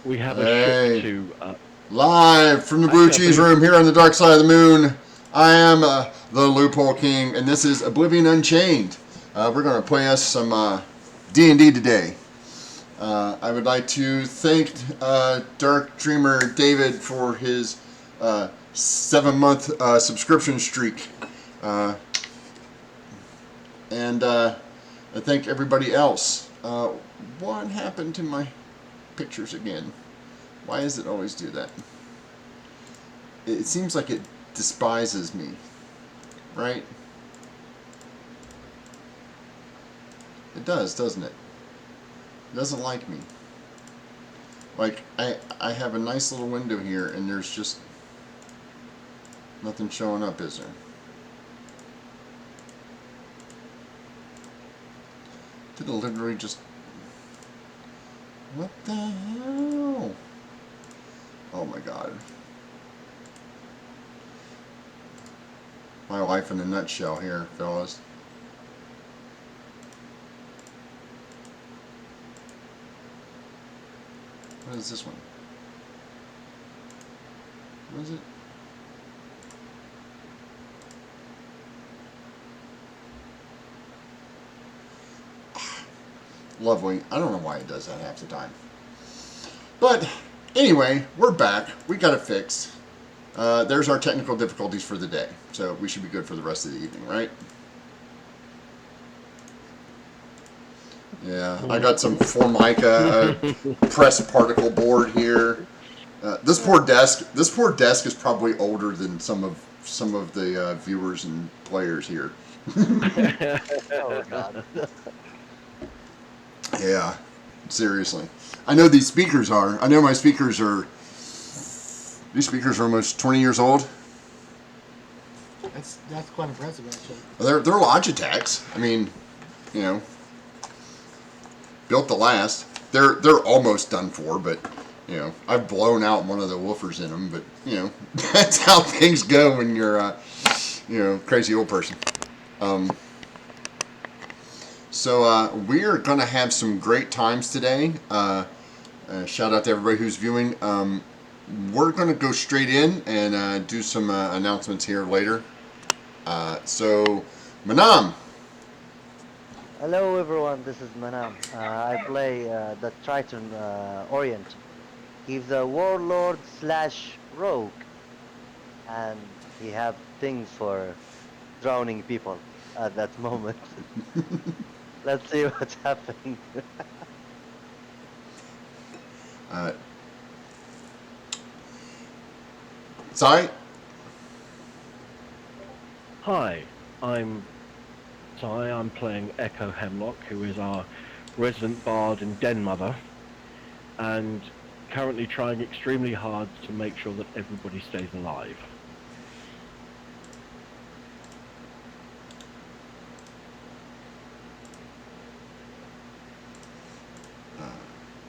we have a ship Hey, to. live from the Blue Actually, I Cheese believe. Room here on the dark side of the moon. I am the Loophole King, and this is Oblivion Unchained. We're going to play us some D&D today. I would like to thank Dark Dreamer David for his 7-month subscription streak. Uh, and I thank everybody else. What happened to my pictures again? Why does it always do that? It seems like it despises me, right? It does, doesn't it? It doesn't like me. Like, I have a nice little window here, and there's just nothing showing up, is there? Did it literally just... What the hell? Oh my god. My life in a nutshell here, fellas. What is this one? What is it? Lovely. I don't know why it does that half the time. But anyway, we're back. We got it fixed. There's our technical difficulties for the day. So we should be good for the rest of the evening, right? Yeah, I got some Formica press particle board here. This poor desk is probably older than some of the viewers and players here. Oh God. Yeah, seriously. I know these speakers are. I know my speakers are. These speakers are almost 20 years old. That's quite impressive, actually. They're Logitechs. I mean, you know, built to last. They're almost done for, but you know, I've blown out one of the woofers in them. But you know, that's how things go when you're you know, crazy old person. Um, so we're gonna have some great times today. Shout out to everybody who's viewing. We're gonna go straight in and do some announcements here later. So, Manam. Hello everyone, this is Manam. I play the Triton Orient. He's a warlord slash rogue, and he have things for drowning people at that moment. Let's see what's happening. uh, Sorry. Hi, I'm Ty. I'm playing Echo Hemlock, who is our resident bard and den mother, and currently trying extremely hard to make sure that everybody stays alive.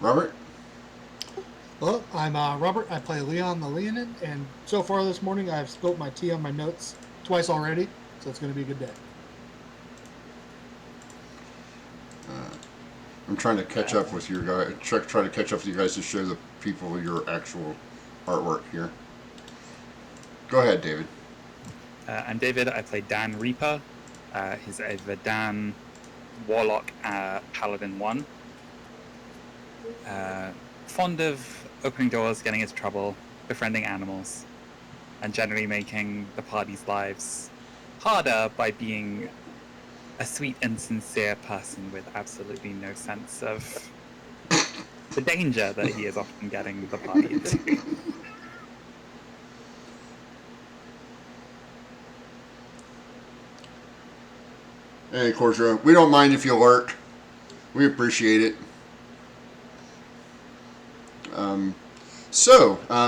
Robert. Well, I'm Robert. I play Leon the Leonid, and so far this morning I've spilled my tea on my notes twice already, so it's going to be a good day. I'm trying to catch up with you guys. Try to catch up with you guys to show the people your actual artwork here. Go ahead, David. I'm David. I play Dan Reaper. He's a Verdan Warlock Paladin 1. Fond of opening doors, getting into trouble, befriending animals, and generally making the party's lives harder by being a sweet and sincere person with absolutely no sense of the danger that he is often getting the party into. Hey, Corso. We don't mind if you lurk. We appreciate it.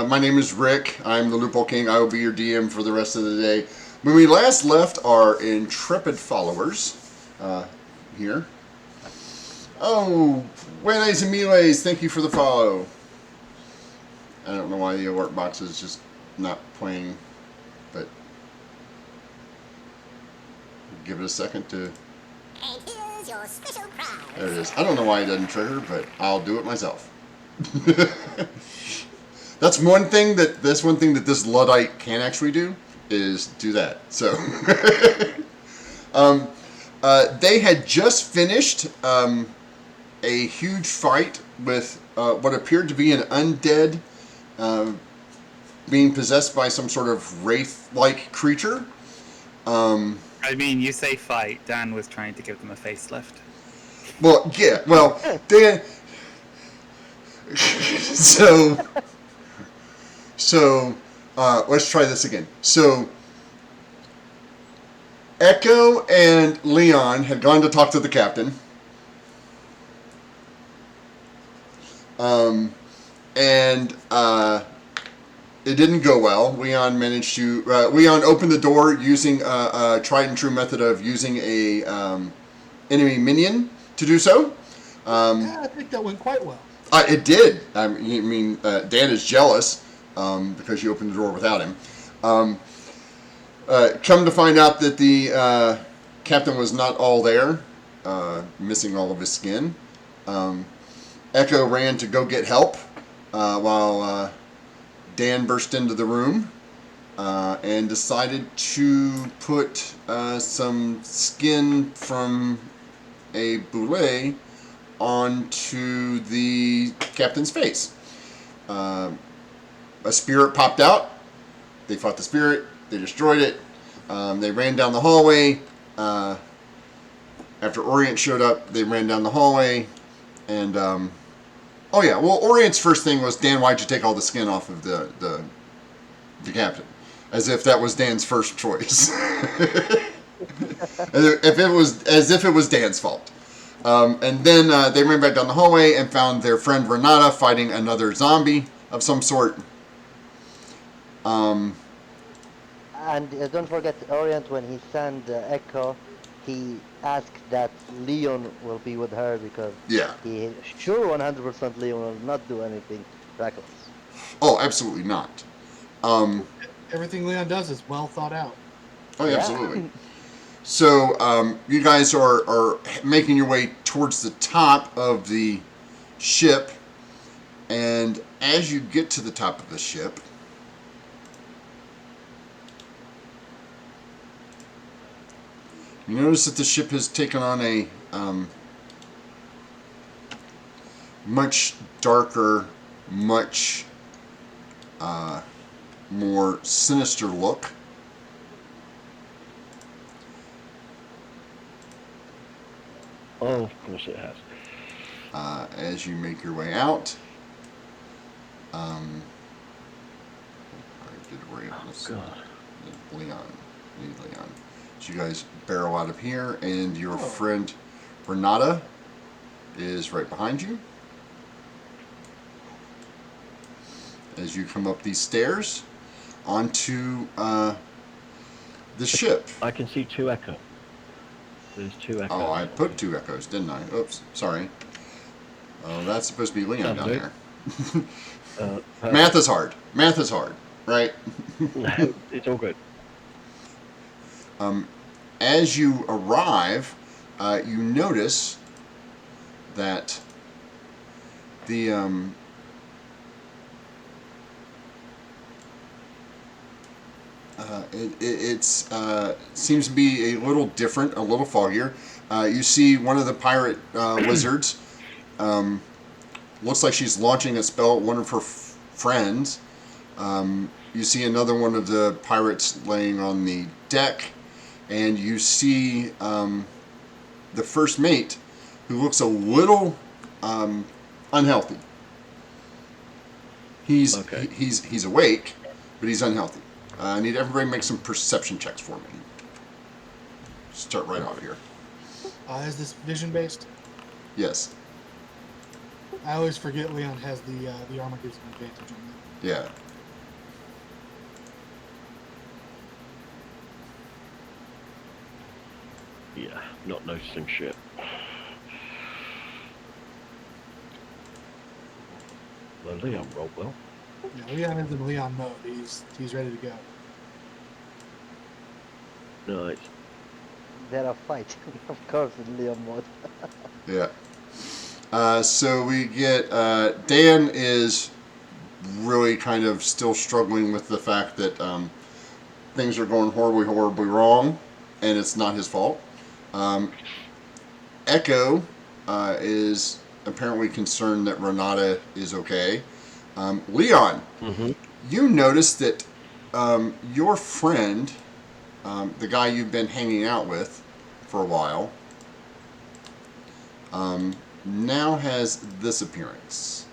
My name is Rick. I'm the Loophole King. I will be your DM for the rest of the day. When we last left our intrepid followers here. Oh, Buenas Emiles, thank you for the follow. I don't know why the alert box is just not playing, but give it a second to... And here's your special prize. There it is. I don't know why it doesn't trigger, but I'll do it myself. That's one thing that this Luddite can actually do is do that. So they had just finished a huge fight with what appeared to be an undead being possessed by some sort of wraith-like creature. I mean, you say fight. Dan was trying to give them a facelift. Well, yeah. Well, Dan. So, let's try this again. So, Echo and Leon had gone to talk to the captain. And it didn't go well. Leon managed to. Leon opened the door using a tried and true method of using a enemy minion to do so. Yeah, I think that went quite well. It did. I mean, Dan is jealous because you opened the door without him. Come to find out that the captain was not all there, missing all of his skin. Echo ran to go get help while Dan burst into the room and decided to put some skin from a boulet onto the captain's face. A spirit popped out. They fought the spirit. They destroyed it. They ran down the hallway. After Orient showed up, they ran down the hallway. And, oh yeah, well, Orient's first thing was, Dan, why'd you take all the skin off of the captain? As if that was Dan's first choice. As if it was Dan's fault. And then they ran back down the hallway and found their friend Renata fighting another zombie of some sort. And don't forget Orient, when he sent Echo, he asked that Leon will be with her because Yeah. he sure 100% Leon will not do anything reckless. Oh, absolutely not. Everything Leon does is well thought out. Oh, yeah, Yeah. absolutely. So you guys are making your way towards the top of the ship, and as you get to the top of the ship, you notice that the ship has taken on a much darker, much more sinister look. Oh, of course it has. As you make your way out. I did God. Leon. Need Leon. So you guys barrel out of here, and your friend Renata is right behind you. As you come up these stairs onto the ship. I can see two Echo. There's two Echoes. Oh, I put two Echoes, didn't I? Oops, sorry. Oh, that's supposed to be Leon down there. Math is hard. Math is hard, right? No, it's all good. As you arrive, you notice that the it's seems to be a little different, a little foggier. You see one of the pirate wizards. Looks like she's launching a spell at one of her friends. You see another one of the pirates laying on the deck, and you see the first mate, who looks a little unhealthy. He's awake, but he's unhealthy. I need everybody to make some perception checks for me. Start right off here. Is this vision based? Yes. I always forget Leon has the armor gives him advantage on that. Yeah. Yeah, not noticing shit. Well, Leon rolled well. Yeah, Leon is in Leon mode. He's ready to go. Nice. They're a fight, of course, in Leon mode. Yeah. So we get Dan is really kind of still struggling with the fact that things are going horribly wrong, and it's not his fault. Echo is apparently concerned that Renata is okay. Leon, Mm-hmm. you notice that your friend, the guy you've been hanging out with for a while, now has this appearance.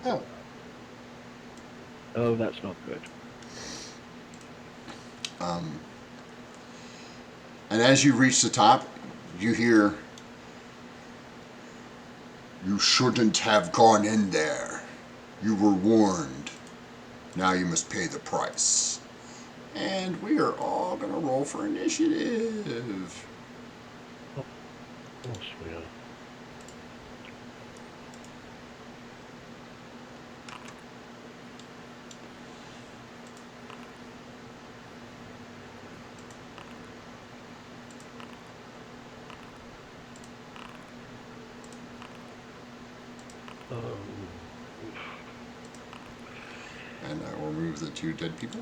Oh, Oh, that's not good. And as you reach the top, you hear, "You shouldn't have gone in there. You were warned. Now you must pay the price." And we are all going to roll for initiative. Of course we are. And I will remove the 2 dead people.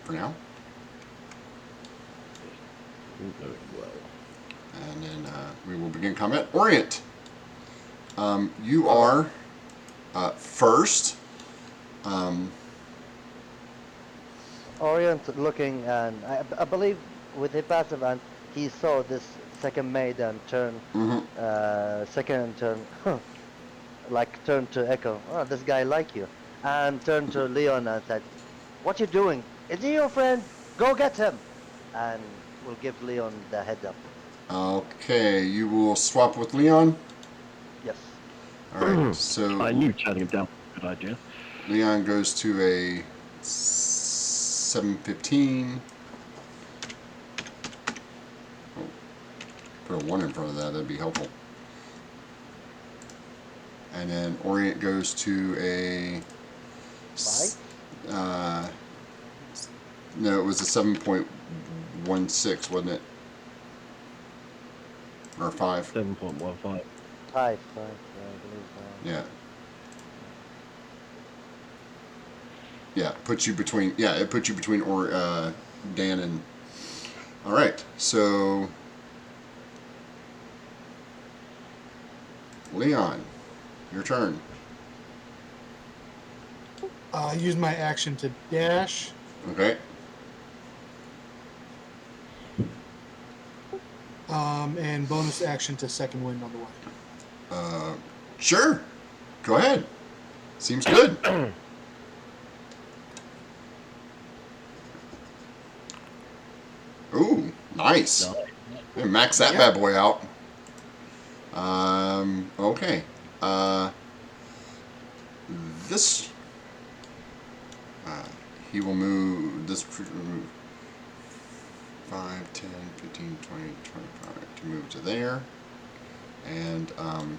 For now. Very well. And then we will begin combat. Orient. You are first. Orient looking, and I believe with the passive, and he saw this second maiden turn, second turn, like turn to Echo. Oh, this guy like you, and turned to Leon and said, "What you doing? Is he your friend? Go get him!" And we'll give Leon the head up. Okay, you will swap with Leon. Yes. All right, so I knew turning him down was a good idea. Leon goes to a 715. Oh, put a 1 in front of that, that'd be helpful. And then Orient goes to a... 5? No, it was a 7.16, wasn't it? Or 5. 7.15. 5, I believe. Yeah. Yeah, it puts you between Dan and... Alright, so... Leon, your turn. use my action to dash. Okay. And bonus action to second wind on the way. Sure. Go ahead. Seems good. Ooh, nice. No. Yeah, max that bad boy out. Okay. This... he will move... This... 5, 10, 15, 20, 25 to move to there. And, will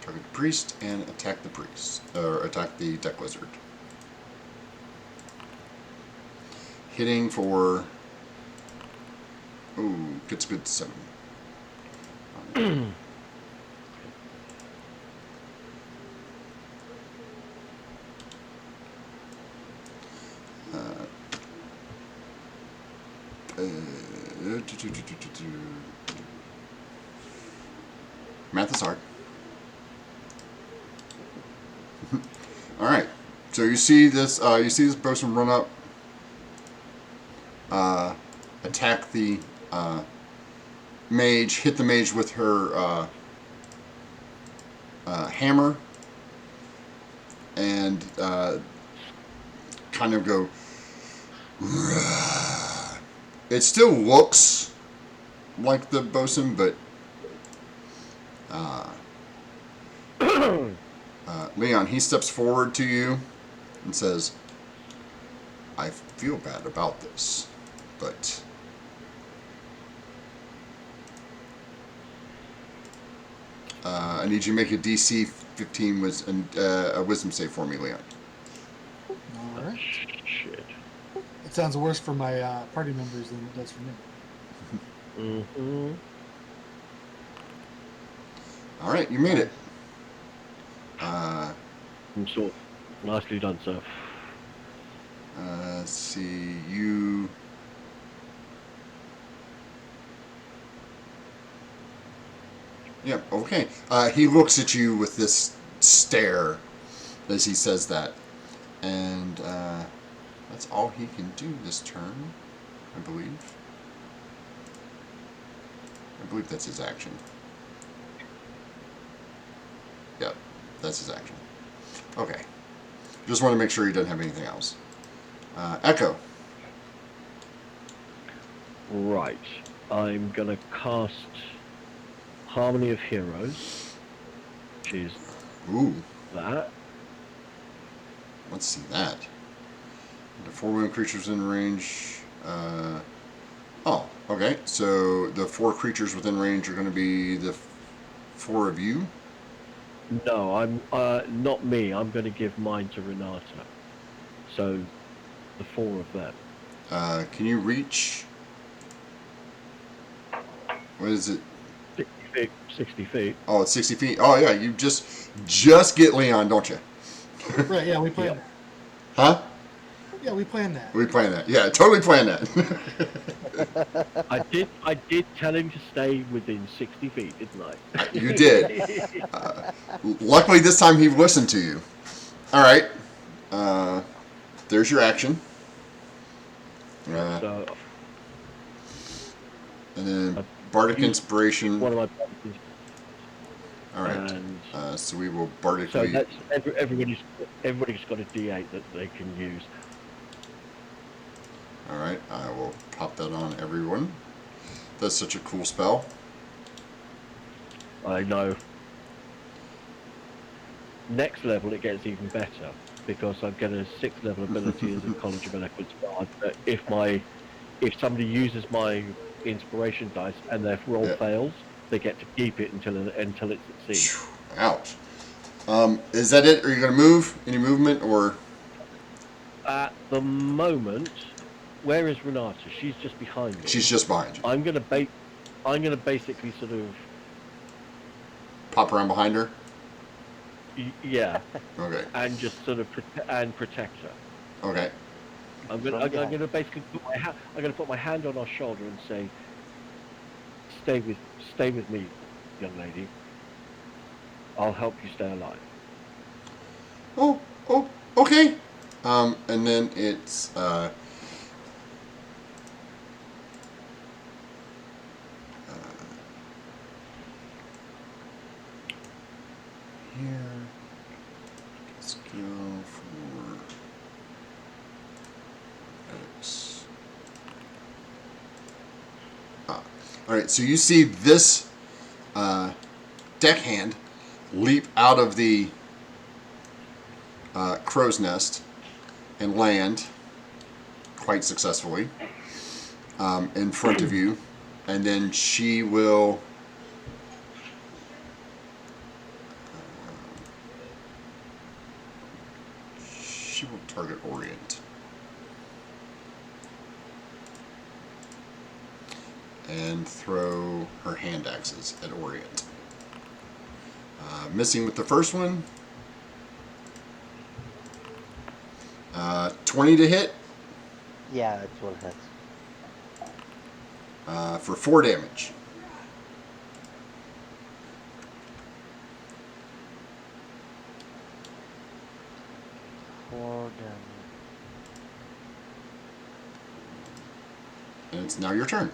target the priest and attack the priest. Or attack the deck wizard. Hitting for... Ooh, gets a good 7. Math is hard. All right. So you see this. You see this person run up, attack the mage, hit the mage with her hammer, and kind of go. It still looks like the bosun, but Leon, he steps forward to you and says, "I feel bad about this, but I need you to make a DC 15 a wisdom save for me, Leon. All right. Shit. It sounds worse for my party members than it does for me. Mm-hmm. All right, you made it. Nice. So, nicely done, sir. Let's see, you. Yeah, okay. He looks at you with this stare as he says that. And that's all he can do this turn, I believe. I believe that's his action. Yep, that's his action. Okay. Just want to make sure he doesn't have anything else. Echo. Right. I'm gonna cast Harmony of Heroes, which is Ooh, that. let's see that. The 4 women creatures in range. Oh, okay. So the 4 creatures within range are going to be the 4 of you. No, I'm not me. I'm going to give mine to Renata. So, the 4 of them. Can you reach? What is it? 60 feet. 60 feet. Oh, it's 60 feet. Oh, yeah. You just get Leon, don't you? Right, yeah, we planned Yep. Huh? that. Yeah, we planned that. We planned that. Yeah, totally planned that. I did tell him to stay within 60 feet, didn't I? You did. Luckily, this time he listened to you. All right. There's your action. So, And then Uh, Bardic use Inspiration. one of my properties. All right. And So we will so Bardically. that's everybody's got a D8 that they can use. All right. I will pop that on everyone. That's such a cool spell. I know. Next level, it gets even better because I get a 6th level ability as a College of Eloquence Bard. But if somebody uses my inspiration dice and their roll Yeah. fails, they get to keep it until it succeeds. Ouch. Is that it? Are you going to move? Any movement or? At the moment, where is Renata? She's just behind me. She's just behind you. I'm gonna basically sort of Pop around behind her. Yeah, Okay. and just sort of protect her. Okay. I'm gonna basically put my hand on her shoulder and say, stay with me, young lady. I'll help you stay alive. Oh, okay. And then it's here. Let's go for X. All right. So you see this deckhand leap out of the crow's nest and land quite successfully in front of you, and then she will target Orient and throw her hand axes at Orient. Missing with the first one. 20 to hit. Yeah, it will hit. For 4 damage. For them. And it's now your turn.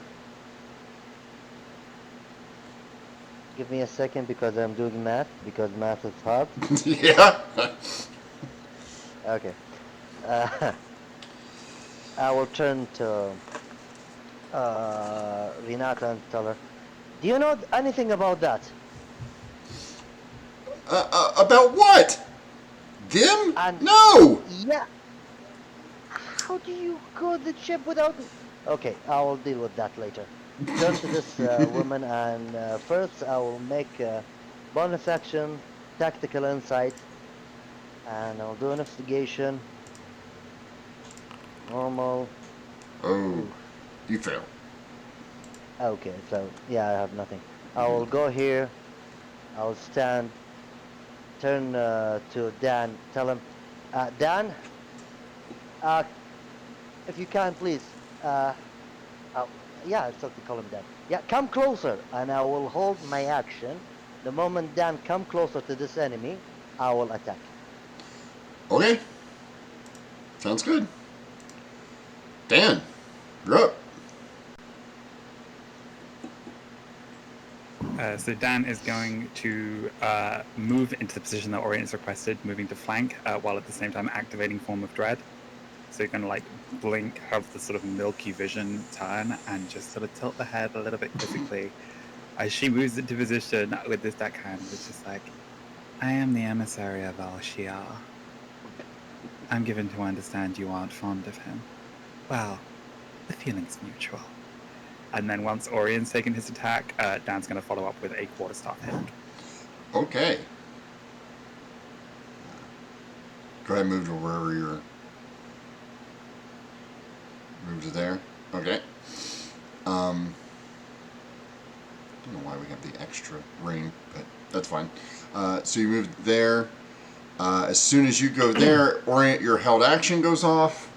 Give me a second because I'm doing math, because math is hard. Yeah. Okay. I will turn to Renata and tell her, do you know anything about that? About what? Them? And No. yeah. How do you code the chip without? Okay, I will deal with that later. Turn to this woman, and first I will make Bonus action, tactical insight, and I'll do investigation. Normal. Oh, Ooh. you fail. Okay, so yeah, I have nothing. I will go here. I'll stand. Turn to Dan. Tell him, Dan. Uh, if you can, please. Uh, oh, yeah, it's okay. Call him Dan. Yeah, come closer, and I will hold my action. The moment Dan come closer to this enemy, I will attack. Okay, sounds good. Dan, you're up. So Dan is going to move into the position that Orient has requested, moving to flank, while at the same time activating Form of Dread. So you're going to like blink, have the sort of milky vision turn, and just sort of tilt the head a little bit quizzically. As she moves into position with this deckhand, it's just like, I am the emissary of Al Shiar. I'm given to understand you aren't fond of him. Well, the feeling's mutual. And then once Orion's taken his attack, Dan's going to follow up with a quarterstaff hit. Okay. Go ahead and move to wherever you're. Move to there. Okay. I don't know why we have the extra ring, but that's fine. So you move there. As soon as you go there, Orient, your held action goes off.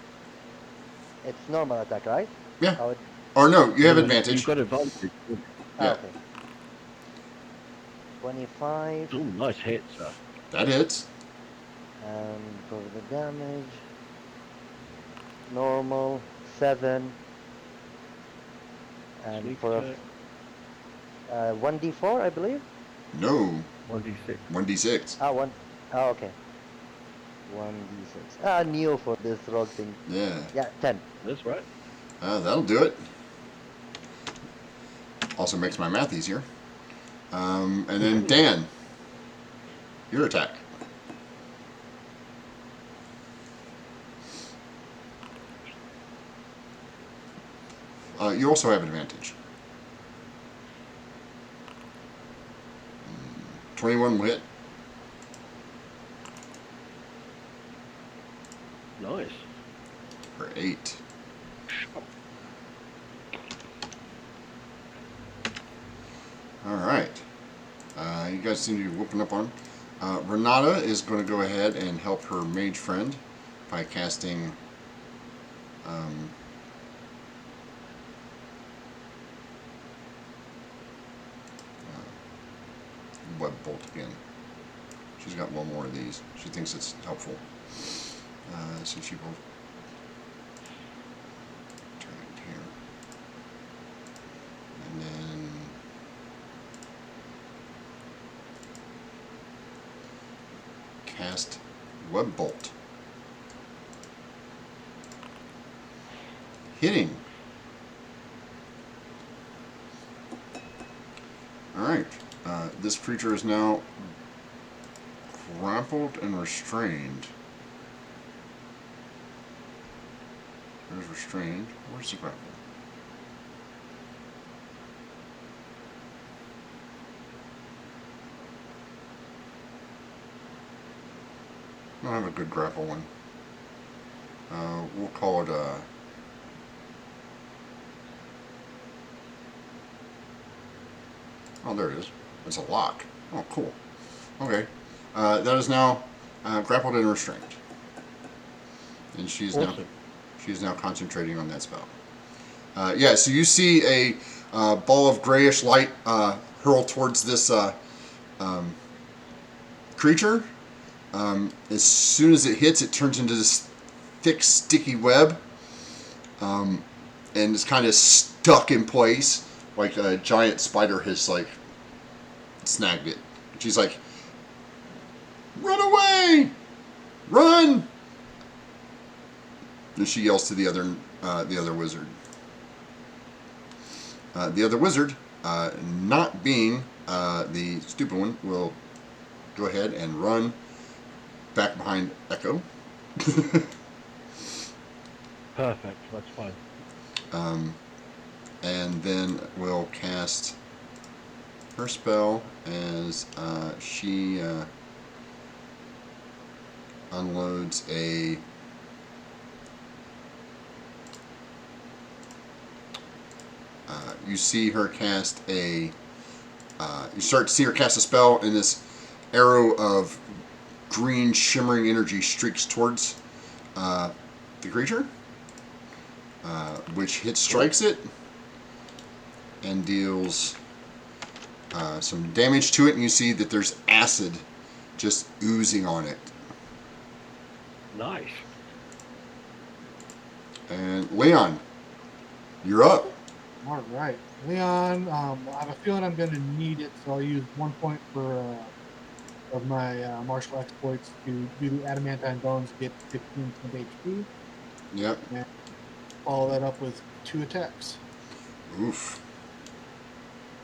It's normal attack, right? Yeah. Oh, Or no, you have You've advantage. got advantage. Yeah. okay. 25. Oh, nice hit, sir. That hits. And for the damage, normal 7. And Sneak for attack, a 1d4, I believe. No. 1d6. 1d6. One. Oh, okay. 1d6. Ah, new for this rogue thing. Yeah. Yeah, 10. That's right. That'll do it. Also makes my math easier. And then Dan, your attack. You also have advantage. 21 will hit. Nice. For 8. All right. You guys seem to be whooping up on him. Renata is going to go ahead and help her mage friend by casting web bolt again. She's got one more of these. She thinks it's helpful. So she will turn it here. And then cast web bolt. Hitting. Alright. This creature is now grappled and restrained. There's restrained. Where's the grapple? I don't have a good grapple one. We'll call it oh, there it is. It's a lock. Oh, cool. Okay. That is now grappled and restrained. And she's now concentrating on that spell. Yeah, so you see a ball of grayish light hurl towards this creature. As soon as it hits, it turns into this thick, sticky web, and it's kind of stuck in place, like a giant spider has like snagged it. She's like, "Run away! Run!" And she yells to the other wizard. The other wizard, not being the stupid one, will go ahead and run back behind Echo. Perfect. That's fine. And then we'll cast her spell as she unloads a you see her cast a you start to see her cast a spell, and this arrow of green shimmering energy streaks towards the creature, which strikes it and deals some damage to it, and you see that there's acid just oozing on it. Nice. And Leon, you're up. All right, Leon. I have a feeling I'm going to need it, so I'll use 1 point for of my martial exploits to do the adamantine bones, get 15 HP, Yep. and follow that up with 2 attacks. Oof.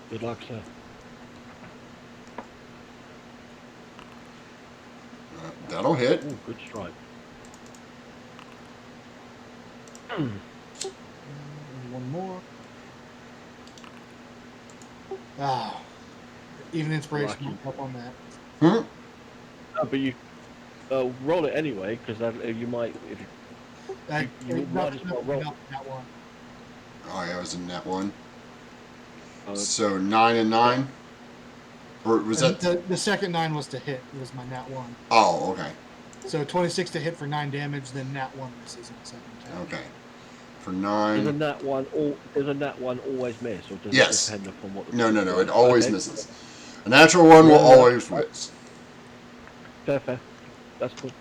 Good luck, sir. That'll hit. Ooh, good strike. And one more. Ah, even inspiration Lucky. won't help on that. Hmm? No, but you roll it anyway, because you might. If you might as well roll. That one. Oh, yeah, I was in that one. Oh, So 9 and 9? Or was that... The second 9 was to hit. It was my nat 1. Oh, okay. So 26 to hit for 9 damage, then nat 1 misses in the second attack. Okay. For does 9... a nat one always miss, or does Yes. it depend upon what? No, it always misses. A natural 1 will always miss. Fair. That's cool.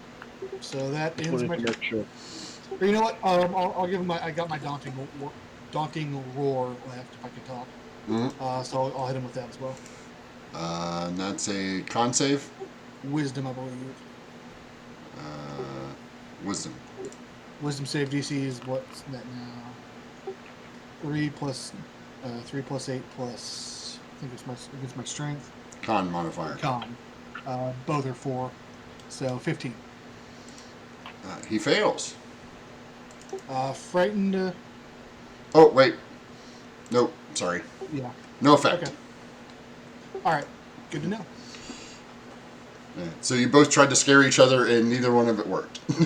So that Just ends wanted my to turn. make sure. Or you know what? I'll give him I got my daunting roar left if I can talk. Mm-hmm. So I'll hit him with that as well. And that's a con save. Wisdom, I believe. Wisdom. Wisdom save DC is what's that now? 3 plus 8 plus I think it's my strength. Con modifier. Con. Both are 4, so 15. He fails. Frightened. Oh, wait. Nope. Sorry. Yeah. No effect. Okay. All right. Good to know. Yeah. So you both tried to scare each other, and neither one of it worked. You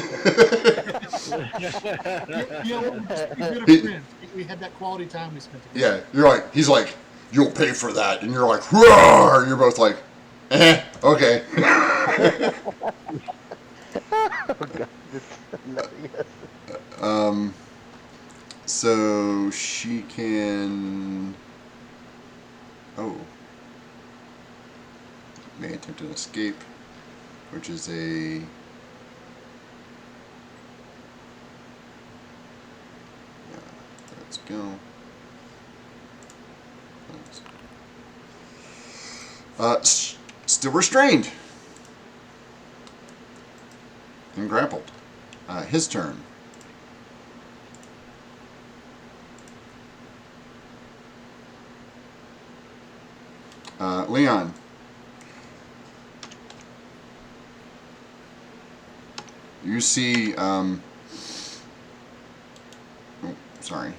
know, we're good friends. We had that quality time we spent together. Yeah, you're like, he's like, you'll pay for that, and you're like, roar! You're both like, okay. Oh god, this is hilarious. So she can. Oh. May attempt an escape, which is a. Let's go. Still restrained and grappled. His turn. Leon. You see, oh, sorry.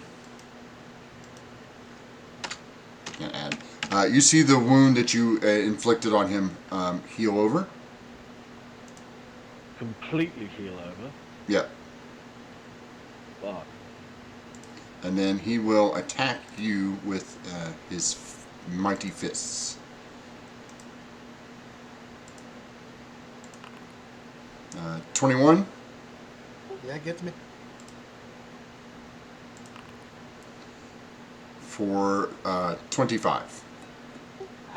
Can't add. You see the wound that you inflicted on him heal over. Completely heal over. Yep. Fuck. And then he will attack you with his mighty fists. 21. Yeah, it gets me. For 25.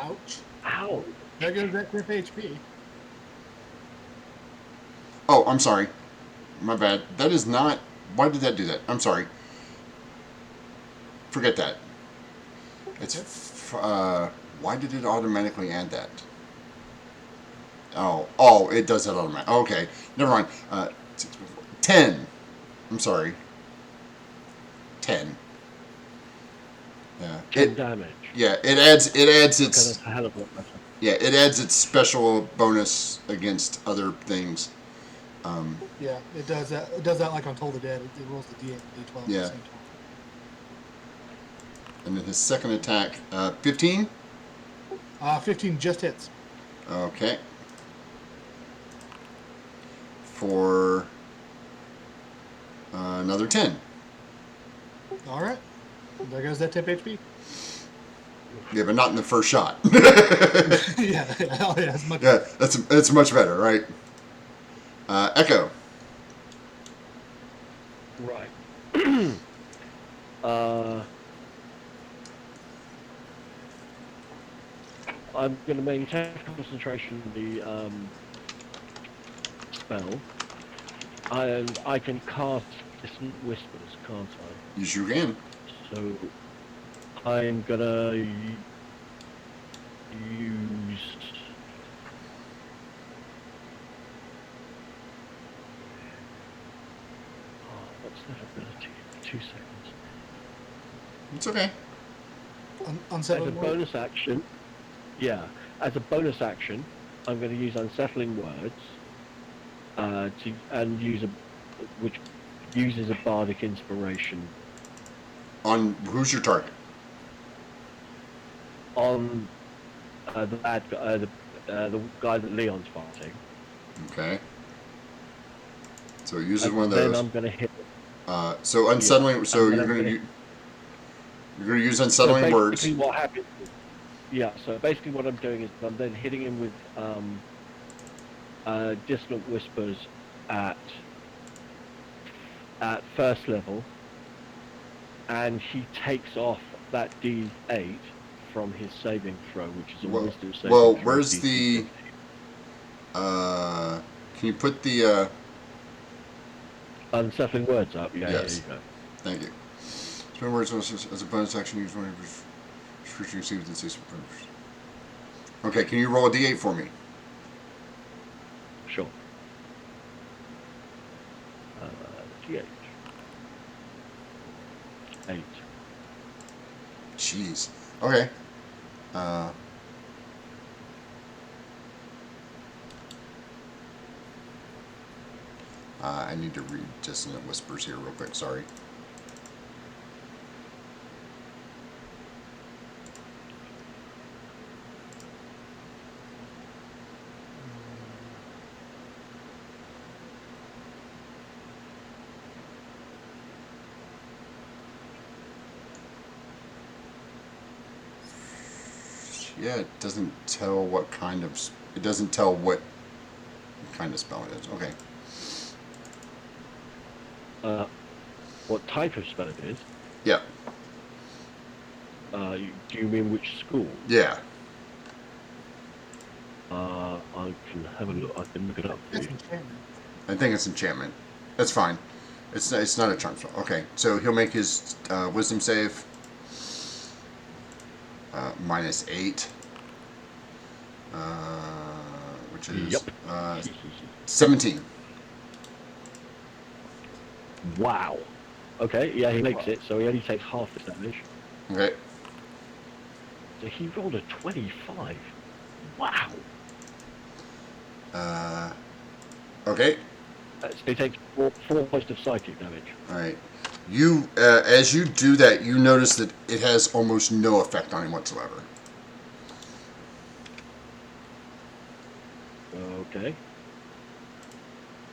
Ouch. Ow. There goes that crit HP. Oh, I'm sorry. My bad. That is not... Why did that do that? I'm sorry. Forget that. It's... why did it automatically add that? Oh, it does that automatically. Okay, never mind. 10. I'm sorry. 10. Yeah. 10 damage. Yeah, it adds its... Okay, that's a hell of a lot better. Yeah, it adds its special bonus against other things. Yeah, it does that. It does that like on Toll the Dead. It rolls the D8 and D12 at Yeah. the same time. And then his second attack, 15 15 just hits. Okay. For another 10. All right. There goes that temp HP. Yeah, but not in the first shot. Yeah, oh yeah, it's much. Yeah, that's much better, right? Echo. Right. uh, I'm going to maintain concentration on the spell, and I can cast Distant Whispers, can't I? You sure can. So I'm gonna use. Oh, what's that ability? 2 seconds. It's okay. As a Unsettling word. bonus action, yeah. As a bonus action, I'm going to use Unsettling Words, which uses a bardic inspiration On who's your target? on the bad guy, the guy that Leon's fighting. Okay. So it uses And one of then those. I'm going to hit. So unsettling. Yeah, So and then you're I'm gonna gonna- you're gonna use So unsettling basically, words. what happens? Yeah. So basically, what I'm doing is I'm then hitting him with Distant Whispers at first level, and he takes off that D8 from his saving throw, which is a Wisdom saving Well, throw. where's DC the? 15. Can you put the? Unsettling Words up? Yeah, Yes. here you go. Thank you. Spend words as a bonus action. Use one of your creature you see within 6 parameters. Okay, can you roll a d8 for me? Sure. D8. 8. Jeez. Okay. I need to read Dissonant Whispers here real quick. Sorry. Yeah, it doesn't tell what kind of. It doesn't tell what kind of spell it is. Okay. What type of spell it is? Yeah. Do you mean which school? Yeah. I can have a look. I can look it up for That's you. enchantment. I think it's enchantment. That's fine. It's not a charm spell. Okay, so he'll make his wisdom save. -8. Which is Yep. 17. Wow. Okay, yeah, he makes it, so he only takes half the damage. Okay. So he rolled a 25. Wow. Okay. So he takes 4 points of psychic damage. All right. You, as you do that, you notice that it has almost no effect on him whatsoever. Okay.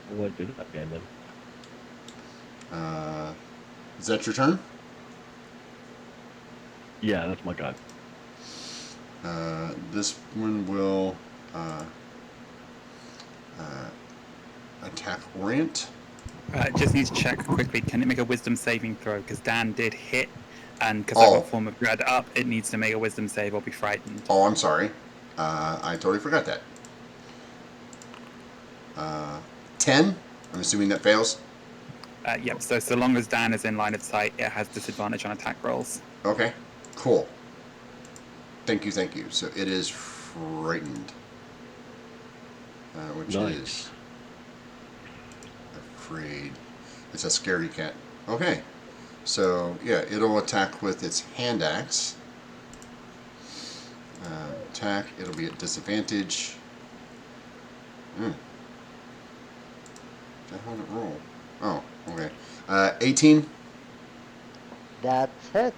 I won't do that again then. Is that your turn? Yeah, that's my go. This one will attack Orient. Just need to check quickly. Can it make a wisdom saving throw? Because Dan did hit, and because I've got Form of Dread up, it needs to make a wisdom save or be frightened. Oh, I'm sorry. I totally forgot that. 10. I'm assuming that fails. Yep, so long as Dan is in line of sight, it has disadvantage on attack rolls. Okay. Cool. Thank you, thank you. So it is frightened. Which Nice. is afraid. It's a scaredy cat. Okay. So, yeah, it'll attack with its hand axe. Attack, it'll be at disadvantage. How did it roll? Oh, okay. 18. That's it.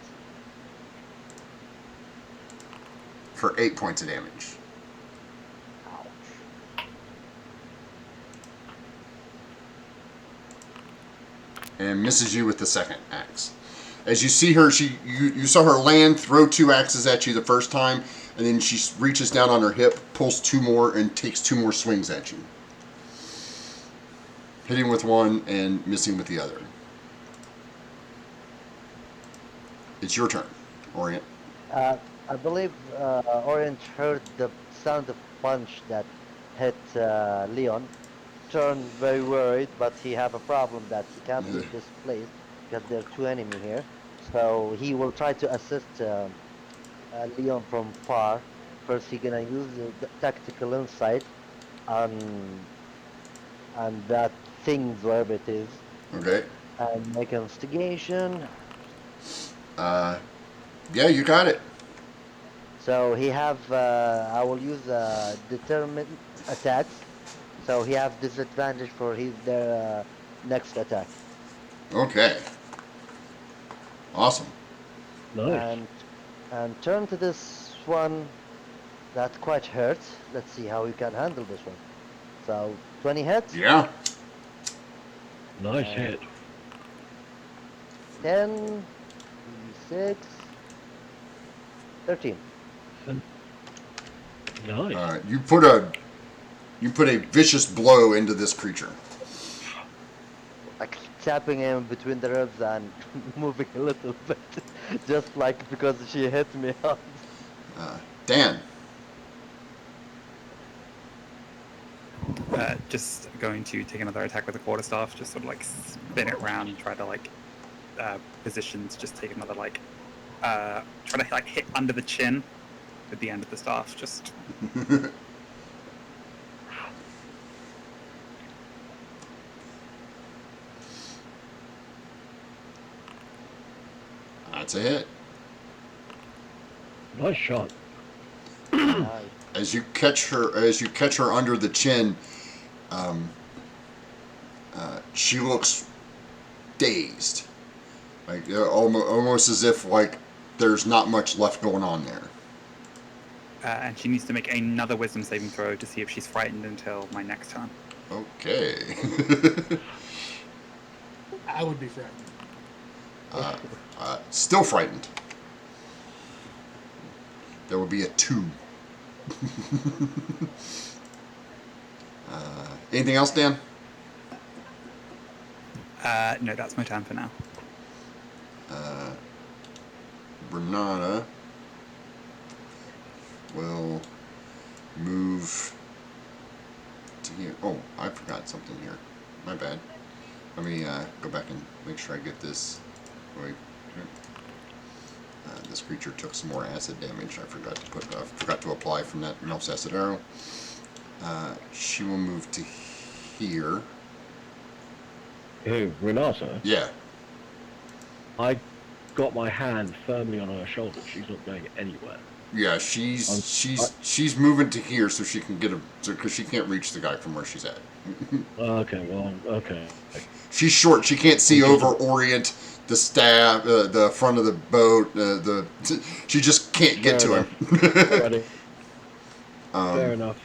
for 8 points of damage. And misses you with the second axe. As you see her, you saw her land, throw 2 axes at you the first time, and then she reaches down on her hip, pulls 2 more, and takes 2 more swings at you. Hitting with one and missing with the other. It's your turn, Orient. I believe Orange heard the sound of punch that hit Leon. Turned very worried, but he have a problem that he can't leave this place because there are 2 enemy here. So he will try to assist Leon from far. First, he gonna use the tactical insight on that thing, wherever it is, Okay. and make an investigation. Yeah, you got it. So he have. I will use determined attacks. So he have disadvantage for their next attack. Okay. Awesome. Nice. And turn to this one that quite hurts. Let's see how we can handle this one. So 20 hits. Yeah. Nice hit. 10, 6, 13. Nice. You put a vicious blow into this creature. Like tapping him between the ribs and moving a little bit, just like because she hit me hard. Dan. Just going to take another attack with the quarterstaff, just sort of like spin it around and try to like position to just take another like try to like hit under the chin with the end of the staff. Just That's a hit. Nice shot. Nice. As you catch her under the chin, she looks dazed, like almost as if like there's not much left going on there. and she needs to make another wisdom saving throw to see if she's frightened until my next turn. Okay. I would be frightened. Still frightened. There will be a 2. Anything else, Dan? No, that's my turn for now. Renata will move to here. Oh, I forgot something here. My bad. Let me go back and make sure I get this. Wait. This creature took some more acid damage. I forgot to apply from that Melf's acid arrow. She will move to here. Who? Renata? Yeah. I got my hand firmly on her shoulder. She's not going anywhere. Yeah, she's moving to here so she can get because she can't reach the guy from where she's at. Okay, well, okay. She's short. She can't see over Orient, the staff, the front of the boat. She just can't get to him. Alrighty. Fair enough.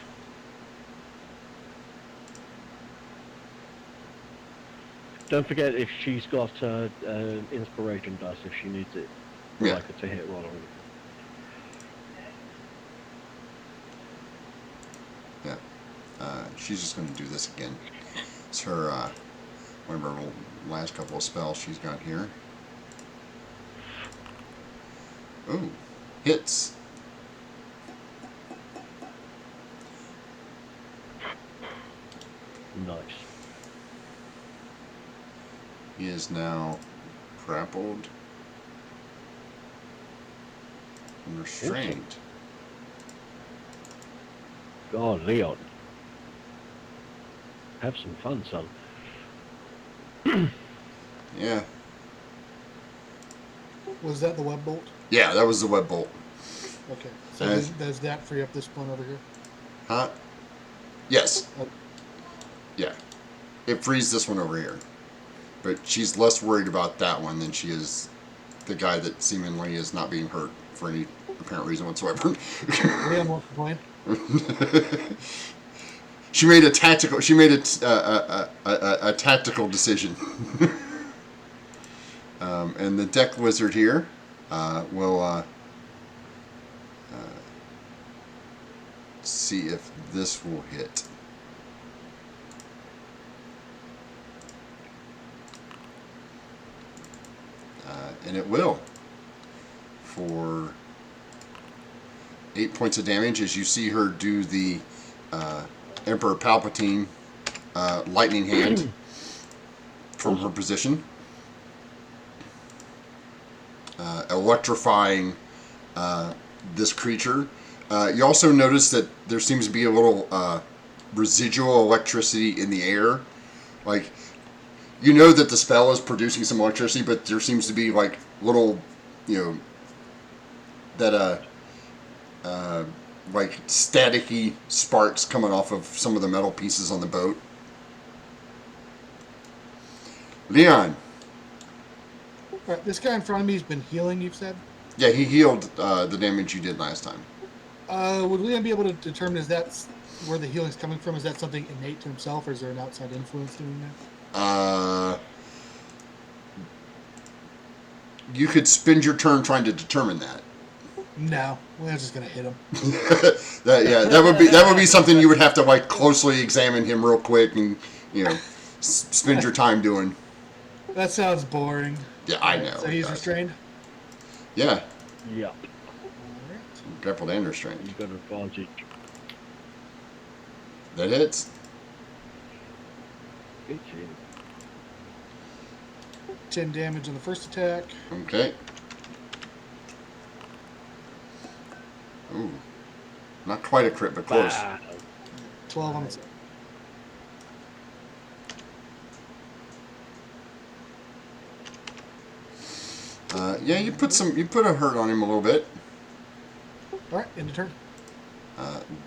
Don't forget if she's got inspiration dice if she needs it. Yeah. Like a to hit roll or anything. Yeah. She's just going to do this again. It's her one of her last couple of spells she's got here. Ooh, hits. Nice. He is now grappled and restrained. God, Leon. Have some fun, son. Yeah. Was that the web bolt? Yeah, that was the web bolt. Okay. So does that free up this one over here? Huh? Yes. Oh. Yeah. It frees this one over here. But she's less worried about that one than she is the guy that seemingly is not being hurt for any apparent reason whatsoever. Leon won't complain. She made a tactical. She made a tactical decision. And the deck wizard here will see if this will hit. And it will. For 8 points of damage as you see her do the Emperor Palpatine lightning hand from her position. Electrifying this creature. You also notice that there seems to be a little residual electricity in the air. Like, you know that the spell is producing some electricity, but there seems to be like little, that like staticky sparks coming off of some of the metal pieces on the boat. Leon. All right, this guy in front of me has been healing, you've said? Yeah, he healed the damage you did last time. Would Leon be able to determine is that where the healing's coming from? Is that something innate to himself, or is there an outside influence doing that? You could spend your turn trying to determine that. No, Leon's just gonna hit him. that would be something you would have to like closely examine him real quick and spend your time doing. That sounds boring. Yeah, I know. So he's restrained? Yeah. Yep. Alright. Grappled and restrained. You've got advantage. That hits. 18. 10 damage on the first attack. Okay. Ooh. Not quite a crit, but close. 12 on the second. Yeah, you put a hurt on him a little bit. Alright, end of turn.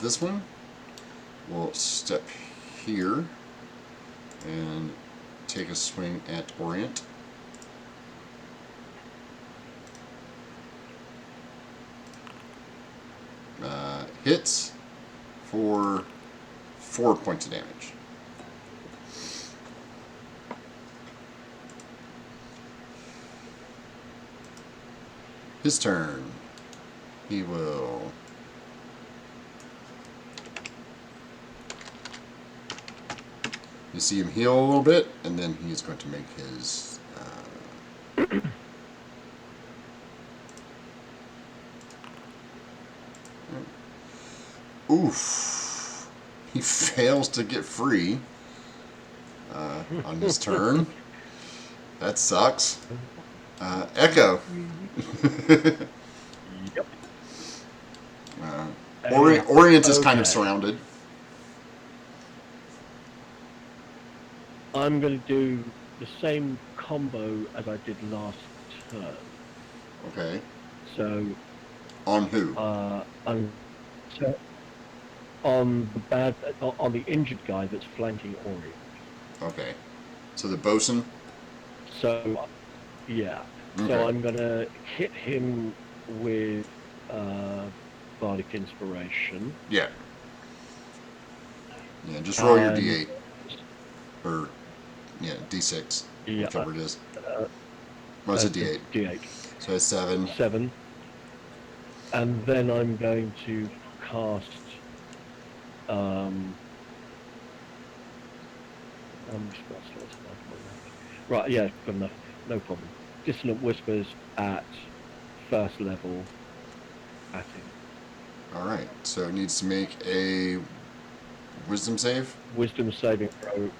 This one will step here and take a swing at Orient. Hits for 4 points of damage. His turn. He will you see him heal a little bit, and then he's going to make his oof. He fails to get free on his turn. That sucks. Echo. Yep. Orient is kind of surrounded. I'm going to do the same combo as I did last turn. Okay. So, On who? so on the injured guy that's flanking Ori. Okay. So the bosun? So, yeah. Okay. So I'm going to hit him with Bardic Inspiration. Yeah. Yeah, just roll your D8. Or, yeah, D6. Yeah, whichever it is. Well, it's a D8. D8. So it's 7. 7. And then I'm going to cast right, yeah, good enough. No problem. Dissonant Whispers at first level at him. Alright, so it needs to make a wisdom save? Wisdom saving throw.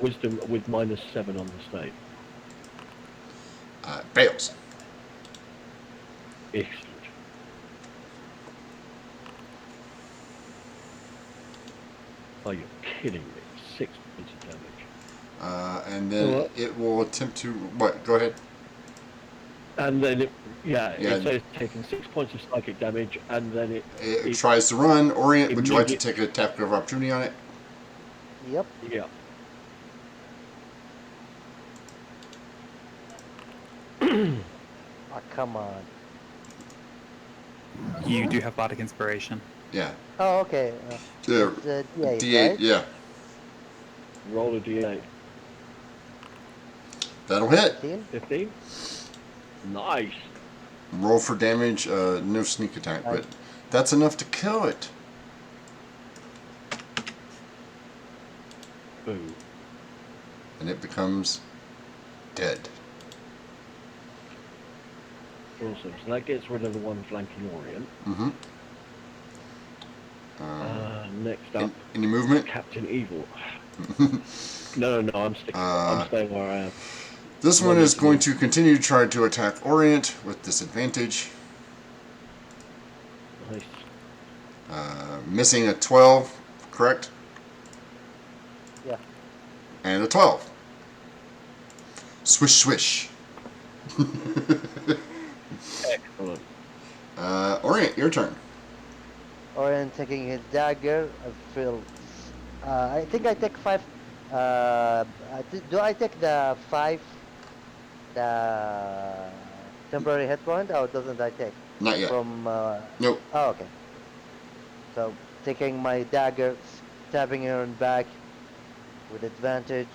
Wisdom with -7 on the save. Fails. Excellent. Oh, you're kidding me. 6 points of damage. And then it will attempt to... What? Go ahead. And then it, Yeah. it's taking 6 points of psychic damage, and then It tries to run. Orient, would you like to immediate- take an attack of opportunity on it? Yep. yeah. Oh, come on. You do have Bardic Inspiration. Yeah. Oh, okay. Yeah. It's D8, D8. right? Yeah. Roll a d8. That'll hit. 15? 15? Nice. Roll for damage. No sneak attack, I, but that's enough to kill it. Boo. And it becomes dead. Awesome. So that gets rid of the one flanking Orient. Mm-hmm. Next up, Any movement? Captain Evil. No, I'm staying where I am. This No one need is to going move. to continue to try to attack Orient with disadvantage. Nice. Missing a 12, correct? yeah. And a 12. Swish, swish. Excellent. Orient, your turn. Orion taking his dagger. I think I take 5. Do I take the 5? The temporary hit point, or doesn't I take? Not yet. From. Nope. Oh, okay. So, taking my dagger, stabbing her in back with advantage.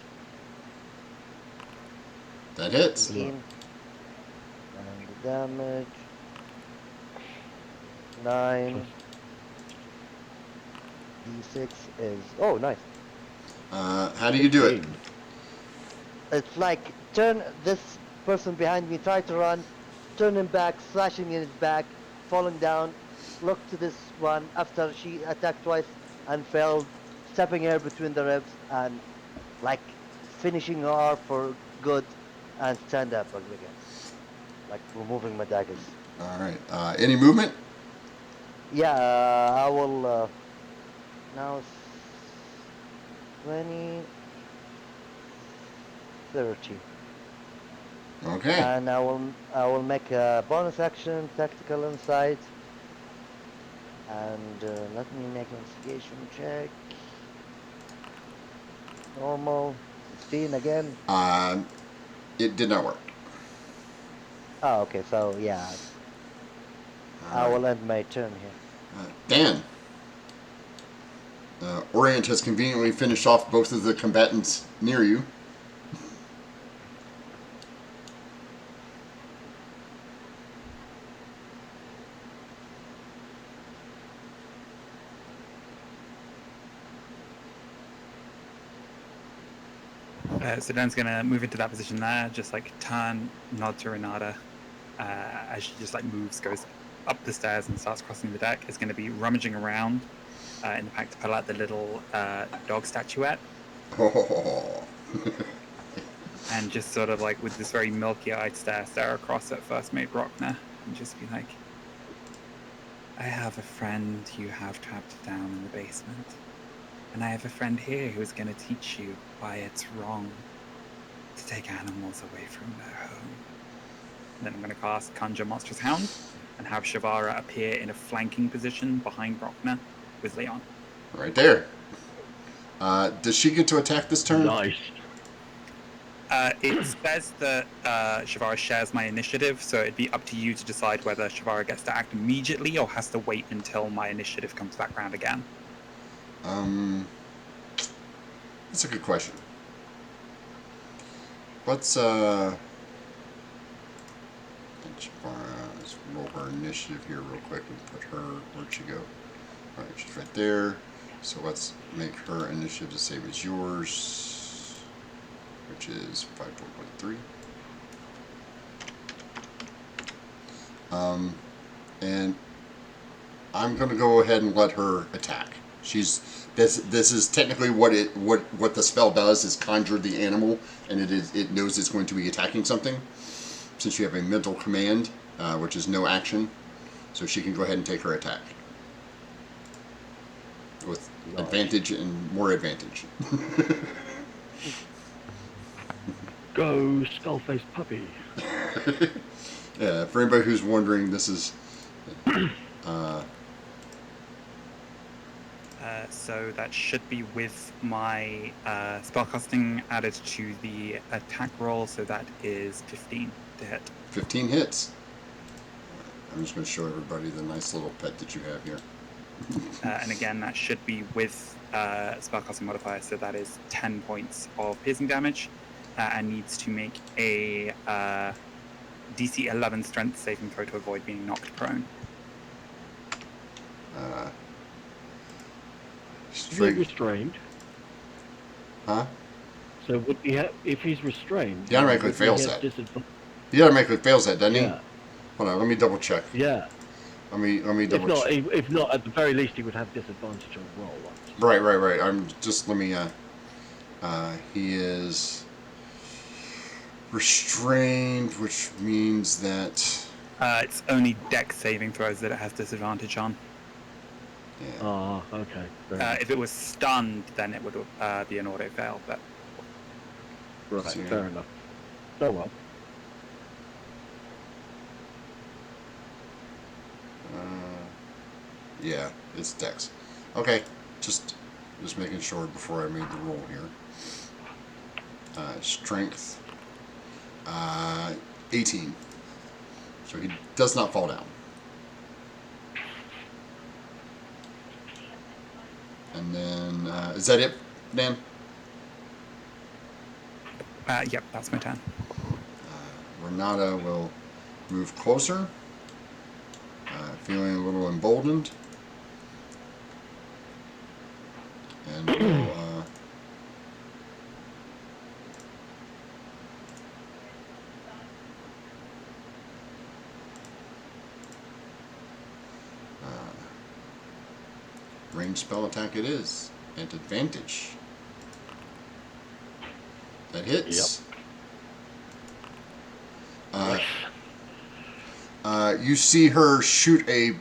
That hits. 18. And the damage. 9. D6 is. Oh, nice. How do you do it? 15. It's like turn this person behind me, try to run, turn him back, slashing in his back, falling down, look to this one after she attacked twice and failed, stepping her between the ribs and like finishing her off for good and stand up again. Like removing my daggers. All right. Any movement? Yeah, I will now 20, 30. Okay. And I will make a bonus action, tactical insight, and let me make an investigation check. Normal, 16 again. It did not work. Oh, okay. So yeah, I All will right. end my turn here. Dan. Orient has conveniently finished off both of the combatants near you. So Dan's gonna move into that position there, just like turn, nod to Renata, as she just like moves, goes up the stairs and starts crossing the deck. Is gonna be rummaging around in the pack to pull out the little dog statuette, Oh. and just sort of like with this very milky-eyed stare across at First Mate Brockner, and just be like, "I have a friend you have trapped down in the basement. And I have a friend here who is going to teach you why it's wrong to take animals away from their home." And then I'm going to cast Conjure Monstrous Hound and have Shavara appear in a flanking position behind Brockner with Leon. Right there. Does she get to attack this turn? Nice. It says that Shavara shares my initiative, so it'd be up to you to decide whether Shavara gets to act immediately or has to wait until my initiative comes back around again. That's a good question. Let's roll her initiative here real quick and put her, where'd she go? All right, she's right there. So let's make her initiative the same as yours, which is 5.13. And I'm going to go ahead and let her attack. This is technically what the spell does is conjure the animal, and it knows it's going to be attacking something. Since you have a mental command, which is no action, so she can go ahead and take her attack with advantage and more advantage. Go, skull-faced puppy. Yeah, for anybody who's wondering, this is. So that should be with my spellcasting added to the attack roll, so that is 15 to hit. 15 hits. I'm just going to show everybody the nice little pet that you have here. And again, that should be with spellcasting modifier, so that is 10 points of piercing damage, and needs to make a DC 11 strength saving throw to avoid being knocked prone. Is he Straight, restrained? huh? So would he have, if he's restrained? He automatically would he fails have that. disadvantage? He automatically fails that, doesn't Yeah. he? Hold on, let me double check. Yeah. Let me If double not, check. if not, at the very least, he would have disadvantage on roll. Right. I'm just, let me, he is restrained, which means that, It's only dex saving throws that it has disadvantage on. yeah. Ah, okay. Fair enough. If it was stunned, then it would be an auto fail, but Right, So- fair enough. Oh well. Yeah, it's Dex. Okay, just making sure before I made the roll here. Strength, 18. So he does not fall down. And then, is that it, Dan? yep, that's my turn. Renata will move closer, feeling a little emboldened. And will, range spell attack it is, at advantage. That hits. Nice. You see her shoot a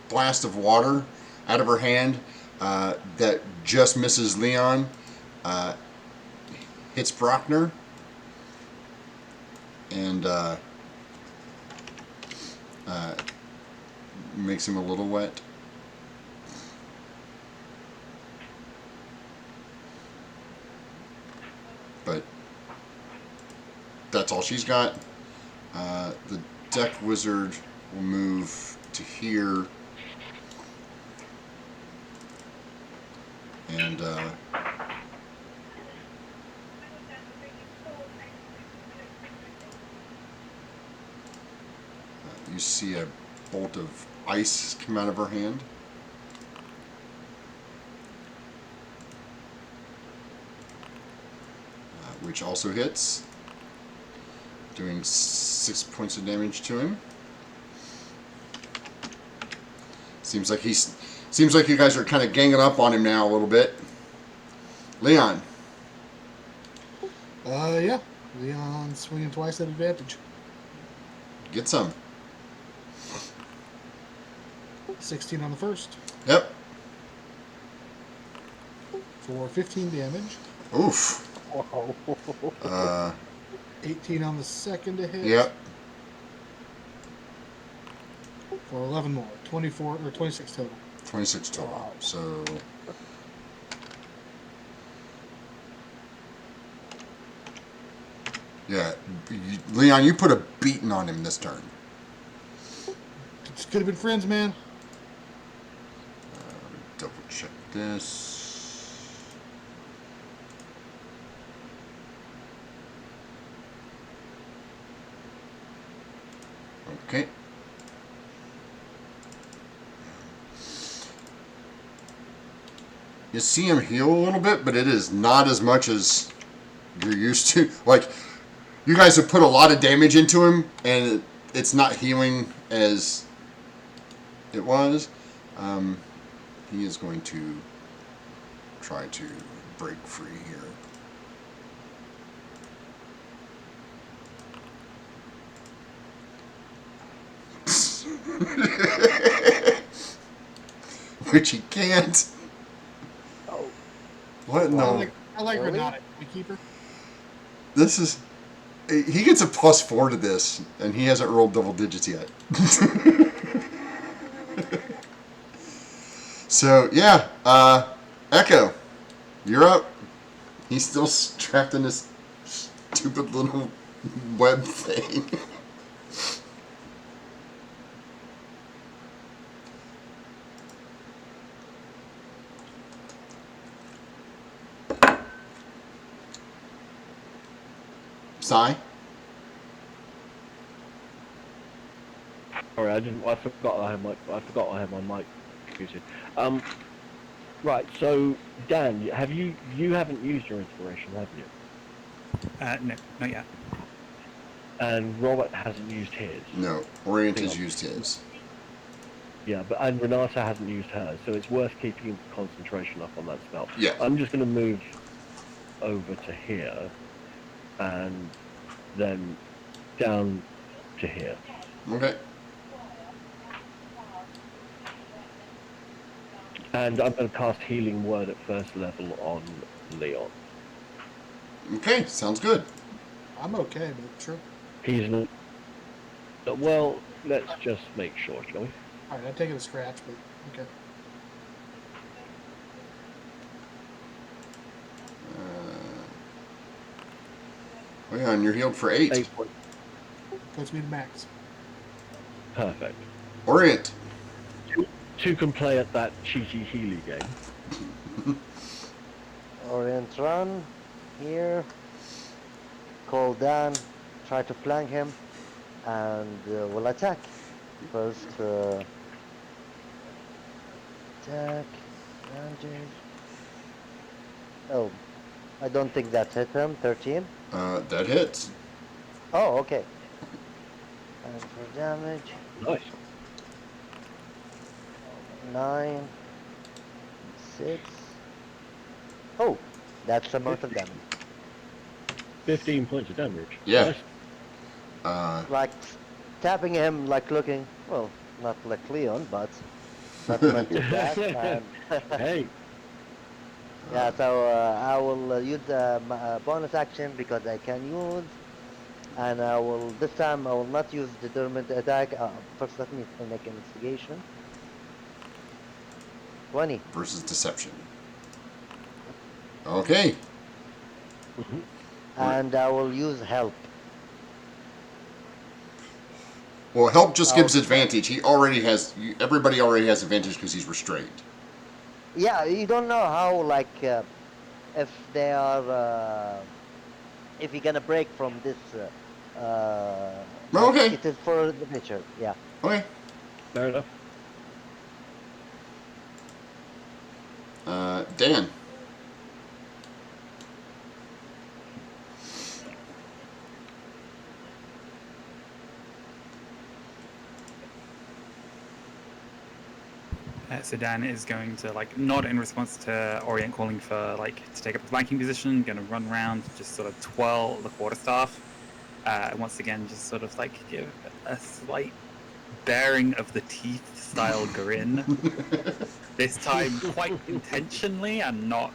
blast of water out of her hand that just misses Leon, hits Brockner, and makes him a little wet. But that's all she's got. The deck wizard will move to here. And you see a bolt of ice come out of her hand. Which also hits, doing 6 points of damage to him. Seems like you guys are kind of ganging up on him now a little bit. Leon. Yeah. Leon swinging twice at advantage. Get some. 16 on the first Yep. for 15 damage. Oof. 18 on the second to hit. Yep. For 11 more. 24 or 26 total. 26 total. So yeah, Leon, you put a beating on him this turn. Just could have been friends, man. Double check this. Okay. You see him heal a little bit, but it is not as much as you're used to. Like, you guys have put a lot of damage into him, and it's not healing as it was. He is going to try to break free here. Which he can't. Oh. What? No. I like Really? Renata. We keep her. This is. He gets a +4 to this, and he hasn't rolled double digits yet. So, yeah. Echo, you're up. He's still trapped in this stupid little web thing. Sai? Sorry, I forgot I had my mic muted. Right. So Dan, you haven't used your inspiration, have you? No, not yet. And Robert hasn't used his. No. Orient Hang has on. used his. Yeah, and Renata hasn't used hers, so it's worth keeping concentration up on that spell. Yeah. I'm just going to move over to here, and then down to here. Okay. And I'm going to cast Healing Word at first level on Leon. Okay, sounds good. I'm okay, but sure. He's not... Well, let's just make sure, shall we? All right, I take it a scratch, but okay. Oh yeah, and you're healed for 8. 8 points. Puts me to max. Perfect. Orient. Two can play at that cheaty Healy game. Orient run here. Call down. Try to flank him, and will attack. First attack. Advantage. Oh, I don't think that hit him. 13. That hits. Oh, okay. And for damage, Nice. 9, 6. Oh, that's the amount of damage. 15 points of damage. Yeah. Nice. Like tapping him, like looking. Well, not like Leon, but not meant to that. And Hey, yeah, so I will use my bonus action because I can use, and I will this time I will not use determined attack. First, let me make an investigation. 20. Versus deception. Okay. And I will use help. Well, help just gives Oh. advantage. He already has. Everybody already has advantage because he's restrained. Yeah, you don't know how like if they are if you're gonna break from this. Like, Okay. it is for the nature. Yeah. Okay. fair enough. Dan. So Dan is going to like nod in response to Orient calling for like to take up the flanking position. Going to run around, just sort of twirl the quarterstaff. And once again, just sort of like give a slight bearing of the teeth style grin. This time, quite intentionally, and not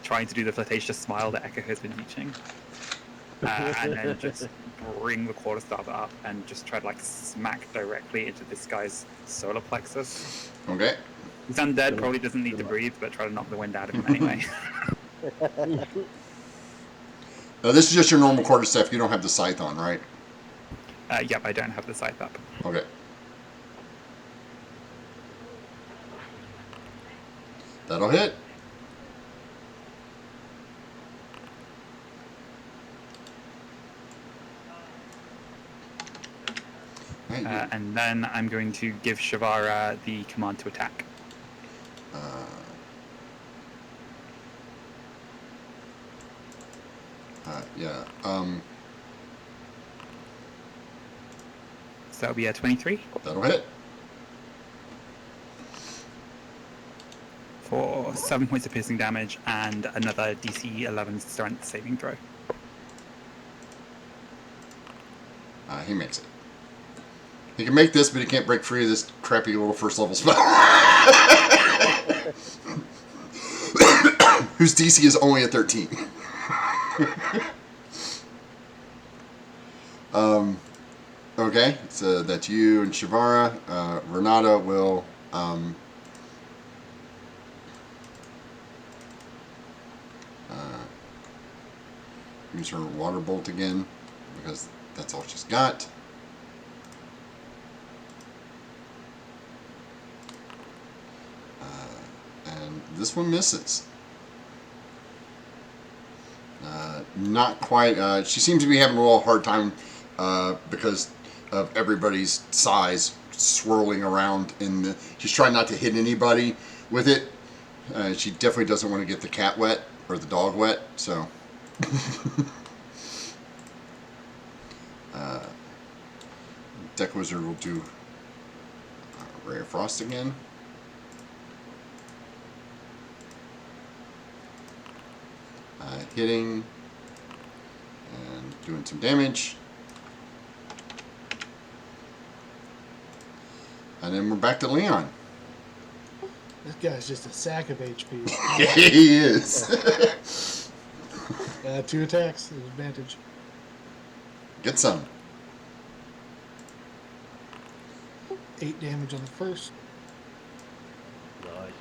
trying to do the flirtatious smile that Echo has been teaching. And then just bring the quarterstaff up and just try to like smack directly into this guy's solar plexus. Okay. He's undead, probably doesn't need to breathe, but try to knock the wind out of him anyway. This is just your normal quarterstaff. You don't have the scythe on, right? Yep, I don't have the scythe up. Okay. That'll hit. Hey, And then I'm going to give Shavara the command to attack. yeah. So that'll be a 23 That'll hit. for 7 points of piercing damage and another DC 11 strength saving throw. He makes it. He can make this, but he can't break free of this crappy little first level spell. Whose DC is only a 13. Okay, so that's you and Shavara. Renata will use her water bolt again because that's all she's got. And this one misses. Not quite. She seems to be having a little hard time because of everybody's size swirling around in the. She's trying not to hit anybody with it. She definitely doesn't want to get the cat wet or the dog wet. So. Deck Wizard will do Ray of Frost again. Hitting and doing some damage. And then we're back to Leon. This guy's just a sack of HP. He is. 2 attacks, advantage. Get some. 8 damage on the first. Nice.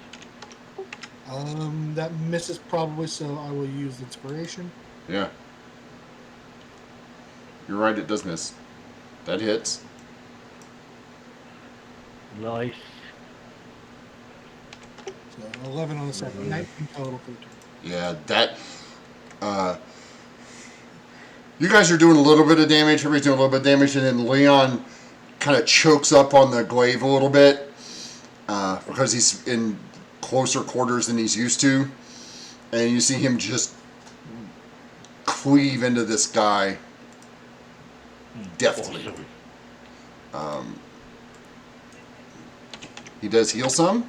That misses probably, so I will use inspiration. Yeah. You're right, it does miss. That hits. Nice. So 11 on the second, 19 total for the turn. Yeah, that. You guys are doing a little bit of damage. Everybody's doing a little bit of damage, and then Leon kind of chokes up on the glaive a little bit because he's in closer quarters than he's used to, and you see him just cleave into this guy deftly. He does heal some,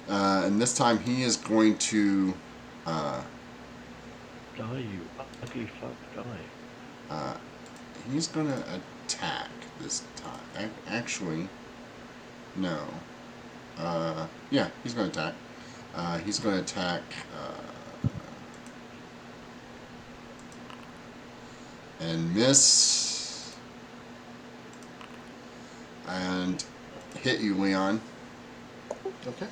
and this time he is going to Die, you ugly fuck, die. he's going to attack this time. Actually, no. Yeah, he's going to attack. He's going to attack and miss and hit you, Leon. Okay.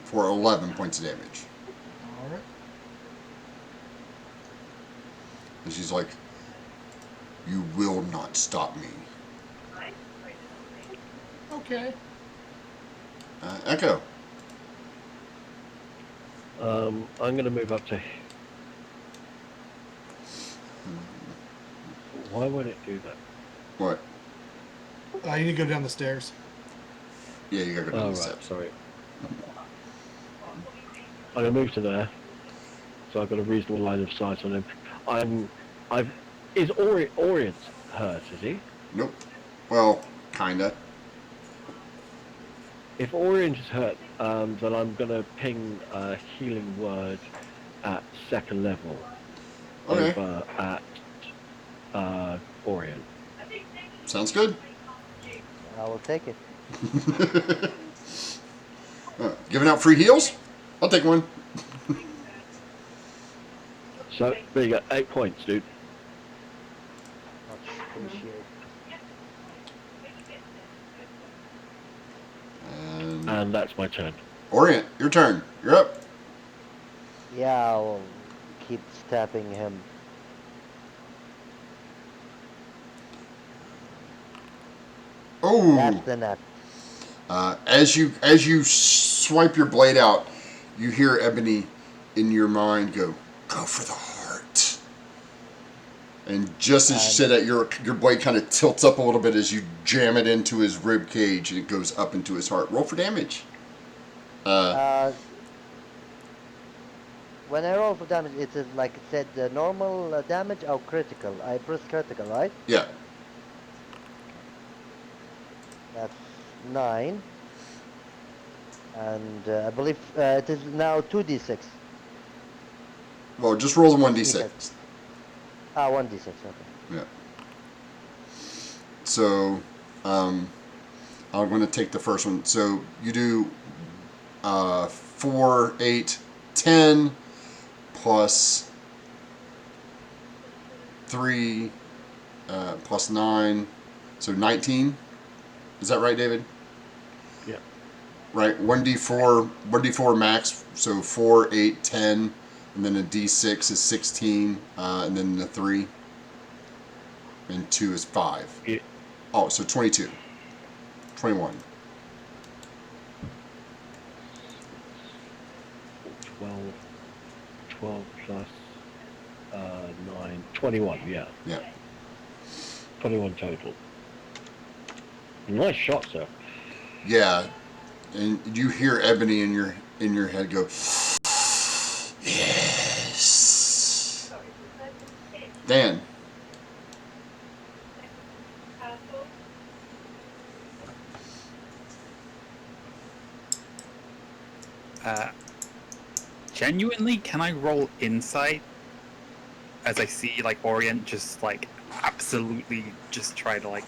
For 11 points of damage. All right. And she's like, "You will not stop me." Okay. Echo. I'm gonna move up to. Why would it do that? What? You need to go down the stairs. Yeah, you gotta go down Oh the right, steps. sorry. I'm gonna move to there, so I've got a reasonable line of sight on him. Is Orient hurt? Is he? Nope. Well, kinda. If Orient is hurt, then I'm gonna ping a healing word at second level Okay. over at Orient. Sounds good. I will take it. Giving out free heals? I'll take one. So there you go, 8 points, dude. Much appreciated. And And that's my turn. Orient, your turn. You're up. Yeah, I will keep stabbing him. Oh. That's the net. As you swipe your blade out, you hear Ebony in your mind go for the heart. And just as you say that, your blade kind of tilts up a little bit as you jam it into his rib cage, and it goes up into his heart. Roll for damage. When I roll for damage, it is like it said, the normal damage or critical. I press critical, right? Yeah. That's 9. And I believe it is now 2d6. Well, just roll the 1d6. 1d6, okay. Yeah. So, I'm going to take the first one. So you do 4, 8, 10 plus 3 plus 9, so 19. Is that right, David? Yeah. Right. 1d4 max. So 4, 8, 10, and then a d6 is 16, and then the 3 and 2 is 5. Yeah. Oh, so 22. 21. 12, 12 plus 9, 21, yeah. Yeah. 21 total. Nice shot, sir. Yeah. And you hear Ebony in your head go, yes. Dan. Genuinely, can I roll insight as I see like Orient just like absolutely just try to like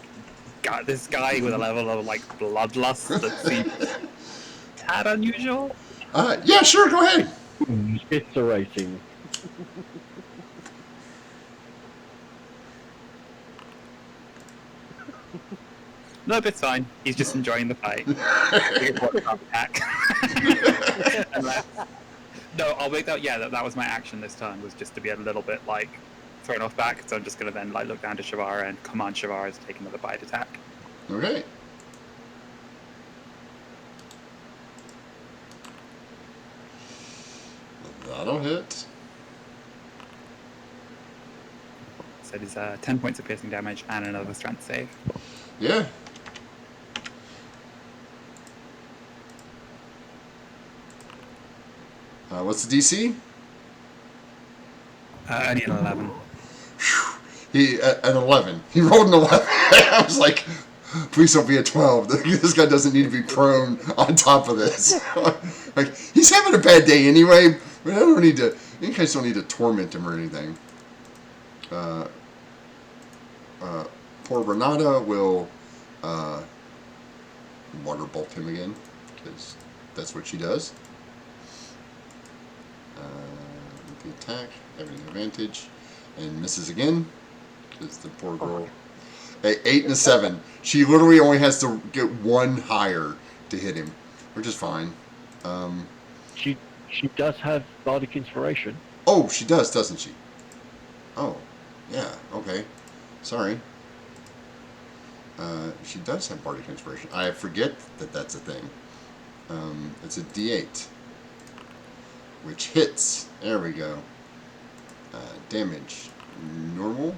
got this guy with a level of like bloodlust that seems tad unusual? Yeah, sure, go ahead. It's a racing. No, but it's fine. He's just enjoying the fight. Attack. No, I'll make that. Yeah, that was my action this turn. Was just to be a little bit like thrown off back. So I'm just gonna then like look down to Shavara and command Shavara to take another bite attack. Okay. That'll hit. So it is 10 points of piercing damage and another strength save. Yeah. What's the DC? Only an 11. He an 11. He rolled an 11. I was like, please don't be a 12. This guy doesn't need to be prone on top of this. Like, he's having a bad day anyway. But I don't need to. You guys don't need to torment him or anything. Poor Renata will water bolt him again because that's what she does. With the attack, having an advantage, and misses again because the poor girl. 8 and a 7. She literally only has to get one higher to hit him, which is fine. She does have bardic inspiration. Oh, she does, doesn't she? Oh, yeah. Okay, sorry. She does have bardic inspiration. I forget that that's a thing. It's a D8, which hits. There we go. Damage normal.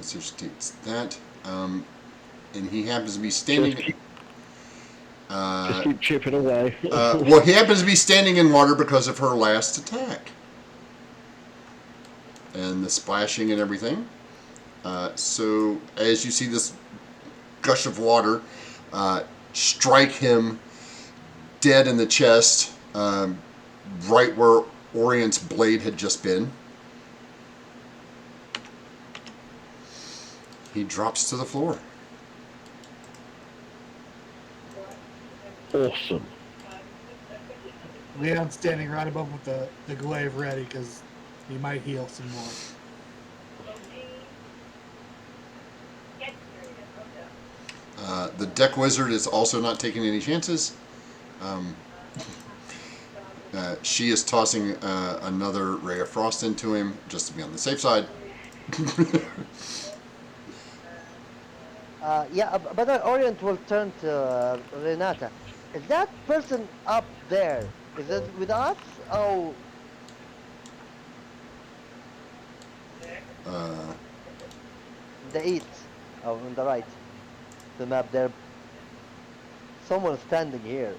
So she takes that. And he happens to be standing. Just keep chipping away. Well, he happens to be standing in water because of her last attack. And the splashing and everything. So, as you see this gush of water strike him dead in the chest, right where Orient's blade had just been, he drops to the floor. Awesome. Leon's standing right above with the glaive ready because he might heal some more. The deck wizard is also not taking any chances. She is tossing another ray of frost into him just to be on the safe side. But Orient will turn to Renata. Is that person up there? Is it with us? Oh, the east, on the right, the map there. Someone standing here.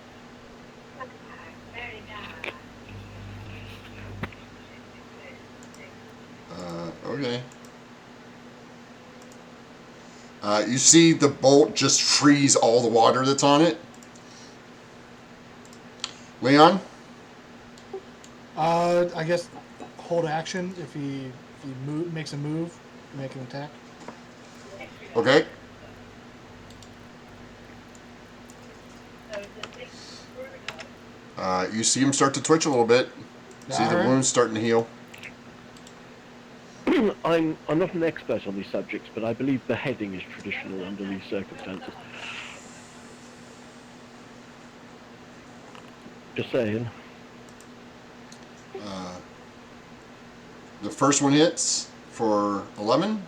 Okay. You see the bolt just freeze all the water that's on it. Leon? I guess hold action if he makes a move, make an attack. Okay. You see him start to twitch a little bit. See the Alright. wound's starting to heal. I'm not an expert on these subjects, but I believe beheading is traditional under these circumstances. Just saying. The first one hits for 11.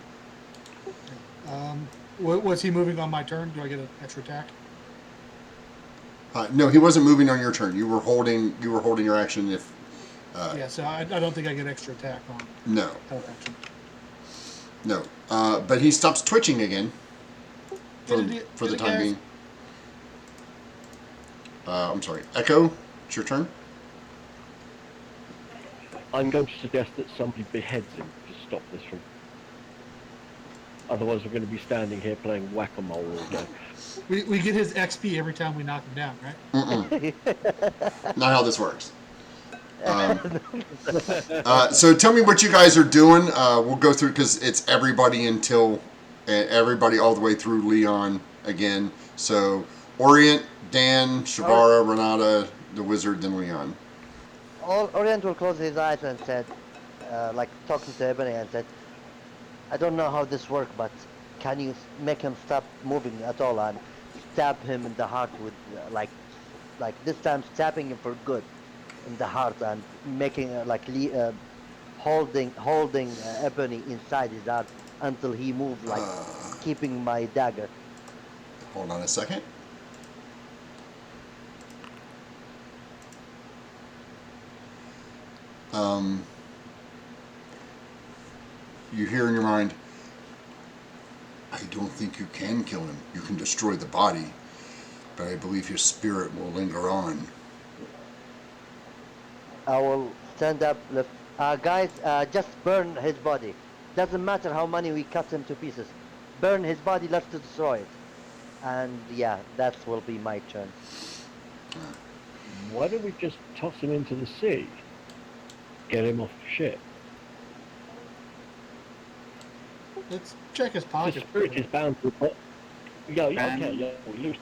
Was he moving on my turn? Do I get an extra attack? No, he wasn't moving on your turn. You were holding your action if. Yeah, so I don't think I get extra attack on No, health action. no. But he stops twitching again for Did the it, time guys? being. I'm sorry. Echo, it's your turn. I'm going to suggest that somebody beheads him to stop this from. Otherwise, we're going to be standing here playing whack-a-mole all day. We get his XP every time we knock him down, right? Not how this works. So tell me what you guys are doing. We'll go through because it's everybody until everybody all the way through Leon again. So Orient, Dan, Shavara, Renata, the wizard, then Leon. Orient will close his eyes and said, like talking to Ebony, and said, I don't know how this works, but can you make him stop moving at all and stab him in the heart with, like this time stabbing him for good in the heart and making, holding Ebony inside his heart until he moves, like keeping my dagger. Hold on a second. You hear in your mind, I don't think you can kill him. You can destroy the body, but I believe his spirit will linger on. I will stand up, guys, just burn his body. Doesn't matter how many we cut him to pieces. Burn his body, let's destroy it. And yeah, that will be my turn. Why don't we just toss him into the sea? Get him off the ship. Let's check his The pockets. spirit is bound to. Yeah, Ben. okay, yeah, we lose.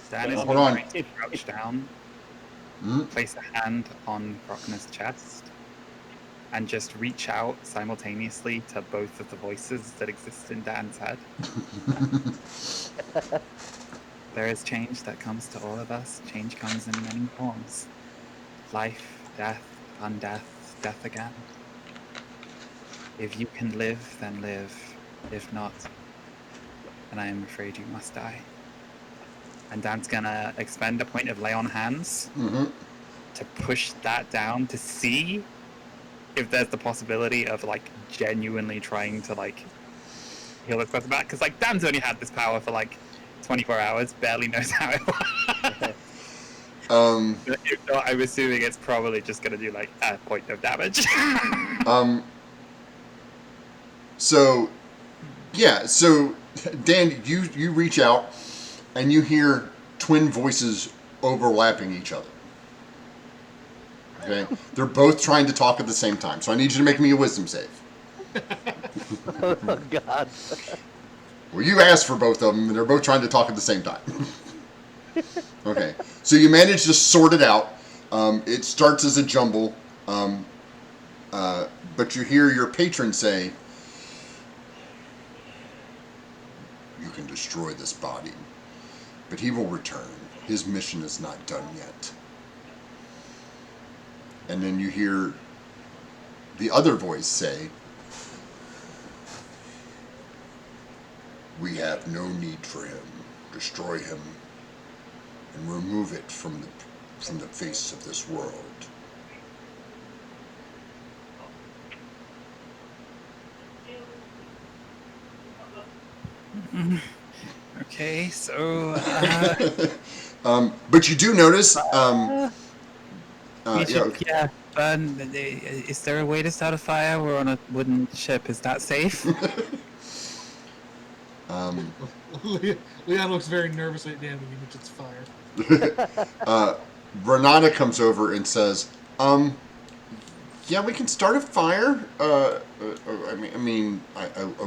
Dan is Hold on. going to crouch down, Hmm? place a hand on Brockner's chest, and just reach out simultaneously to both of the voices that exist in Dan's head. There is change that comes to all of us. Change comes in many forms. Life, death, undeath, death again. If you can live, then live. If not, then I am afraid you must die. And Dan's gonna expend a point of lay on hands to push that down to see if there's the possibility of like genuinely trying to like heal this person back. Because like Dan's only had this power for like 24 hours, barely knows how it works. But if not, I'm assuming it's probably just gonna do like a point of damage. So, yeah. So, Dan, you reach out, and you hear twin voices overlapping each other. Okay, they're both trying to talk at the same time. So I need you to make me a wisdom save. Oh God. Well, you asked for both of them, and they're both trying to talk at the same time. Okay, so you manage to sort it out. It starts as a jumble, but you hear your patron say, "You can destroy this body, but he will return. His mission is not done yet." And then you hear the other voice say, "We have no need for him. Destroy him and remove it from the face of this world." Okay, so But you do notice, we should, burn. Is there a way to start a fire? We're on a wooden ship. Is that safe? Leon looks very nervous at Dan when he mentions fire. Renata comes over and says, "Yeah, we can start a fire. I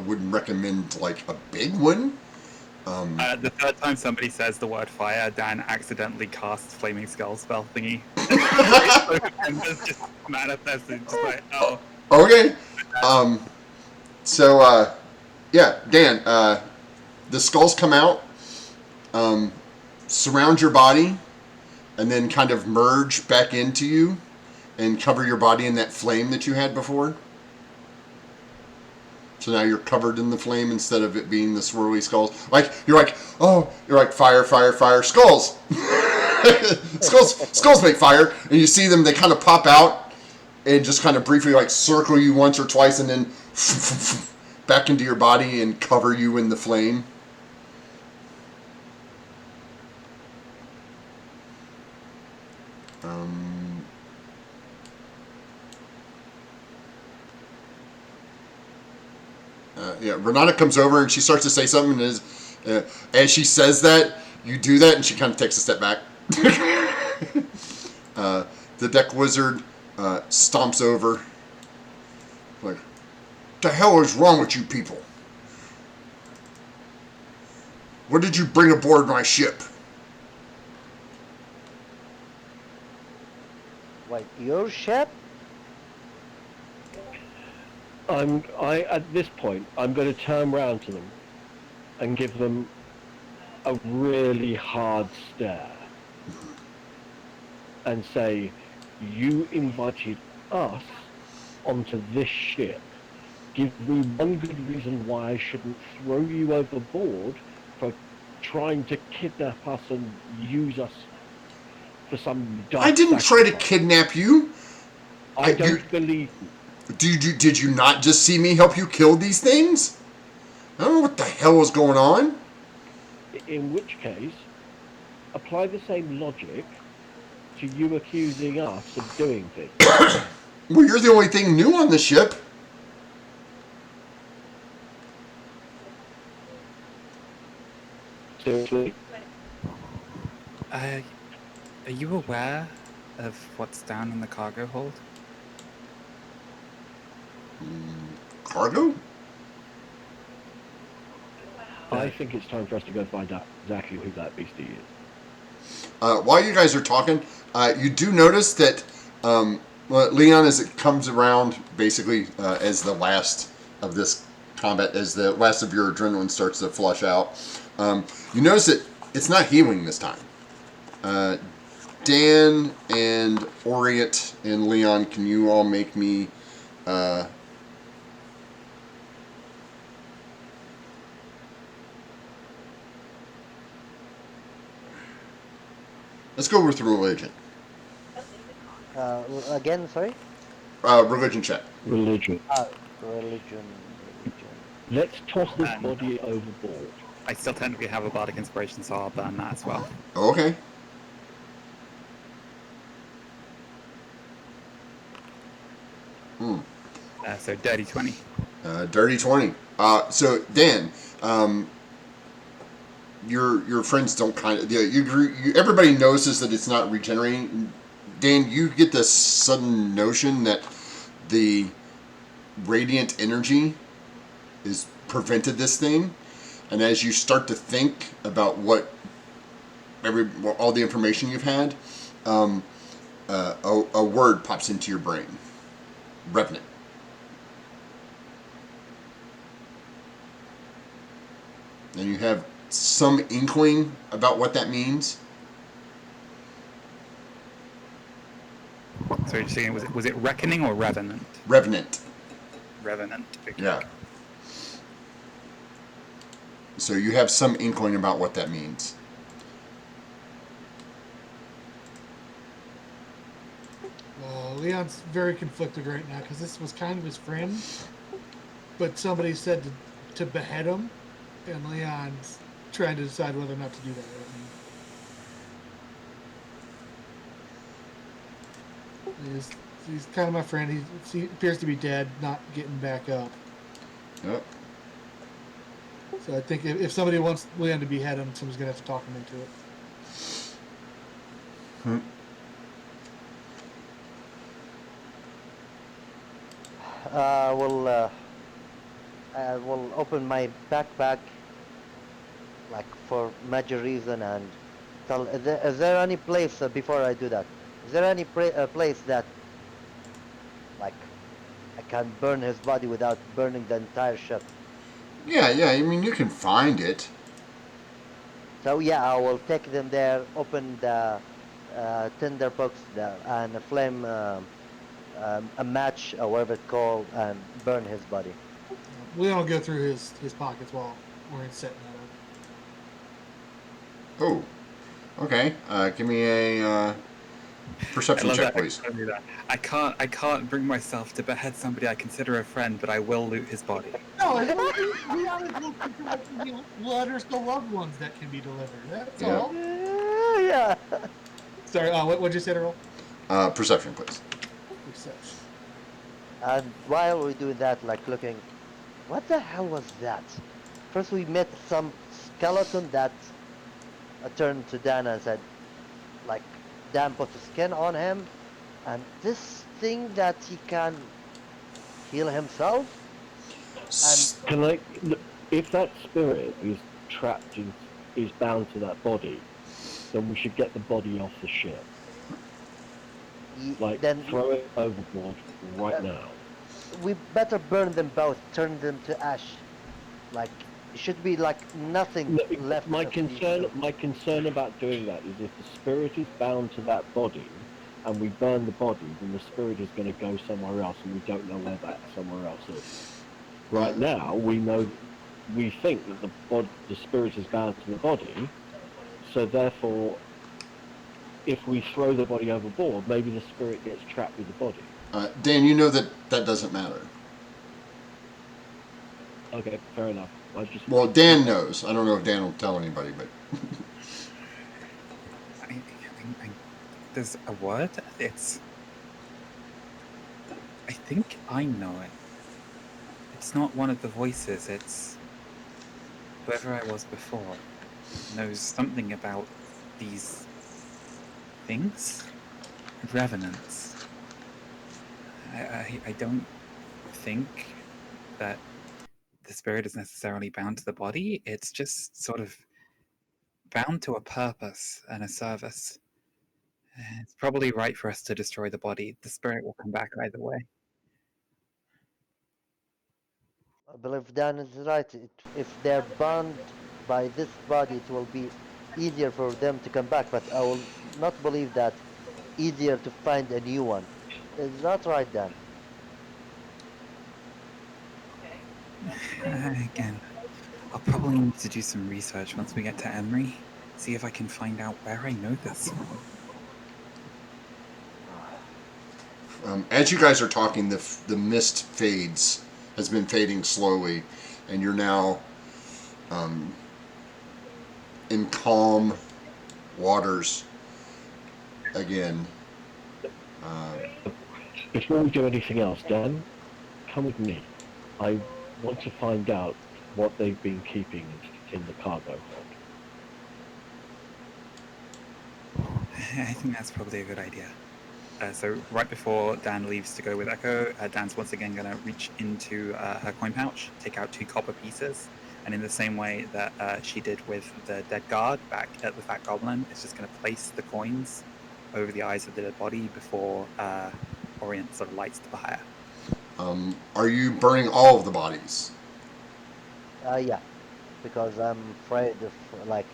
wouldn't recommend like a big one." The third time somebody says the word fire, Dan accidentally casts flaming skull spell thingy. And just manifested, just like, oh. Okay. Yeah, Dan, the skulls come out, surround your body, and then kind of merge back into you and cover your body in that flame that you had before. So now you're covered in the flame instead of it being the swirly skulls. Like, you're like, oh, you're like, fire, fire, fire, skulls. Skulls make fire, and you see them. They kind of pop out and just kind of briefly like circle you once or twice, and then back into your body and cover you in the flame. Yeah, Renata comes over and she starts to say something, and as she says that, you do that, and she kind of takes a step back. The deck wizard stomps over. Like, the hell is wrong with you people? What did you bring aboard my ship? Wait, your ship? At this point, I'm going to turn round to them and give them a really hard stare and say, you invited us onto this ship. Give me one good reason why I shouldn't throw you overboard for trying to kidnap us and use us for some dark I didn't try to sacrifice. kidnap you. I don't believe you. Did you not just see me help you kill these things? I don't know what the hell is going on. In which case, apply the same logic to you accusing us of doing things. Well, you're the only thing new on the ship. Seriously? Are you aware of what's down in the cargo hold? Cargo? I think it's time for us to go find out exactly who that beastie is. While you guys are talking, you do notice that Leon, as it comes around, basically as the last of this combat, as the last of your adrenaline starts to flush out, you notice that it's not healing this time. Dan and Orient and Leon, can you all make me... let's go with religion. Again, sorry? Religion check. Religion. Religion. Let's toss this body overboard. I still technically have a bardic inspiration, so I'll burn that as well. Okay. So dirty 20. Dirty 20. So Dan, your friends don't kind of... everybody notices that it's not regenerating. Dan, you get this sudden notion that the radiant energy is prevented this thing, and as you start to think about all the information you've had, a word pops into your brain: revenant. And you have some inkling about what that means. So you're saying, was it reckoning or revenant? Revenant. Revenant. Okay. Yeah. So you have some inkling about what that means. Leon's very conflicted right now because this was kind of his friend, but somebody said to behead him, and Leon's trying to decide whether or not to do that right now. He's kind of my friend. He appears to be dead, not getting back up. Yep. So I think if somebody wants Leon to behead him, someone's going to have to talk him into it. I will open my backpack, like for major reason, and tell. Is there any place before I do that? Is there any place that, like, I can burn his body without burning the entire ship? Yeah. I mean, you can find it. So yeah, I will take them there, open the tinderbox there, and flame a match or whatever it's called, and burn his body. Leon will go through his pockets while we're setting that up. Oh. Okay. Give me a I perception love check, that. please. I can't bring myself to behead somebody I consider a friend, but I will loot his body. No, Leon is looking for like letters to loved ones that can be delivered. That's Yeah. all. Yeah. Sorry, what'd you say, Earl? Perception, please. Perception. And while we do that, like looking, what the hell was that? First, we met some skeleton that turned to Dan and said, like, Dan put a skin on him, and this thing that he can heal himself, and Can I? If that spirit is trapped is bound to that body, then we should get the body off the ship. Like then throw it overboard right uh, now. we better burn them both, turn them to ash. Like, it should be like nothing No, left My of these concern, two. my concern about doing that is if the spirit is bound to that body, and we burn the body, then the spirit is going to go somewhere else, and we don't know where that somewhere else is. Right now, we think that the spirit is bound to the body, so therefore, if we throw the body overboard, maybe the spirit gets trapped with the body. Dan, you know that doesn't matter. Okay, fair enough. I just Well, Dan knows. I don't know if Dan will tell anybody, but I there's a word. It's. I think I know it. It's not one of the voices. It's whoever I was before knows something about these things. Revenants. I don't think that the spirit is necessarily bound to the body. It's just sort of bound to a purpose and a service. It's probably right for us to destroy the body. The spirit will come back either way. I believe Dan is right. If they're bound by this body, it will be easier for them to come back. But I will not believe that easier to find a new one. Is that right, Dan? Again, I'll probably need to do some research once we get to Emery. See if I can find out where I know this from. as you guys are talking, the mist fades, has been fading slowly, and you're now in calm waters again. before we do anything else, Dan, come with me. I want to find out what they've been keeping in the cargo hold. I think that's probably a good idea. So right before Dan leaves to go with Echo, Dan's once again going to reach into her coin pouch, take out 2 copper pieces, and in the same way that she did with the dead guard back at the Fat Goblin, it's just going to place the coins over the eyes of the dead body before Orient sort of lights the fire. Are you burning all of the bodies? Yeah, because I'm afraid of like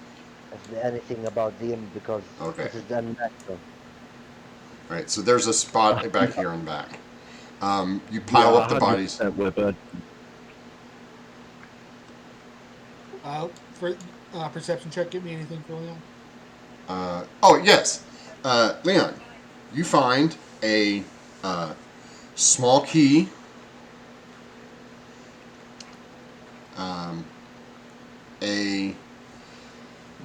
if anything about them because Okay. it is unnatural. All right. So there's a spot back here in the back. You Yeah, pile up the bodies. 100% we're burning. For perception check, give me anything for Leon. Oh yes, Leon, you find a small key, a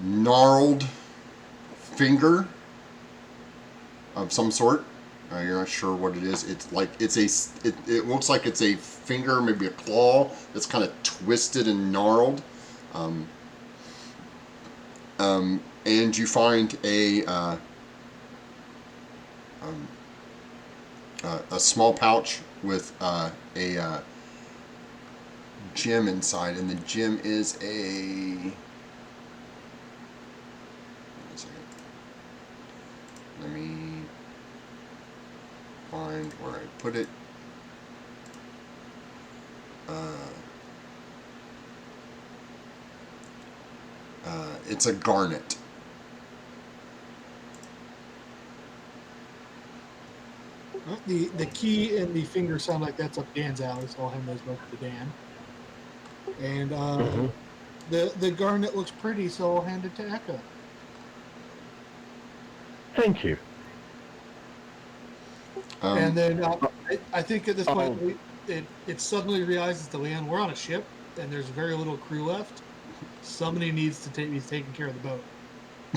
gnarled finger of some sort. You're not sure what it is. It's like it looks like it's a finger, maybe a claw that's kind of twisted and gnarled. And you find a small pouch with a gem inside, and the gem is a. Wait a second. Let me find where I put it. It's a garnet. The key and the finger sound like that's up Dan's alley, so I'll hand those both to Dan. And the garnet looks pretty, so I'll hand it to Echo. thank you. And then I think at this point, Oh. it suddenly realizes that Leon, we're on a ship, and there's very little crew left. Somebody needs to be taking care of the boat,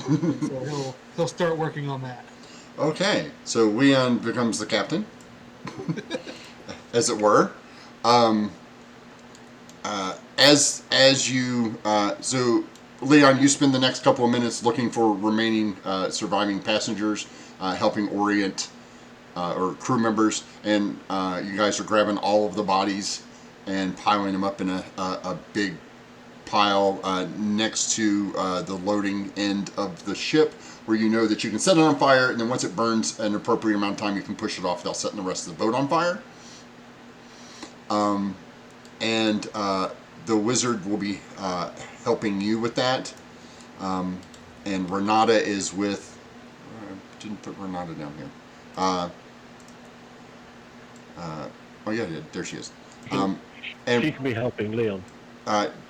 and so he'll start working on that. Okay, so Leon becomes the captain, as it were. Um, as you so Leon, you spend the next couple of minutes looking for remaining surviving passengers, helping orient or crew members, and you guys are grabbing all of the bodies and piling them up in a big pile next to the loading end of the ship, where you know that you can set it on fire, and then once it burns an appropriate amount of time, you can push it off without setting the rest of the boat on fire. And the wizard will be helping you with that. And Renata is with. Didn't put Renata down here. Oh yeah, there she is. And She can be helping Leon.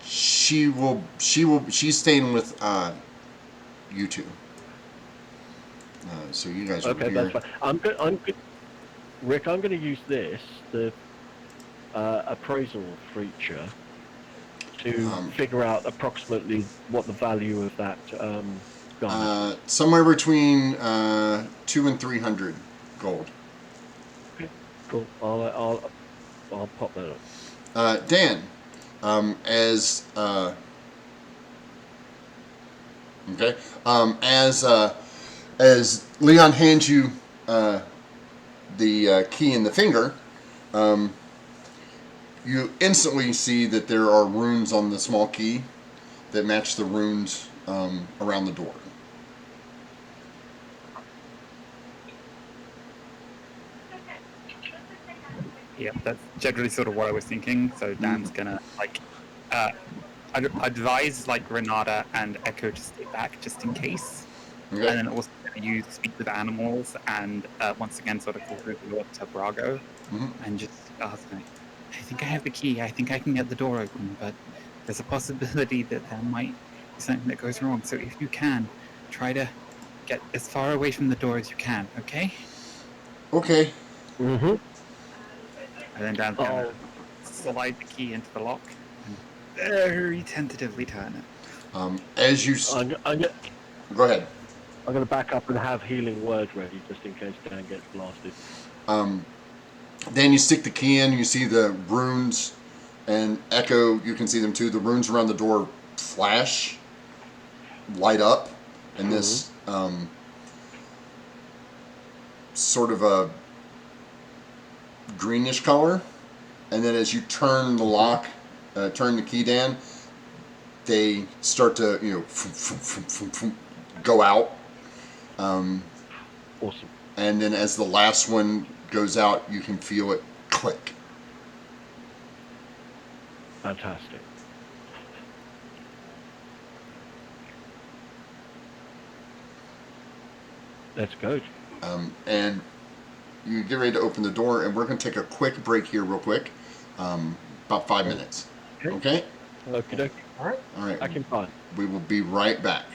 she's staying with you two. So you guys are Okay, here. that's fine. I'm good. Rick, I'm going to use this, the appraisal feature, to figure out approximately what the value of that gun is. Somewhere between 200 and 300 gold. Okay, cool. I'll pop that up. Dan, as okay, as Leon hands you the key in the finger, you instantly see that there are runes on the small key that match the runes around the door. Yeah, that's generally sort of what I was thinking. So Dan's gonna I'd advise Renata and Echo to stay back just in case, Okay. and then also use speak with animals and once again sort of go up to Brago and just ask him, I think I have the key. I think I can get the door open, but there's a possibility that there might be something that goes wrong. So if you can, try to get as far away from the door as you can. Okay? Okay. Mm-hmm. And then Dan's gonna slide the key into the lock and very tentatively turn it. As you go ahead. I'm going to back up and have healing word ready just in case Dan gets blasted. Then you stick the key in. You see the runes, and Echo. You can see them too. The runes around the door flash, light up, and this sort of a greenish color. And then as you turn the lock, turn the key down, they start to go out. Awesome. And then as the last one goes out, you can feel it click. Fantastic. Let's go. And you get ready to open the door, and we're going to take a quick break here real quick. About 5 minutes. Okay? Okay. All right. All right. I can find. We will be right back.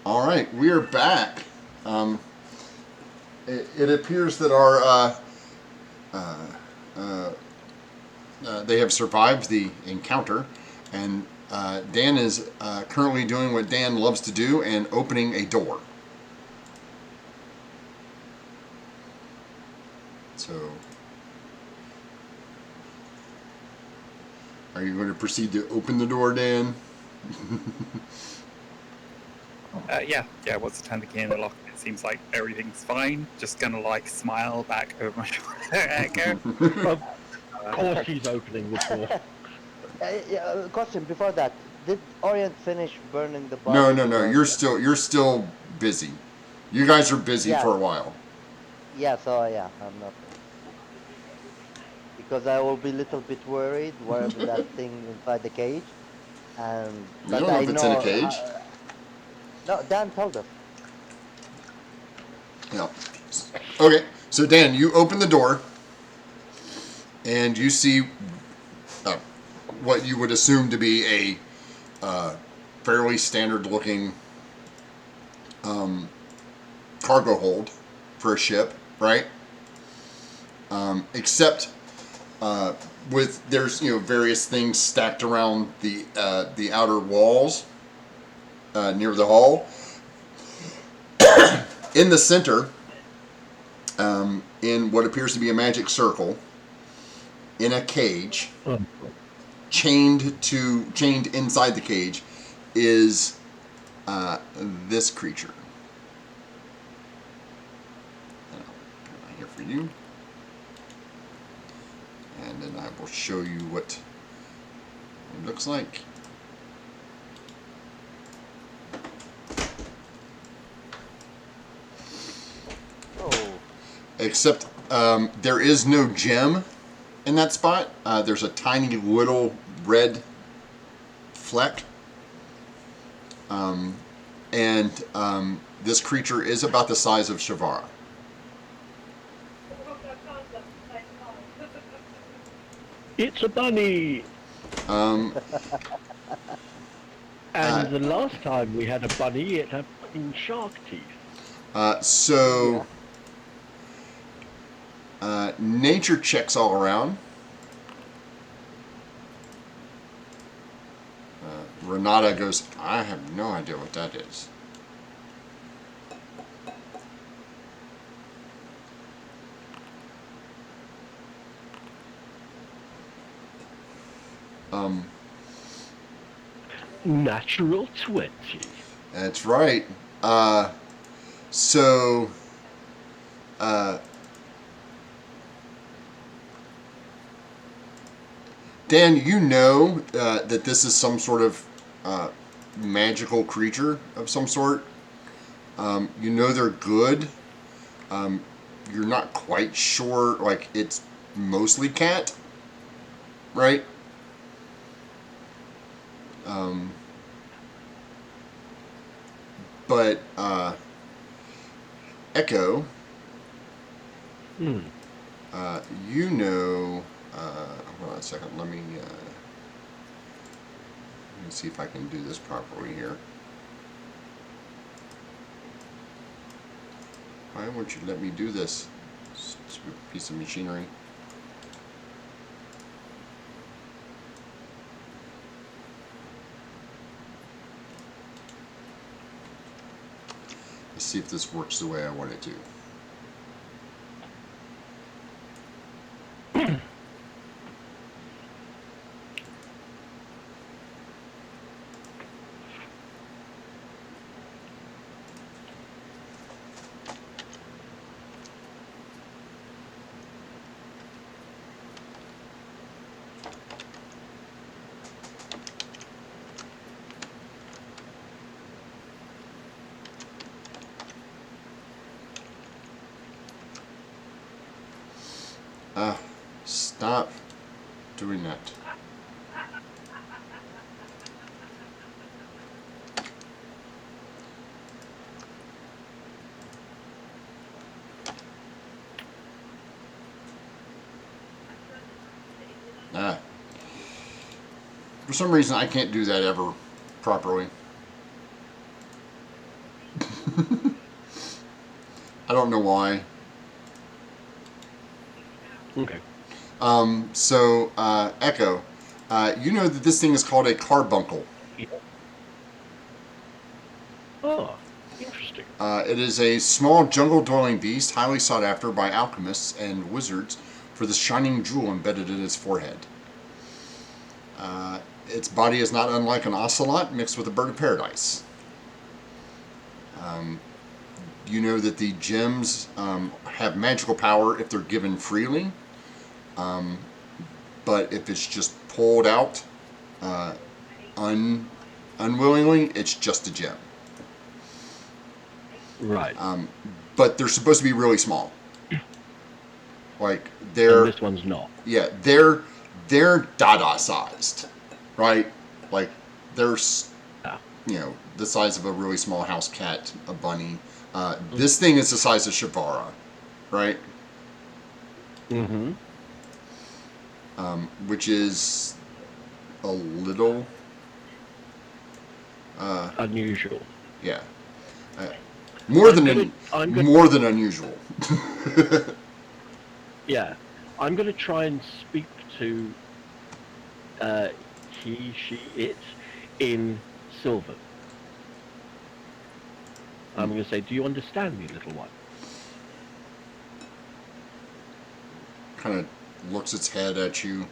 All right, we are back. It appears that our they have survived the encounter, and Dan is currently doing what Dan loves to do and opening a door. So, are you going to proceed to open the door, Dan? Yeah. Once I turn the key in the lock, it seems like everything's fine. Just gonna like smile back over my shoulder. Echo. Of course he's opening the door. Question before that: did Orient finish burning the No, bodies? no, no. You're still busy. You guys are busy Yeah. for a while. Yeah. So yeah, I'm not because I will be a little bit worried whatever that thing inside the cage, and You but don't know I if it's in a know. cage. No, Dan told us. Yeah. Okay. So Dan, you open the door, and you see uh, what you would assume to be a fairly standard-looking cargo hold for a ship, right? Except with there's various things stacked around the outer walls near the hull. In the center, in what appears to be a magic circle, in a cage, Oh, chained inside the cage, is this creature. And I'll put it here for you, and then I will show you what it looks like. Oh, Except there is no gem in that spot. There's a tiny little red fleck. And this creature is about the size of Shavara. it's a bunny! Um, And the last time we had a bunny, it had fucking shark teeth. so nature checks all around. Renata goes, I have no idea what that is. Natural 20. That's right. So, Dan, you know that this is some sort of magical creature of some sort. You know they're good. You're not quite sure, like, it's mostly cat, right? But Echo, you know. Hold on a second. Let me see if I can do this properly here. Why won't you let me do this? Stupid piece of machinery. Let's see if this works the way I want it to. Stop doing that. For some reason, I can't do that ever properly. don't know why. Okay. So, Echo, you know that this thing is called a carbuncle. Yeah. Oh, interesting. It is a small jungle-dwelling beast, highly sought after by alchemists and wizards for the shining jewel embedded in its forehead. Its body is not unlike an ocelot mixed with a bird of paradise. You know that the gems have magical power if they're given freely, but if it's just pulled out unwillingly, it's just a gem. Right. But they're supposed to be really small. Like And they're this one's not. yeah they're Dada sized, right? Like they're Yeah. The size of a really small house cat, a bunny. This thing is the size of Shivara, right? Mm-hmm. Which is a little, Unusual. yeah, more I'm than unusual. Yeah. I'm gonna try and speak to he, she, it in Sylvan. I'm gonna say, do you understand me, little one? Kind of looks its head at you.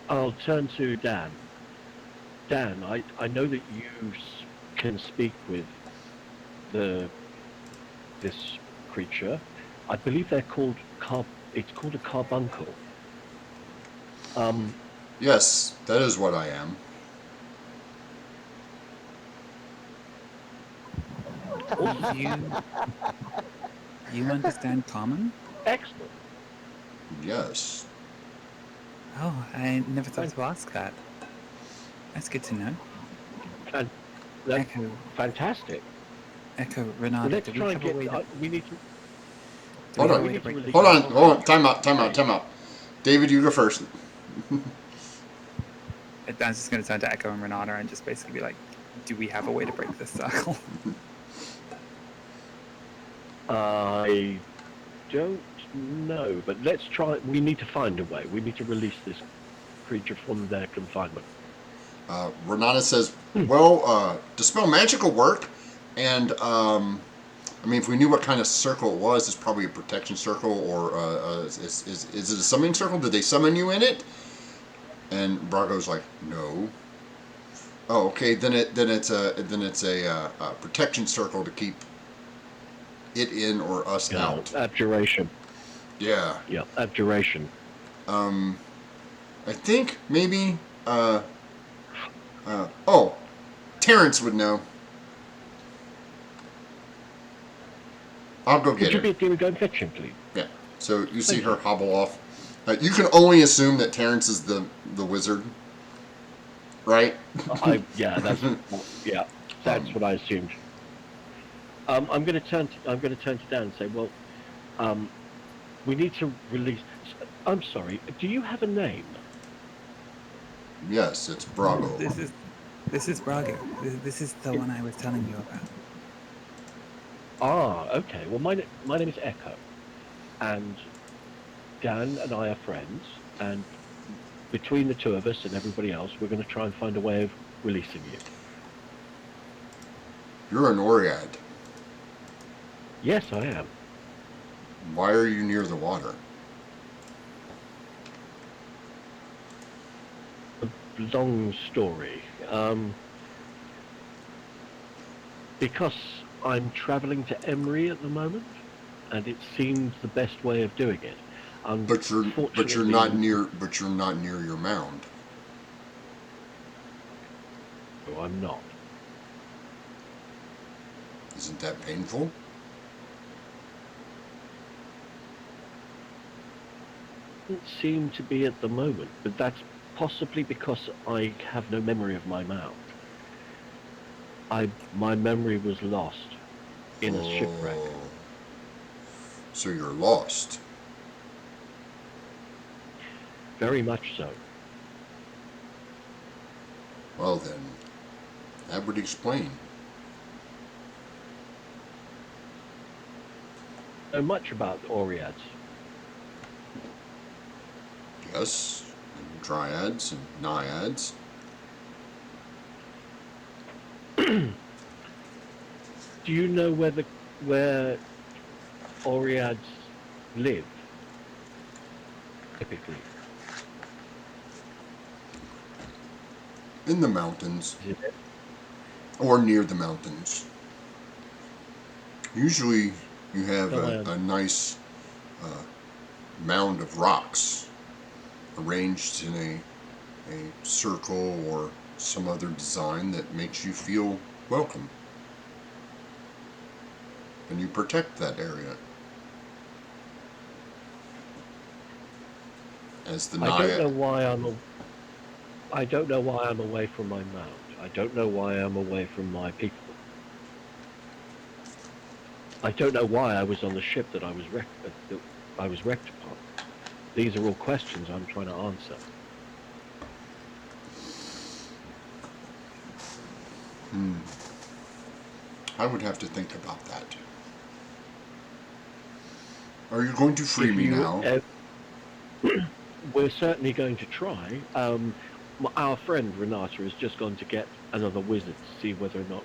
I'll turn to Dan. Dan, I know that you can speak with this creature. I believe they're called it's called a carbuncle. Yes, that is what I am. You understand common? Excellent. Yes. Oh, I never thought to ask that. That's good to know. And that's Echo, fantastic. Echo, Renata, Let's do we try and have a get. way to, We need to. do we Hold have on. a way We to need to break this release- Hold on. cycle? Hold on. Time out. David, you go first. I was just going to turn to Echo and Renata and just basically be like, do we have a way to break this circle? I don't know, but let's try. We need to find a way. We need to release this creature from their confinement. Renata says, well, dispel magic will work. And, I mean, if we knew what kind of circle it was, it's probably a protection circle, or is it a summoning circle? Did they summon you in it? And Brago's like, no. Oh, okay. Then it's a protection circle to keep it in or us out. Abjuration. Yeah. Yeah, abjuration. I think maybe. Oh, Terrence would know. I'll go Would get you her. be able to go and fetch him, please? Yeah. So you see Thank her hobble off. You can only assume that Terrence is the wizard, right? Yeah, that's what I assumed. I'm going to turn to Dan and say, well, we need to release. I'm sorry. Do you have a name? Yes, it's Brago. This is Brago. This is the one I was telling you about. Ah, okay. Well, my name is Echo, and Dan and I are friends, and between the two of us and everybody else, we're going to try and find a way of releasing you. You're an Oriad. Yes, I am. Why are you near the water? A long story. Because I'm traveling to Emery at the moment, and it seems the best way of doing it. But you're not near your mound. No, I'm not. Isn't that painful? Doesn't seem to be at the moment, but that's possibly because I have no memory of my mound. My memory was lost in a shipwreck. So you're lost. Very much so. Well then, that would explain. Know much about the Oreads. Yes, and dryads and naiads. Do you know where Oreads live? Typically, In the mountains, is it? or near the mountains. Usually you have No, a nice mound of rocks arranged in a circle or some other design that makes you feel welcome. And you protect that area. As the I don't naiad. know why I don't know why I'm away from my mount. I don't know why I'm away from my people. I don't know why I was on the ship that I was wrecked upon. These are all questions I'm trying to answer. I would have to think about that. Are you going to free If me you, now? we're certainly going to try. Our friend Renata has just gone to get another wizard to see whether or not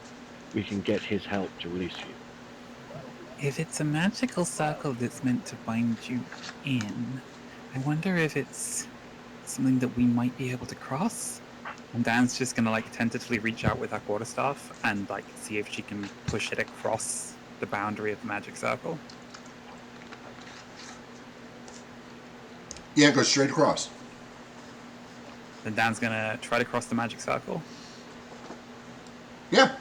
we can get his help to release you. If it's a magical circle that's meant to bind you in, I wonder if it's something that we might be able to cross. And Dan's just gonna like tentatively reach out with her quarterstaff and like see if she can push it across the boundary of the magic circle. Yeah, go straight across. Then Dan's gonna try to cross the magic circle. Yeah.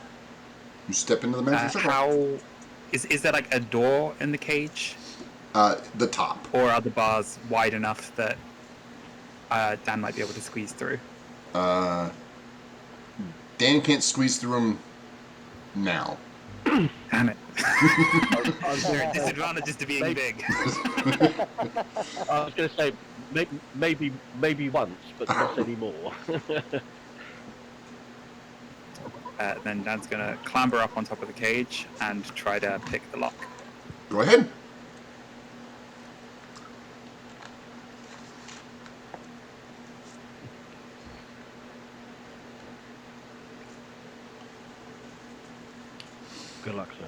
You step into the magic circle. How is there like a door in the cage, The top. or are the bars wide enough that Dan might be able to squeeze through? Uh, Dan can't squeeze through them now. Damn it! I was There are gonna say, disadvantages to being big. I was going to say maybe once, but not anymore. Then Dan's gonna clamber up on top of the cage and try to pick the lock. Go ahead. Good luck, sir.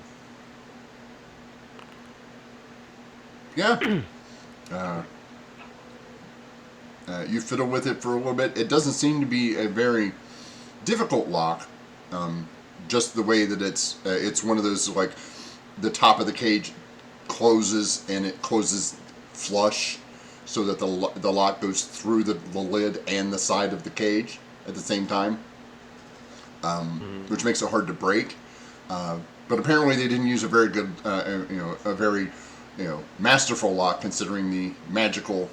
Yeah. You fiddle with it for a little bit. It doesn't seem to be a very difficult lock. Just the way that it's one of those, like, the top of the cage closes and it closes flush, so that the lock goes through the lid and the side of the cage at the same time, which makes it hard to break. But apparently they didn't use a very good, a very, masterful lock, considering the magical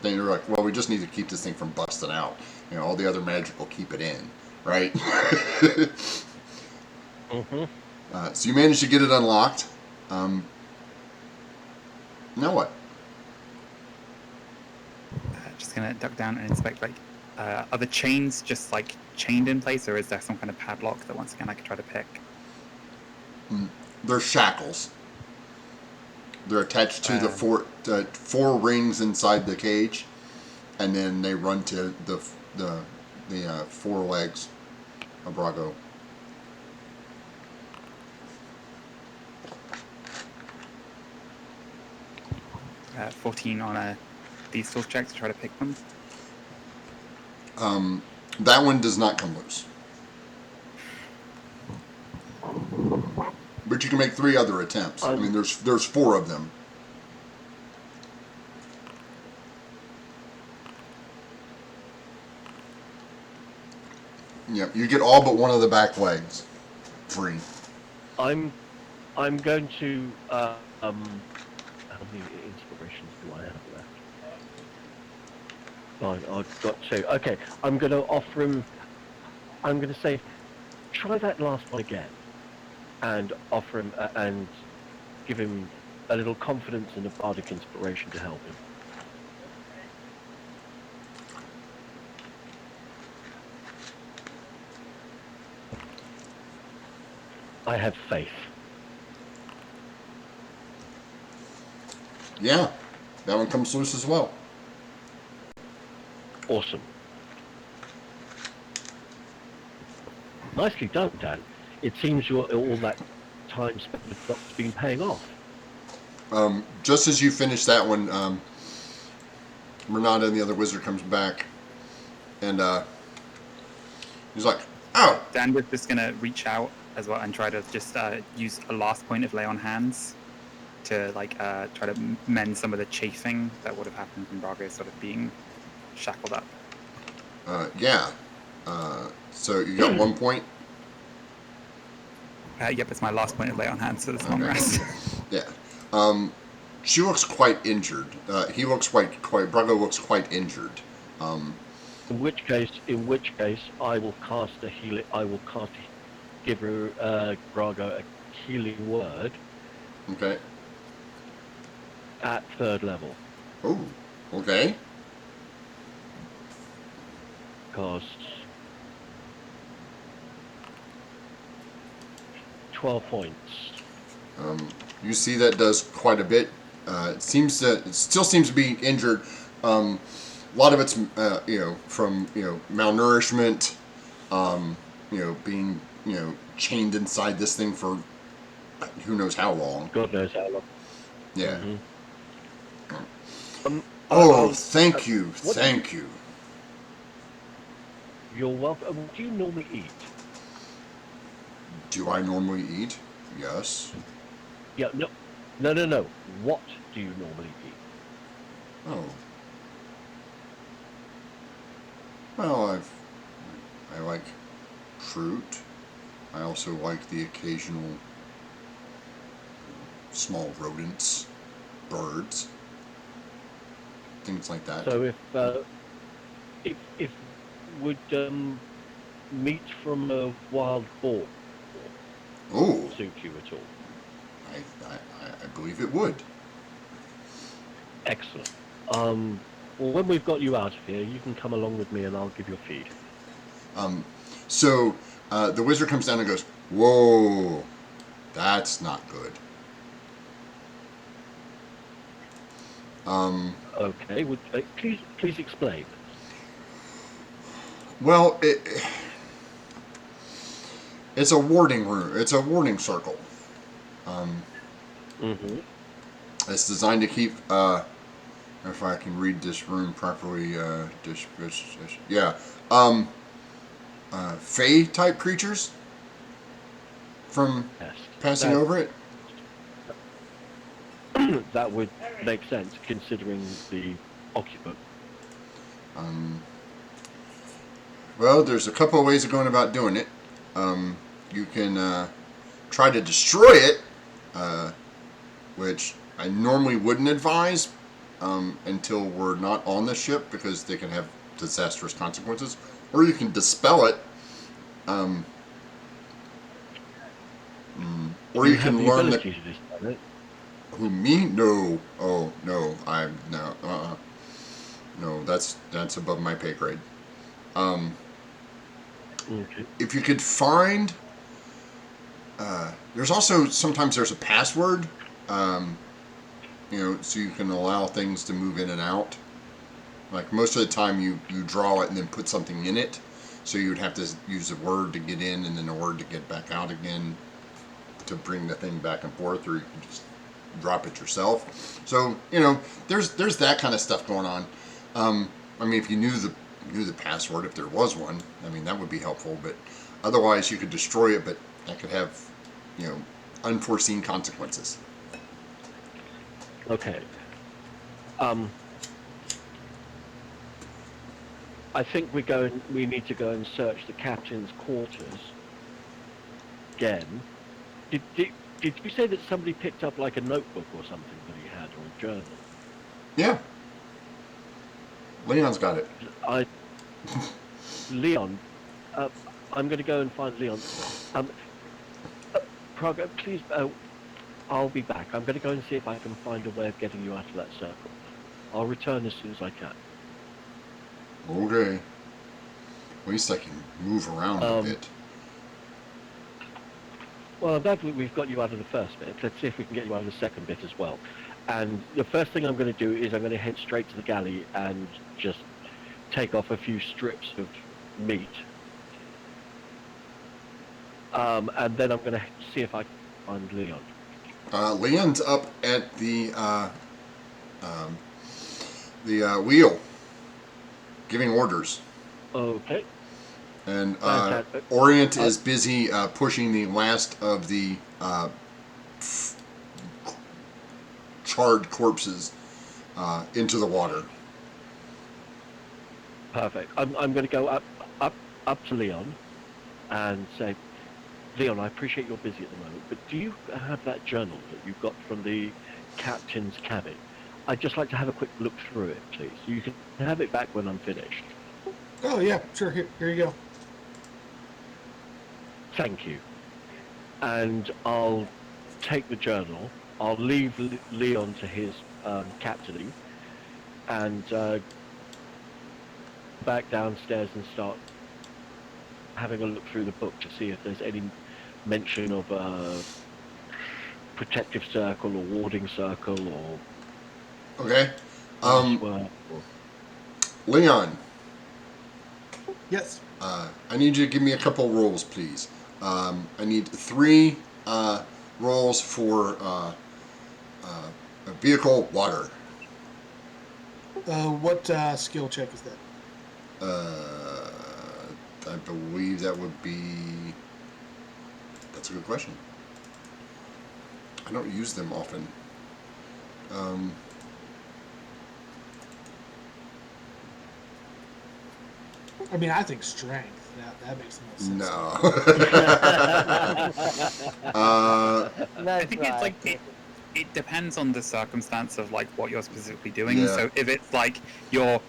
thing. They're like, well, we just need to keep this thing from busting out. All the other magic will keep it in, right? So you managed to get it unlocked. Now what? Just gonna duck down and inspect. Like, are the chains just like chained in place, or is there some kind of padlock that once again I could try to pick? They're shackles. They're attached to the four rings inside the cage, and then they run to the four legs of Brago. 14 on a these tools check to try to pick them. That one does not come loose. But you can make 3 other attempts. I mean, there's 4 of them. Yep, you get all but one of the back legs free. I'm going to how many inspirations do I have left? Fine, I've got 2. Okay, I'm going to offer him. I'm going to say, try that last one again, and offer him and give him a little confidence and a bardic inspiration to help him. I have faith. Yeah, that one comes loose as well. Awesome. Nicely done, Dan. It seems all that time spent with Doc's been paying off. Just as you finish that one, Renata and the other wizard comes back, and he's like, "Oh, Dan was just gonna reach out as well and try to just use a last point of lay on hands to try to mend some of the chafing that would have happened from Brago sort of being shackled up. yeah." So you got 1 point. Yep, it's my last point of lay on hands for this long Okay. rest. Yeah. She looks quite injured. He looks quite. Brago looks quite injured. In which case, I will cast a healing. Give her Grago a healing word Okay. at 3rd level. Oh. Okay. Costs 12 points. You see that does quite a bit. It still seems to be injured. A lot of it's from malnourishment. Being chained inside this thing for who knows how long. God knows how long. Yeah. Mm-hmm. Oh, thank you, what thank you. You're welcome. What do you normally eat? Do I normally eat? Yes. Yeah, no. What do you normally eat? Oh. Well, I like fruit. I also like the occasional small rodents, birds, things like that. So if would meat from a wild boar Oh, suit you at all? I believe it would. Excellent. Well, when we've got you out of here, you can come along with me and I'll give you a feed. So the wizard comes down and goes, "Whoa, that's not good." Okay. Please explain. Well, it's a warding room. It's a warding circle. Mm-hmm. It's designed to keep. If I can read this room properly, yeah. Fey type creatures from Yes. passing over it. That would make sense considering the occupant. Well, there's a couple of ways of going about doing it. You can try to destroy it, which I normally wouldn't advise until we're not on the ship because they can have disastrous consequences. Or you can dispel it. Or you can learn that. To dispel it. Who, me? No. Oh no. I'm no. No, that's above my pay grade. Okay. If you could find, there's also sometimes there's a password, so you can allow things to move in and out. Like most of the time, you draw it and then put something in it, so you would have to use a word to get in and then a word to get back out again to bring the thing back and forth, or you can just drop it yourself. So there's that kind of stuff going on. I mean, if you knew the password, if there was one, I mean that would be helpful. But otherwise, you could destroy it, but that could have unforeseen consequences. Okay. I think we need to go and search the captain's quarters again. Did you say that somebody picked up like a notebook or something that he had, or a journal? Yeah. Leon's got it. Leon, I'm going to go and find Leon. Praga, please, I'll be back. I'm going to go and see if I can find a way of getting you out of that circle. I'll return as soon as I can. Okay. At least I can move around a bit. Well, I'm glad we've got you out of the first bit. Let's see if we can get you out of the second bit as well. And the first thing I'm going to do is I'm going to head straight to the galley and just take off a few strips of meat. And then I'm going to see if I can find Leon. Leon's up at wheel, giving orders. Okay. And Fantastic. Orient is busy pushing the last of the charred corpses into the water. Perfect. I'm going to go up to Leon and say, Leon, I appreciate you're busy at the moment, but do you have that journal that you got from the captain's cabin? I'd just like to have a quick look through it, please. You can have it back when I'm finished. Oh yeah, sure. Here you go. Thank you. And I'll take the journal. I'll leave Leon to his captaining and back downstairs and start having a look through the book to see if there's any mention of a protective circle or warding circle or Okay. or Leon, Yes. I need you to give me a couple rolls, please. I need 3 rolls for a vehicle water. What skill check is that? I believe that would be. That's a good question. I don't use them often. I mean, I think strength. That makes the most sense. No. That's think it's like right. it depends on the circumstance of like what you're specifically doing. Yeah. So if it's like you're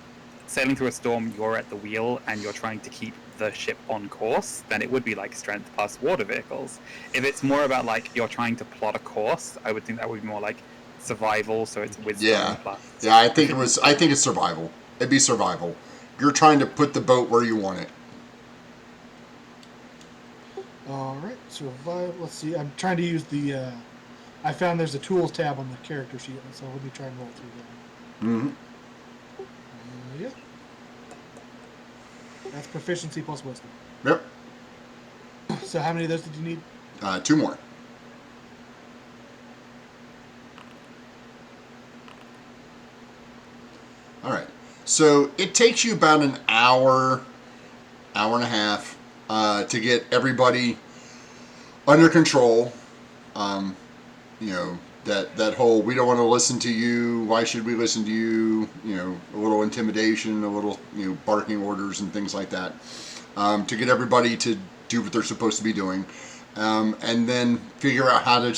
sailing through a storm, you're at the wheel, and you're trying to keep the ship on course, then it would be like strength plus water vehicles. If it's more about like you're trying to plot a course, I would think that would be more like survival. So it's wisdom Yeah. plus. Yeah, I think it's survival. It'd be survival. You're trying to put the boat where you want it. All right, survive. Let's see. I'm trying to use the. I found there's a tools tab on the character sheet, so let me try and roll through that. Mm-hmm. Yeah. That's proficiency plus wisdom. Yep. So how many of those did you need? 2 more. All right. So it takes you about an hour and a half to get everybody under control. You know, that whole we don't want to listen to you, why should we listen to you, you know, a little intimidation, a little, you know, barking orders and things like that, to get everybody to do what they're supposed to be doing, and then figure out how to,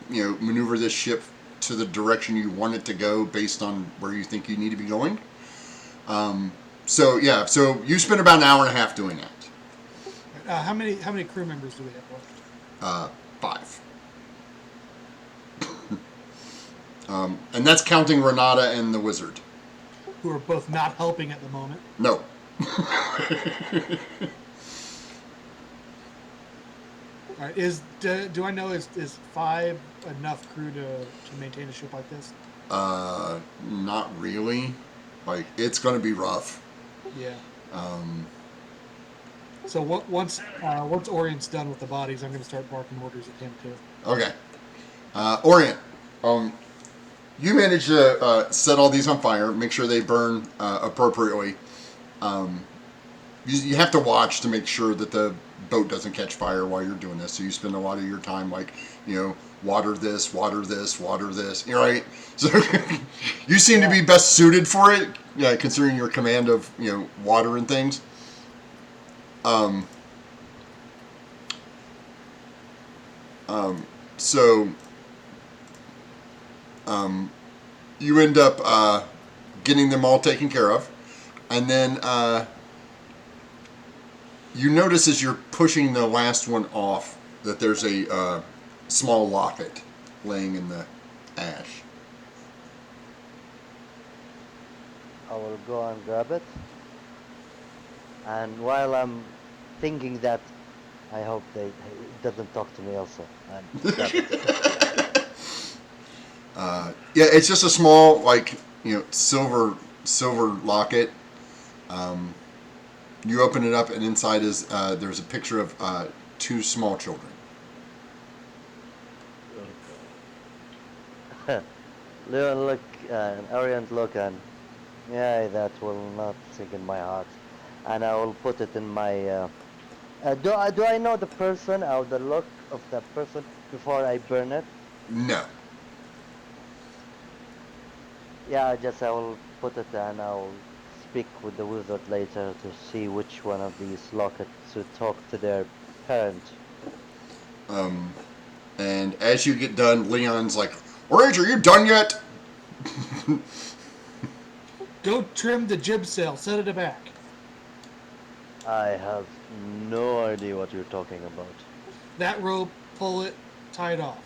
you know, maneuver this ship to the direction you want it to go based on where you think you need to be going. So yeah, so you spend about an hour and a half doing that. How many crew members do we have left? 5. And that's counting Renata and the wizard. Who are both not helping at the moment. No. All right. Do I know is 5 enough crew to maintain a ship like this? Not really. Like, it's going to be rough. Yeah. So once Orient's done with the bodies, I'm going to start barking orders at him too. Okay. Orient, you manage to set all these on fire, make sure they burn appropriately. You have to watch to make sure that the boat doesn't catch fire while you're doing this. So you spend a lot of your time, like, you know, water this, water this, water this. You're right. So you seem to be best suited for it, yeah, considering your command of, you know, water and things. So you end up getting them all taken care of, and then you notice as you're pushing the last one off that there's a small locket laying in the ash. I will go and grab it. And while I'm thinking that I hope it doesn't talk to me also. And grab it. Yeah, it's just a small, like, silver locket. Um, you open it up, and inside is there's a picture of two small children. Oh Leon look and Orient look and yeah, that will not sink in my heart, and I will put it in my. Do I know the person or the look of the person before I burn it? No. Yeah, I will put it and I'll speak with the wizard later to see which one of these lockets to talk to their parent. And as you get done, Leon's like, "Orange, are you done yet?" Go trim the jib sail. Set it back. I have no idea what you're talking about. That rope, pull it, tie it off.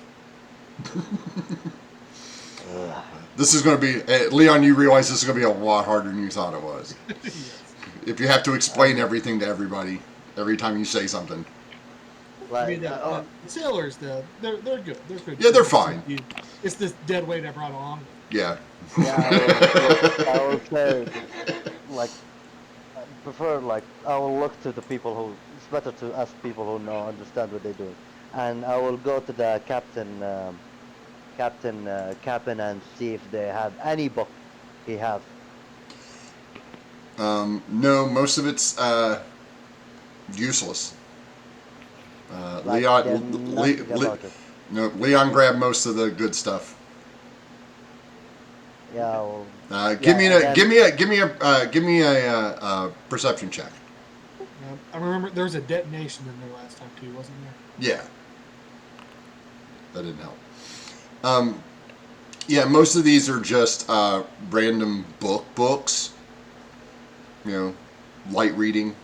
Ugh. This is going to be, Leon, you realize this is going to be a lot harder than you thought it was. Yes. If you have to explain Um, everything to everybody every time you say something. I like, mean, the sailors, they're good. They're good. Yeah, they're It's just fine. it's this dead weight I brought along with me. Yeah. yeah, I will look. I will say like I prefer like I will look to the people who. It's better to ask people who know understand what they're doing, and I will go to the captain, and see if they have any book he have. No, most of it's useless. Like they're nothing about it. No, Leon grabbed most of the good stuff. Yeah, well, Give me yeah, and a then perception check. I remember there was a detonation in there last time too, wasn't there? Yeah, that didn't help. Um, yeah, most of these are just random books. You know, light reading,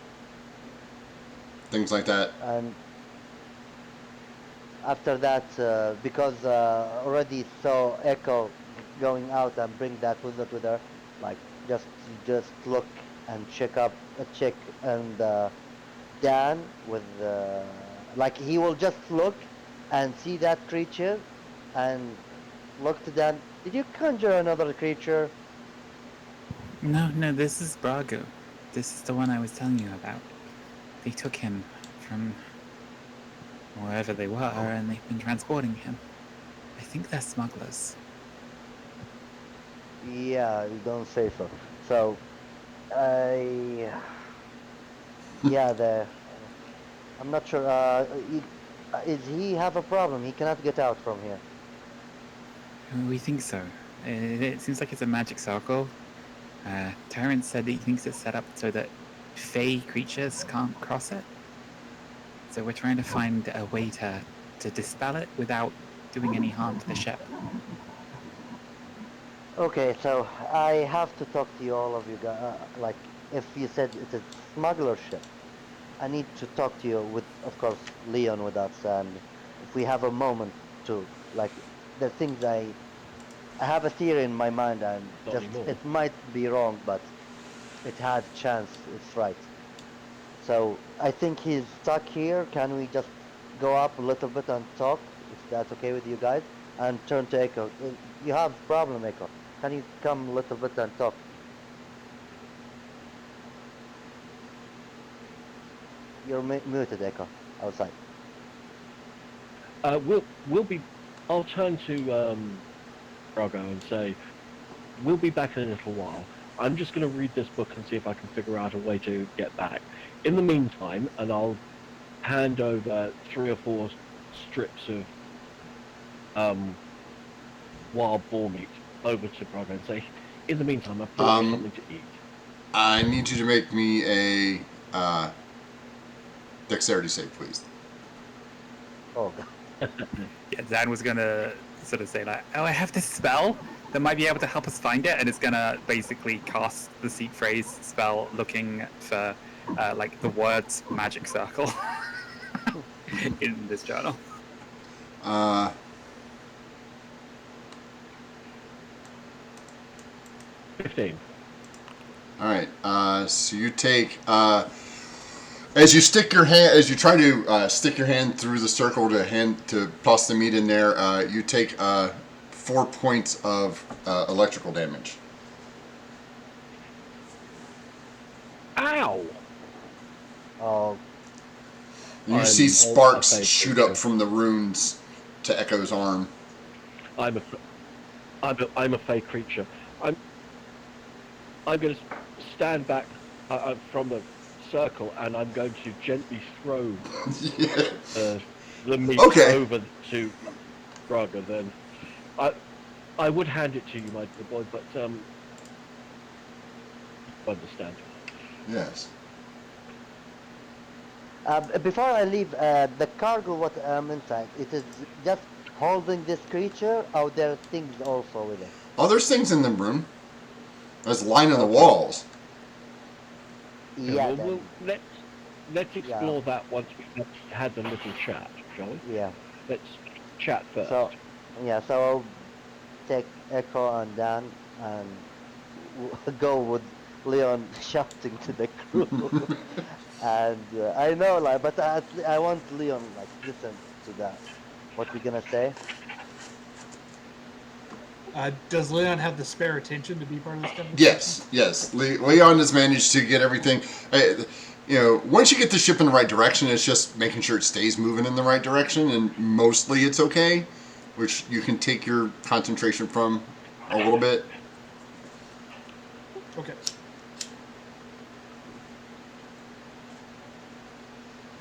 things like that. and after that, because already saw Echo going out and bring that wizard with her, like just look and check and Dan with like he will just look and see that creature and look to Dan. Did you conjure another creature? No, no, this is Brago. This is the one I was telling you about. They took him from wherever they were, and they've been transporting him. I think they're smugglers. Yeah, you don't say so. So I yeah, the I'm not sure. Is he have a problem? He cannot get out from here. We think so. It seems like it's a magic circle. Terrence said that he thinks it's set up so that fey creatures can't cross it. So we're trying to find a way to dispel it without doing any harm to the ship. Okay, so I have to talk to you, all of you guys. Like, if you said it's a smuggler ship, I need to talk to you with, of course, Leon with us, and if we have a moment to, like, the things I have a theory in my mind, and Not just anymore. it might be wrong, but it had chance it's right. So I think he's stuck here. Can we just go up a little bit and talk, if that's okay with you guys, and turn to Echo? You have problem, Echo. Can you come a little bit and talk? You're muted, Echo. Outside. We'll be. I'll turn to Brago and say we'll be back in a little while. I'm just going to read this book and see if I can figure out a way to get back. In the meantime, and I'll hand over 3 or 4 strips of um, wild boar meat over to Brago and say, in the meantime, I've brought you Um, something to eat. I need you to make me a dexterity save, please. Oh God. Yeah, Dan was gonna sort of say like, "Oh, I have this spell that might be able to help us find it," and it's gonna basically cast the seek phrase spell, looking for like the words magic circle in this journal. Uh, 15. all right. So you take As you stick your hand, as you try to stick your hand through the circle to toss the meat in there, you take 4 points of electrical damage. Ow! Oh, You I'm see a sparks fey shoot creature. up from the runes to Echo's arm. I'm a, I'm a fey creature. I'm going to stand back from the circle, and I'm going to gently throw Yeah. the meat Okay. over to Braga. Then I would hand it to you, my dear boy, but you understand. Yes. before I leave, the cargo what inside, it is just holding this creature, or there are things also with it? Oh, there's things in the room. There's lining the Okay. walls. Okay, Yeah, well, then. let's Yeah, explore that once we've had the little chat, shall we? yeah. Let's chat first. So, yeah, so I'll take Echo and Dan and go with Leon shouting to the crew. And I know, like, but I want Leon, like, listen to that. What we gonna say? Does Leon have the spare attention to be part of this conversation? Yes, yes. Leon has managed to get everything. Once you get the ship in the right direction, it's just making sure it stays moving in the right direction, and mostly it's okay, which you can take your concentration from a little bit. Okay.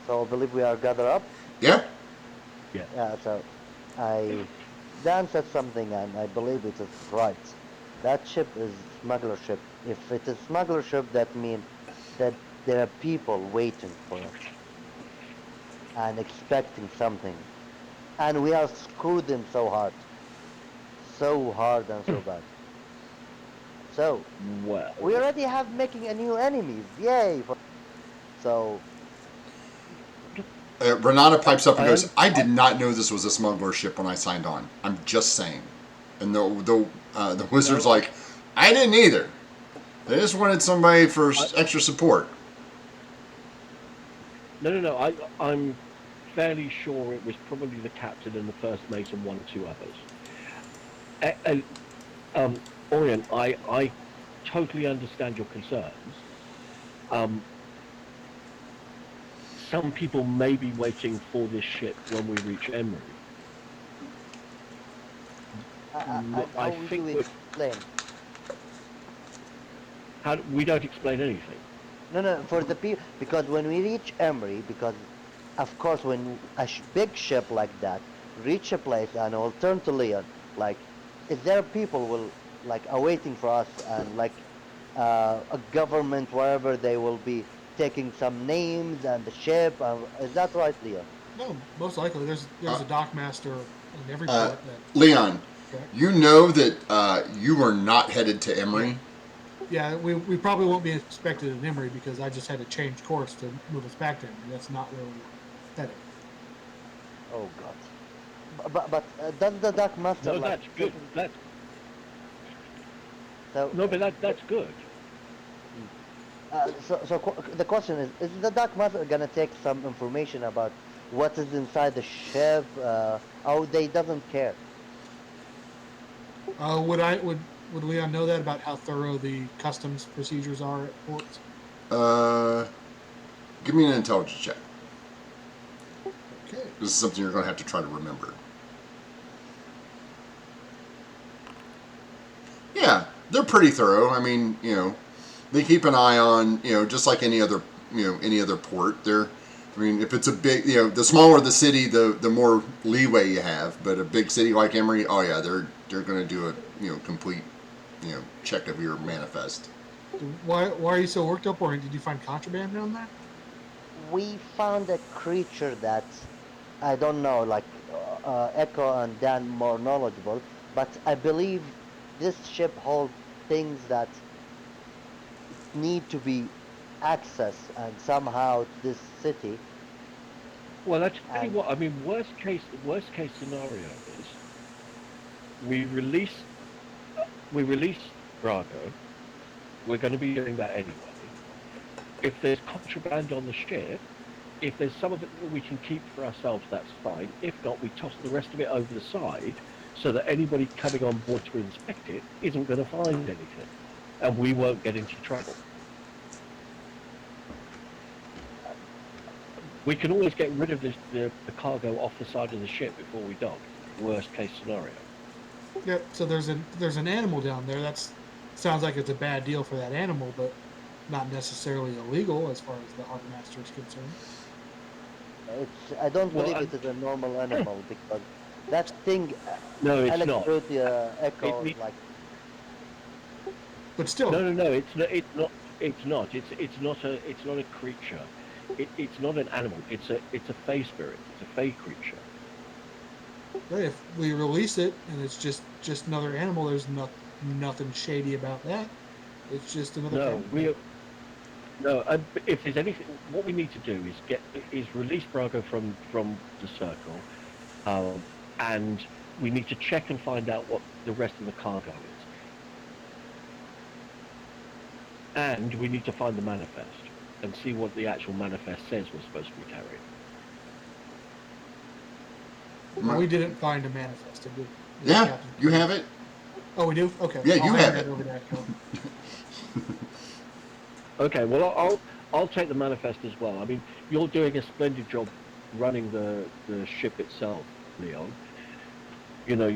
So I believe we are gathered up. Yeah. Yeah. Yeah. So I Dan said something, and I believe it is right. That ship is smuggler ship. If it is smuggler ship, that means that there are people waiting for us and expecting something, and we are screwed them so hard and so bad. So Well, we already have making a new enemies. Yay! So Renata pipes up and I goes, am. "I did not know this was a smuggler ship when I signed on. I'm just saying." And the wizard's No, like, "I didn't either. They just wanted somebody for I, extra support." no. I'm fairly sure it was probably the captain and the first mate and one or two others. And Orient, I totally understand your concerns. Um, some people may be waiting for this ship when we reach Emery. and I how we do think explain? we don't explain anything. No, for the people, because when we reach Emery, because of course when a big ship like that reach a place and will turn to Leon, like, is there people will like awaiting for us, and like a government wherever they will be taking some names and the ship. Is that right, Leon? No, most likely. There's a dock master in every Uh, port that. Leon, Correct. you know that you are not headed to Emery. Yeah, we probably won't be expected in Emory because I just had to change course to move us back to Emory. That's not where we're headed. Oh God. But does the Dark Master No, like that's good. taking? That's So, no, but that's good. mm. The question is the Dark Master gonna take some information about what is inside the ship? Oh, they doesn't care. Would Leon know that about how thorough the customs procedures are at ports? Uh, Give me an intelligence check. Okay. This is something you're going to have to try to remember. Yeah, they're pretty thorough. I mean, they keep an eye on, just like any other, any other port. I mean, if it's a big, the smaller the city, the more leeway you have. But a big city like Emory, oh yeah, they're going to do a, complete, check of your manifest. Why are you so worked up? Or did you find contraband around there? We found a creature that I don't know, like Echo and Dan more knowledgeable, but I believe this ship holds things that need to be accessed and somehow to this city. Well, I tell you And what. I mean, worst case scenario is we release we release Brago. We're going to be doing that anyway. if there's contraband on the ship, if there's some of it that we can keep for ourselves, that's fine. If not, we toss the rest of it over the side so that anybody coming on board to inspect it isn't going to find anything, and we won't get into trouble. We can always get rid of the cargo off the side of the ship before we dock. Worst case scenario. Yep. So there's an animal down there. Sounds like it's a bad deal for that animal, but not necessarily illegal as far as the harbor master is concerned. I don't Well, believe it is a normal animal because that thing no, it's not. electrode echo It- like But still, No. It's not. It's not. It's not. It's not a creature. It's not an animal. It's a fey spirit. It's a fey creature. if we release it and it's just another animal, there's nothing shady about that. It's just another. No, animal. no. If there's anything, what we need to do is release Brago from the circle, and we need to check and find out what the rest of the cargo is, and we need to find the manifest and see what the actual manifest says we're supposed to be carrying. Well, we didn't find a manifest. Did we? Yeah, Captain? you have it. Oh, we do. Okay. Yeah, I'll you hand have that it. over to Echo. Okay, well I'll take the manifest as well. I mean, you're doing a splendid job running the ship itself, Leon. You know,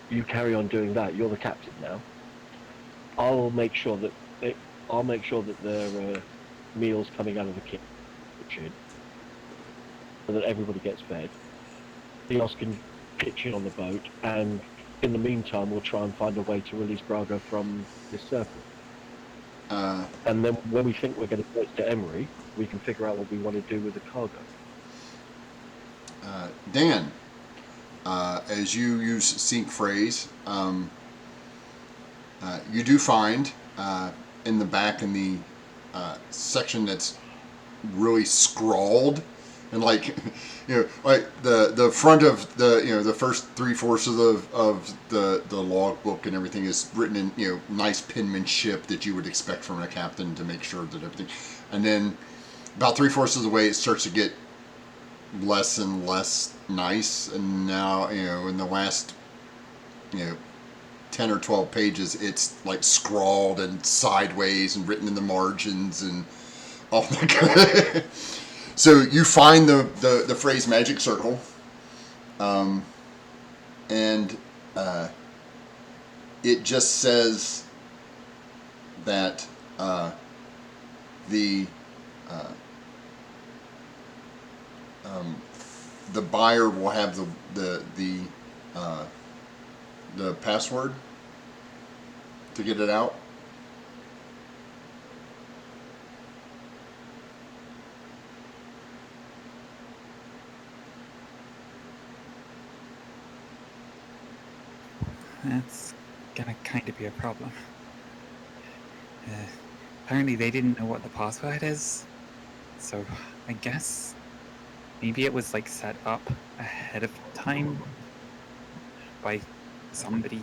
you carry on doing that. You're the captain now. I'll make sure that there are meals coming out of the kitchen, so that everybody gets fed. Leos can pitch in on the boat, and in the meantime, we'll try and find a way to release Braga from this circle. And then when we think we're going to get to Emery, we can figure out what we want to do with the cargo. Dan, as you use sync phrase, you do find in the back in the section that's really scrawled and like like the front of the the first 3/4 of the logbook and everything is written in nice penmanship that you would expect from a captain to make sure that everything, and then about 3/4 of the way it starts to get less and less nice, and now in the last 10 or 12 pages it's like scrawled and sideways and written in the margins and all that kind of. So you find the phrase magic circle, and it just says that the buyer will have the password to get it out. That's gonna kind of be a problem. Apparently they didn't know what the password is, so I guess maybe it was like set up ahead of time by somebody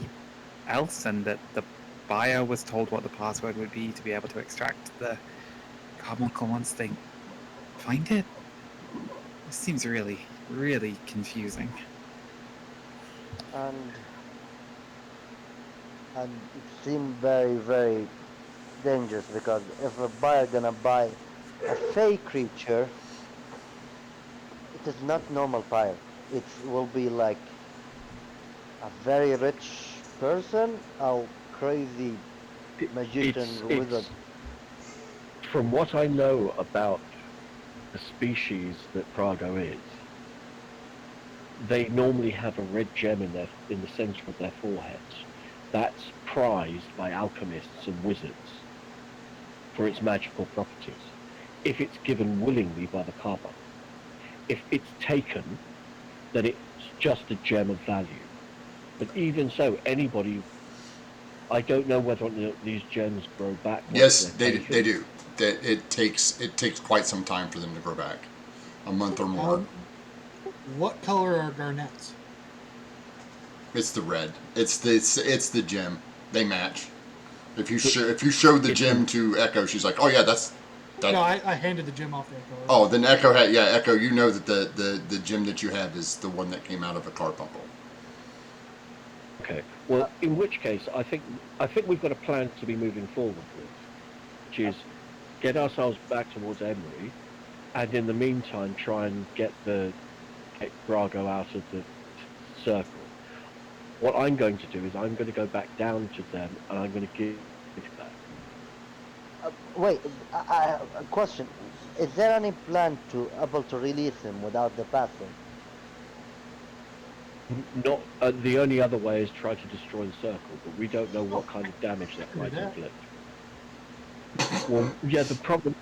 else, and that the buyer was told what the password would be to be able to extract the carbuncle once they find it. This seems really, really confusing. and it seemed very very dangerous because if a buyer gonna buy a fake creature, it is not normal fire. It will be like a very rich person or crazy magician wizard. From what I know about the species that Prago is, they normally have a red gem in the center of their foreheads. That's prized by alchemists and wizards for its magical properties, if it's given willingly by the carver. If it's taken, then it's just a gem of value. But even so, I don't know whether these gems grow back. Yes, they do. That it takes quite some time for them to grow back, a month or more. What color are garnets? It's the red. It's the gem. They match. If you showed the gem to Echo, she's like, oh yeah, that's that. No, I handed the gem off to Echo. Oh, then Echo had Echo. You know that the gem that you have is the one that came out of a carbuncle. Okay. Well, in which case, I think we've got a plan to be moving forward with, which is get ourselves back towards Emery, and in the meantime, try and get Brago out of the circle. What I'm going to do is I'm going to go back down to them, and I'm going to give it back. Wait, a question. Is there any plan to able to release him without the passing? Not the only other way is try to destroy the circle, but we don't know what kind of damage that might inflict. Well, yeah, the problem.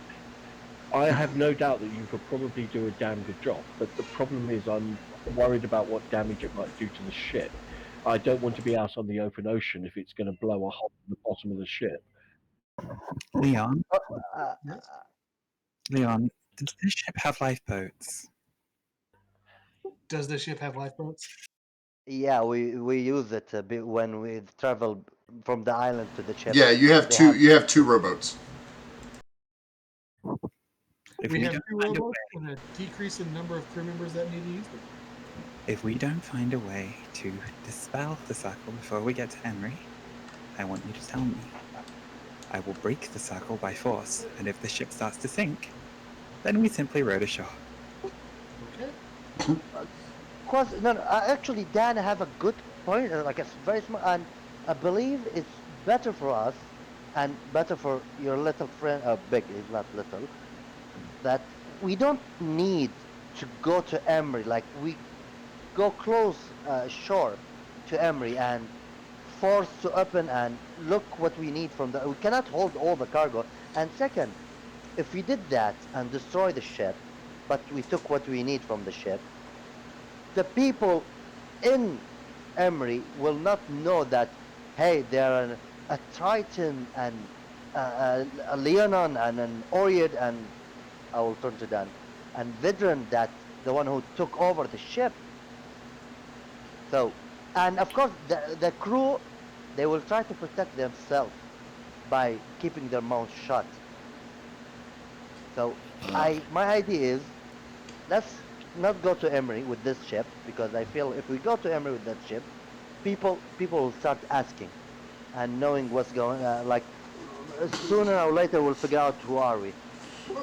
I have no doubt that you could probably do a damn good job, but the problem is I'm worried about what damage it might do to the ship. I don't want to be out on the open ocean if it's going to blow a hole in the bottom of the ship. Leon, Uh, Leon, does this ship have lifeboats? Does the ship have lifeboats? yeah, we use it a bit when we travel from the island to the ship. Yeah, you have They two. have- You have two rowboats. If We have don't 2 find a rowboats way- and a decrease in number of crew members that need to use them. If we don't find a way to dispel the circle before we get to Emery, I want you to tell me. I will break the circle by force, and if the ship starts to sink, then we simply row to shore. Okay. No, actually, Dan have a good point. Like it's very smart, and I believe it's better for us and better for your little friend. Big, he's not little. That we don't need to go to Emery. Like we go close shore to Emery and force to open and look what we need from the. We cannot hold all the cargo. And second, if we did that and destroy the ship, but we took what we need from the ship, the people in Emery will not know that, hey, there are a Triton and a Leonon and an Oread and I will turn to Dan and Vidran, that the one who took over the ship. So, and of course, the crew, they will try to protect themselves by keeping their mouths shut. So, my idea is, let's not go to Emery with this ship, because I feel if we go to Emery with that ship, people will start asking and knowing what's going. Like sooner or later, we'll figure out who are we.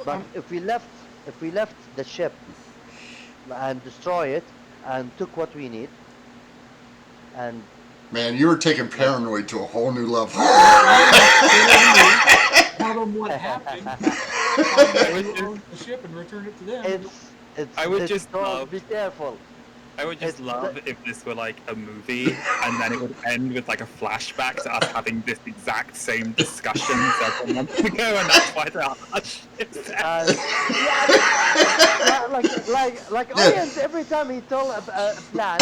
But if we left the ship and destroy it and took what we need, and Man, you were taking paranoid to a whole new level. Tell them what happened. Find the ship and return it to them. it's. I would it's just so- love- Be careful. I would just It's love if this were like a movie, and then it would end with like a flashback to us having this exact same discussion several months ago, and that's why there are ships there. Yeah, like Orient, every time he told a plan,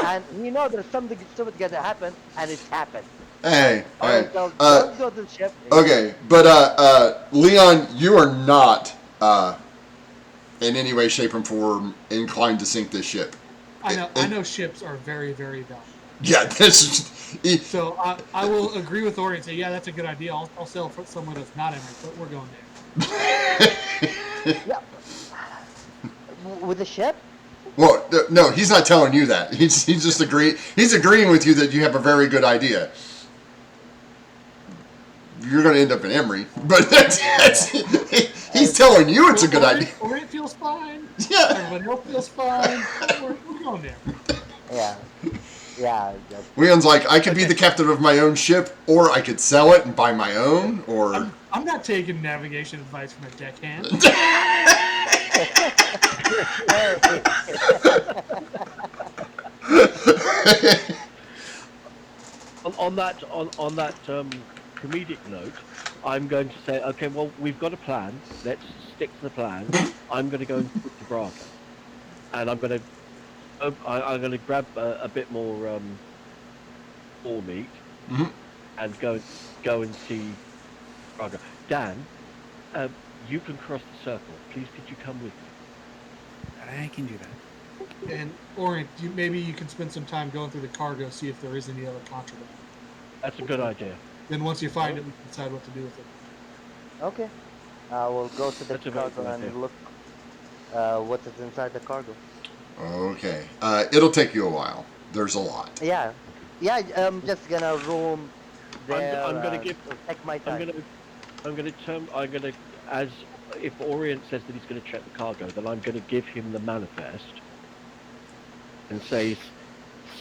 and he know there's something stupid gonna happen, and it's happened. Hey, Orient tells, don't go to the ship. Okay, but Leon, you are not in any way, shape, or form inclined to sink this ship. I know ships are very, very valuable. Yeah, this. So I will agree with Ori and say, yeah, that's a good idea. I'll sell for someone that's not Emery, but we're going there. Yeah. With the ship? Well, no, he's not telling you that. He's just agreeing. He's agreeing with you that you have a very good idea. You're going to end up in Emery, but he's telling you it's a good idea. Orient feels fine. Yeah. Everybody else feels fine. We're going there. Yeah. Yeah. Leon's like, I could be the captain of my own ship, or I could sell it and buy my own, or... I'm not taking navigation advice from a deckhand. On that comedic note, I'm going to say, okay, well, we've got a plan. Let's stick to the plan. I'm going to go and speak to Braga, and I'm going to grab a bit more boar meat and go and see Braga. Dan, you can cross the circle. Please, could you come with me? I can do that. And Orient, maybe you can spend some time going through the cargo, see if there is any other contraband. That's a good idea. Then once you find it, we can decide what to do with it. Okay. I will go to the That's a very cargo good idea. and look what is inside the cargo. Okay. It'll take you a while. There's a lot. Yeah. Yeah, I'm just gonna roam there I'm gonna and give. take my I'm time. gonna. I'm gonna. As if Orient says that he's gonna check the cargo, then I'm gonna give him the manifest and say,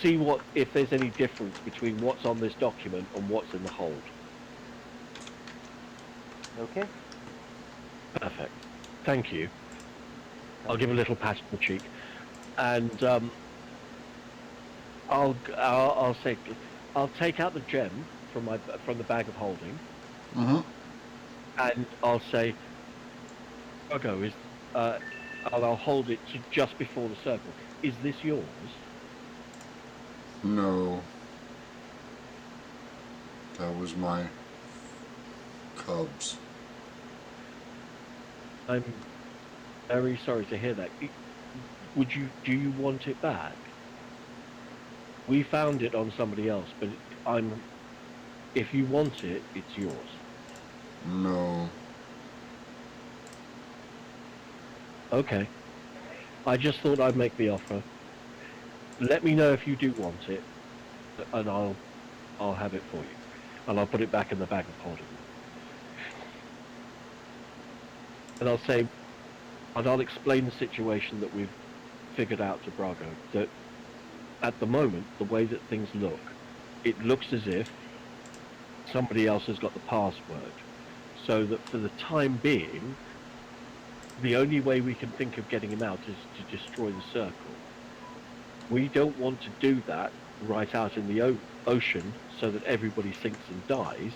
see what if there's any difference between what's on this document and what's in the hold. Okay. Perfect. Thank you. I'll give a little pat on the cheek, and I'll say I'll take out the gem from the bag of holding, Mm-hmm. and I'll say, cargo is, and I'll hold it to just before the circle. Is this yours? No. That was my cubs. I'm very sorry to hear that. Do you want it back? We found it on somebody else, but if you want it, it's yours. No. Okay. I just thought I'd make the offer. Let me know if you do want it, and I'll have it for you, and I'll put it back in the bag of holding. And I'll explain the situation that we've figured out to Brago. That at the moment, the way that things look, it looks as if somebody else has got the password. So that for the time being, the only way we can think of getting him out is to destroy the circle. We don't want to do that right out in the ocean so that everybody sinks and dies.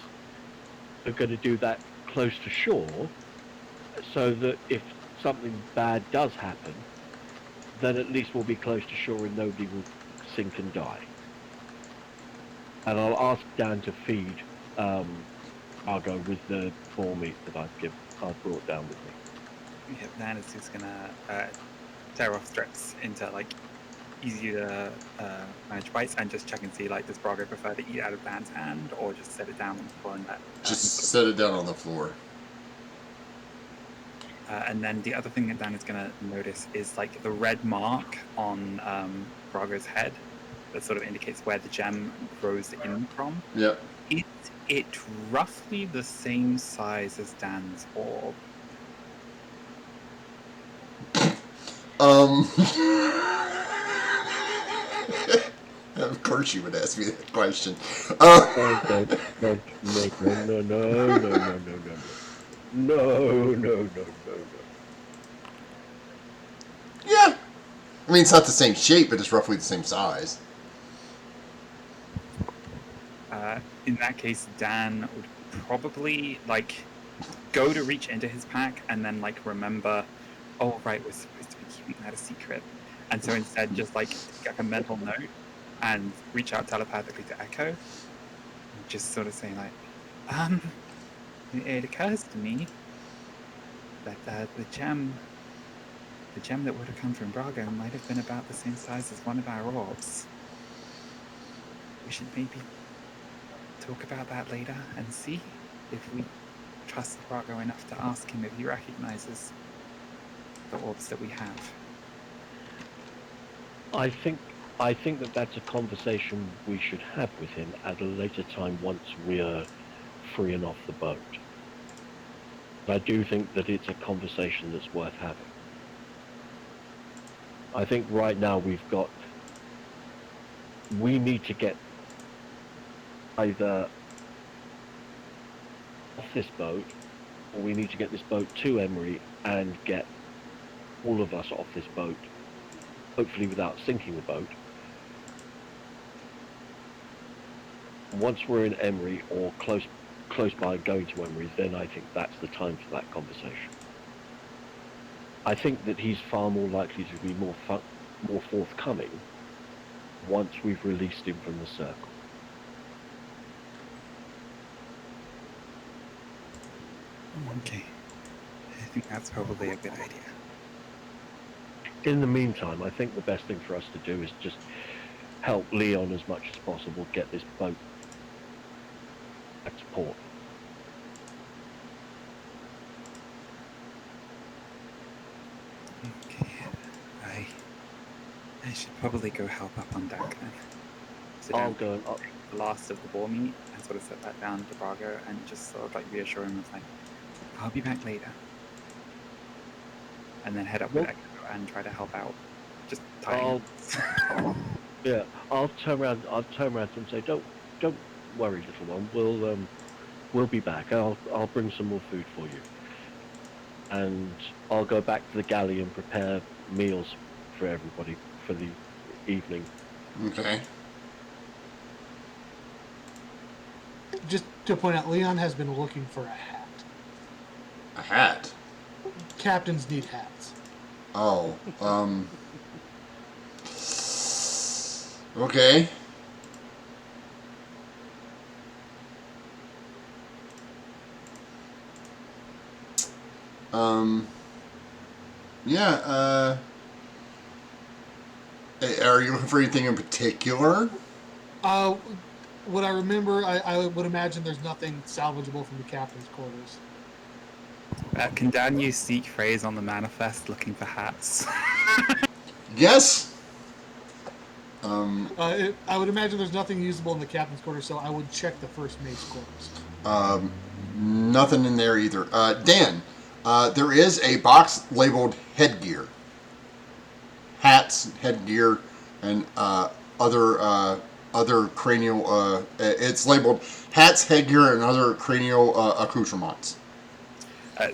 We're going to do that close to shore so that if something bad does happen, then at least we'll be close to shore and nobody will sink and die. And I'll ask Dan to feed Argo with the boar meat that I've brought down with me. Yeah, Dan is just gonna tear off strips into like easy to manage bites and just check and see like does Brago prefer to eat out of Dan's hand or just set it down on the floor and let Just him sort set it down on the floor. and then the other thing that Dan is gonna notice is like the red mark on Brago's head that sort of indicates where the gem grows in from. Yep. Is it roughly the same size as Dan's orb? Of course you would ask me that question. No. Yeah. I mean, it's not the same shape, but it's roughly the same size. In that case, Dan would probably like go to reach into his pack and then like remember, oh right, we're supposed to be keeping that a secret, and so instead just like take a mental note and reach out telepathically to Echo, and just sort of say like, it occurs to me that the gem that would have come from Brago might have been about the same size as one of our orbs. We should maybe talk about that later and see if we trust Brago enough to ask him if he recognizes the orbs that we have. I think that that's a conversation we should have with him at a later time once we're free and off the boat. But I do think that it's a conversation that's worth having. I think right now we need to get either off this boat, or we need to get this boat to Emery and get all of us off this boat, hopefully without sinking the boat. Once we're in Emery or close by going to Emery, then I think that's the time for that conversation. I think that he's far more likely to be more forthcoming once we've released him from the circle. Okay. I think that's probably a good idea. In the meantime, I think the best thing for us to do is just help Leon as much as possible get this boat back to port. Okay. I should probably go help up on deck then. So I'll don't go and take the last of the boar meat and sort of set that down to Brago and just sort of like reassure him of like, I'll be back later. And then head up with Nope. Echo and try to help out. Just I'll tying. yeah. I'll turn around. I'll turn around and say, don't worry, little one. We'll be back. I'll bring some more food for you, and I'll go back to the galley and prepare meals for everybody for the evening. Okay. Just to point out, Leon has been looking for a hat. A hat. Captains need hats. Oh. Okay. Yeah, are you looking for anything in particular? What I remember, I would imagine there's nothing salvageable from the captain's quarters. Can Dan use seek phrase on the manifest looking for hats? Yes. I would imagine there's nothing usable in the captain's quarters, so I would check the first mate's quarters. Nothing in there either. Dan, there is a box labeled headgear. Hats, headgear, and other cranial. It's labeled hats, headgear, and other cranial accoutrements.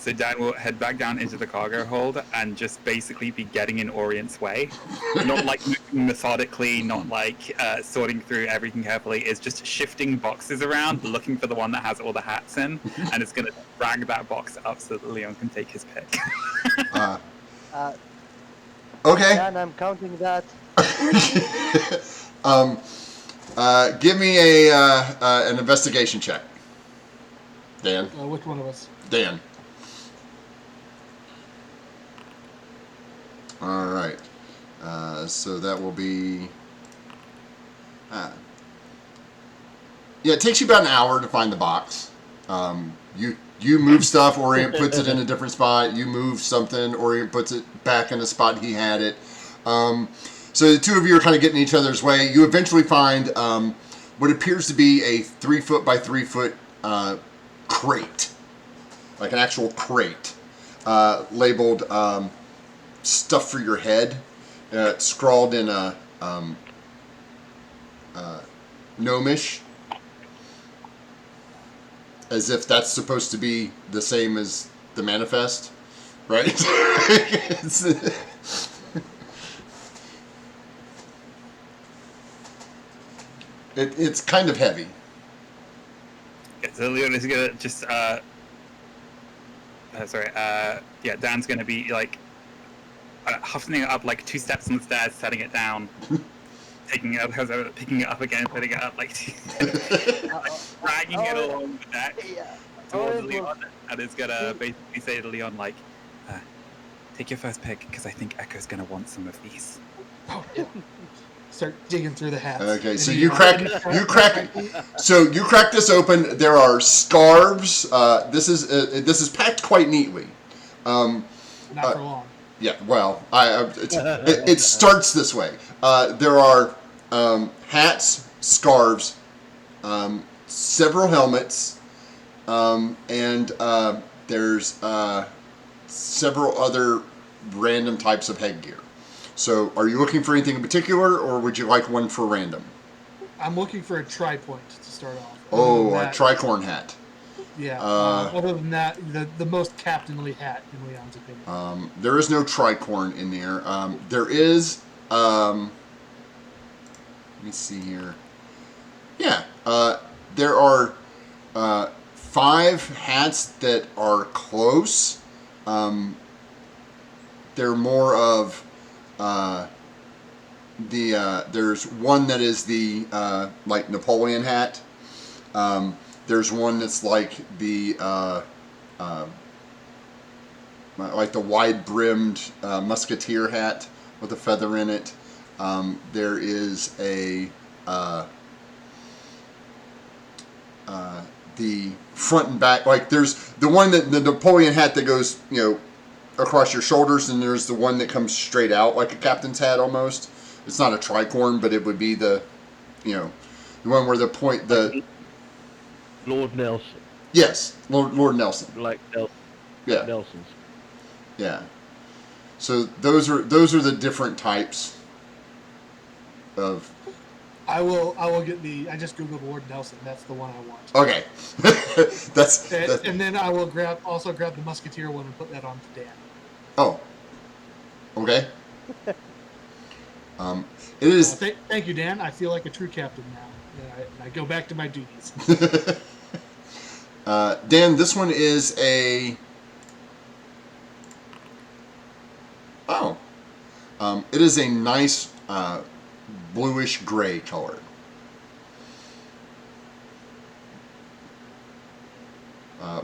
So Dan will head back down into the cargo hold and just basically be getting in Orient's way. Not like methodically, not like sorting through everything carefully. It's just shifting boxes around, looking for the one that has all the hats in, and it's going to drag that box up so that Leon can take his pick. Okay. Dan, I'm counting that. Give me an investigation check. Dan. Which one of us? Dan. All right. So that will be. Yeah, it takes you about an hour to find the box. You move stuff. Orient puts it in a different spot. You move something. Orient puts it back in the spot he had it. So the two of you are kind of getting each other's way. You eventually find what appears to be a 3 foot by 3 foot crate, like an actual crate, labeled "Stuff for Your Head," scrawled in a gnomish, as if that's supposed to be the same as the manifest, right? It's kind of heavy. So Leon is gonna just Dan's gonna be like huffing it up like 2 steps on the stairs, setting it down, taking it up, picking it up again, putting it up like dragging it along the deck towards Leon, and is gonna basically say to Leon like, take your first pick because I think Echo's gonna want some of these. Start digging through the hats. Okay, so you crack this open. There are scarves. This is packed quite neatly. Not for long. Yeah, well, it starts this way. There are hats, scarves, several helmets, and there's several other random types of headgear. So, are you looking for anything in particular, or would you like one for random? I'm looking for a tri-point to start off. Oh, a tricorn hat. Yeah. Other than that, the most captainly hat in Leon's opinion. There is no tricorn in there. There is. Let me see here. Yeah. There are 5 hats that are close. They're more of. There's one that is the like Napoleon hat. There's one that's like the wide-brimmed musketeer hat with a feather in it. There is a the front and back. Like there's the one that the Napoleon hat that goes, across your shoulders, and there's the one that comes straight out like a captain's hat almost. It's not a tricorn, but it would be the one where the point the Lord Nelson, yes, Lord Nelson. like Yeah, Nelson's. yeah. So those are the different types of. I will get the. I just googled Lord Nelson. That's the one I want. Okay, that's And then I will grab the Musketeer one and put that on to Dan. oh, okay. It is. Thank you, Dan. I feel like a true captain now. And I go back to my duties. Dan, this one is a. Oh, it is a nice bluish gray color.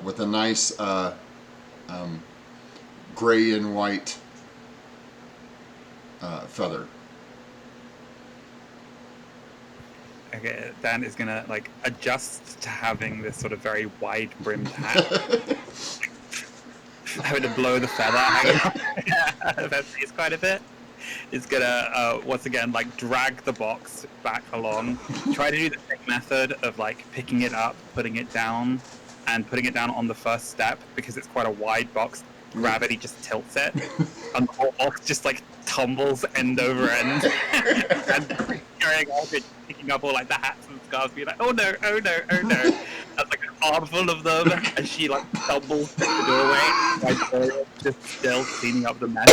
With a nice gray and white feather. Okay, Dan is gonna like adjust to having this sort of very wide brimmed hat. Having to blow the feather hanging off that face quite a bit. Is gonna once again like drag the box back along. Try to do the same method of like picking it up, putting it down, and putting it down on the first step because it's quite a wide box. Gravity just tilts it, and the whole box just like tumbles end over end, and carrying off it, picking up all like the hats and scarves, being like, "Oh no, oh no, oh no!" That's like an armful of them, and she like stumbles to the doorway. My Dorian just still cleaning up the mess,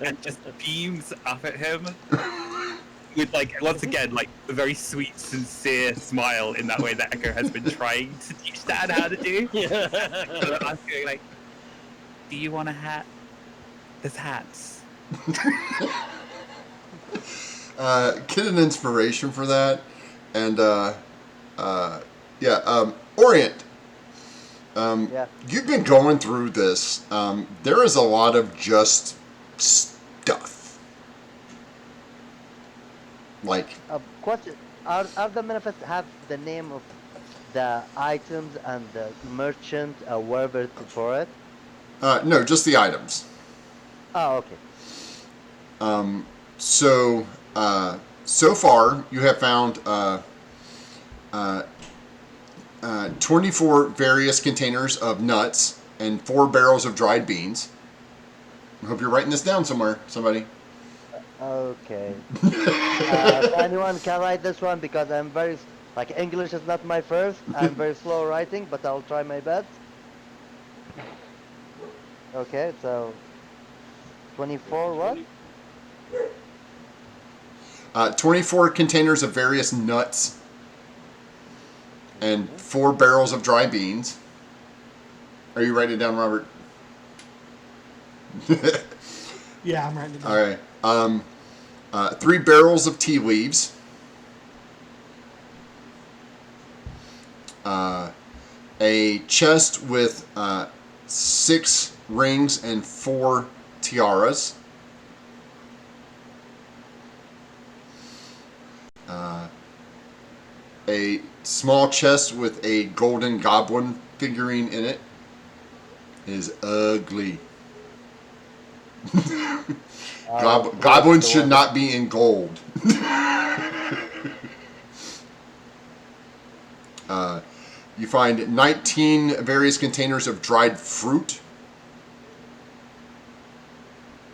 and just beams up at him with like once again like a very sweet, sincere smile in that way that Echo has been trying to teach Dan how to do. So I'm going like, "Do you want a hat? There's hats." Get an inspiration for that, and Orient. Yeah. You've been going through this. There is a lot of just stuff. Like, Question: Are the manifests have the name of the items and the merchant, wherever for it? no, just the items. Oh, okay. So, so far, you have found 24 various containers of nuts and 4 barrels of dried beans. I hope you're writing this down somewhere, somebody. Okay. If anyone can write this one, because I'm very English is not my first. I'm very slow writing, but I'll try my best. Okay, so 24 what? 24 containers of various nuts and 4 barrels of dry beans. Are you writing it down, Robert? Yeah, I'm writing it down. All right. 3 barrels of tea leaves. A chest with 6 rings and 4 tiaras. A small chest with a golden goblin figurine in it. It is ugly. Goblins should not be in gold. You find 19 various containers of dried fruit.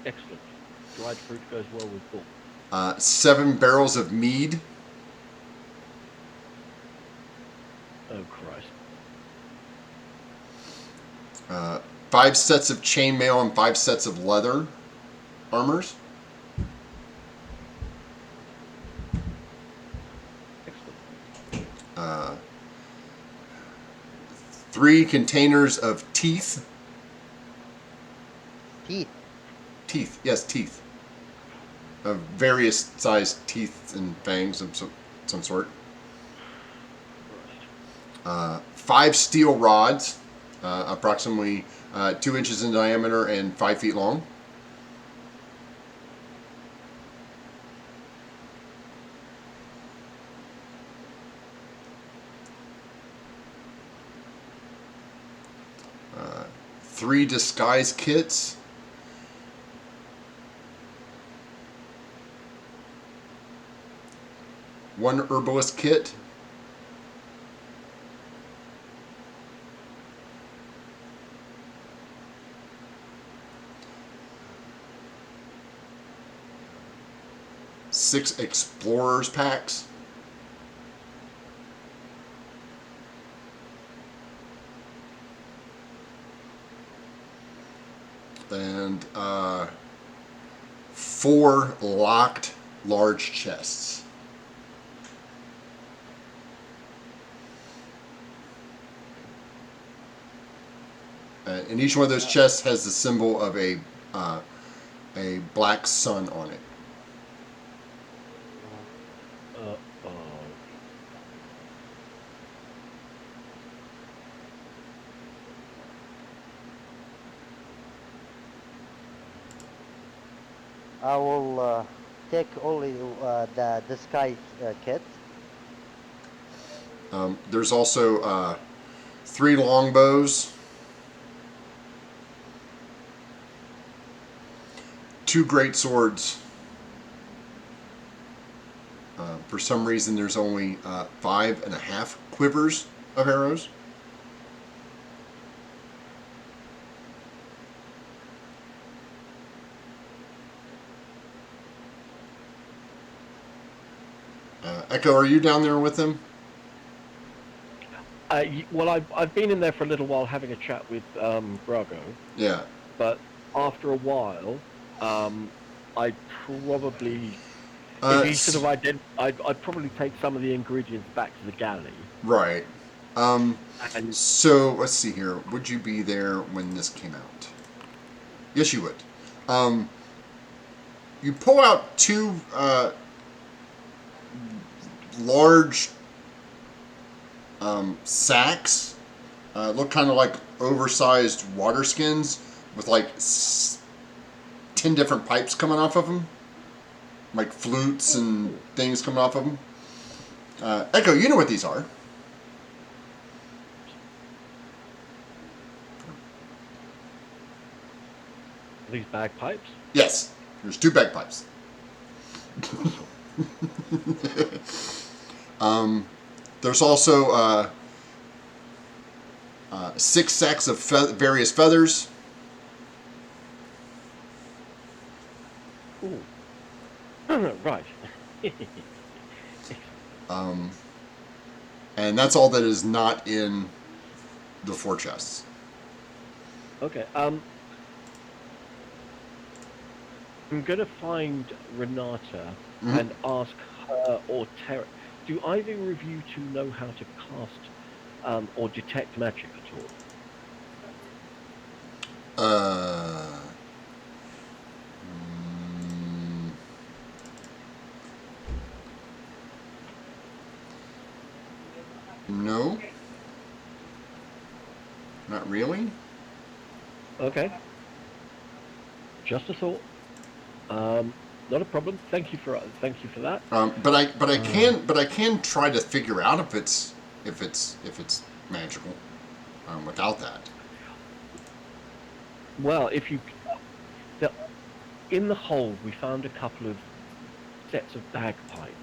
Excellent. Dried fruit goes well with bulk. 7 barrels of mead. Oh Christ. 5 sets of chainmail and 5 sets of leather armors. Excellent. 3 containers of teeth. Teeth. Teeth, yes, teeth. Of various sized teeth and fangs of some sort. 5 steel rods, approximately 2 inches in diameter and 5 feet long. 3 disguise kits. One herbalist kit. Six explorers packs. And 4 locked large chests. And each one of those chests has the symbol of a black sun on it. Oh. I will take only the disguise kit. There's also 3 longbows, 2 great swords. For some reason, there's only 5.5 quivers of arrows. Echo, are you down there with them? Well, I've been in there for a little while having a chat with Brago, Yeah. but after a while, I'd probably, Uh, if he sort of I'd probably take some of the ingredients back to the galley. Right. And So let's see here. Would you be there when this came out? Yes, you would. You pull out 2 large sacks. Look kind of like oversized water skins with like 10 different pipes coming off of them, like flutes and things coming off of them. Echo, you know what these are. these bagpipes. Yes, there's 2 bagpipes. There's also 6 sacks of various feathers. Ooh. Right. And that's all that is not in the 4 chests. Okay. I'm gonna find Renata and ask her or Terra. Do either of you two know how to cast or detect magic at all? No. Not really. Okay. Just a thought. Not a problem. Thank you for that. But I can try to figure out if it's magical without that. Well, in the hold, we found a couple of sets of bagpipes.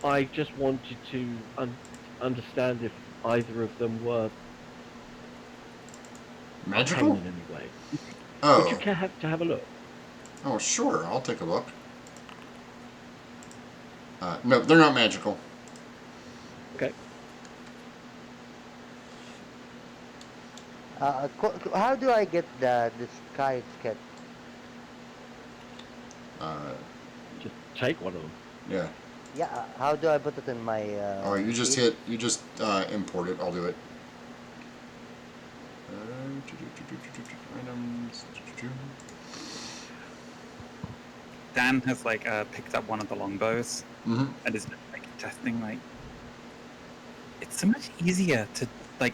I just wanted to understand if either of them were Magical? arcane in any way. Oh. Would you care to have a look? Oh, sure. I'll take a look. No, they're not magical. Okay. How do I get the disguise kit? Just take one of them. Yeah. Yeah, how do I put it in my? Oh, you just sheet? import it. I'll do it. Items. Dan has like picked up one of the longbows Mm-hmm. and is like testing like it's so much easier to like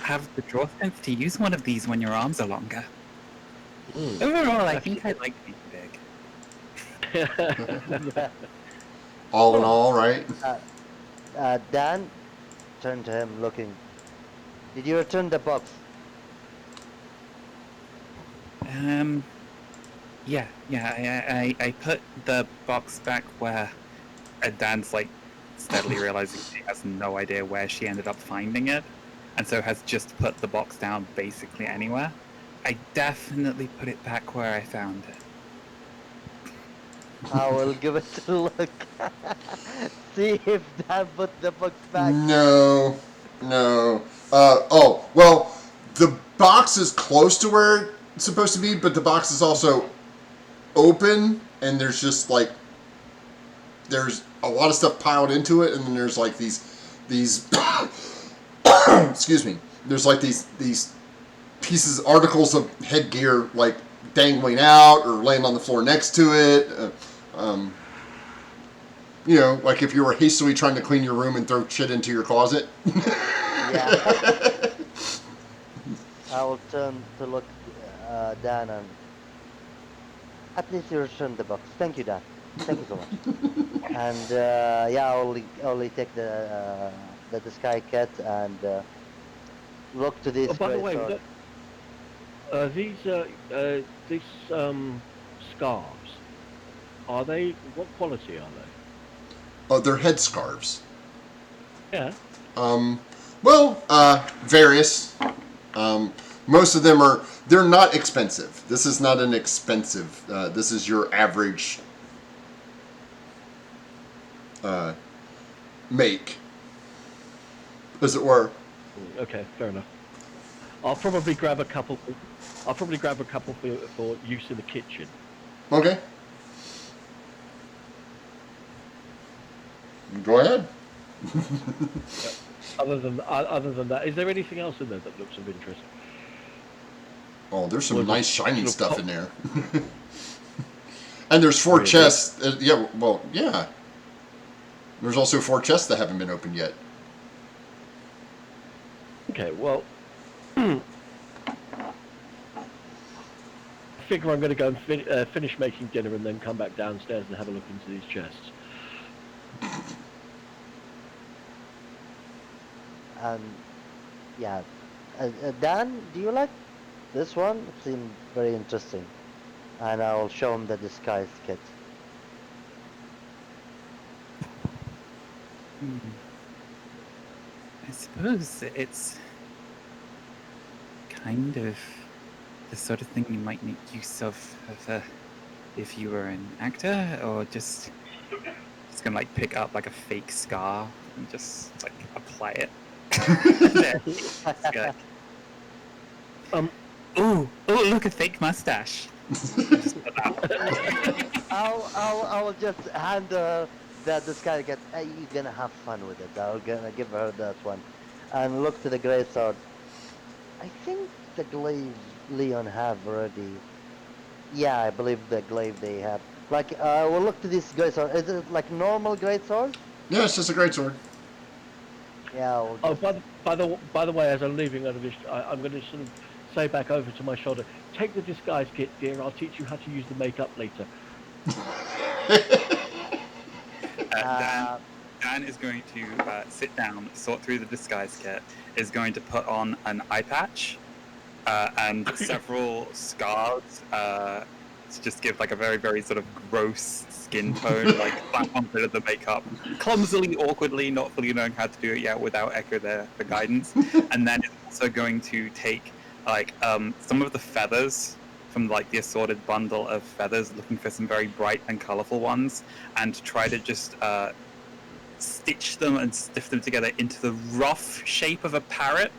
have the draw sense to use one of these when your arms are longer. Overall, I think I like being big. Yeah. All in all, right? Dan turned to him, looking. Did you return the box? Yeah. I put the box back where Dan's like steadily realizing she has no idea where she ended up finding it, and so has just put the box down basically anywhere. I definitely put it back where I found it. I will give it a look. See if Dan put the box back. No, no. Oh, well, the box is close to where it's supposed to be, but the box is also open, and there's just like there's a lot of stuff piled into it, and then there's like these excuse me. There's like these pieces, articles of headgear, like dangling out or laying on the floor next to it. You know, like if you were hastily trying to clean your room and throw shit into your closet. Yeah. I will turn to look Dan, and at least you returned the box. Thank you, Dan. Thank you so much. And yeah, I'll take the disguise kit and look to this Oh, by the great way, sword. these scarves, are they? What quality are they? Oh, they're headscarves. Yeah. Well, various. Most of them are. They're not expensive. This is not an expensive. This is your average make, as it were. Okay, fair enough. I'll probably grab a couple. I'll probably grab a couple for use in the kitchen. Okay. Go ahead. Other than that, is there anything else in there that looks of interest? Oh, there's some Was it nice shiny sort of stuff pop- in there. And there's 4 Really? chests. Yeah, well, yeah. There's also 4 chests that haven't been opened yet. Okay, well, I figure I'm going to go and finish making dinner and then come back downstairs and have a look into these chests. And yeah, Dan, do you like this one? It seemed very interesting. And I will show him the disguise kit. I suppose it's kind of the sort of thing you might make use of if you were an actor, or just gonna like pick up like a fake scar and just like apply it. There. It's good. Ooh, look, a fake mustache. Just put that. I'll just hand the disguise kit. Hey, you're gonna have fun with it. I'm gonna give her that one. And look to the great sword. I think the glaive Leon have already. Yeah, I believe the glaive they have. Like, we'll look to this great sword. Is it like normal great sword? Yeah, it's just a great sword. Yeah. We'll Oh, just... by the way, as I'm leaving, I'm going to sort of say back over to my shoulder, take the disguise kit, dear. I'll teach you how to use the makeup later. Dan is going to sit down, sort through the disguise kit, is going to put on an eye patch and several scars to just give like a very, very sort of gross skin tone, like slap on a bit of the makeup, clumsily, awkwardly, not fully knowing how to do it yet without Echo there for guidance. And then is also going to take like some of the feathers from like the assorted bundle of feathers, looking for some very bright and colorful ones, and try to just stitch them and stiff them together into the rough shape of a parrot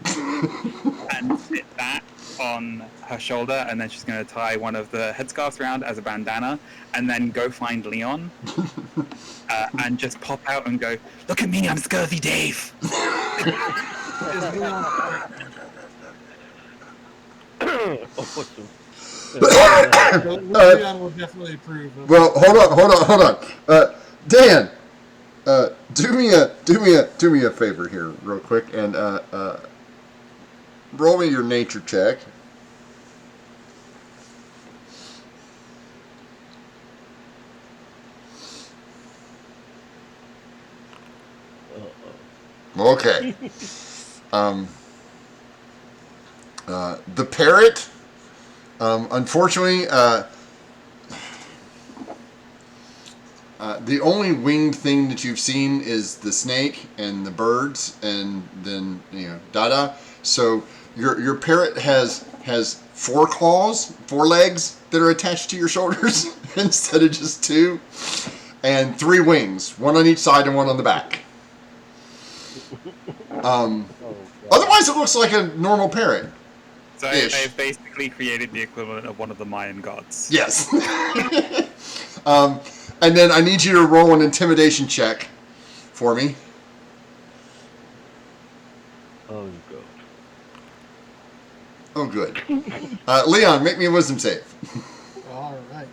and fit that on her shoulder, and then she's going to tie one of the headscarves around as a bandana, and then go find Leon and just pop out and go, "Look at me, I'm Scurvy Dave." Awesome. Leon will definitely approve of Well, hold on. Dan, do me a favor here, real quick, and roll me your nature check. Okay. The parrot Unfortunately, the only winged thing that you've seen is the snake and the birds, and then Dada. So your parrot has 4 claws, 4 legs that are attached to your shoulders instead of just 2, and 3 wings, 1 on each side and 1 on the back. Oh, God. Otherwise, it looks like a normal parrot. So I've basically created the equivalent of one of the Mayan gods. Yes. And then I need you to roll an intimidation check for me. Oh god. Oh, good. Leon, make me a wisdom save. All right.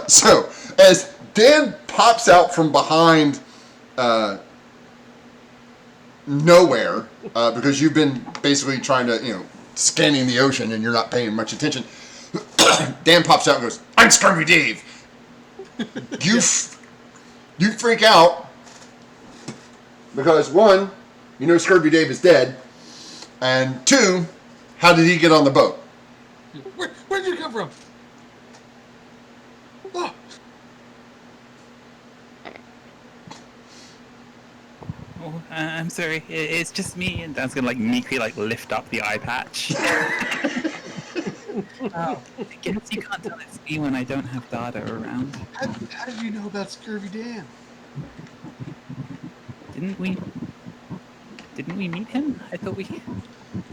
So, as Dan pops out from behind nowhere, because you've been basically trying to, scanning the ocean and you're not paying much attention, Dan pops out and goes, "I'm Scurvy Dave." You freak out because 1, Scurvy Dave is dead, and 2, how did he get on the boat? Where did you come from? Oh, Oh, I'm sorry. It's just me. And Dan's gonna meekly lift up the eye patch. wow. I guess you can't tell it's me when I don't have Dada around. How did you know about Scurvy Dan? Didn't we meet him? I thought we.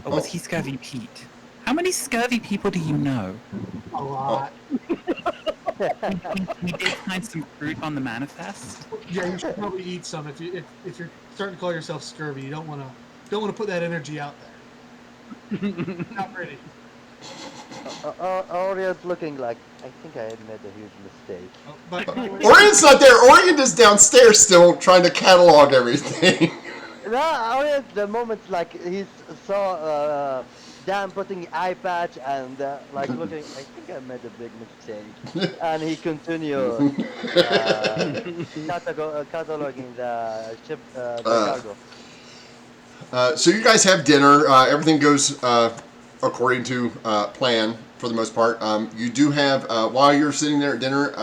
Or was he Scurvy Pete? How many scurvy people do you know? A lot. We did find some fruit on the manifest. Yeah, you should probably eat some if you're starting to call yourself scurvy. You don't want to put that energy out there. Not pretty. Orion's looking like, I think I had made a huge mistake. Oh, but Orion's not there. Orion is downstairs still trying to catalog everything. No, Orion, the moment he saw Dan putting eye patch and looking, I think I made a big mistake, and he continued cataloging the ship, the cargo. So you guys have dinner. Everything goes according to plan for the most part. You do have, while you're sitting there at dinner,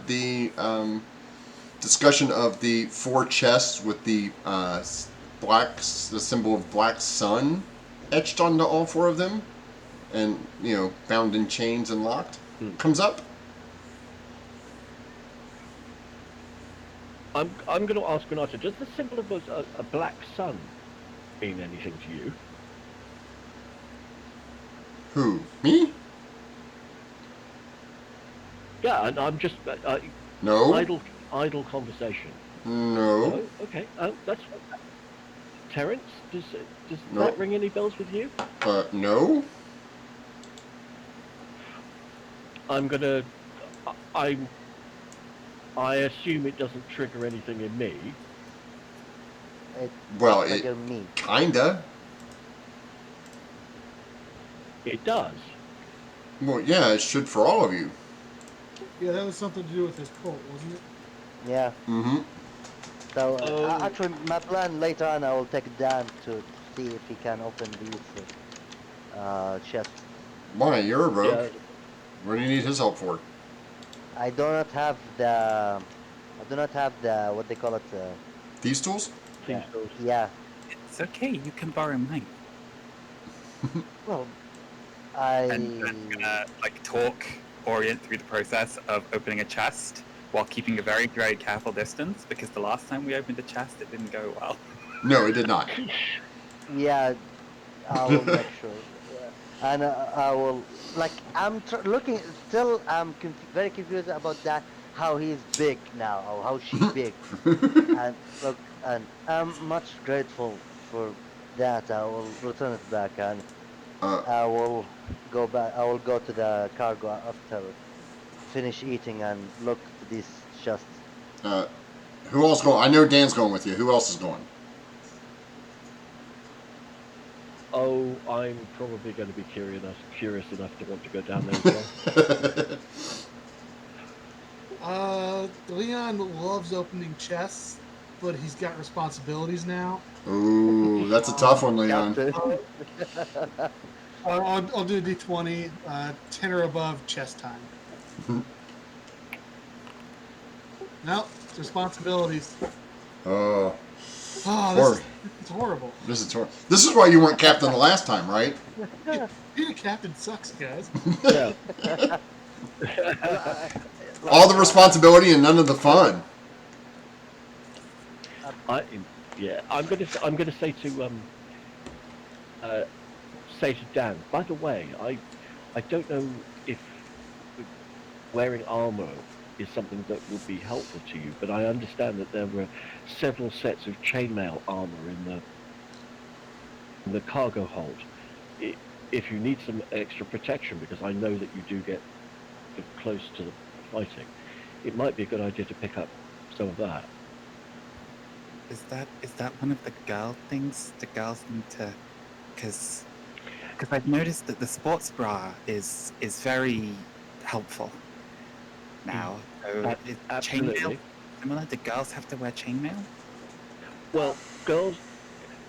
the discussion of the 4 chests with the the symbol of black sun etched onto all 4 of them, and bound in chains and locked, comes up. I'm going to ask Renata, does the symbol of a black sun mean anything to you? Who? Me? Yeah, and I'm just No. idle conversation. No. Oh, okay. That's Terence. Does No. that ring any bells with you? No. I'm gonna. I assume it doesn't trigger anything in me. Well, It's it like me. kinda. It does. Well, yeah, it should for all of you. yeah, that was something to do with his cult, wasn't it? Yeah. Mm-hmm. So Oh. actually, my plan later on, I will take Dan to see if he can open these chests. Why? You're a rogue. Yeah. What do you need his help for? I do not have the. What they call it. These tools? These Yeah. doors. Yeah. It's okay. You can borrow mine. Well, And Dan's gonna talk Orient through the process of opening a chest while keeping a very, very careful distance, because the last time we opened a chest, it didn't go well. No, it did not. Yeah, I will make sure. Yeah. And I will I'm looking still. I'm very confused about that. How he's big now, or how she's big. And look, and I'm much grateful for that. I will return it back, and I will go back. I will go to the cargo after finish eating and look to these chests. Who else going? I know Dan's going with you. Who else is going? Oh, I'm probably going to be curious enough to want to go down there as well. Leon loves opening chests, but he's got responsibilities now. Ooh, that's a tough one, Leon. Captain. I'll do D20, 10 or above chest time. No, it's responsibilities. Oh, Oh, this is horrible. This is why you weren't captain the last time, right? Being a captain sucks, guys. Yeah. All the responsibility and none of the fun. I'm gonna say to Dan. By the way, I don't know if wearing armor is something that would be helpful to you, but I understand that there were several sets of chainmail armor in the cargo hold. If you need some extra protection, because I know that you do get close to the fighting, it might be a good idea to pick up some of that. Is that one of the girl things the girls need to? Because I've noticed that the sports bra is very helpful now. So is Absolutely. chainmail similar? Do girls have to wear chainmail? Well, girls,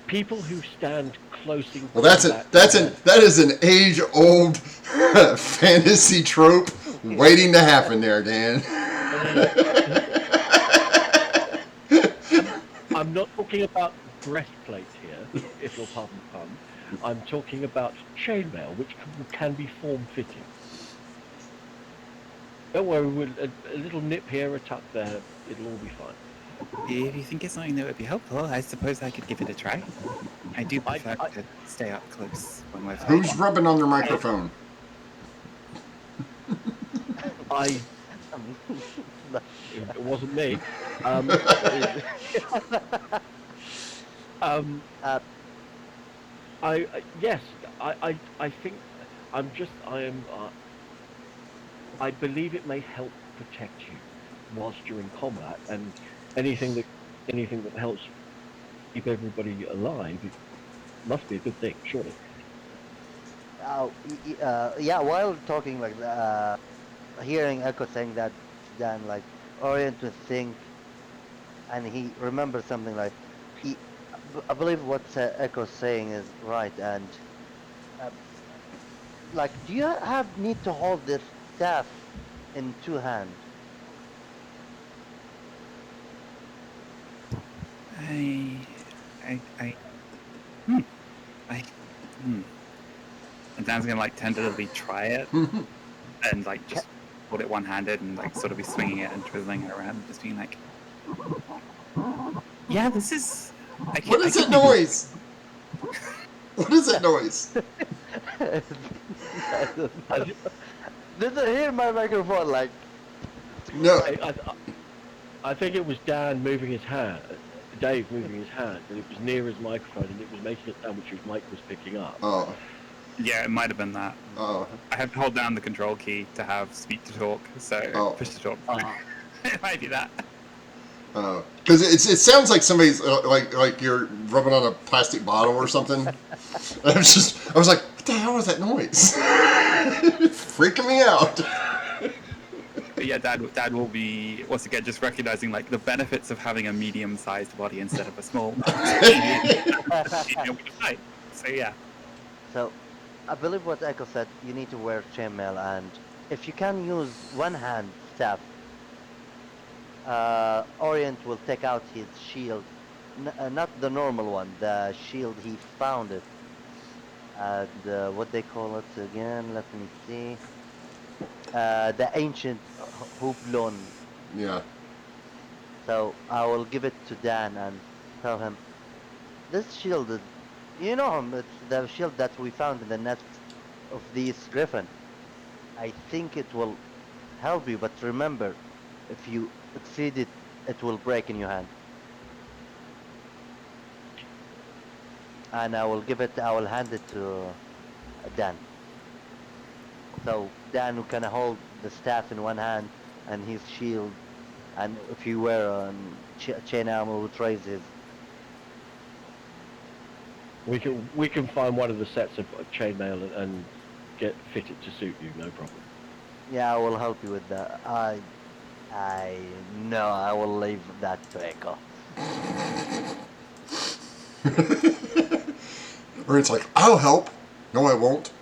people who stand close in Well, combat that is an age-old fantasy trope waiting to happen there, Dan. I'm not talking about breastplate here, if you'll pardon the pun. I'm talking about chainmail, which can be form-fitting. Don't worry, a little nip here, a tuck there, it'll all be fine. If you think it's something that would be helpful, I suppose I could give it a try. I do prefer to stay up close when we're fighting. Who's rubbing on their microphone? It wasn't me. Yes, I think I believe it may help protect you whilst you're in combat, and anything that helps keep everybody alive, it must be a good thing, surely. Yeah, while talking like hearing Echo saying that, Dan like orient to think, and he remembers something like I believe what Echo's saying is right, and uh, like, do you need to hold this staff in two hands? I, And Dan's gonna like tentatively try it and like just hold it one-handed and like sort of be swinging it and twizzling it around, just being like, yeah, this is. What is that noise? What is that noise? Did I hear my microphone like? No. I think it was Dan moving his hand, Dave moving his hand, and it was near his microphone, and it was making a sound which his mic was picking up. Oh. Yeah, it might have been that. Oh. I have to hold down the control key to have speak to talk, so push to talk. It might be that. Because it sounds like somebody's like you're rubbing on a plastic bottle or something. I was like, what the hell was that noise? Freaking me out. But yeah, Dad will be once again just recognizing like the benefits of having a medium-sized body instead of a small. So yeah. So, I believe what Echo said. You need to wear chainmail, and if you can use one hand staff, Orient will take out his shield, not the normal one, the shield he found it. And what they call it again? Let me see. The ancient hooplon. Yeah. So I will give it to Dan and tell him, this shield is, you know him, it's the shield that we found in the nest of these griffin. I think it will help you, but remember, if you exceed it, it will break in your hand. And I will hand it to Dan. So Dan can hold the staff in one hand and his shield, and if you wear chain armor, which raises. We can find one of the sets of chainmail and get fitted to suit you, no problem. Yeah, I will help you with that. I know I will leave that to Echo. Or it's like, I'll help. No, I won't.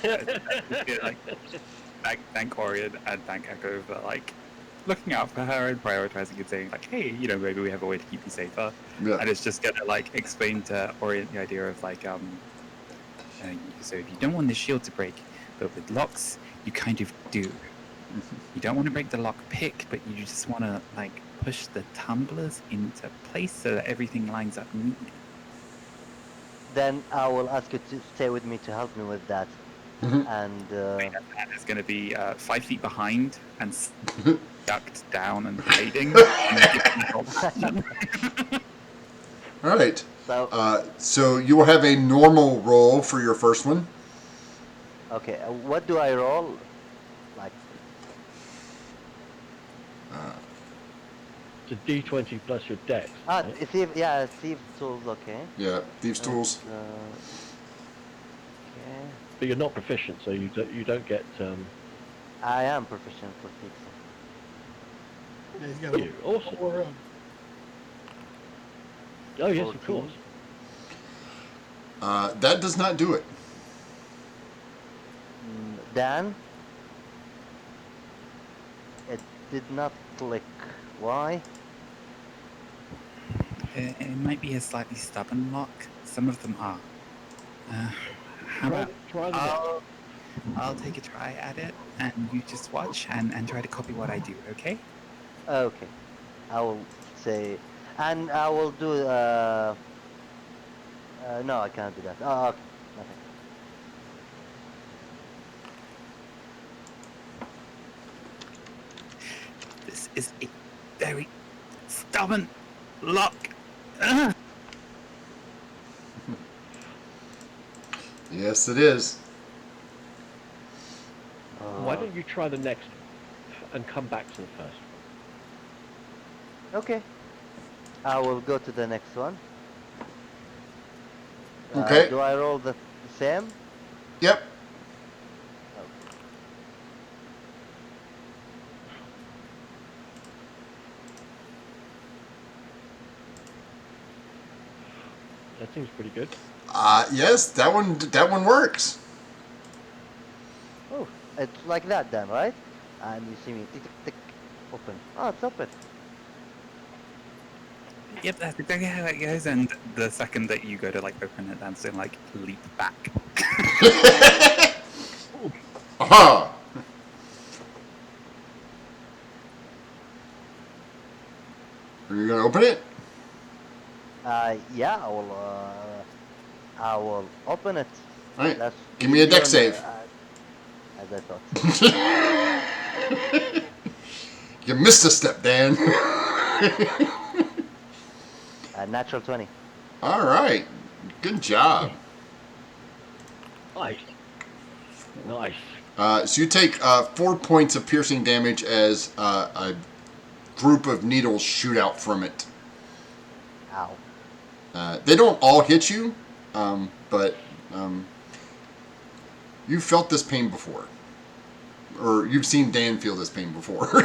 Yeah, like, thank Orion and thank Echo for like looking out for her and prioritizing and saying like, hey, you know, maybe we have a way to keep you safer. Yeah. And it's just gonna like explain to Orient the idea of like, so if you don't want the shield to break, but with locks, you kind of do. You don't want to break the lock pick, but you just want to like push the tumblers into place so that everything lines up neatly. Then I will ask you to stay with me to help me with that. Mhm. And And it's going to be 5 feet behind and ducked down and hiding. And giving you all- All right. so So you will have a normal roll for your first one. okay, what do I roll? Like It's a D20 plus your dex. Right? thief tools. Okay. Yeah, thieves' And, tools. okay. But you're not proficient, so you don't get. I am proficient for thieves. Yeah, he's got You awesome. Oh yes, of 14. course. That does not do it. Dan, it did not click. Why? It might be a slightly stubborn lock. Some of them are. How about Try the next. I'll take a try at it, and you just watch and try to copy what I do, okay? Okay, I will say, and I will do. No, I can't do that. Oh, okay, nothing. This is a very stubborn lock. Ugh. Yes, it is. Why don't you try the next and come back to the first? Okay, I will go to the next one. Okay. Do I roll the same? Yep. Okay. That seems pretty good. Yes, that one works. Oh, it's like that then, right? And you see me tick tick tick open. Oh, it's open. Yep, that's exactly how it goes. And the second that you go to like open it, that's in like leap back. Aha! Are you gonna open it? Yeah, I will open it. All right. That's Give me a dex easier, save. as I thought. You missed a step, Dan. Natural 20. All right. Good job. Nice. Nice. So you take 4 points of piercing damage as a group of needles shoot out from it. Ow. They don't all hit you, but you've felt this pain before. Or you've seen Dan feel this pain before.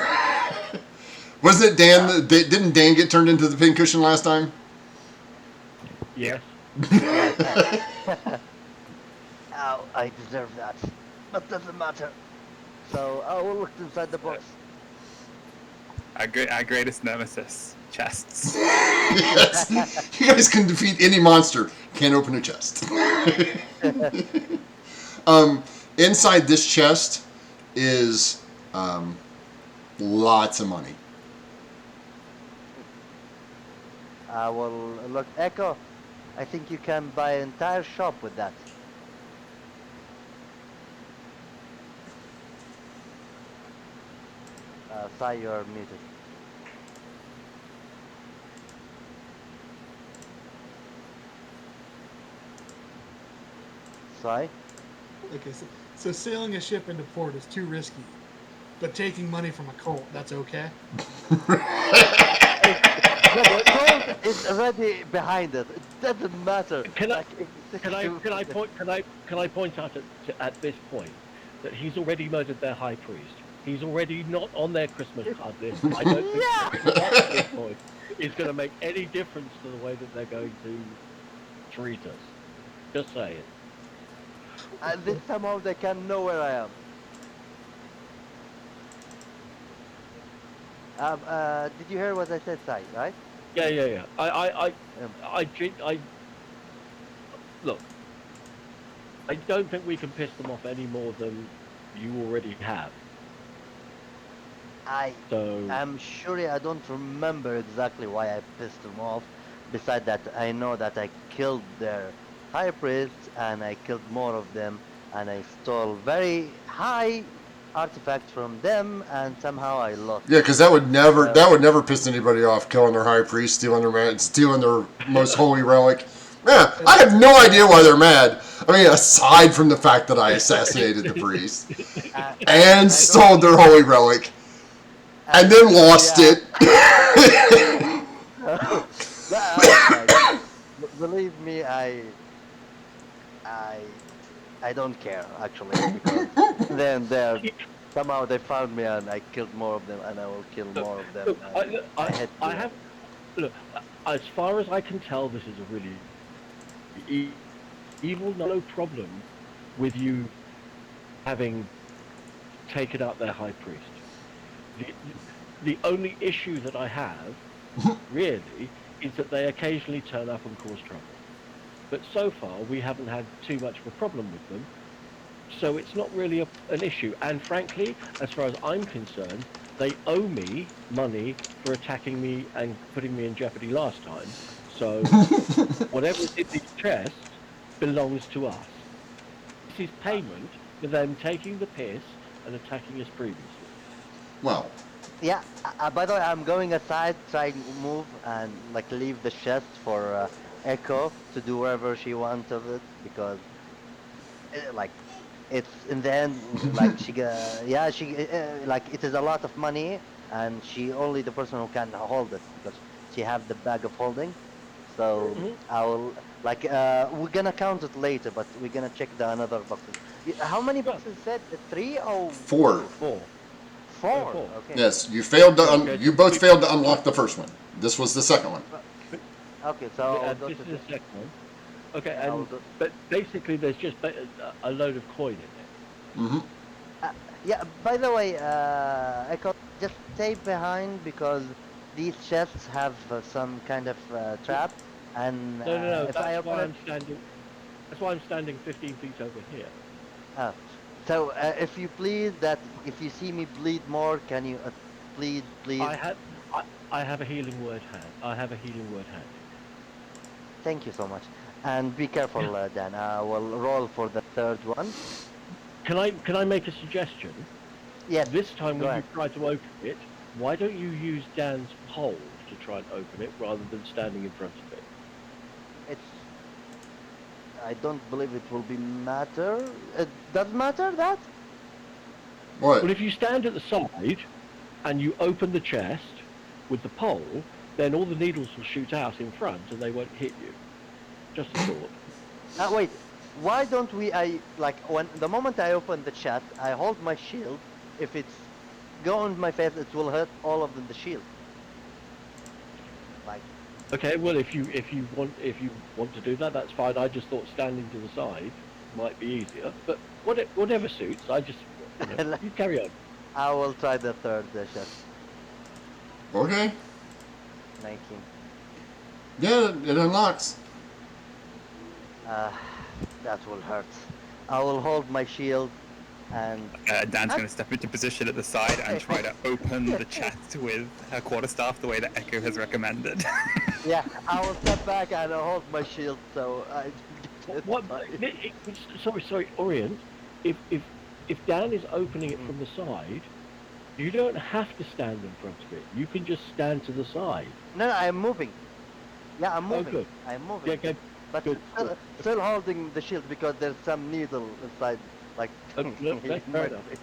Wasn't it Dan? Didn't Dan get turned into the pincushion last time? Yes. Ow, I deserve that. But doesn't matter. So I will look inside the box. Our greatest nemesis, chests. Yes. You guys can defeat any monster. Can't open a chest. Inside this chest is lots of money. I will look. Echo, I think you can buy an entire shop with that. Sai, you're muted. Sai? Okay, so sailing a ship into port is too risky, but taking money from a cult, that's okay? No, the gold is already behind us. It doesn't matter. Can I Like, can I point out at this point that he's already murdered their high priest. He's already not on their Christmas card list. I don't think Yeah. that at this point is going to make any difference to the way that they're going to treat us. Just saying. And this somehow they can know where I am. Did you hear what I said, Sai? Right? Yeah. Um, I look. I don't think we can piss them off any more than you already have. I So am sure I don't remember exactly why I pissed them off. Besides that, I know that I killed their high priests and I killed more of them and I stole very high artifacts from them and somehow I lost. Yeah, because that would never piss anybody off. Killing their high priest, stealing their man, stealing their most holy relic. Yeah, I have no idea why they're mad. I mean, aside from the fact that I assassinated the priest and I stole their holy relic and then lost yeah. it. Like, believe me, I I don't care actually because then they somehow they found me and I killed more of them and I will kill more of them look, and I had I to. have look. As far as I can tell, this is a really evil. No problem with you having taken out their high priest. The, the only issue that I have, really, is that they occasionally turn up and cause trouble. But so far, we haven't had too much of a problem with them. So it's not really an issue. And frankly, as far as I'm concerned, they owe me money for attacking me and putting me in jeopardy last time. So whatever's in these chests belongs to us. This is payment for them taking the piss and attacking us previously. Well, Yeah. By the way, I'm going aside, trying to move and like leave the chest for Echo to do whatever she wants of it because like it's in the end like yeah she like it is a lot of money and she only the person who can hold it because she have the bag of holding. So Mhm. I will like we're gonna count it later, but we're gonna check the another boxes. How many Yeah, boxes said? Three or 4. two? four. Four. Four. Okay. Yes, you failed to. Yeah, okay. You both failed to unlock the first one. This was the second one. Well, okay, so I'll go This to is the the second one. Okay, yeah, I will and go. but basically there's just a load of coin in it. Hmm. Uh, yeah. By the way, Echo, just stay behind because these chests have some kind of trap, and No. if I That's open why it, I'm standing. That's why I'm standing 15 feet over here. uh, so if you please, that if you see me bleed more, can you please? I have, I, I have a healing word hand. I have a healing word handy. Thank you so much, and be careful, Dan. I will roll for the third one. Can I make a suggestion? Yes, This time go when you ahead. try to open it, why don't you use Dan's pole to try and open it rather than standing in front of it? It's. I don't believe it will be matter. It does matter that. What? Well, if you stand at the side and you open the chest with the pole, then all the needles will shoot out in front and they won't hit you. Just a thought. Wait, why don't we? I like when the moment I open the chest, I hold my shield. If it's go on my face, it will hurt all of them. The shield. Like Okay, well if you want to do that, that's fine. I just thought standing to the side might be easier, but whatever suits. I just you carry on. I will try the third chest. Okay. 19. Yeah, it unlocks. Uh, that will hurt. I will hold my shield and Dan's going to step into position at the side and try to open the chest with her quarterstaff the way that Echo has recommended. yeah, I will step back and I'll hold my shield so I don't What? get Sorry, Orient. If Dan is opening it from the side, you don't have to stand in front of it. You can just stand to the side. No, I'm moving. Yeah, I'm Oh, moving. good. I'm moving. Yeah, okay. But Good. still holding the shield because there's some needle inside, like. No, that's in fair my enough. face.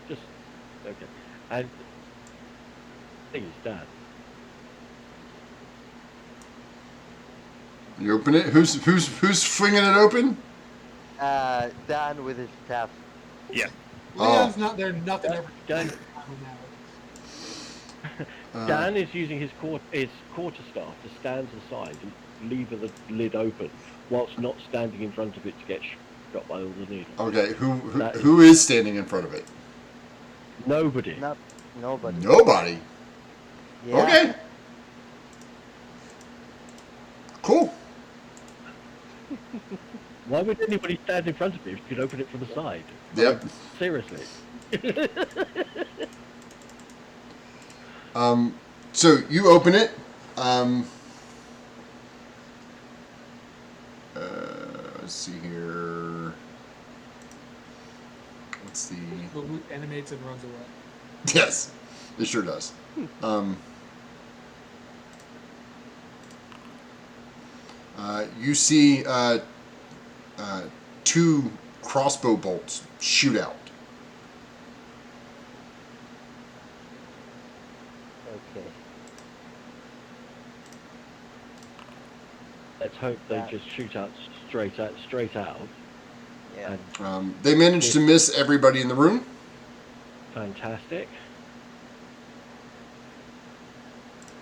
Just okay. And thing is, Dan. You open it. Who's swinging it open? Dan with his staff. Yeah. Leon's not there. Nothing ever. Dan, Uh, Dan is using his quarterstaff to stand to the side and leave the lid open, whilst not standing in front of it to get shot by all the needles. okay, That is- who is standing in front of it? Nobody. Not nobody. Nobody. Yeah. Okay. Cool. Why would anybody stand in front of me if you could open it from the side? Yep. Seriously. So you open it. Let's see here. What's the? The loot animates and runs away. Yes, it sure does. You see two crossbow bolts shoot out. Okay. Let's hope they Yeah. just shoot out straight out. Yeah. And They managed to miss everybody in the room. fantastic.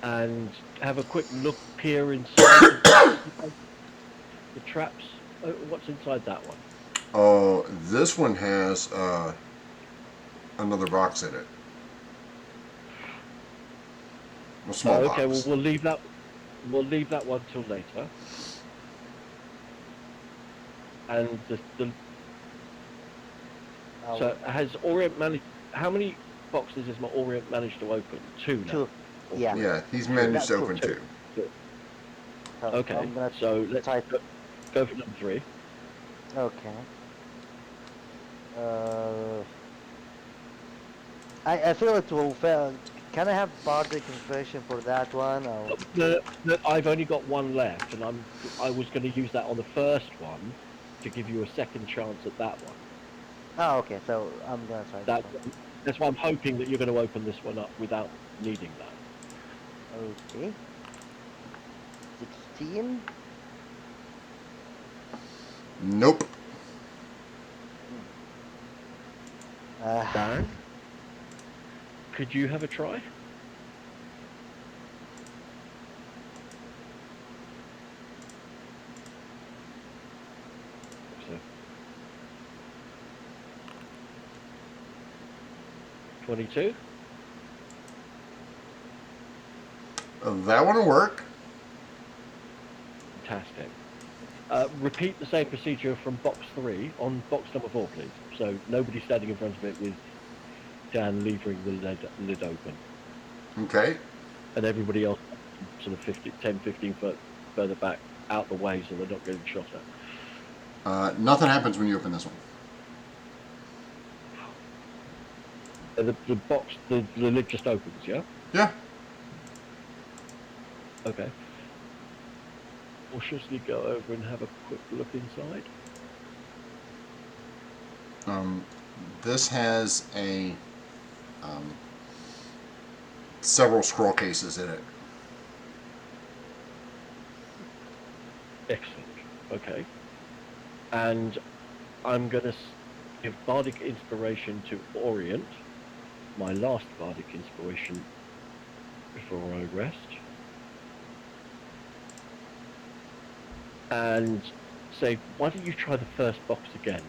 And have a quick look, peer inside the traps. Oh, what's inside that one? Oh, this one has another box in it. A small Oh, okay, well box. we'll leave that one till later. And so has Orient managed? How many boxes has Orient managed to open? Two now. Two. Yeah. Yeah, he's managed to That's open cool. two. So Okay, I'm gonna so let's try. go for number 3. Okay. I feel it will fail. Can I have bardic inspiration for that one? Or... I've only got one left, and I was going to use that on the first one to give you a second chance at that one. Oh, okay. So I'm gonna try That, this one. that's why I'm hoping that you're going to open this one up without needing that. Okay. 16. Nope. Dan, could you have a try? So, 22. That one will work. Fantastic. Repeat the same procedure from box 3 on box number 4, please. So nobody standing in front of it with Dan leaving the lid open. Okay. And everybody else sort of 10, 15 foot further back out the way so they're not getting shot at. Nothing happens when you open this one. The box, the lid just opens, yeah? Yeah. Okay. Cautiously go over and have a quick look inside. This has several scroll cases in it. Excellent. Okay. And I'm going to give Bardic Inspiration to Orient, my last Bardic Inspiration before I rest. And say, why don't you try the first box again?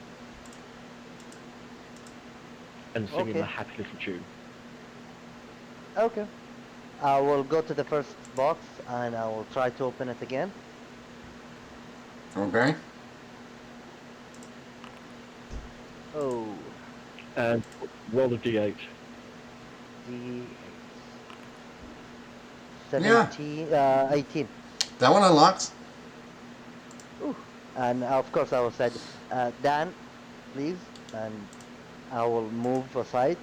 And sing him Okay. a happy little tune. Okay. I will go to the first box and I will try to open it again. Okay. Oh. And roll a d8. D8. 17, 18. That one unlocks. Ooh. And of course I will say, Dan, please, and I will move aside.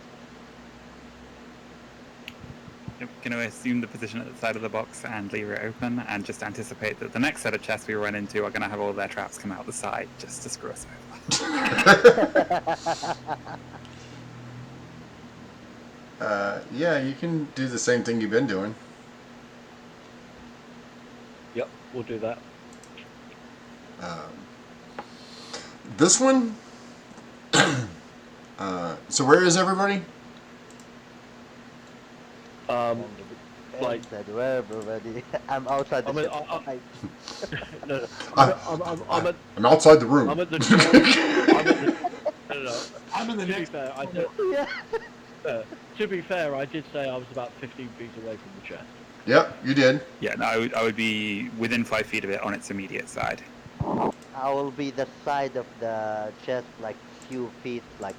I'm going to assume the position at the side of the box and leave it open, and just anticipate that the next set of chests we run into are going to have all their traps come out the side just to screw us over. Yeah, you can do the same thing you've been doing. Yep, we'll do that. This one, So where is everybody? Um, And like said, where everybody? I'm outside the I'm at, ship. no, no, I, I'm outside the room. I'm at the door. I'm at the no, no, no. I'm in the To be next fair, I corner. said, Yeah. to be fair, I did say I was about 15 feet away from the chest. Yep, you did. Yeah, no, I would be within 5 feet of it on its immediate side. I will be the side of the chest, like few feet, like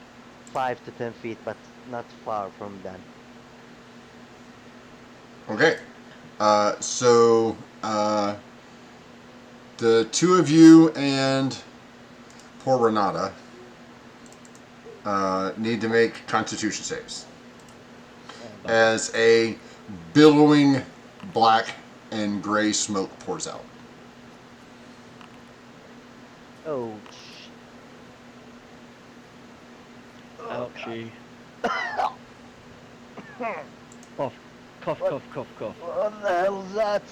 5 to 10 feet, but not far from them. Okay. So the two of you and poor Renata need to make Constitution saves And as a billowing black and gray smoke pours out. oh, sh- oh God. Ouchie. Cough, cough, What? cough, cough, cough. What the hell is that?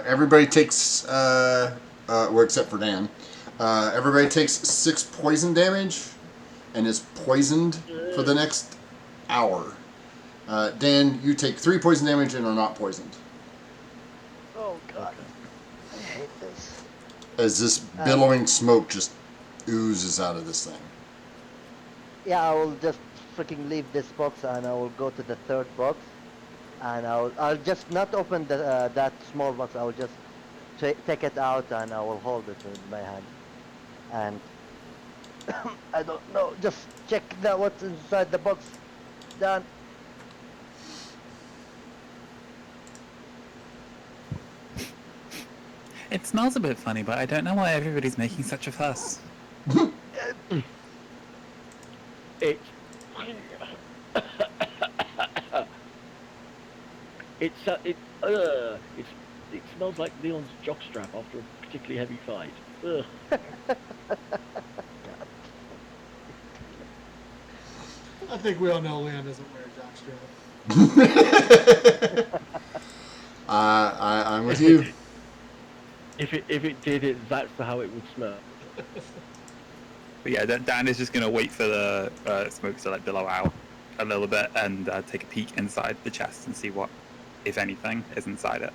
Everybody takes, well, except for Dan. Everybody takes 6 poison damage and is poisoned for the next hour. Dan, you take 3 poison damage and are not poisoned. Oh God. Okay. I hate this. As this billowing smoke just oozes out of this thing. Yeah, I will just freaking leave this box and I will go to the third box, and I'll just not open the that small box. I will just take it out and I will hold it with my hand. And I don't know, just check that what's inside the box. Done. It smells a bit funny, but I don't know why everybody's making such a fuss. It. It smells like Leon's jockstrap after a particularly heavy fight. Ugh. I think we all know Leon doesn't wear a jockstrap. I'm with you. If it did, that's how it would smell. But yeah, Dan is just gonna wait for the smoke to like billow out a little bit and take a peek inside the chest and see what, if anything, is inside it.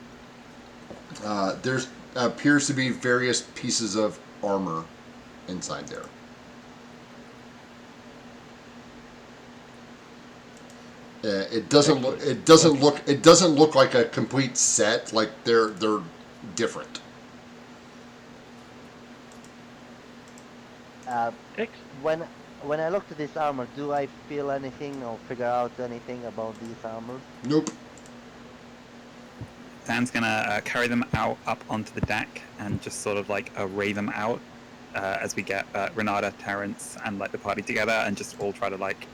There appears to be various pieces of armor inside there. It doesn't look. It doesn't look. It doesn't look like a complete set. Like they're different. Excellent. When I look to this armor, do I feel anything or figure out anything about these armors? Nope. Dan's gonna carry them out up onto the deck and just sort of like array them out as we get Renata, Terrence, and like the party together, and just all try to like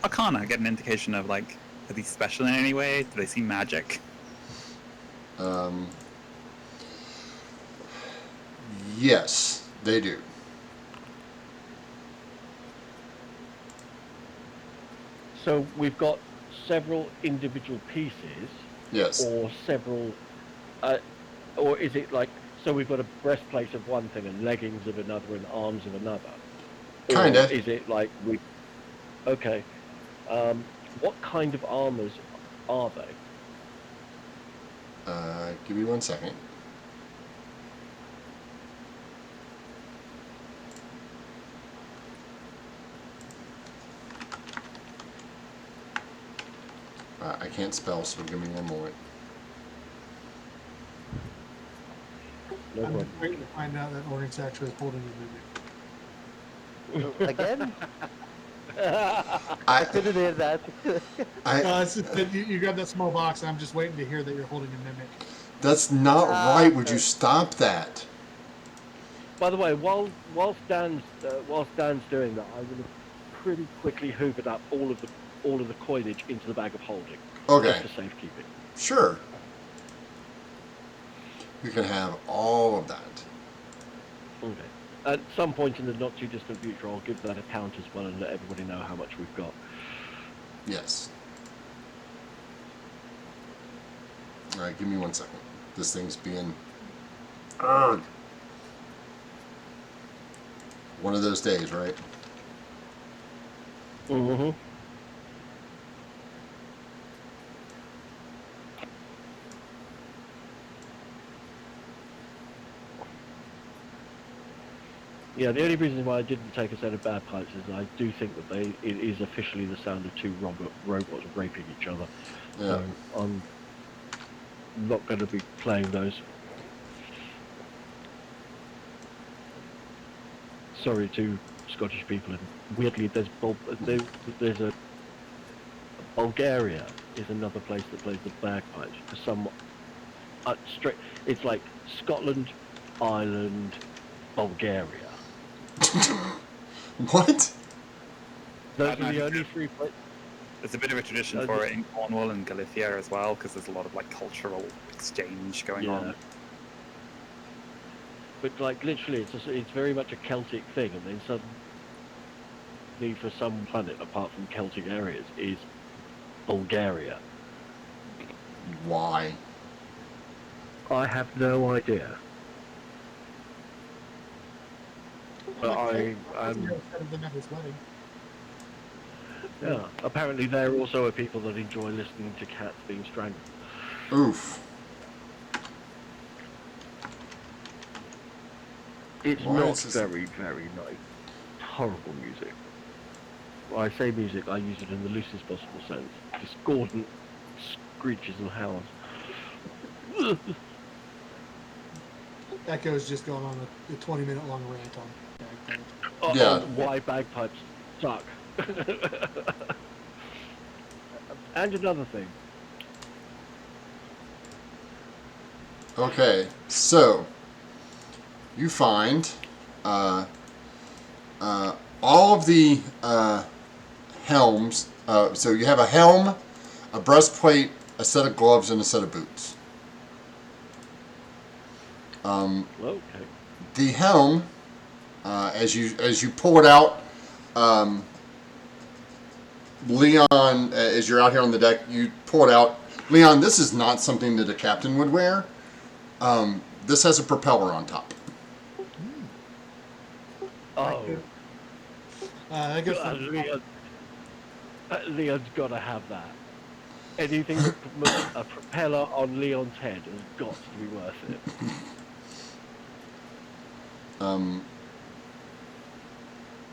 Arcana, get an indication of like, are these special in any way? Do they see magic? Yes, they do. So we've got several individual pieces, Yes. or several, or is it like, so we've got a breastplate of one thing and leggings of another and arms of another? Or Kinda. is it like we? Okay. What kind of armors are they? Give me 1 second. I can't spell, so give me 1 moment. No I'm problem. just waiting to find out that Orange actually is holding a mimic. Again? I I, couldn't hear that. I, It's just that you grab that small box, and I'm just waiting to hear that you're holding a mimic. that's not right. Would you stop that? By the way, while Dan's doing that, I would have pretty quickly hoovered up all of the coinage into the bag of holding, Okay. just for safekeeping. Sure. You can have all of that. Okay. At some point in the not too distant future, I'll give that a count as well and let everybody know how much we've got. Yes. All right, give me 1 second. This thing's being. One of those days, right? Mm-hmm. Yeah, the only reason why I didn't take a set of bagpipes is I do think that it is officially the sound of two robots raping each other. Yeah. So I'm not going to be playing those. Sorry to Scottish people, and weirdly, there's a Bulgaria is another place that plays the bagpipes. For some straight, it's like Scotland, Ireland, Bulgaria. What? Those know, are I the think only three places. There's a bit of a tradition for it in Cornwall and Galicia as well, because there's a lot of like cultural exchange going on. But like literally, it's very much a Celtic thing, and then suddenly, for some planet apart from Celtic areas, is Bulgaria. Why? I have no idea. But I yeah. Apparently, they're also a people that enjoy listening to cats being strangled. Oof. It's Why not is this- very, very nice. Horrible music. When I say music, I use it in the loosest possible sense. Discordant screeches and howls. Echo's just going on a 20-minute long rant on bagpipes. Yeah. On why bagpipes suck. And another thing. Okay, so you find all of the helms. So you have a helm, a breastplate, a set of gloves, and a set of boots. Okay. The helm, as you pull it out, Leon, as you're out here on the deck, you pull it out. Leon, this is not something that a captain would wear. This has a propeller on top. Oh. I guess Leon's gotta have that. Anything that puts a propeller on Leon's head has got to be worth it.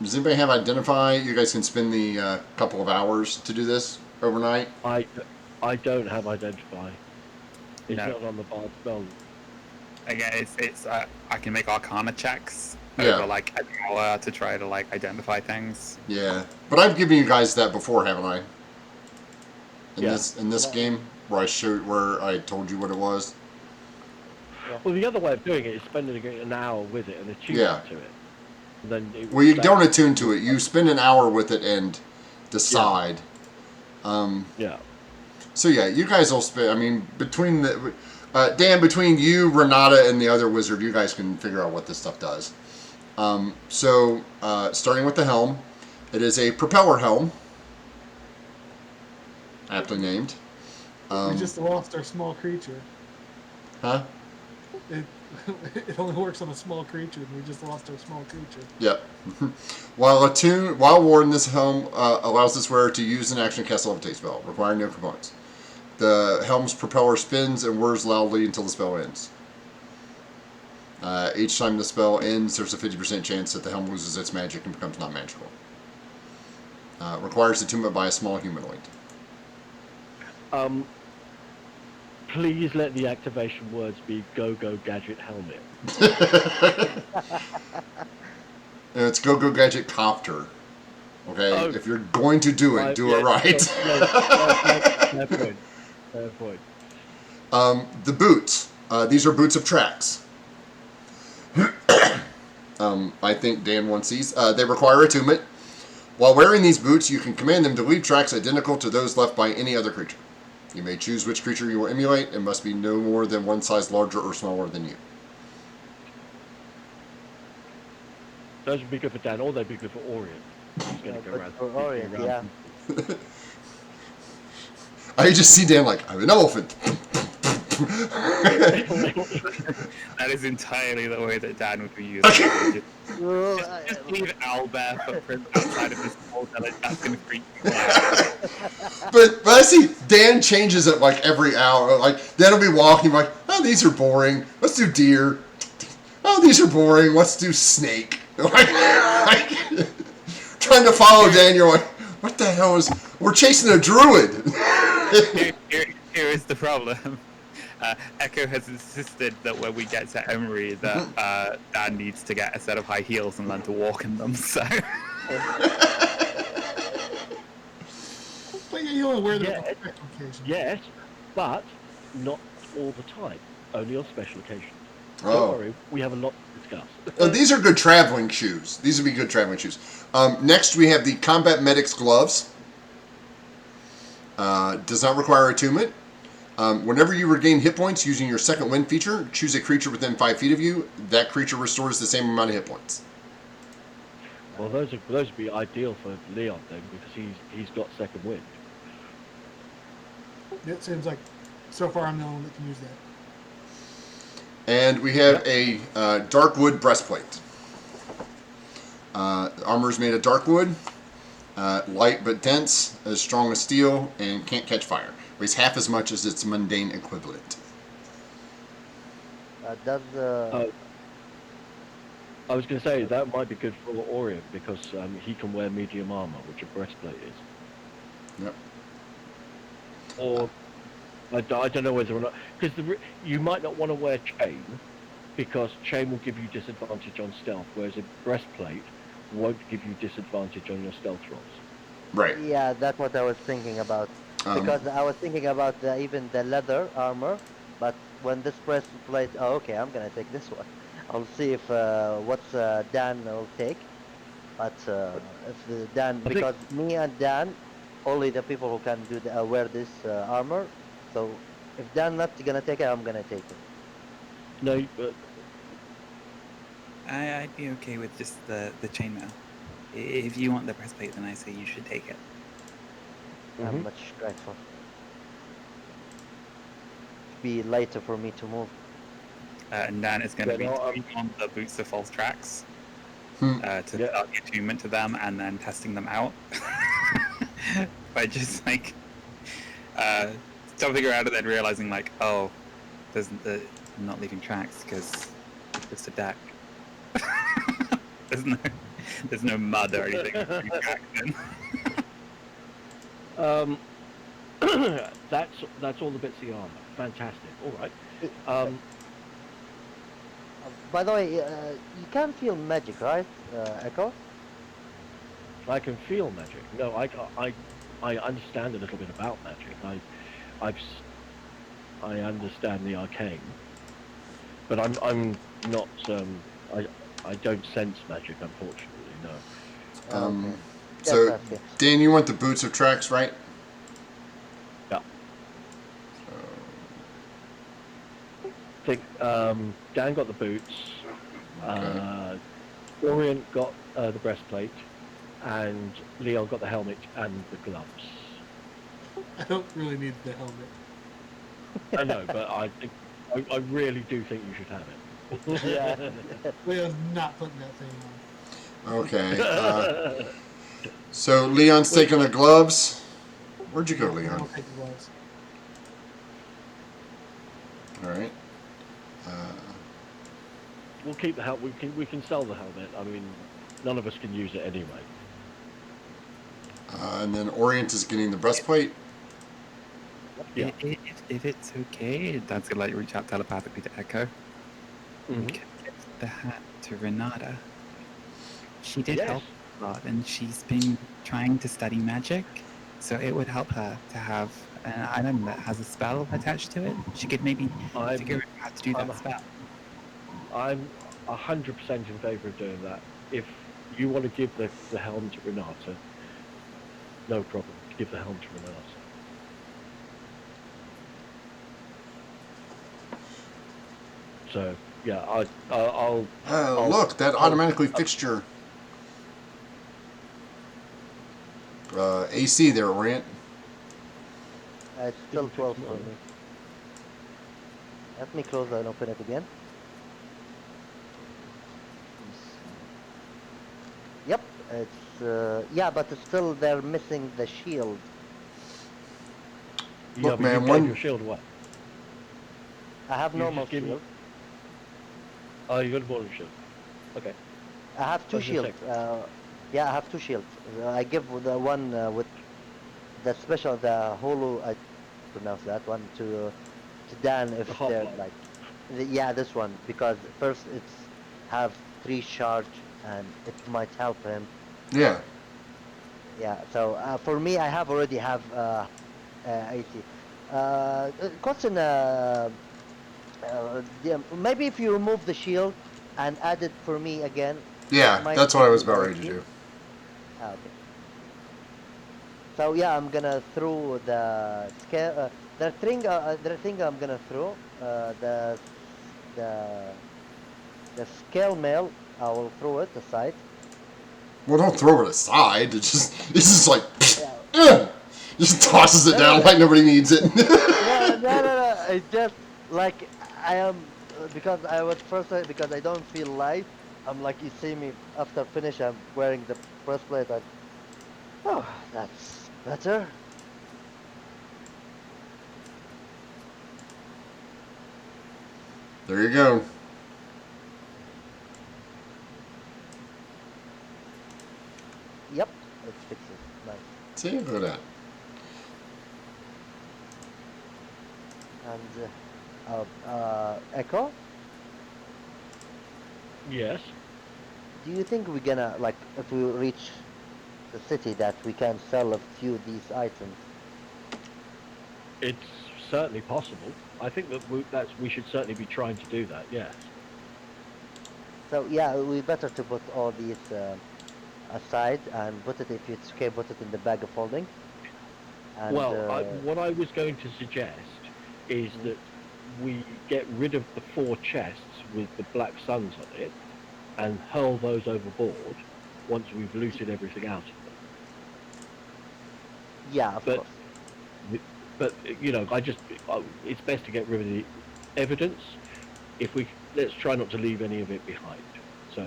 Does anybody have identify? You guys can spend the couple of hours to do this overnight. I don't have identify. It's No. not on the bard spell. Again, it's I can make Arcana checks Yeah. over like an hour to try to like identify things. Yeah, but I've given you guys that before, haven't I? In Yeah. this game where I told you what it was. Well, the other way of doing it is spending an hour with it and attuning Yeah. to it. And then Well, you don't attune to it. You spend an hour with it and decide. Yeah. So yeah, you guys will spend. I mean, between the Dan, between you, Renata, and the other wizard, you guys can figure out what this stuff does. Starting with the helm, it is a propeller helm, aptly named. we just lost our small creature. Huh? It only works on a small creature, and we just lost our small creature. Yep. While worn, this helm allows this wearer to use an action cast a levitate spell, requiring no components. The helm's propeller spins and whirs loudly until the spell ends. Each time the spell ends, there's a 50% chance that the helm loses its magic and becomes not magical. Requires attunement by a small humanoid. Please let the activation words be Go Go Gadget Helmet. And it's Go Go Gadget Copter. Okay? Oh. If you're going to do it, do it right. Fair point. Fair point. The boots. These are boots of tracks. I think Dan wants these. They require attunement. While wearing these boots, you can command them to leave tracks identical to those left by any other creature. You may choose which creature you will emulate and must be no more than one size larger or smaller than you. Those would be good for Dan, or they'd be good for Orient. He's going to go But around. for Orient, yeah. I just see Dan like, I'm an elephant. That is entirely the way that Dan would be using it. Well, Just leave owlbear footprints outside of this small village. That's going to freak people out. But I see Dan changes it like every hour. Like Dan will be walking like, oh, these are boring. Let's do deer. Oh, these are boring. Let's do snake. Like, trying to follow Dan, you're like, what the hell is? We're chasing a druid. Here is the problem. Echo has insisted that when we get to Emery, that Dan needs to get a set of high heels and learn to walk in them. So. But yeah, you only wear them Yeah. on special occasions. Yes, but not all the time. Only on special occasions. Oh. Don't worry, we have a lot to discuss. These are good traveling shoes. These would be good traveling shoes. Next, we have the Combat Medic's gloves. Does not require attunement. Whenever you regain hit points using your second wind feature, choose a creature within 5 feet of you. That creature restores the same amount of hit points. Well, those would be ideal for Leon then, because he's got second wind. It seems like so far I'm the only one that can use that. And we have a dark wood breastplate. Armor is made of dark wood, light but dense, as strong as steel, and can't catch fire. Weighs half as much as its mundane equivalent. does I was going to say that might be good for Orient because he can wear medium armor, which a breastplate is. Yep. Or I don't know whether or not, because you might not want to wear chain, because chain will give you disadvantage on stealth, whereas a breastplate won't give you disadvantage on your stealth rolls. Right. yeah, that's what I was thinking about. Because I was thinking about even the leather armor, but when this breastplate, oh, okay, I'm gonna take this one. I'll see if what's Dan will take, but if Dan, think- because me and Dan, only the people who can do wear this armor. So if Dan not gonna take it, I'm gonna take it. No, but I'd be okay with just the chainmail. If you want the breastplate, then I say you should take it. I'm much grateful. Be lighter for me to move. And Dan is going to Yeah, be no, doing on the boots of false tracks Hmm. to start the attunement to them and then testing them out by just like jumping around and then realizing like, oh, I'm not leaving tracks because it's a deck. there's no mud or anything. To leave tracks in. that's all the bits of the armor. Fantastic. All right. By the way, you can feel magic, right, Echo? I can feel magic. No, I understand a little bit about magic. I understand the arcane, but I'm not. I don't sense magic, unfortunately. No. Um, Okay. so, Yes, yes. Dan, you want the boots of tracks, right? Yeah. I think Dan got the boots. Orient got the breastplate, and Leon got the helmet and the gloves. I don't really need the helmet. I know, but I really do think you should have it. Yeah. Leon's not putting that thing on. Okay. So Leon's taking the gloves. Where'd you go, I Leon? don't take the gloves. All right. We'll keep the helmet. We can sell the helmet. I mean, none of us can use it anyway. And then Orient is getting the breastplate. Yeah. If it's okay, Dad's gonna like reach out telepathically to Echo. Mhm. Give the hat to Renata. She did Yes. help a lot, and she's been trying to study magic, so it would help her to have an item that has a spell attached to it. She could maybe I'm- figure out how to do that I'm- spell. I'm 100% in favour of doing that. If you want to give the helm to Renata, no problem. Give the helm to Renata. So yeah, I'll Look, that automatically fixed your AC there, Orient. It's still 12 for me. Let me close and open it again. Yep, it's yeah, but it's still they're missing the shield. Yeah, Look, but you man, gave your one. shield away. I have You normal just give me. shield. Oh, you got a ball shield. Okay. I have I two was gonna say. shields. Yeah, I have two shields. I give the one with the special, the holo. I pronounce that one to Dan The if hot they're one. like, yeah, this one because first it's have 3 charge and it might help him. Yeah. Yeah. So for me, I have already have 80. Question. Yeah, maybe if you remove the shield and add it for me again, it Yeah, might that's what give I was me about ready to 80. do. Ah, okay. So yeah, I'm gonna throw the scale. The thing I'm gonna throw. The the scale mail. I will throw it aside. Well, don't throw it aside. It's just like, Yeah. just tosses it No, no, down no, like nobody needs it. no. It's just like I am because I was first because I don't feel light. I'm like you see me after finish. I'm wearing the breastplate. And oh, that's better. There you go. Yep, it fixes. Nice. See, look at that. And Echo, Yes. do you think we're gonna like if we reach the city that we can sell a few of these items? It's certainly possible. I think that we should certainly be trying to do that. Yes. So yeah, we better to put all these aside and put it if it's okay. Put it in the bag of holding. And Well, what I was going to suggest is mhm. that we get rid of the 4 chests with the black suns on it and hurl those overboard once we've looted everything out of them. Yeah, of But course. but it's best to get rid of the evidence. If we let's try not to leave any of it behind. So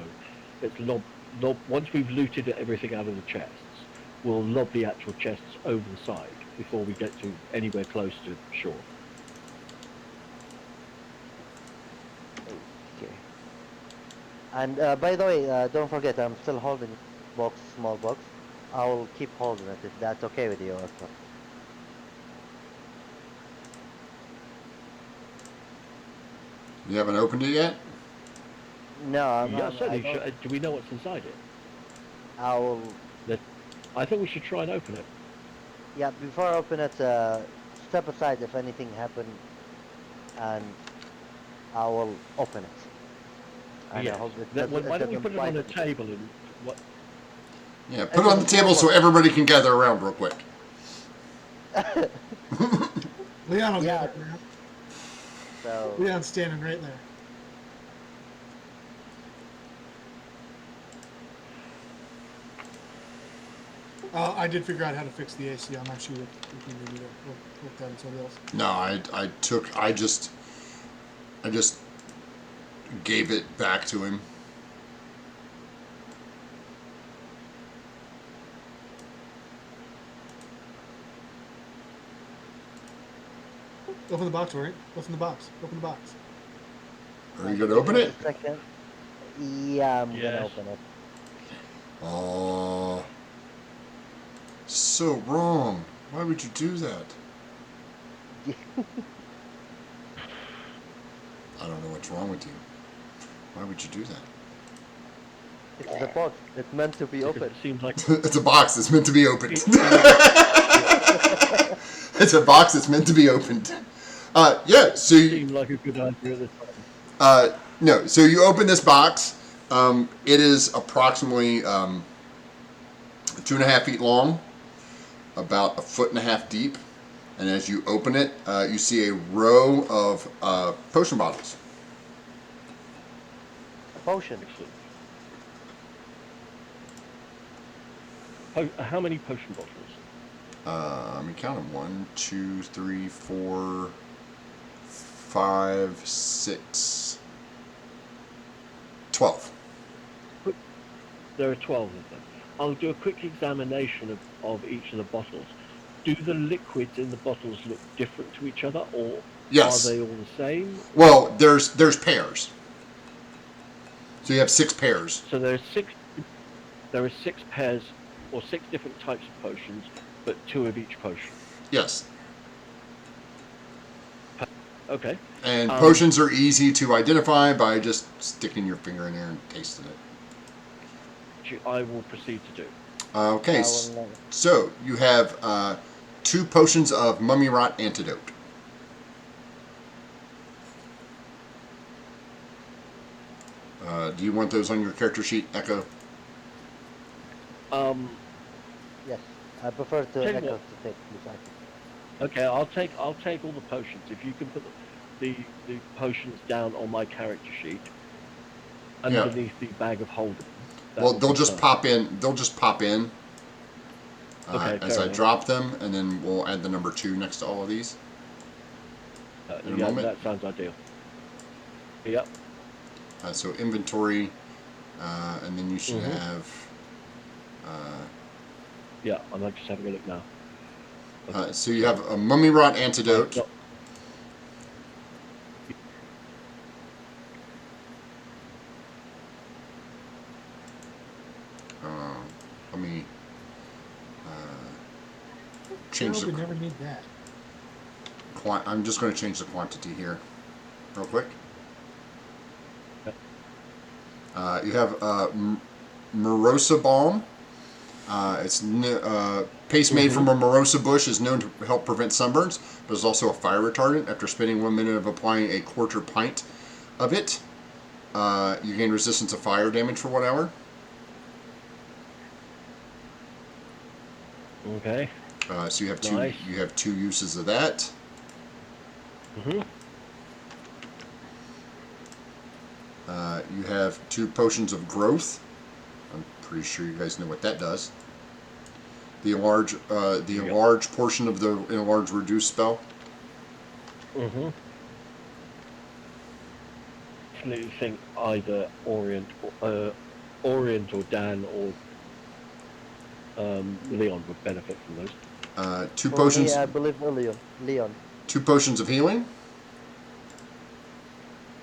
let's lob once we've looted everything out of the chests, we'll lob the actual chests over the side before we get to anywhere close to shore. Okay. And by the way, don't forget, I'm still holding box, small box. I'll keep holding it if that's okay with you, Echo. You haven't opened it yet? No, Yeah, I certainly. don't. Do we know what's inside it? I'll. Let, I think we should try and open it. Yeah, before I open it, step aside if anything happen, and I will open it. And I Yes. hope Why it don't we doesn't put it on bite a me. table and what? Yeah, put It's it in on a the small table so box. everybody can gather around real quick. Leon will get Yeah. it, man. So Leon's standing right there. I did figure out how to fix the AC on my shoe if you need me to look that and somebody else. No, I just gave it back to him. Open the box, all right? Open the box. Open the box. Are you give gonna me open just a it? second. Yeah, I'm gonna Yes. open it. Oh, so wrong. Why would you do that? I don't know what's wrong with you. Why would you do that? It's the box. It's meant to be Because it open. seems like It's a box that's meant to be opened. it seems like It's a box that's meant to be opened. Yeah. So it seemed like a good idea at the time. no. So you open this box. It is approximately 2.5 feet long, about 1.5 feet deep, and as you open it, you see a row of potion bottles. A potion. Excellent. How many potion bottles? Let me count them. 1, 2, 3, 4, 5, 6, 12. There are 12 of them. I'll do a quick examination of each of the bottles. Do the liquids in the bottles look different to each other, or Yes. are they all the same? Well, there's pairs. So you have 6 pairs. So there are six pairs or 6 different types of potions, but 2 of each potion. Yes. Okay. And potions are easy to identify by just sticking your finger in there and tasting it. Which I will proceed to do. Okay, I will never. so you have 2 potions of mummy rot antidote. Do you want those on your character sheet, Echo? Yes, I prefer to Tell you Echo what. to take this item. Okay, I'll take all the potions. If you can put the potions down on my character sheet underneath the bag of holding. Well, they'll just pop in. They'll just pop in Okay, as fair I enough. drop them, and then we'll add the number 2 next to all of these. In a Yeah, moment. that sounds ideal. Yep. So inventory, and then you should Mhm. have. Yeah, I'm just having a look now. So you have a mummy rot I've antidote. got- Let me change We the. never need that. I'm just going to change the quantity here, real quick. You have Morosa balm. It's paste made from a Morosa bush is known to help prevent sunburns, but is also a fire retardant. After spending 1 minute of applying a quarter pint of it, you gain resistance to fire damage for 1 hour. Okay. So you have Nice. you have 2 uses of that. Mhm. You have 2 potions of growth. I'm pretty sure you guys know what that does. The enlarge portion of the enlarge reduce spell. Mhm. Definitely think either Orient or Dan or Leon would benefit from those. 2 For potions. me, I believe Leon. 2 potions of healing.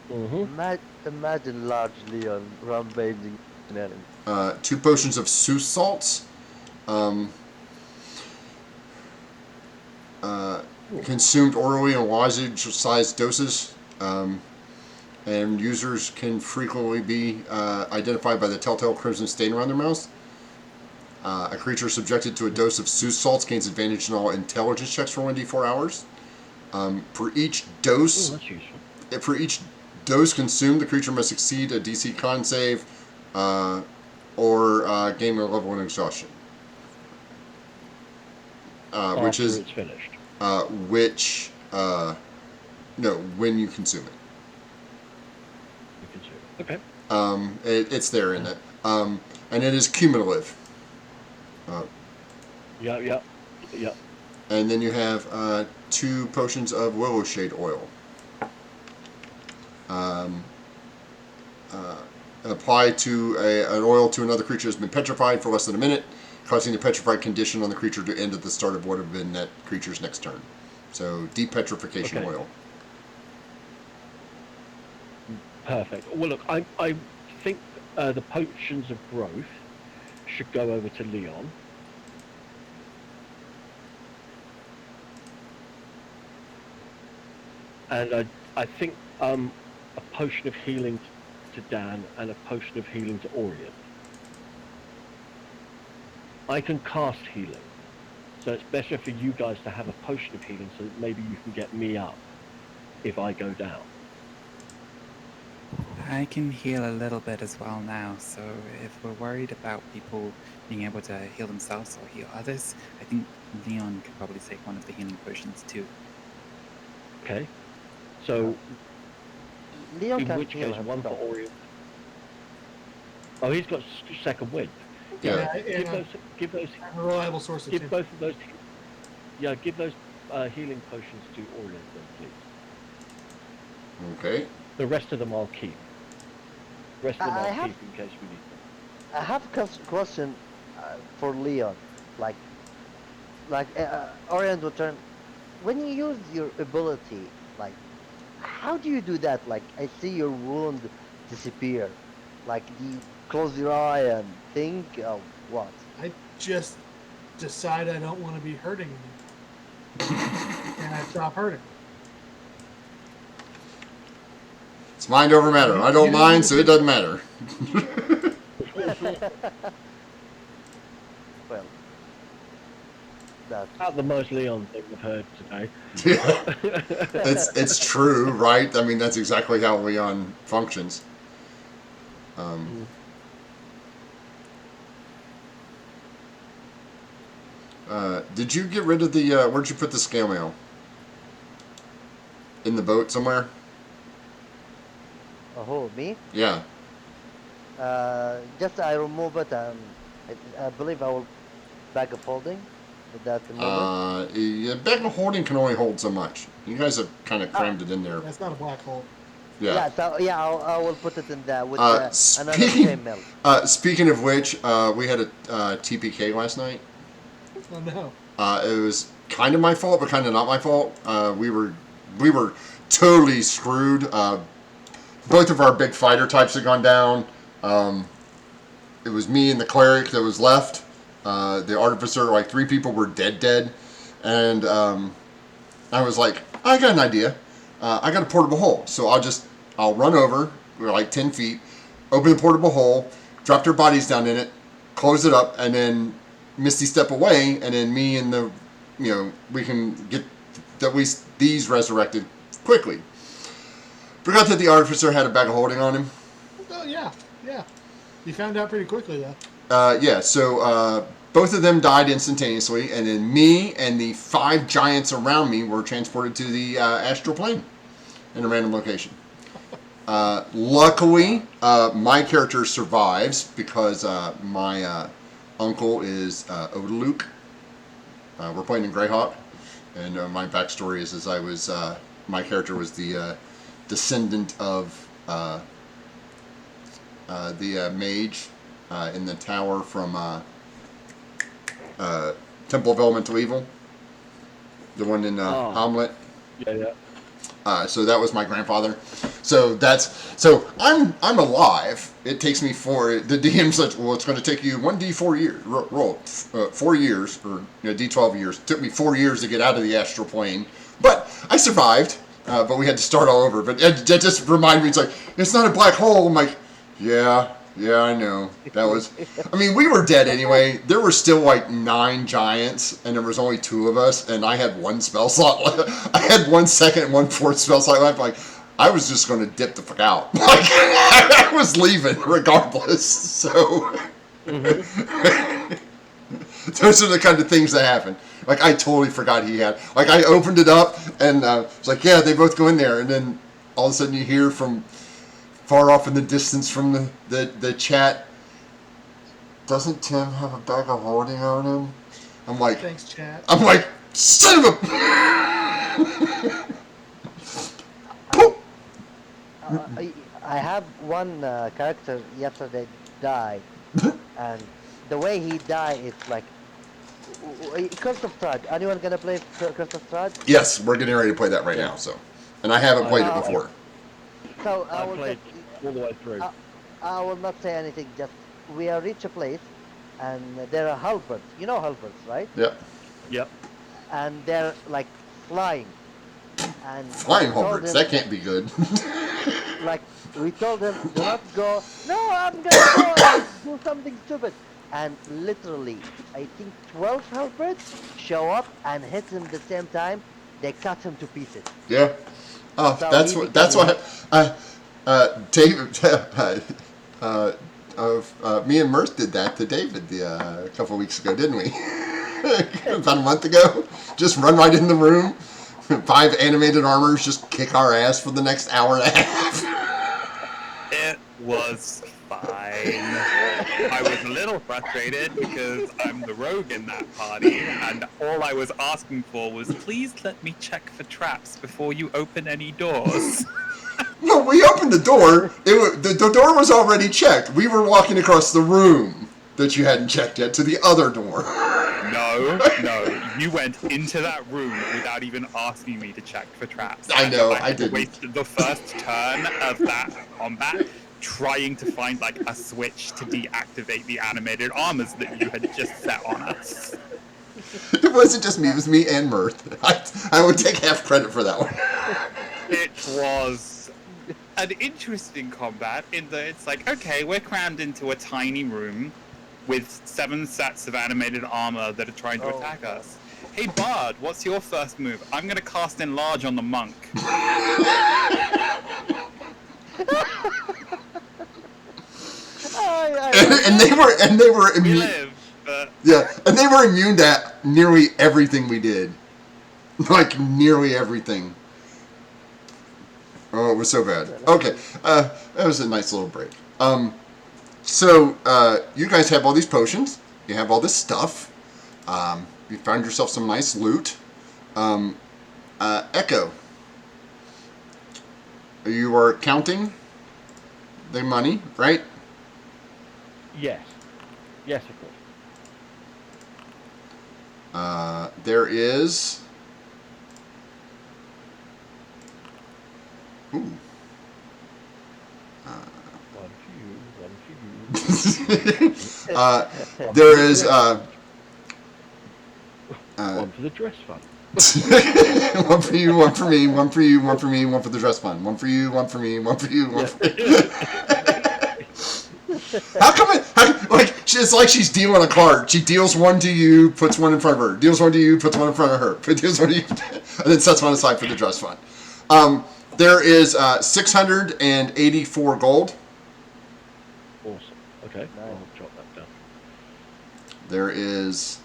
Mhm. Imagine large Leon rampaging an enemy. 2 potions of Sooth salts. Consumed orally in lozenge-sized doses. And users can frequently be identified by the telltale crimson stain around their mouths. A creature subjected to a dose of Sooth salts gains advantage in all intelligence checks for 1d4 hours. For each dose, That's useful. for each dose consumed, the creature must exceed a DC con save or gain a level in exhaustion. Which After is it's finished. no, when you consume it. You can see it. Okay. It's there in it, and it is cumulative. Yeah. And then you have 2 potions of willow shade oil. Apply to an oil to another creature has been petrified for less than a minute, causing the petrified condition on the creature to end at the start of what would have been that creature's next turn. So depetrification Okay. oil. Perfect. Well, look, I think the potions of growth should go over to Leon. And I think a potion of healing to Dan and a potion of healing to Orient. I can cast healing, so it's better for you guys to have a potion of healing so that maybe you can get me up if I go down. I can heal a little bit as well now, so if we're worried about people being able to heal themselves or heal others, I think Leon could probably take one of the healing potions too. Okay. So Leon in can which heal case, one for himself. Orient. Oh, he's got second wind. Yeah. Give those. A reliable source of Give safety. both of those. Yeah, give those healing potions to Orient then, please. Okay. The rest of them I'll keep. The rest of them I I'll have keep in case we need them. I have a question for Leon. Like Orient will turn. When you use your ability, like, how do you do that? Like, I see your wound disappear. Like, do you close your eye and think of what? I just decide I don't want to be hurting anymore, and I stop hurting. It's mind over matter. I don't mind, so it doesn't matter. Well, that. About the most Leon thing I've heard today. It's true, right? I mean, that's exactly how Leon functions. Did you get rid of the? Where'd you put the scale mail? In the boat somewhere? Oh, me? Yeah. Just I remove it and I believe I will bag of holding. With that remove it. Yeah, bag of holding can only hold so much. You guys have kind of crammed it in there. That's not a black hole. Yeah. Yeah, so yeah, I will put it in there with another Speaking, chain mail. speaking of which, we had a TPK last night. Oh no. It was kind of my fault, but kind of not my fault. We were totally screwed. Both of our big fighter types had gone down. It was me and the cleric that was left. The artificer, like 3 people were dead. And I was like, I got an idea. I got a portable hole. So I'll run over. We're like 10 feet. Open the portable hole. Drop their bodies down in it. Close it up. And then Misty step away. And then me and we can get at least these resurrected quickly. Forgot that the artificer had a bag of holding on him. Oh yeah. You found out pretty quickly though. Yeah, so both of them died instantaneously, and then me and the 5 giants around me were transported to the astral plane in a random location. Luckily, my character survives because my uncle is Odaluke. We're playing in Greyhawk, and my backstory is my character was the descendant of the mage in the tower from Temple of Elemental Evil, the one in Hamlet. Yeah. So that was my grandfather. So I'm alive. It takes me 4. The DM's like, well, it's going to take you 1d4 years. Roll 4 years or d12 years. It took me 4 years to get out of the astral plane, but I survived. But we had to start all over. But that just reminded me. It's like, it's not a black hole. I'm like, yeah, I know. That was. I mean, we were dead anyway. There were still like 9 giants, and there was only 2 of us, and I had 1 spell slot left. I had 1 second and 1 fourth spell slot left. Like, I was just going to dip the fuck out. Like, I was leaving regardless. So, those are the kind of things that happen. Like, I totally forgot he had. Like, I opened it up, and it's like, yeah, they both go in there, and then all of a sudden you hear from far off in the distance from the chat, doesn't Tim have a bag of holding on him? I'm like, thanks, chat. I'm like, son of a... I have one character yesterday died, and the way he died is like Curse of Strahd. Anyone gonna play Curse of Strahd? Yes, we're getting ready to play that right now. So, and I haven't played it before. So I played all the way through. I will not say anything. Just we reach a place, and there are halberds. You know halberds, right? Yep. And they're like flying. And Flying halberds. That can't be good. Like we told them, do not go. No, I'm gonna go and do something stupid. And literally, I think 12 halberds show up and hit him at the same time. They cut him to pieces. Yeah. Oh, So that's what. David, me and Mirth did that to David a couple of weeks ago, didn't we? About a month ago. Just run right in the room. 5 animated armors just kick our ass for the next hour and a half. It was fine. I was a little frustrated because I'm the rogue in that party, and all I was asking for was, please let me check for traps before you open any doors. No, we opened the door. The door was already checked. We were walking across the room that you hadn't checked yet to the other door. No, you went into that room without even asking me to check for traps. I know, I had to didn't. waste the first turn of that combat trying to find like a switch to deactivate the animated armors that you had just set on us. It wasn't just me, it was me and Mirth. I would take half credit for that one. It was an interesting combat in that it's like, okay, we're crammed into a tiny room with 7 sets of animated armor that are trying to attack us. Hey Bard, what's your first move? I'm gonna cast Enlarge on the monk. And they were We immune. live, but Yeah, and they were immune to nearly everything we did. Like nearly everything. Oh, it was so bad. Okay, that was a nice little break. So you guys have all these potions. You have all this stuff. You found yourself some nice loot. Echo, you are counting the money, right? Yes. Yes, of course. There is. Ooh. One for you. There is. One for the dress fund. One for you, one for me, one for you, one for me, one for the dress fund. One for you, one for me, one for you, one for How come it's like she's dealing a card. She deals one to you, puts one in front of her. Deals one to you, puts one in front of her. Deals one to you, and then sets one aside for the dress fund. There is 684 gold. Awesome. Okay, I'll jot that down. There is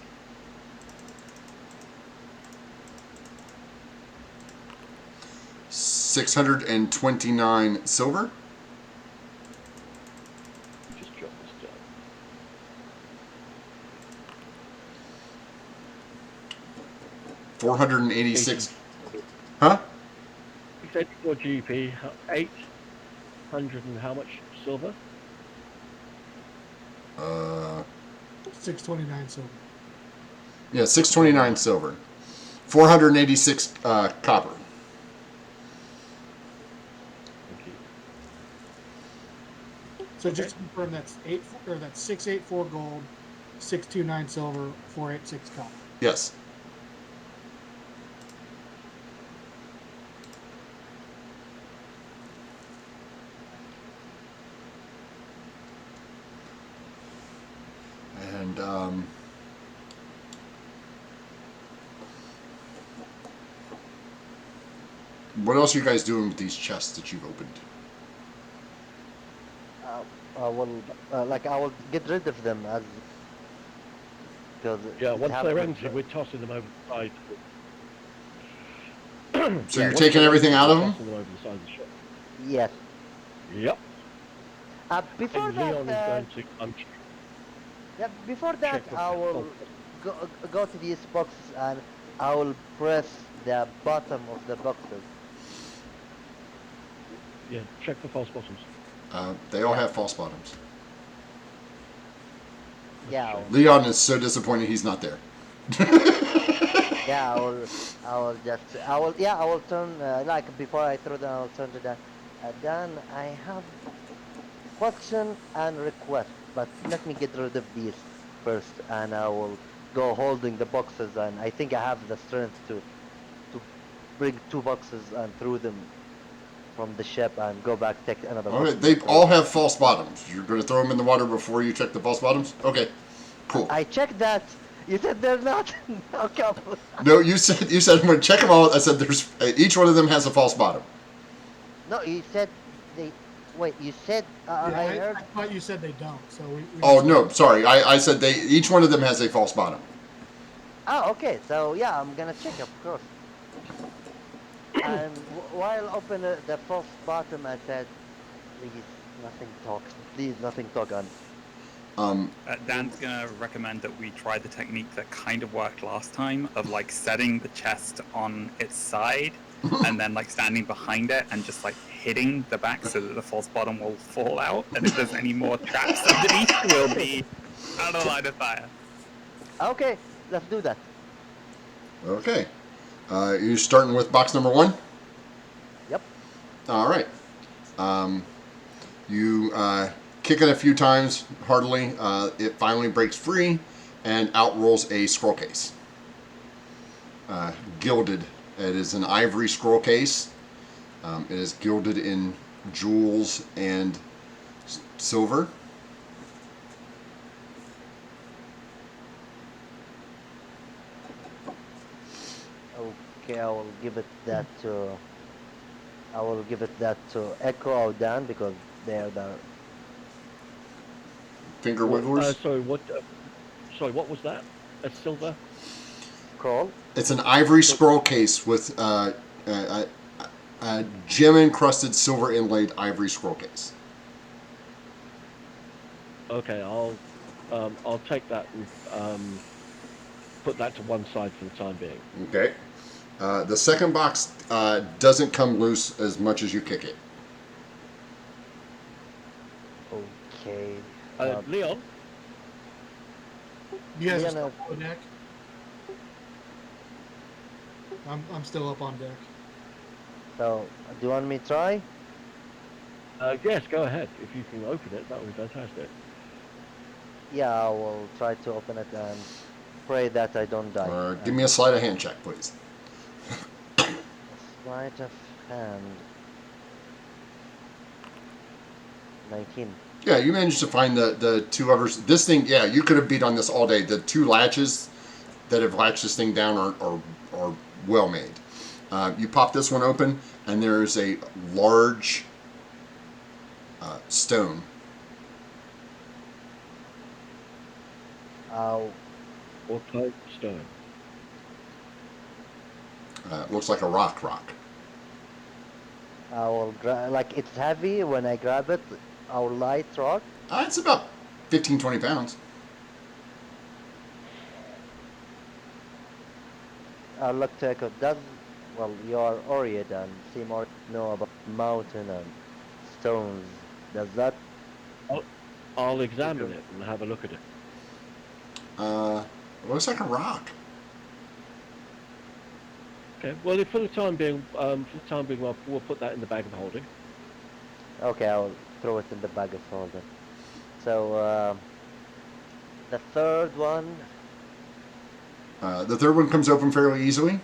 629 silver. Just jot this down. 486. Huh? 684 GP, 800 and how much silver? 629 silver. Yeah, 629 silver. 486 copper. Thank you. So just to confirm, that's 684 gold, 629 silver, 486 copper. Yes. And what else are you guys doing with these chests that you've opened? I will get rid of them as because Yeah, it once they're happens- empty, we're tossing them over the side. So you're Once taking they're everything empty, out we're of them? tossing them over the side of the shop. Yes. Yep. Before And that, Leon is going to before that, check the I will go to these boxes and I will press the bottom of the boxes. Yeah, check for false bottoms. They all have false bottoms. Yeah, Leon is so disappointed he's not there. yeah. I will turn before I throw them. I will turn to Dan. Dan, I have question and request, but let me get rid of these first, and I will go holding the boxes. And I think I have the strength to bring 2 boxes and throw them from the ship and go back take another. Okay, box. they all have false bottoms. You're going to throw them in the water before you check the false bottoms? Okay, cool. I checked that. You said they're not. Okay. No, you said I'm going to check them all. I said there's each one of them has a false bottom. No, you said they. Wait, you said I heard. I thought you said they don't. So we Oh no, sorry. I said each one of them has a false bottom. Oh, okay. So yeah, I'm gonna check, of course. And while open the false bottom, I said, "Please, nothing talk. Please, nothing talk on." Dan's gonna recommend that we try the technique that kind of worked last time of like setting the chest on its side and then like standing behind it and just like hitting the back so that the false bottom will fall out, and if there's any more traps underneath, will be out of line of fire. Okay, let's do that. Okay. You starting with box number 1? Yep. All right. You kick it a few times heartily. It finally breaks free and out rolls a scroll case. Gilded. It is an ivory scroll case. It is gilded in jewels and silver. Okay, I will give it that to. I will give it that to Echo or Dan because they are the Finger wigglers. Sorry, what? Sorry, what was that? A silver? scroll. It's an ivory scroll case with a gem encrusted silver inlaid ivory scroll case. Okay, I'll take that and put that to one side for the time being. Okay. The second box doesn't come loose as much as you kick it. Okay. Leon, You guys are Yeah, still no. up on deck? I'm still up on deck. So, do you want me to try? yes, go ahead. If you can open it, that would be fantastic. Yeah, I will try to open it and pray that I don't die. Give me a sleight of hand check, please. Sleight of hand. 19. Yeah, you managed to find the two others. This thing, yeah, you could have beat on this all day. The two latches that have latched this thing down are well made. You pop this one open, and there is a large stone. What type of stone? Looks like a rock. I will like it's heavy when I grab it. I will light rock. It's about 15, 20 pounds. I'll look to Echo. Well, you are Oriad and seem more know about mountain and stones. Does that? I'll examine it and have a look at it. It looks like a rock. Okay. Well, for the time being, we'll put that in the bag of holding. Okay, I'll throw it in the bag of holding. So the third one. The third one comes open fairly easily.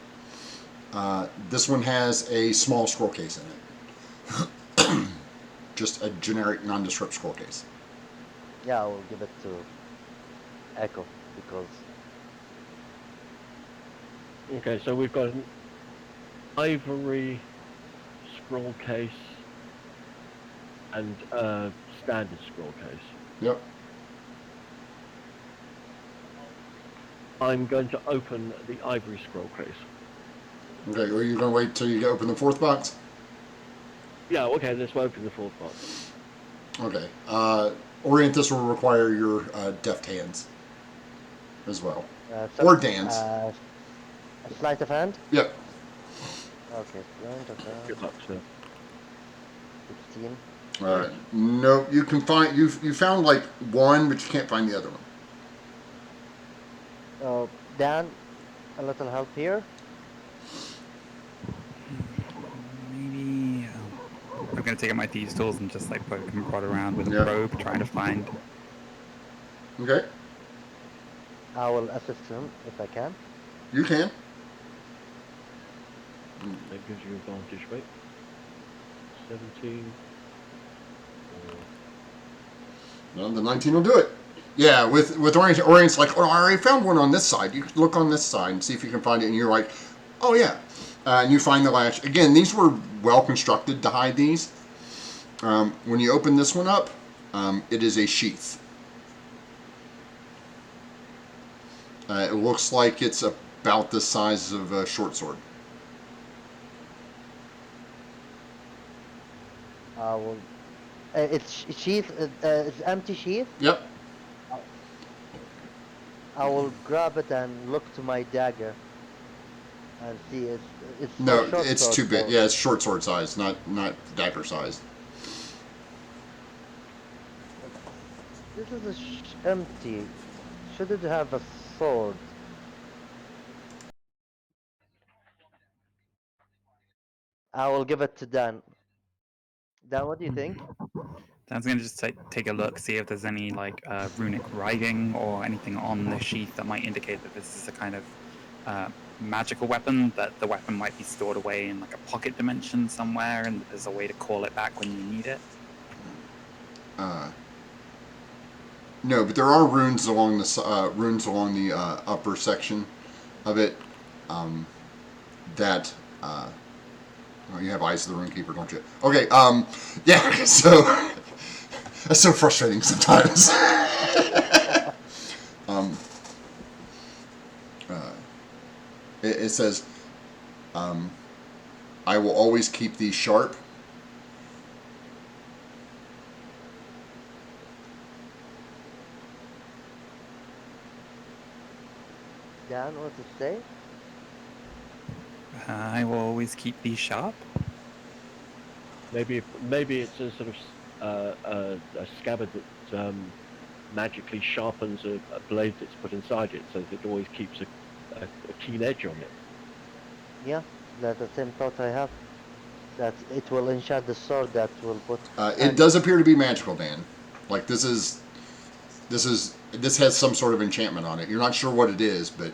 This one has a small scroll case in it. Just a generic nondescript scroll case. Yeah, I will give it to Echo because. Okay, so we've got an ivory scroll case and a standard scroll case. Yep. I'm going to open the ivory scroll case. Okay, are you going to wait till you open the fourth box? Yeah, okay, let's open the fourth box. Okay. Orient, this will require your deft hands as well. Or Dan's. A sleight of hand. Yep. Okay, sleight of hand. Good luck, sir. 16. No, you can find you found like one, but you can't find the other one. Oh, Dan, a little help here. Maybe I'm gonna take out my thieves' tools and just like poke and prod around with a Yeah. probe, trying to find. Okay, I will assist him if I can. you can. That gives you advantage, right? 17. No, the 19 will do it. Yeah, with Orient's like, oh, I already found one on this side. You look on this side and see if you can find it, and you're like, oh yeah, and you find the latch. Again, these were well constructed to hide these. When you open this one up, it is a sheath. It looks like it's about the size of a short sword. I will. It's sheath. It's empty sheath. Yep. I will grab it and look to my dagger. And see, it's for No, short it's sword, too big. so Yeah, it's short sword size, not dagger size. this is empty. Should it have a sword? I will give it to Dan. Dan, what do you think? Dan's gonna just take a look, see if there's any like runic writing or anything on the sheath that might indicate that this is a kind of magical weapon. That the weapon might be stored away in like a pocket dimension somewhere, and there's a way to call it back when you need it. No, but there are runes along the upper section of it. That oh, you have Eyes of the Runekeeper, don't you? Okay. Yeah. So that's so frustrating sometimes. um, it says, "I will always keep these sharp." Dan, what to say? I will always keep these sharp. Maybe it's a sort of a scabbard that magically sharpens a blade that's put inside it, so that it always keeps a keen edge on it. Yeah, that's the same thought I have. That it will enchant the sword that will put. It does appear to be magical, Dan. Like this has some sort of enchantment on it. You're not sure what it is, but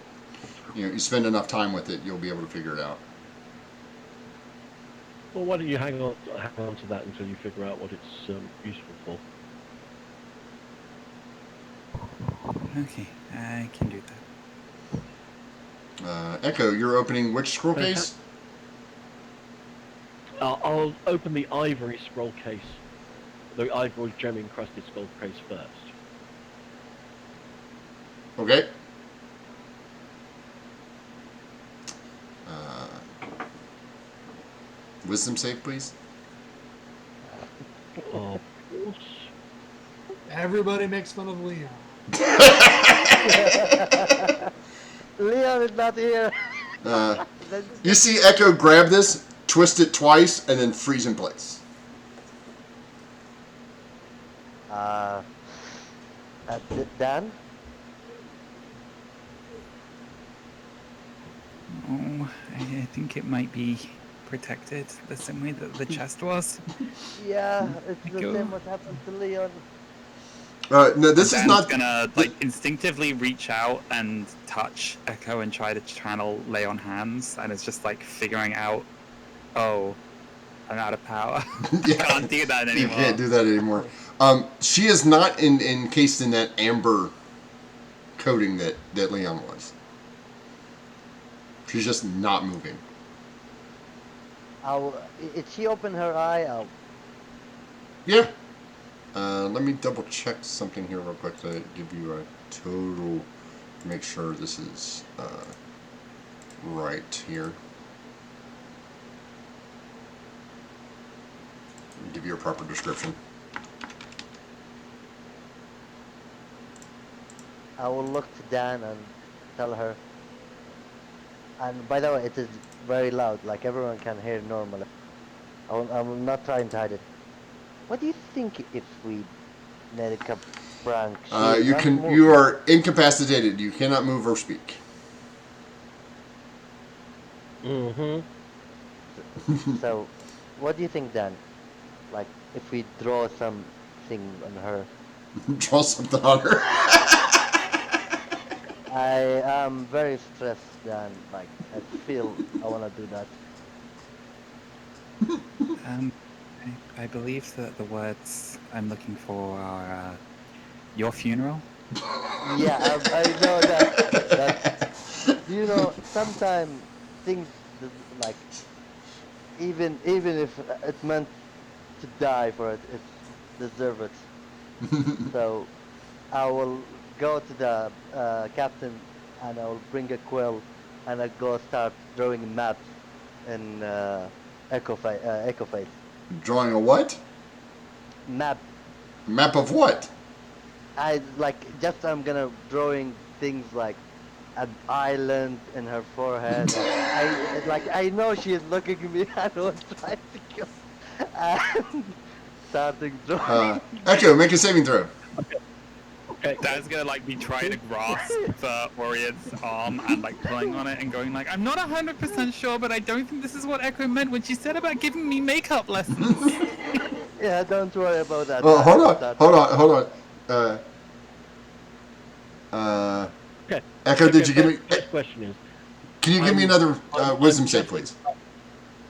you spend enough time with it, you'll be able to figure it out. Well, why don't you hang on to that until you figure out what it's useful for? Okay, I can do that. Echo, you're opening which scroll case? I'll open the ivory scroll case, the ivory gem encrusted scroll case first. Okay. Wisdom save, please. Of course. Everybody makes fun of Leon. Leon is not here. You see Echo grab this, twist it twice, and then freeze in place. Dan? Oh, I think it might be protected the same way that the chest was. Yeah, it's the Go. same what happened to Leon. No, this is Dan's not. gonna like instinctively reach out and touch Echo and try to channel lay on hands, and it's just like figuring out, oh, I'm out of power. Yeah. I can't do that You anymore. can't do that anymore. She is not encased in that amber coating that Leon was. She's just not moving. If she open her eye, Yeah. Let me double check something here real quick to give you a total. Make sure this is right here. Give you a proper description. I will look to Dan and tell her. And by the way, it is very loud, like everyone can hear normally. I'm not trying to hide it. What do you think if we make a prank? You are incapacitated. You cannot move or speak. Mm-hmm. So, what do you think, Dan? Like, if we draw something on her? Draw something on her. I am very stressed, Dan. Like, I feel I want to do that. I believe that the words I'm looking for are your funeral. Yeah, I know that. Sometimes things like even if it meant to die for it, it deserve it. So I will go to the captain and I will bring a quill and I go start drawing maps in Echo Face. Drawing a what? Map. Map of what? I'm gonna drawing things like an island in her forehead, and I know she's looking at me and will try to kill, and starting drawing. Echo, make a saving throw. Okay. Dad's gonna like be trying to grasp the Orient's arm and like pulling on it and going like, I'm not 100% sure, but I don't think this is what Echo meant when she said about giving me makeup lessons. Yeah, don't worry about that. Oh, hold on, Start- hold on, hold on. Okay. Echo, did you give me? First question is, Can you give me I'm- another wisdom I'm save, just- please?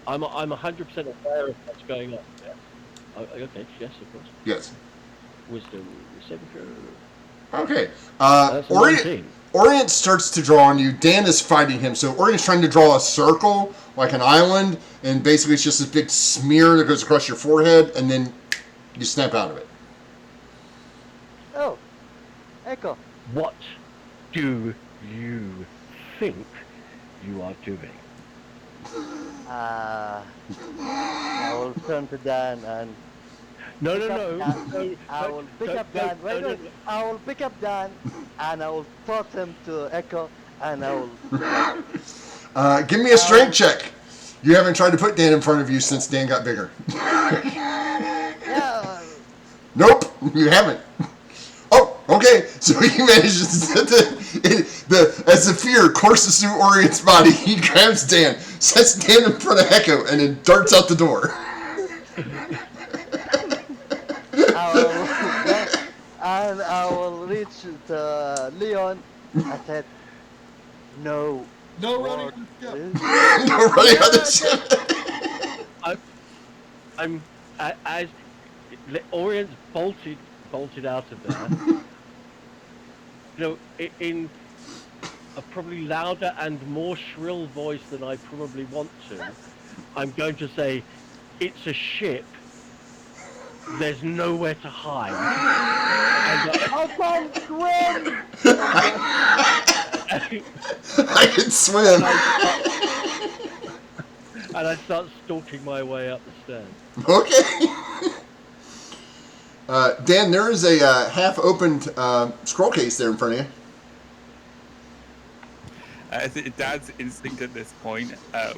I'm 100% aware of what's going on. Yeah. Okay. Yes, of course. Yes. Wisdom saving throw. Okay. That's a Orient 19. Orient starts to draw on you. Dan is fighting him, so Orient's trying to draw a circle like an island, and basically it's just this big smear that goes across your forehead, and then you snap out of it. Oh, Echo. What do you think you are doing? I will turn to Dan and No. I will pick up Dan. Wait. I will pick up Dan and I will toss him to Echo and I will. Give me a strength check. You haven't tried to put Dan in front of you since Dan got bigger. Yeah. Nope, you haven't. Oh, okay. So he manages to, as the fear courses through Orient's body, he grabs Dan, sets Dan in front of Echo, and then darts out the door. I will reach to Leon. I said, no. No more running on the ship. this." No running on the ship. I'm as Orient's bolted out of there. In a probably louder and more shrill voice than I probably want to, I'm going to say, "It's a ship. There's nowhere to hide." And, I can't swim. I can swim. and I start stalking my way up the stairs. Okay. Dan, there is a half-opened scroll case there in front of you. Dad's instinct at this point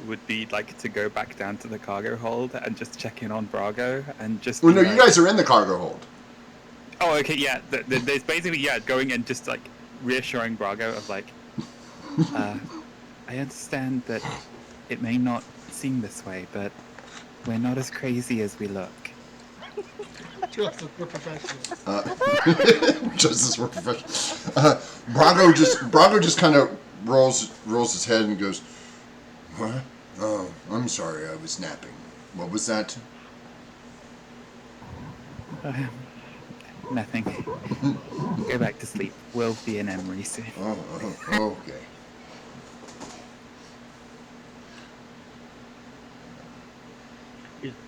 would be like to go back down to the cargo hold and just check in on Brago and just. Well, be no, you like- guys are in the cargo hold. Oh, okay, yeah. There's basically going and just like reassuring Brago of like, I understand that it may not seem this way, but we're not as crazy as we look. Trust us, we're professionals. Just as we're professional. Brago just kind of rolls his head and goes, "What? Oh, I'm sorry, I was napping. What was that?" Nothing. Go back to sleep. We'll be in Emery soon. Oh, okay.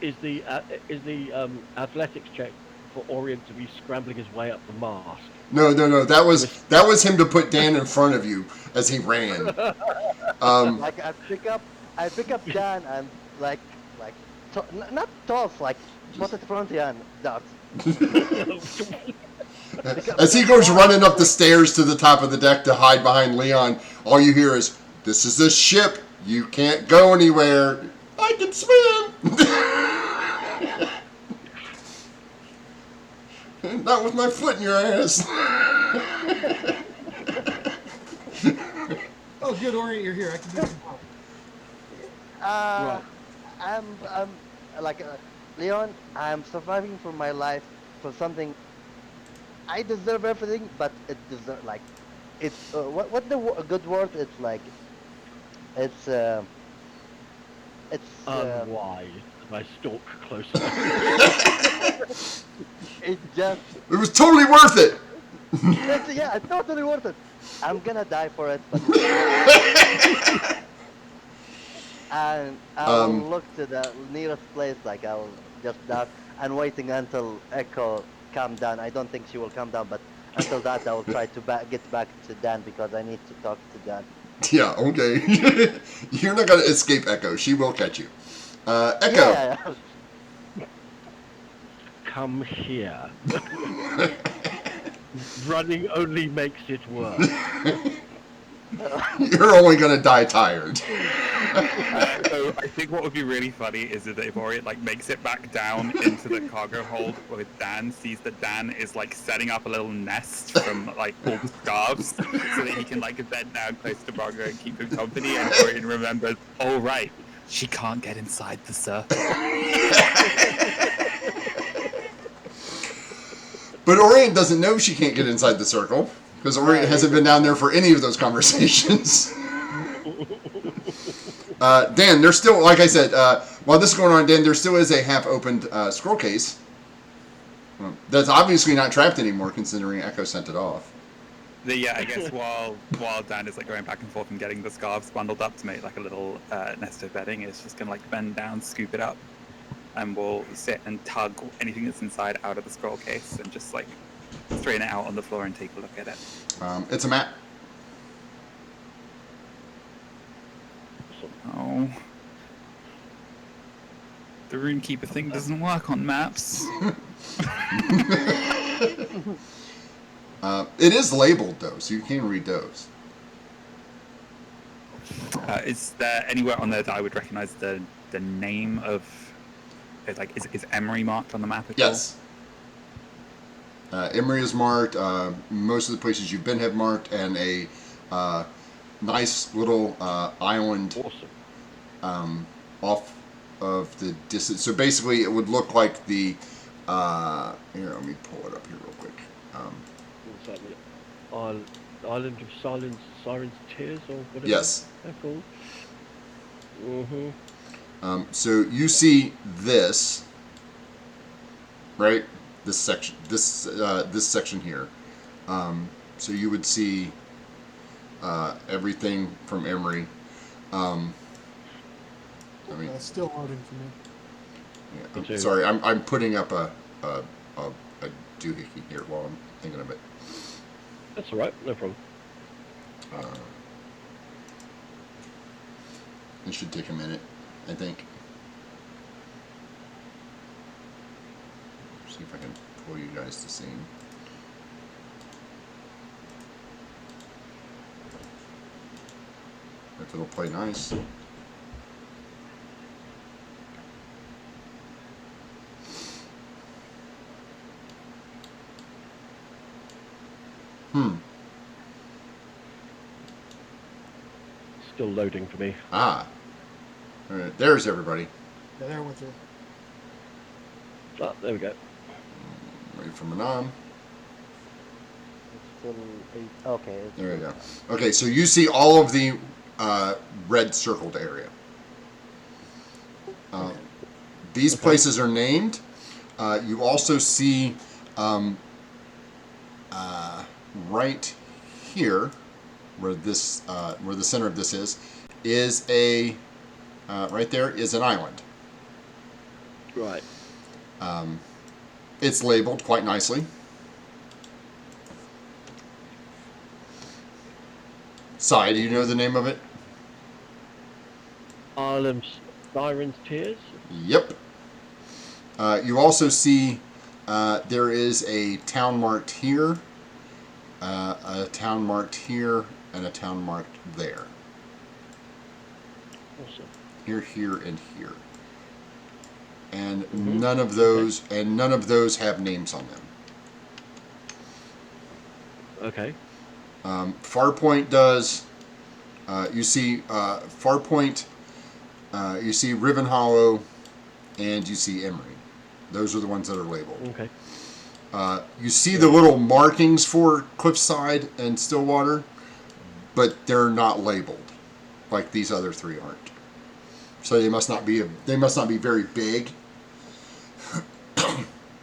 Is the athletics check for Orient to be scrambling his way up the mast? No. That was him to put Dan in front of you as he ran. Like I pick up Dan and not toss, like put it in front of you and dart. As he goes running up the stairs to the top of the deck to hide behind Leon, all you hear is, "This is a ship. You can't go anywhere. I can swim." Not with my foot in your ass. Oh, good, Orient, you're here. I can do some help. Right. I'm Leon. I'm surviving for my life for something. I deserve everything, but it deserve it's what the good word? It's like it's Unwise. I stalk closer. it just It was totally worth it. it's totally worth it. I'm gonna die for it, but and I will look to the nearest place, like I will just duck and waiting until Echo calm down. I don't think she will calm down, but until that I will try to get back to Dan because I need to talk to Dan. Yeah, okay. You're not going to escape Echo. She will catch you. Echo. Yeah. Come here. Running only makes it worse. You're only gonna die tired. So I think what would be really funny is if Orient like makes it back down into the cargo hold where Dan sees that Dan is like setting up a little nest from like all the scarves so that he can like bed down close to Margo and keep him company, and Orient remembers, oh right, she can't get inside the circle. But Orient doesn't know she can't get inside the circle because Orient hasn't been down there for any of those conversations. Dan, there's still, like I said, while this is going on, Dan, there still is a half-opened scroll case that's obviously not trapped anymore, considering Echo sent it off. Yeah, I guess while Dan is like going back and forth and getting the scarves bundled up to make like a little nest of bedding, it's just gonna like bend down, scoop it up, and we'll sit and tug anything that's inside out of the scroll case and just like straighten it out on the floor and take a look at it. It's a map. Oh. The Runekeeper thing doesn't work on maps. It is labeled, though, so you can read those. Is there anywhere on there that I would recognize the name of... Like, is Emery marked on the map at all? Yes. Emery is marked. Most of the places you've been have marked, and a nice little island off of the distance. So basically, it would look like the. Here, let me pull it up here real quick. What's that? Island of Sirens Tears, or whatever Yes. they're called. Mm-hmm. So you see this, right? This section, this section here. So you would see everything from Emery. I mean, It's still loading for me. yeah, I'm sorry, I'm putting up a doohickey here while I'm thinking of it. That's all right, no problem. It should take a minute, I think. See if I can pull you guys to scene. If it'll play nice. Still loading for me. Ah. All right, there's everybody. Yeah, there with her. Ah, there we go. Wait for Manon. It's still okay. It's There you still- go. Okay, so you see all of the red circled area. These places are named. You also see right here, where this, where the center of this is a right there is an island. Right. It's labeled quite nicely. Sai, do you know the name of it? Island Sirens Tears? Yep. You also see there is a town marked here, a town marked here, and a town marked there. Awesome. Here, here, and here. And none of those have names on them. Okay. Farpoint does. You see Farpoint. You see Riven Hollow, and you see Emery. Those are the ones that are labeled. Okay. You see the little markings for Cliffside and Stillwater, but they're not labeled, like these other three aren't. So they must not be very big.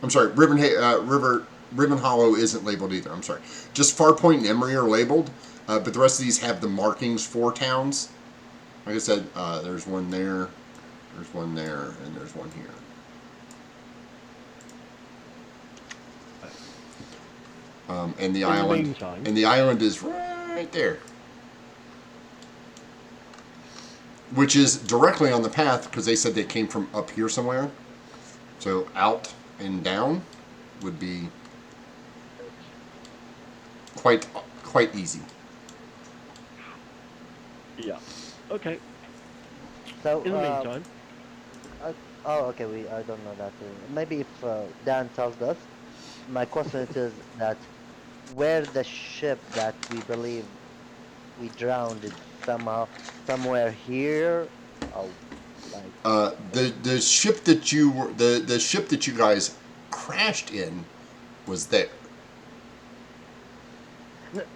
I'm sorry, Riven Hollow isn't labeled either. I'm sorry. Just Farpoint and Emery are labeled, but the rest of these have the markings for towns. Like I said, there's one there, there's one there, and there's one here. And the island. meantime, And the island is right there, which is directly on the path because they said they came from up here somewhere. So out and down would be quite easy. Yeah. Okay. So, In the meantime, oh, okay. I don't know that. Maybe if Dan tells us. My question is that where the ship that we believe we drowned is somehow somewhere here, oh, like The ship that you were the ship that you guys crashed in was there.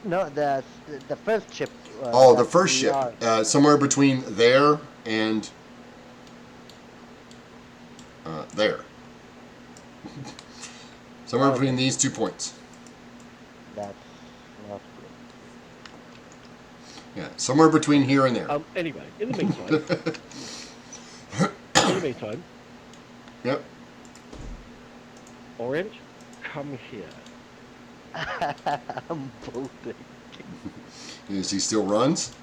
no, the first ship Oh, the that first we ship, are. somewhere between there and there, somewhere between okay. these 2 points. That's not good. Yeah, somewhere between here and there. Anyway, in the meantime, Yep. Orient, come here. I'm voting. Yes, he still runs.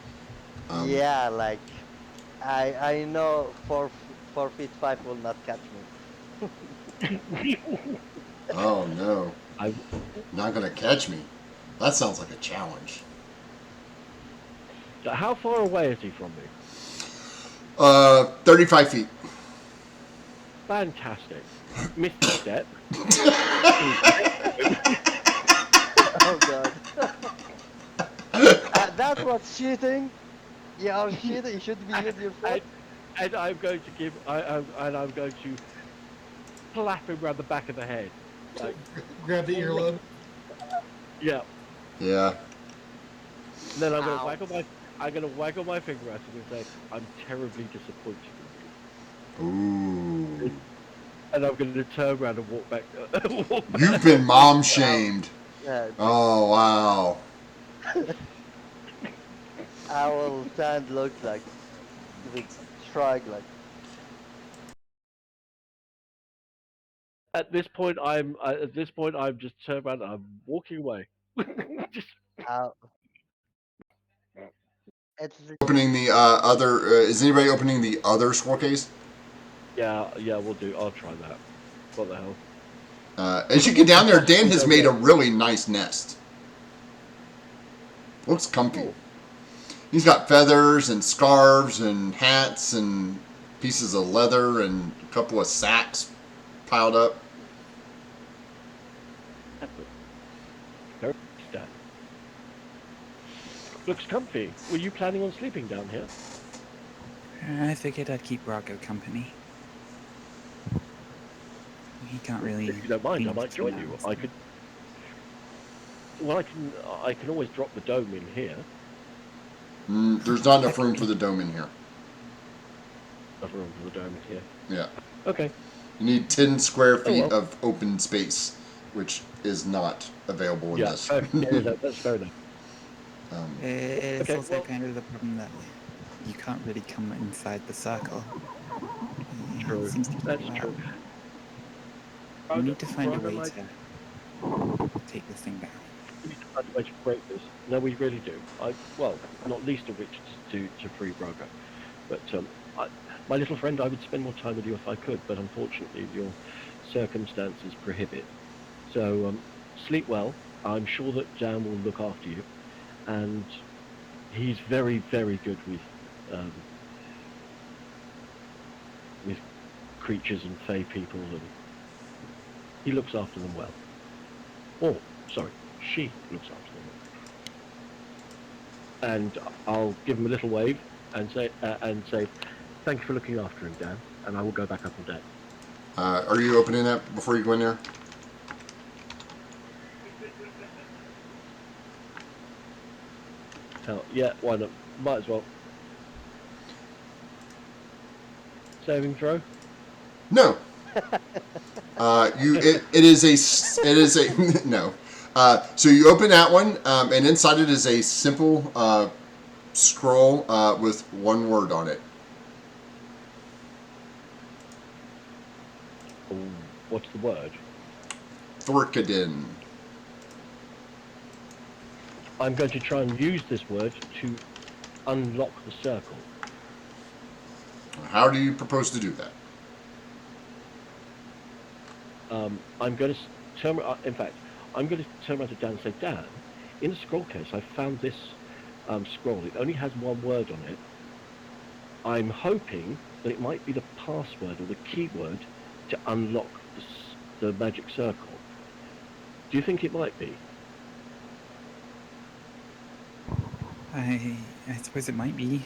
Yeah, like I know 4 feet 5 will not catch me. Oh no, I, not gonna catch me. That sounds like a challenge. how far away is he from me? 35 feet. Fantastic. Misstep. Oh God, that was cheating. You are cheating. You should be using your phone. and, and I'm going to I'm going to slap him around the back of the head. Like, Grab the earlobe. yeah. Yeah. And then Ow. I'm gonna waggle my finger at him and say, I'm terribly disappointed in Ooh. you. And I'm gonna turn around and walk back You've been mom Ow. shamed. Uh, Oh wow. I will stand look like with shrug like at this point I'm just turned around and I'm walking away. Just, ow. It's Opening the other. Is anybody opening the other scroll case? yeah, we'll do. I'll try that. What the hell? As you get down there, Dan We'll has go made a there. really nice nest. Looks comfy. Cool. He's got feathers and scarves and hats and pieces of leather and a couple of sacks piled up. Very nice, Dan. Looks comfy. Were you planning on sleeping down here? I figured I'd keep Rago company. He can't really. If you don't mind, I leave might too join well, you. so. Well, I can always drop the dome in here. There's not enough room for the dome in here. Enough room for the dome in here. Yeah. Okay. You need 10 square Oh, feet well. of open space, which is not available in Yeah, this. that's fair enough. It's Okay, also well- kind of the problem that you can't really come inside the circle. True. It seems to keep That's you out. true. We need to find a Raga way might- to take this thing down. We need to find a way to break this. No, we really do. Well, not least of which to free Braga. But my little friend, I would spend more time with you if I could, but unfortunately your circumstances prohibit. So sleep well. I'm sure that Dan will look after you, and he's very, very good with creatures and fey people, and he looks after them well. Oh, sorry, she looks after them well. And I'll give him a little wave and say, thank you for looking after him, Dan. And I will go back up on deck. Are you opening that before you go in there? Hell, yeah, why not? Might as well. Saving throw. No. It is a no. So you open that one, and inside it is a simple scroll with one word on it. Oh, what's the word? Thorkadin. I'm going to try and use this word to unlock the circle. How do you propose to do that? I'm going to turn. In fact, I'm going to turn around to Dan and say, Dan, in a scroll case, I found this scroll. It only has one word on it. I'm hoping that it might be the password or the keyword to unlock the magic circle. Do you think it might be? I suppose it might be.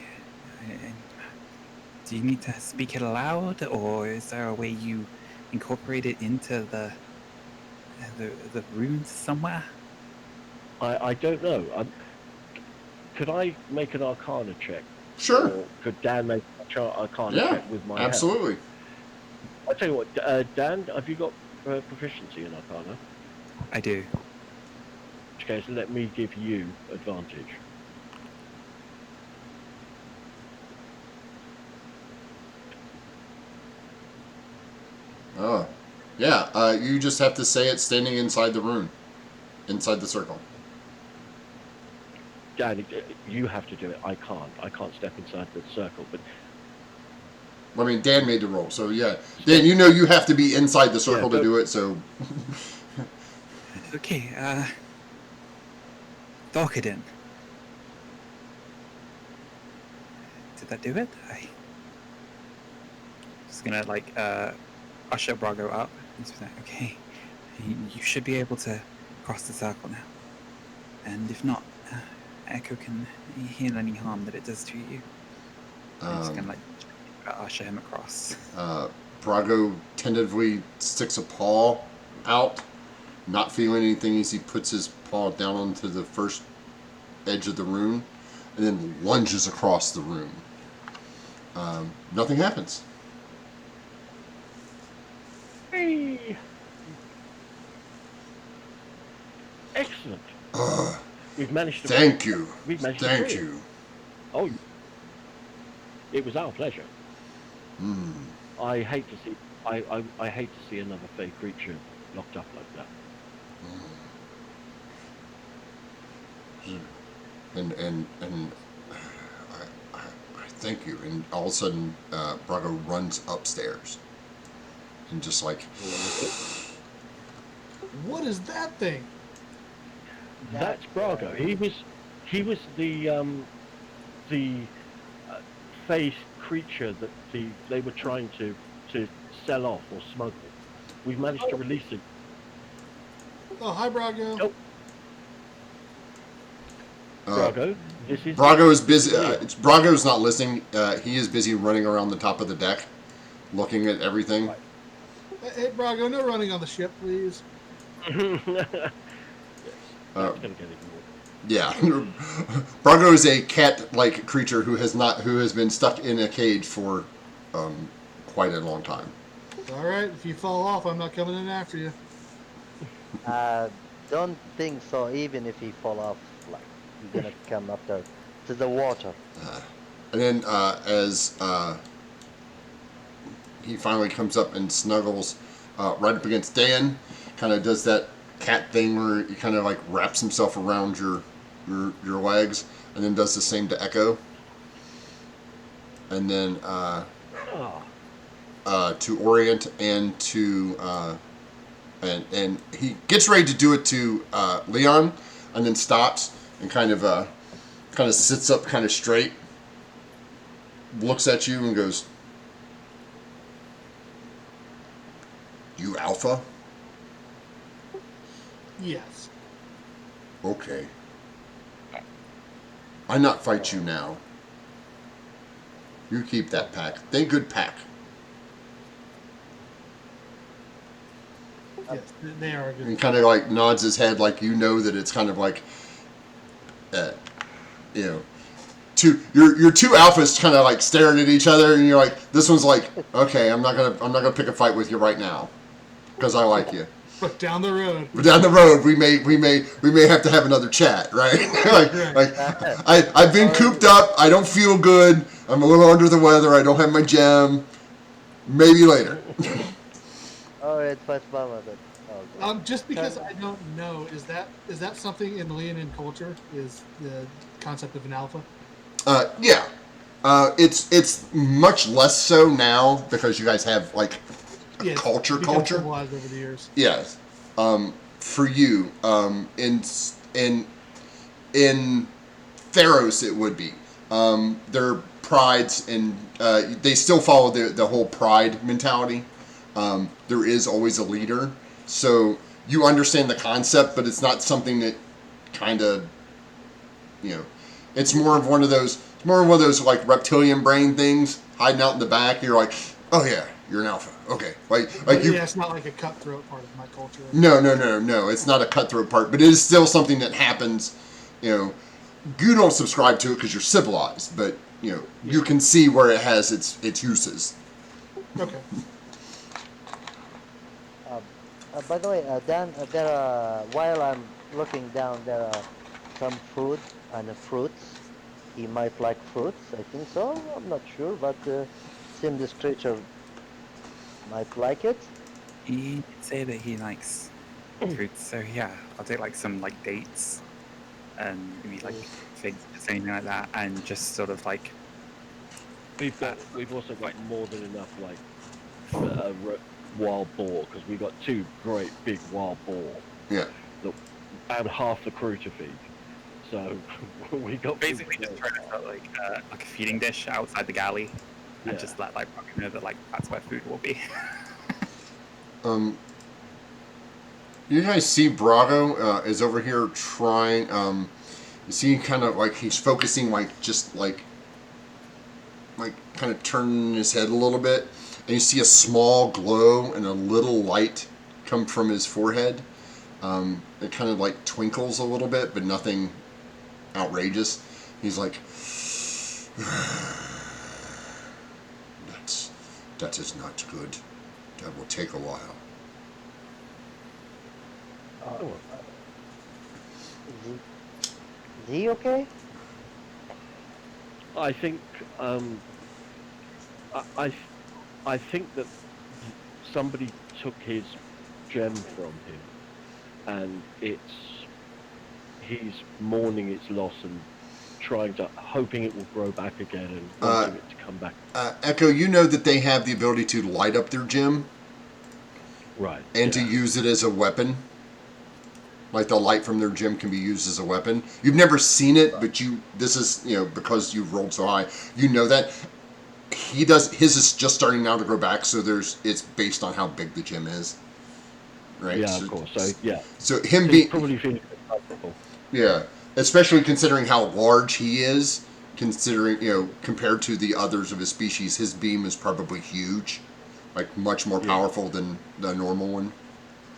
Do you need to speak it aloud, or is there a way you incorporate it into the runes somewhere? I don't know. Could I make an Arcana check? Sure. Or could Dan make an Arcana Yeah, check with my help? absolutely. I'll tell you what, Dan, have you got proficiency in Arcana? I do. In which case, let me give you advantage. Oh, yeah. You just have to say it standing inside the rune, inside the circle. Dan, you have to do it. I can't. I can't step inside the circle. But I mean, Dan made the roll, so yeah. Dan, you know you have to be inside the circle to go. do it, so... Okay, Thorkadin. Did that do it? I just gonna like usher Brago up. And just like, okay, you should be able to cross the circle now. And if not, Echo can heal any harm that it does to you. I'm just gonna like usher him across. Brago tentatively sticks a paw out, not feeling anything as he puts his paw down onto the first edge of the rune, and then lunges across the rune. Nothing happens. Hey! Excellent. We've managed to. Thank you. We've managed to Thank free it. you. Oh, it was our pleasure. Mm. I hate to see. I hate to see another fey creature locked up like that. And I thank you. And all of a sudden, Brago runs upstairs, and just like, What is that thing? That's Brago. He was the fey creature that they were trying to sell off or smuggle. We've managed to release it. Oh, hi, Brago. Oh. Brago, this is Brago is busy. Brago's not listening. He is busy running around the top of the deck, looking at everything. Right. Hey, Brago, no running on the ship, please. That's gonna get even more. Yeah, Brago is a cat-like creature who has been stuck in a cage for quite a long time. All right, if you fall off, I'm not coming in after you. Don't think so. Even if he fall off, like you're gonna come up there to the water. And then as he finally comes up and snuggles right up against Dan, kind of does that cat thing where he kind of like wraps himself around your legs, and then does the same to Echo. And then to Orient and to and he gets ready to do it to Leon, and then stops and kind of sits up kind of straight, looks at you and goes, "You Alpha?" Yes. Okay. I not fight you now. You keep that pack. They good pack. Yes, they are And he good. kind of like nods his head, like you know that it's kind of like, you know, your two alphas kind of like staring at each other, and you're like, this one's like, okay, I'm not gonna pick a fight with you right now, because I like you. But down the road. But down the road, we may have to have another chat, right? I've been cooped up. I don't feel good. I'm a little under the weather. I don't have my gem. Maybe later. Oh, it's much better than. Oh, God. Just because I don't know, is that something in Leonin culture? Is the concept of an alpha? Yeah. It's much less so now because you guys have like Yeah, culture. Civilized over the years. Yes. For you, in Theros, it would be. Their prides and they still follow the whole pride mentality. There is always a leader, so you understand the concept, but it's not something that kind of, it's more of one of those, like reptilian brain things hiding out in the back. You're like, oh yeah, you're an alpha. Okay, But yeah, it's not like a cutthroat part of my culture. No. It's not a cutthroat part, but it is still something that happens. You don't subscribe to it because you're civilized, but you can see where it has its uses. Okay. By the way, Dan, there are, while I'm looking down, there are some food and fruits. He might like fruits, I think so. I'm not sure, but seems this creature might like it. He did say that he likes fruits, so yeah, I'll take like some like dates and maybe like figs or anything like that, and just sort of like We've also got more than enough like wild boar, because we got 2 great big wild boar. Yeah. And half the crew to feed. So we got basically just trying to put like a feeding dish outside the galley, and Yeah. just let like Rocky know that like that's where food will be. You guys see Brago is over here trying. You see, kind of like he's focusing, like just like kind of turning his head a little bit, and you see a small glow and a little light come from his forehead. It kind of like twinkles a little bit, but nothing outrageous. He's like, that is not good. That will take a while. Is he okay? I think I think that somebody took his gem from him, and he's mourning its loss and hoping it will grow back again and wanting it to come back. Echo, you know that they have the ability to light up their gem, Right. and to use it as a weapon. Like the light from their gem can be used as a weapon. You've never seen it, but this is, because you've rolled so high, you know that. He does, his is just starting now to grow back, so it's based on how big the gem is. Right? Yeah, of course. So yeah. So him He's being probably feeling comfortable. Yeah. Especially considering how large he is, considering, compared to the others of his species, his beam is probably huge. Like much more powerful than the normal one.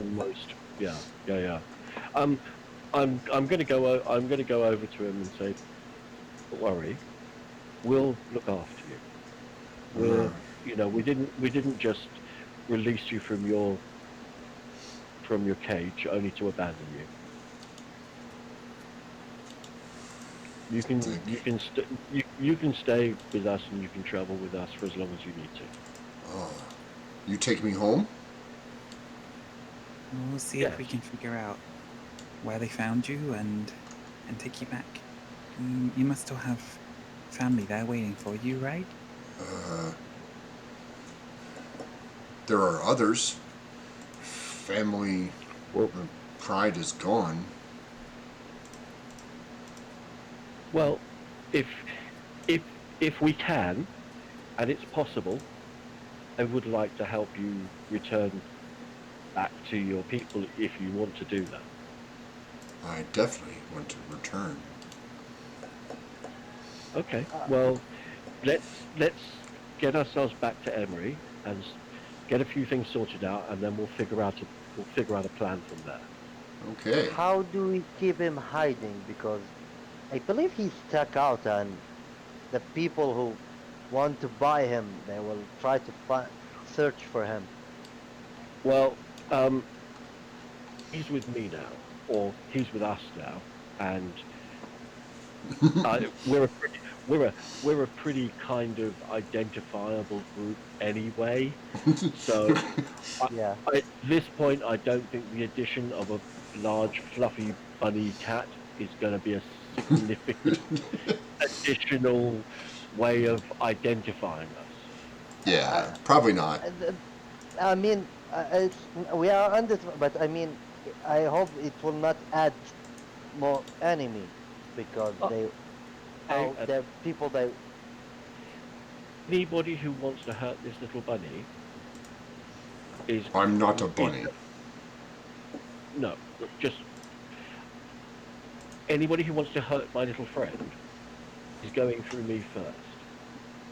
Almost. Yeah. I'm gonna go over to him and say, "Don't worry, we'll look after you. We didn't just release you from your cage only to abandon you. You can stay with us, and you can travel with us for as long as you need to." Oh. You take me home? We'll see if we can figure out where they found you and take you back. You must still have family there waiting for you, right? There are others. Family, pride is gone. Well, if we can, and it's possible, I would like to help you return back to your people if you want to do that. I definitely want to return. Okay. Well, let's get ourselves back to Emery and get a few things sorted out, and then we'll figure out a plan from there. Okay. How do we keep him hiding? Because I believe he's stuck out, and the people who want to buy him, they will try to search for him. Well, he's with me now, or he's with us now, and we're a pretty kind of identifiable group anyway. So at this point, I don't think the addition of a large, fluffy, bunny cat is going to be a significant additional way of identifying us. Yeah, probably not. I mean, we are under, but I mean, I hope it will not add more enemy, because Oh, and the people that anybody who wants to hurt this little bunny is I'm not a is bunny. no, just anybody who wants to hurt my little friend is going through me first.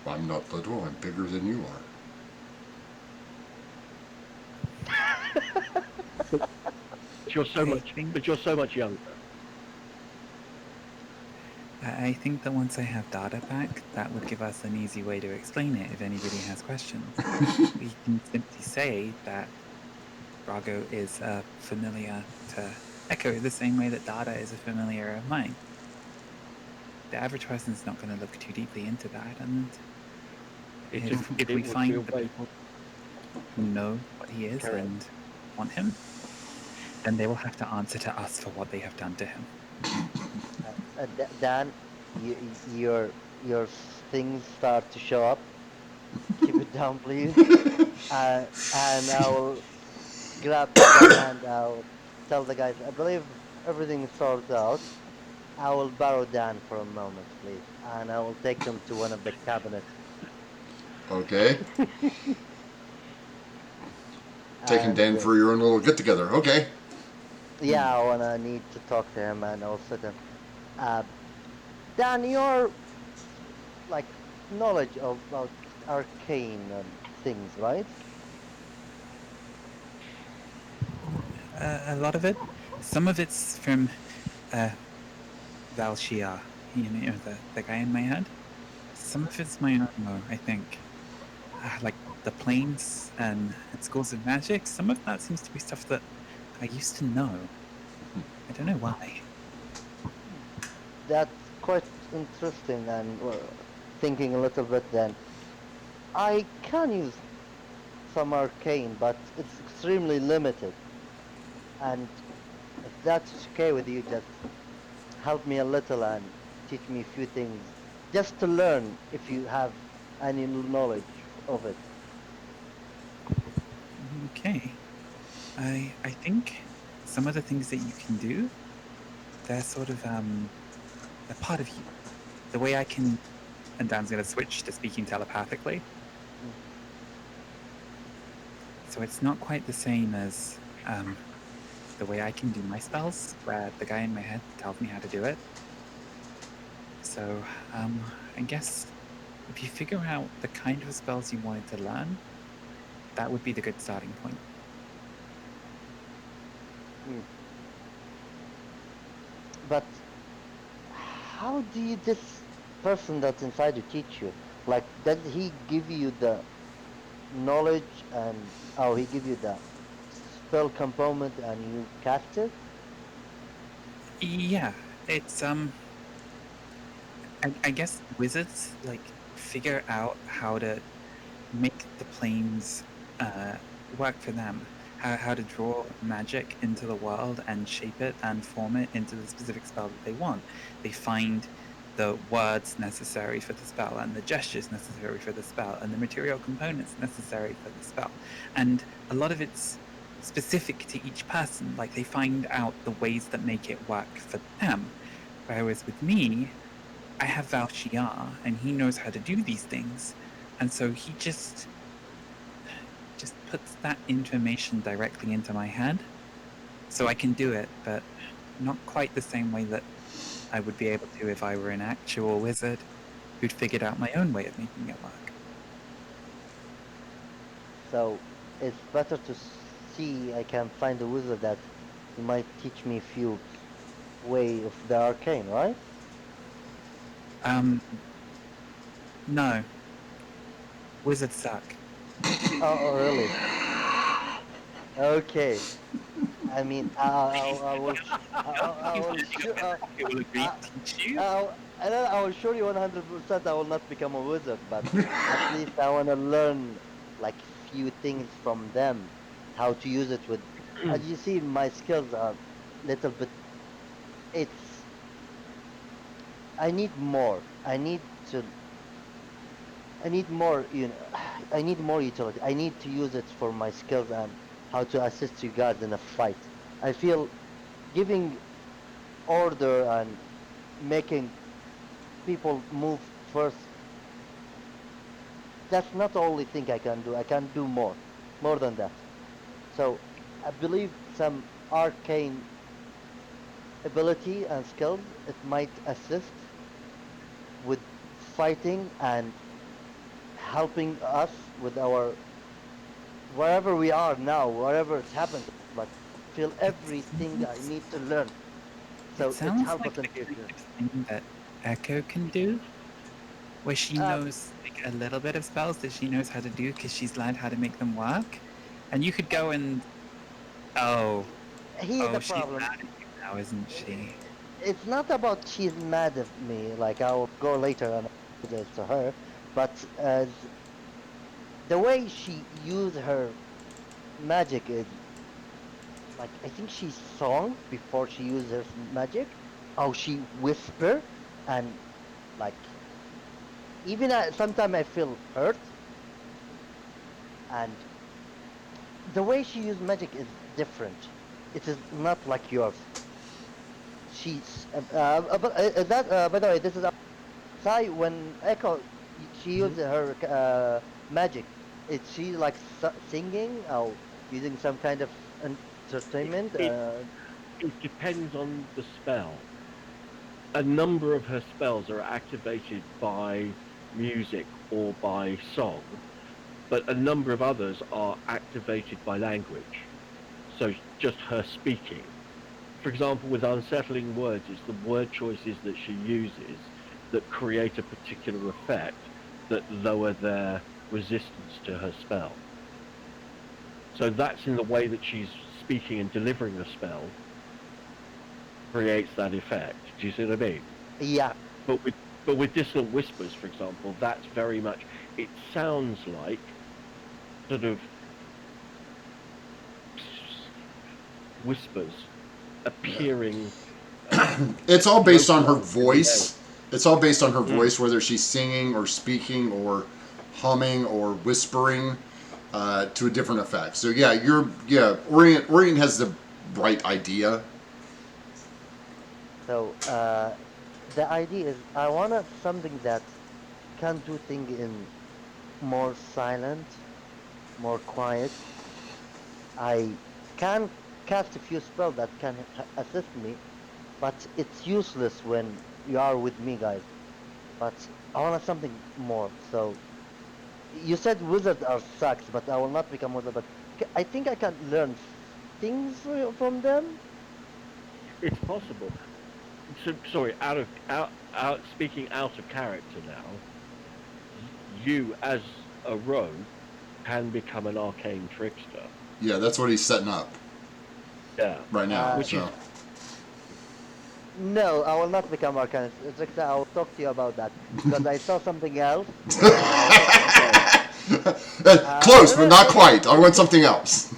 I'm not little. I'm bigger than you are. I think But you're so much younger. I think that once I have data back, that would give us an easy way to explain it if anybody has questions. We can simply say that Brago is familiar to Echo the same way that Data is a familiar of mine. The average person's not going to look too deeply into that, and if we It would feel find the very people who know what he is carry on. and want him, then they will have to answer to us for what they have done to him. Dan, your things start to show up. Keep it down, please. And I will grab Dan and I'll tell the guys. I believe everything is sorted out. I will borrow Dan for a moment, please, and I will take them to one of the cabinets. Okay. Taking And Dan for your own little get together. Okay. yeah, I wanna need to talk to him and also them. Dan, your like knowledge of about arcane things, right? A lot of it, some of it's from Valshia, the guy in my head. Some of it's my own, though, I think. Like the planes and schools of magic, some of that seems to be stuff that I used to know. I don't know why. That's quite interesting. And thinking a little bit, then I can use some arcane, but it's extremely limited. And if that's okay with you, just help me a little and teach me a few things, just to learn if you have any knowledge of it. Okay. I think some of the things that you can do, they're sort of they're part of you. The way I can, and Dan's gonna switch to speaking telepathically. So it's not quite the same as the way I can do my spells, where the guy in my head tells me how to do it. So I guess if you figure out the kind of spells you wanted to learn, that would be the good starting point. But how do you this person that's inside you teach you? Like, does he give you the knowledge and oh, he give you the spell component and you cast it? Yeah, it's I guess wizards like figure out how to make the planes work for them. How to draw magic into the world and shape it and form it into the specific spell that they want. They find the words necessary for the spell and the gestures necessary for the spell and the material components necessary for the spell. And a lot of it's specific to each person. Like they find out the ways that make it work for them. Whereas with me, I have Val Shiar and he knows how to do these things. And so he just puts that information directly into my head so I can do it, but not quite the same way that I would be able to if I were an actual wizard who'd figured out my own way of making it work. So it's better to see I can find a wizard that might teach me a few way of the arcane, right? No. Wizards suck. Oh, really? Okay. I mean, I will, I will, It will agree to teach you. I will show you 100% I will not become a wizard, but at least I want to learn like few things from them, how to use it with. As you see, my skills are little bit. It's. I need more. I need to. I need more. I need more utility. I need to use it for my skills and how to assist you guys in a fight. I feel giving order and making people move first. That's not the only thing I can do. I can do more than that. So I believe some arcane ability and skills it might assist with fighting and helping us with our wherever we are now, whatever it's happened. But feel everything I need to learn. It So it sounds helps like us in the kind future. of thing that Echo can do, where she Uh, knows like a little bit of spells that she knows how to do because she's learned how to make them work. And you could go and oh, here's oh, the she's problem. mad at you now, isn't she? It's not about she's mad at me. Like I'll go later and apologize to her, but the way she used her magic is like I think she song before she used her magic. Oh, she whisper and like even sometimes I feel hurt, and the way she used magic is different. It is not like yours. She's but that by the way, this is Sai when Echo she used her magic. Is she like singing or using some kind of entertainment? It, it depends on the spell. A number of her spells are activated by music or by song, but a number of others are activated by language. So just her speaking. For example, with unsettling words, it's the word choices that she uses that create a particular effect that lower their resistance to her spell. So that's in the way that she's speaking and delivering the spell creates that effect. Do you see what I mean? Yeah, But with dissonant whispers, for example, that's very much. It sounds like sort of whispers appearing. It's all based on her localized in the air. voice. It's all based on her Mm. voice, whether she's singing or speaking or humming or whispering to a different effect. So yeah, Orient has the right idea. so the idea is I wanted something that can do things in more silent, more quiet. I can cast a few spells that can assist me, but it's useless when you are with me, guys. But I wanted something more. So you said wizards are sucks, but I will not become wizard. But I think I can learn things from them. It's possible. So, sorry, out. Speaking out of character now. You, as a rogue, can become an arcane trickster. Yeah, that's what he's setting up Yeah, right now. Uh, which is So no, I will not become arcane trickster. I will talk to you about that because I saw something else. I will talk to you about it. close, No, but no, not quite. I want something else.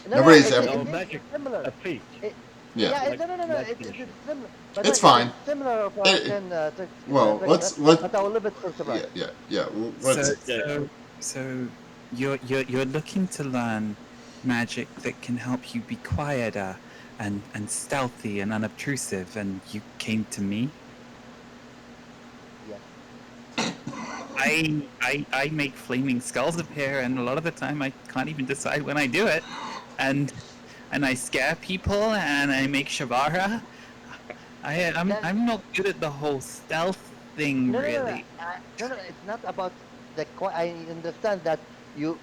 no, no, Nobody's. oh it magic, is similar. a feat. It, Yeah, yeah, Like no, no, no, no. magic It's initiative. similar. By the it's way, it is fine. similar of It, arcane well, trickster, let but I will leave it for yeah, surprise. yeah, yeah. So, Let's. Yeah. so you're looking to learn magic that can help you be quieter and stealthy and unobtrusive, and you came to me. Yes. I make flaming skulls appear, and a lot of the time I can't even decide when I do it, and I scare people, and I make shavara. Then I'm not good at the whole stealth thing, no, no, no, no, really. no, no. It's not about the. I understand that you,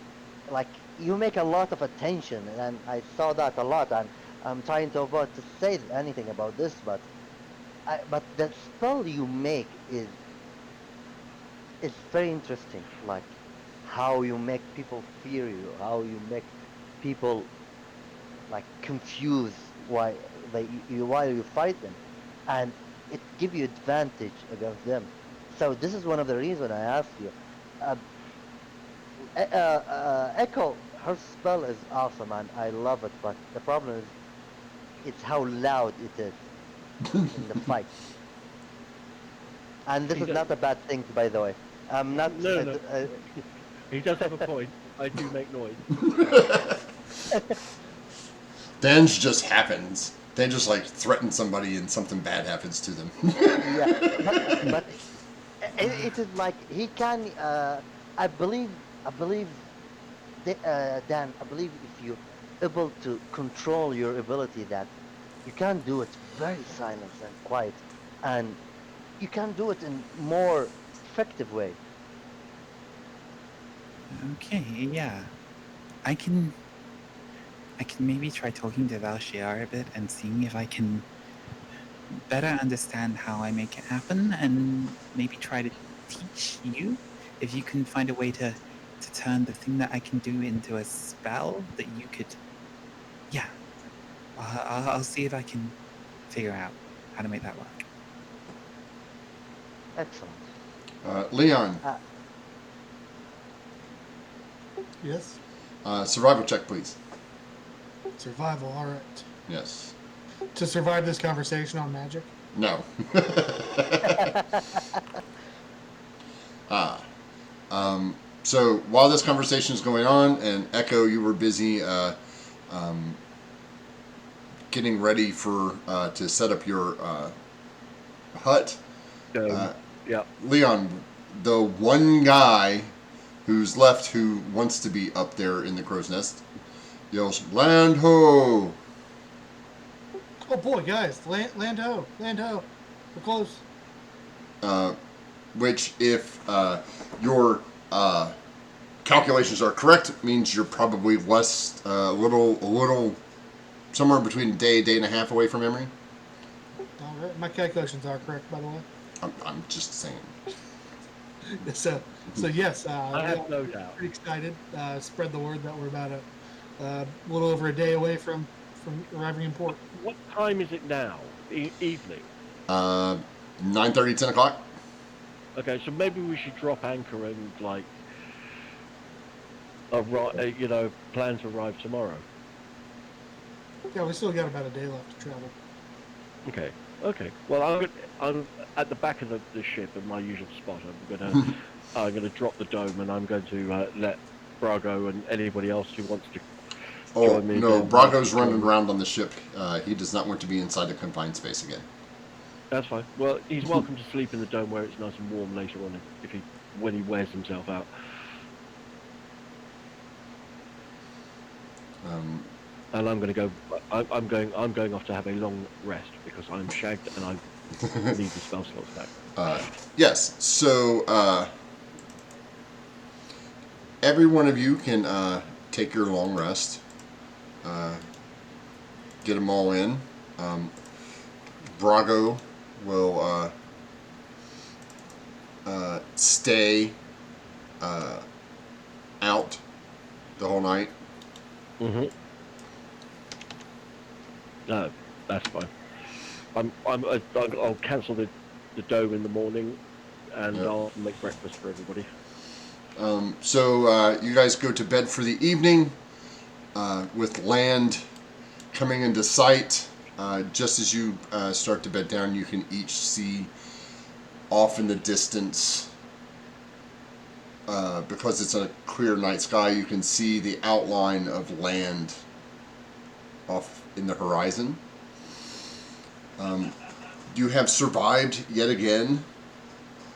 like, you make a lot of attention, and I saw that a lot, and I'm trying to avoid to say anything about this, but the spell you make is very interesting. Like, how you make people fear you, how you make people like confused why while you fight them, and it give you advantage against them. So this is one of the reasons I asked you. Uh, Echo, her spell is awesome and I love it, but the problem is it's how loud it is in the fight. And this He is does, not a bad thing, by the way. I'm not. no, no. He does have a point. I do make noise. Then just happens. Then just like threaten somebody and something bad happens to them. Yeah, but It is like he can. I believe. I believe. Dan. I believe if you able to control your ability, that you can do it very silent and quiet, and you can do it in more effective way. Okay, yeah. I can maybe try talking to Valshiar a bit and seeing if I can better understand how I make it happen, and maybe try to teach you if you can find a way to turn the thing that I can do into a spell that you could. Yeah, I'll see if I can figure out how to make that work. Excellent. Leon, Uh, Yes. survival check, please. Survival. All right. Yes. To survive this conversation on magic. No. ah. So while this conversation is going on, and Echo, you were busy um, getting ready for to set up your hut. So, Uh, yeah. Leon, the one guy who's left who wants to be up there in the crow's nest yells, "Land ho!" Oh boy, guys, land ho, we're close. Uh, which, if your calculations are correct, means you're probably less, a little, somewhere between a day and a half away from Emory. All right, my calculations are correct, by the way. I'm just saying. So yes, I we have are no doubt. pretty excited. Spread the word that we're about a little over a day away from arriving in port. What time is it now? Evening. Uh, 9:30, 10 o'clock. Okay, so maybe we should drop anchor and like, plan to arrive tomorrow. Yeah, we still got about a day left to travel. Okay. Okay. Well, I'm at the back of the ship in my usual spot. I'm gonna drop the dome, and I'm going to let Brago and anybody else who wants to Oh, join me no, again. Brago's running join me. around on the ship. He does not want to be inside a confined space again. That's fine. Well, he's welcome to sleep in the dome where it's nice and warm later on when he wears himself out. Um, And I'm going to go. I'm going off to have a long rest because I'm shagged and I need the spell slots back. yes, so every one of you can take your long rest. Get them all in. Brago will stay out the whole night. Mm-hmm. No, that's fine. I'll cancel the dome in the morning, and Yep. I'll make breakfast for everybody. So you guys go to bed for the evening with land coming into sight. Just as you start to bed down, you can each see off in the distance, because it's a clear night sky, you can see the outline of land off in the horizon. You have survived yet again.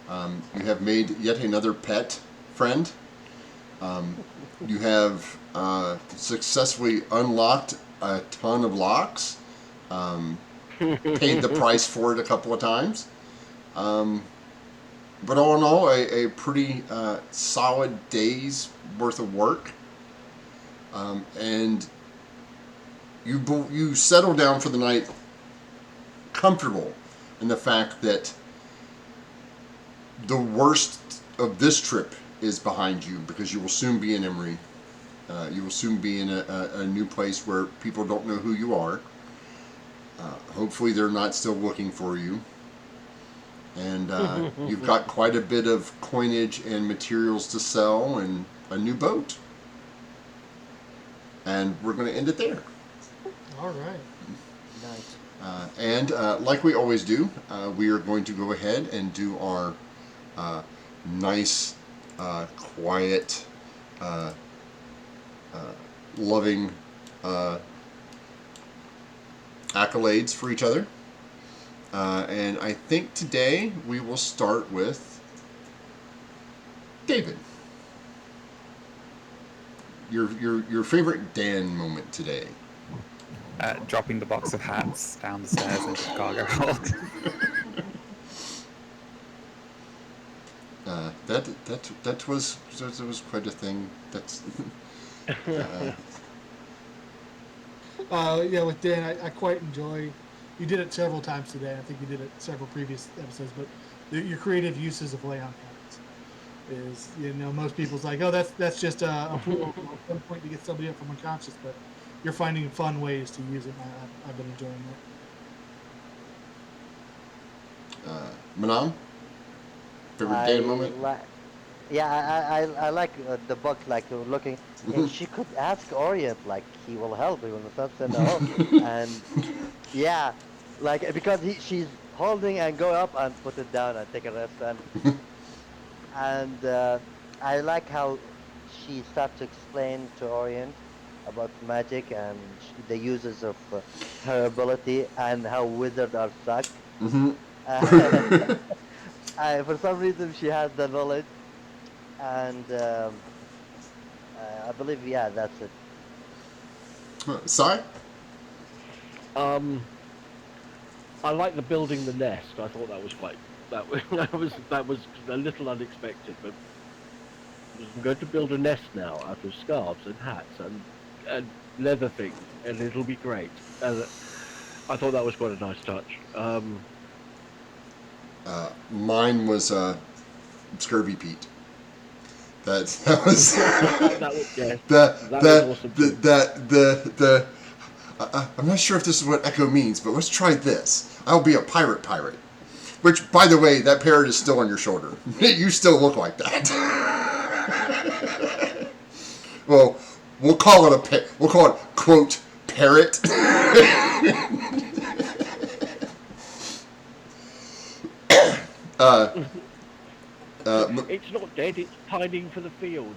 You have made yet another pet friend. You have successfully unlocked a ton of locks. Paid the price for it a couple of times. But all in all, a pretty solid day's worth of work. And you settle down for the night comfortable in the fact that the worst of this trip is behind you, because you will soon be in Emory. You will soon be in a new place where people don't know who you are. Hopefully they're not still looking for you. And you've got quite a bit of coinage and materials to sell and a new boat. And we're going to end it there. All right. nice. And like we always do, we are going to go ahead and do our nice, quiet, loving accolades for each other. And I think today we will start with David, your favorite Dan moment today. Dropping the box of hats down the stairs into the cargo hold. That was quite a thing. That's Yeah, with Dan, I quite enjoy. You did it several times today. I think you did it several previous episodes. But your creative uses of lay on hands is, most people's like, oh, that's just a pool at one point to get somebody up from unconscious. But you're finding fun ways to use it. And I've been enjoying that. Manam, favorite Dan moment. Yeah, I like the book, like looking. She could ask Orient, like he will help even the sun said no, and yeah, like because she's holding and go up and put it down and take a rest, and I like how she starts to explain to Orient about magic and the uses of her ability and how wizards are suck. Mm-hmm. For some reason, she has the knowledge, and I believe, yeah, that's it. Sai? I like the building the nest. I thought that was that was a little unexpected, but I'm going to build a nest now out of scarves and hats and leather things, and it'll be great. And I thought that was quite a nice touch. Mine was Scurvy Pete. That was that was yes, that was awesome too. the I'm not sure if this is what Echo means, but let's try this. I'll be a pirate. Which, by the way, that parrot is still on your shoulder. You still look like that. Well, we'll call it quote parrot. It's not dead, it's pining for the fields.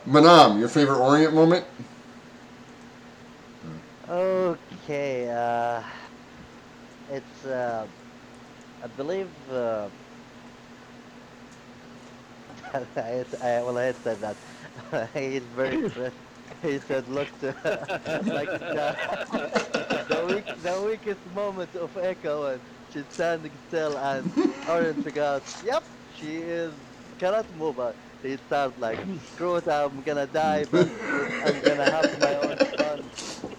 Manam, your favorite Orient moment? Okay, it's I believe I had said that. He's very stressed. He said, "Look to like the weakest moment of Echo, and she's standing still, and Orange figure out, yep, she is cannot move." He starts like, "Screw it, I'm gonna die, but I'm gonna have my own fun,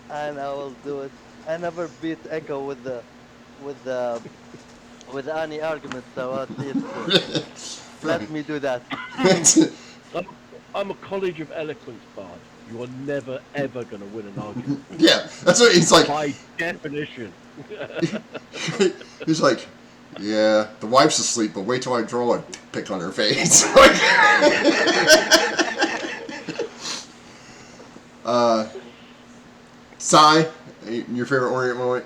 and I will do it." I never beat Echo with the with any argument, so let me do that. I'm a College of Eloquence bard. You are never ever going to win an argument. Yeah, that's what he's like. By definition. He's like, yeah, the wife's asleep, but wait till I draw a pick on her face. Sai, your favorite Orient moment?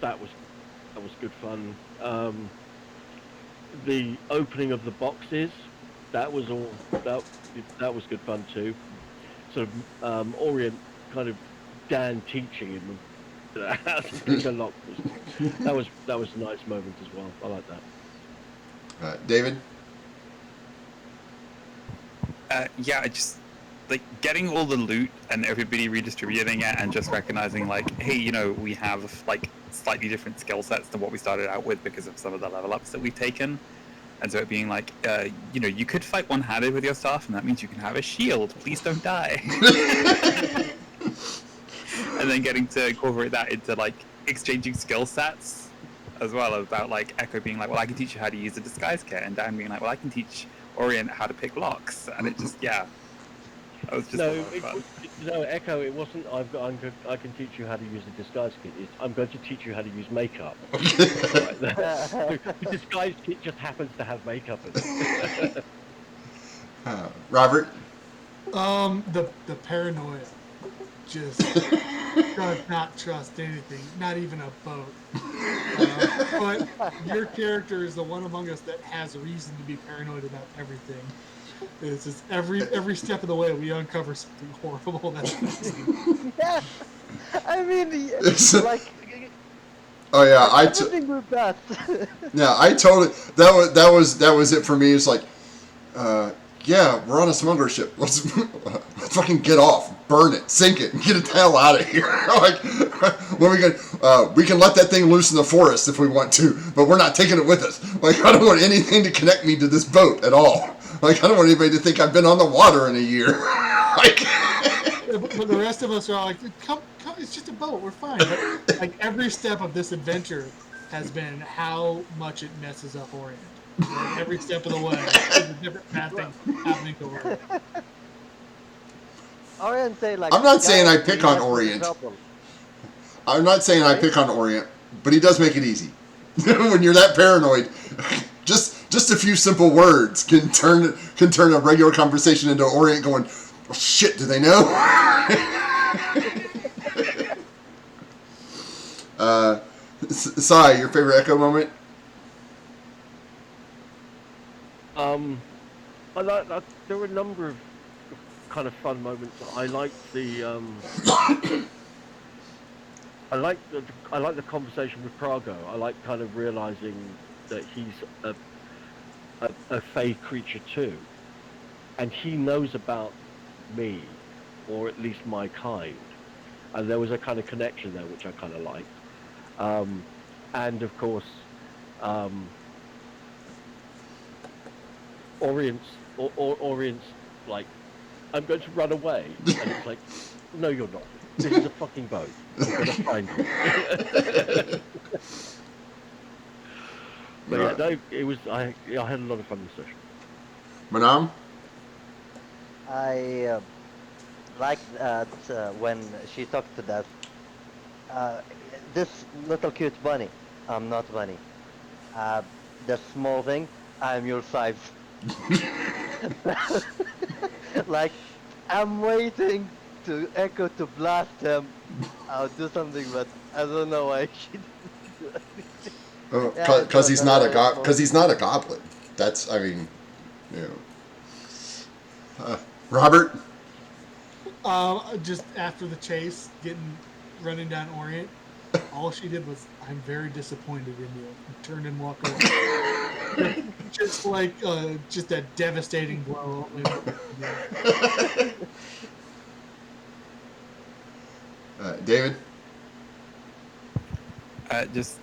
That was good fun. The opening of the boxes, that was was good fun too. Sort of Orient kind of Dan teaching him how to pick a lock. That was a nice moment as well. I like that. David? Yeah, I just like getting all the loot and everybody redistributing it and just recognizing like, hey, we have like slightly different skill sets than what we started out with because of some of the level ups that we've taken. And so it being like, you could fight one-handed with your staff, and that means you can have a shield. Please don't die. And then getting to incorporate that into like exchanging skill sets as well, about like Echo being like, well, I can teach you how to use a disguise kit, and Dan being like, well, I can teach Orient how to pick locks, and it just that was just no, Echo. It wasn't. I can teach you how to use a disguise kit. I'm going to teach you how to use makeup. Right, the disguise kit just happens to have makeup in it. Robert? The paranoia. Just does not trust anything, not even a boat. But your character is the one among us that has a reason to be paranoid about everything. It's just every step of the way we uncover something horrible. That's Yeah, I mean, like Oh yeah, Everything with that. yeah, I totally that was it for me. It's like, yeah, we're on a smuggler ship. Let's fucking get off, burn it, sink it, and get it the hell out of here. Like, when we can let that thing loose in the forest if we want to, but we're not taking it with us. Like, I don't want anything to connect me to this boat at all. Like, I don't want anybody to think I've been on the water in a year. Like, But the rest of us are all like, come, it's just a boat. We're fine. But like every step of this adventure has been how much it messes up Orient. Like, every step of the way, there's a different bad thing happening to Orient. Orient say like. I'm not saying I "Guys, pick we on have Orient. trouble." I'm not saying I Sorry? pick on Orient, but he does make it easy. When you're that paranoid, just a few simple words can turn a regular conversation into Orient going, oh, shit, do they know? Sai, your favorite Echo moment? I like that. There were a number of kind of fun moments. I liked the I like the conversation with Prago. I like kind of realizing that he's a fey creature too, and he knows about me, or at least my kind, and there was a kind of connection there which I kind of liked. And of course, Orient's like, I'm going to run away, and it's like, no, you're not. This is a fucking boat. I'm gonna find you. But yeah, no, it was. I had a lot of fun in the session. Manam? I like that when she talked to that. This little cute bunny. I'm not bunny. The small thing. I'm your size. Like, I'm waiting to Echo to blast him. I'll do something, but I don't know why she didn't do anything. Yeah, it Because was he's not a hilarious because he's not a goblin. That's, I mean, you know. Robert? Just after the chase, running down Orient, all she did was, I'm very disappointed in you. And turned and walked away. Just like, just a devastating blow. David? Just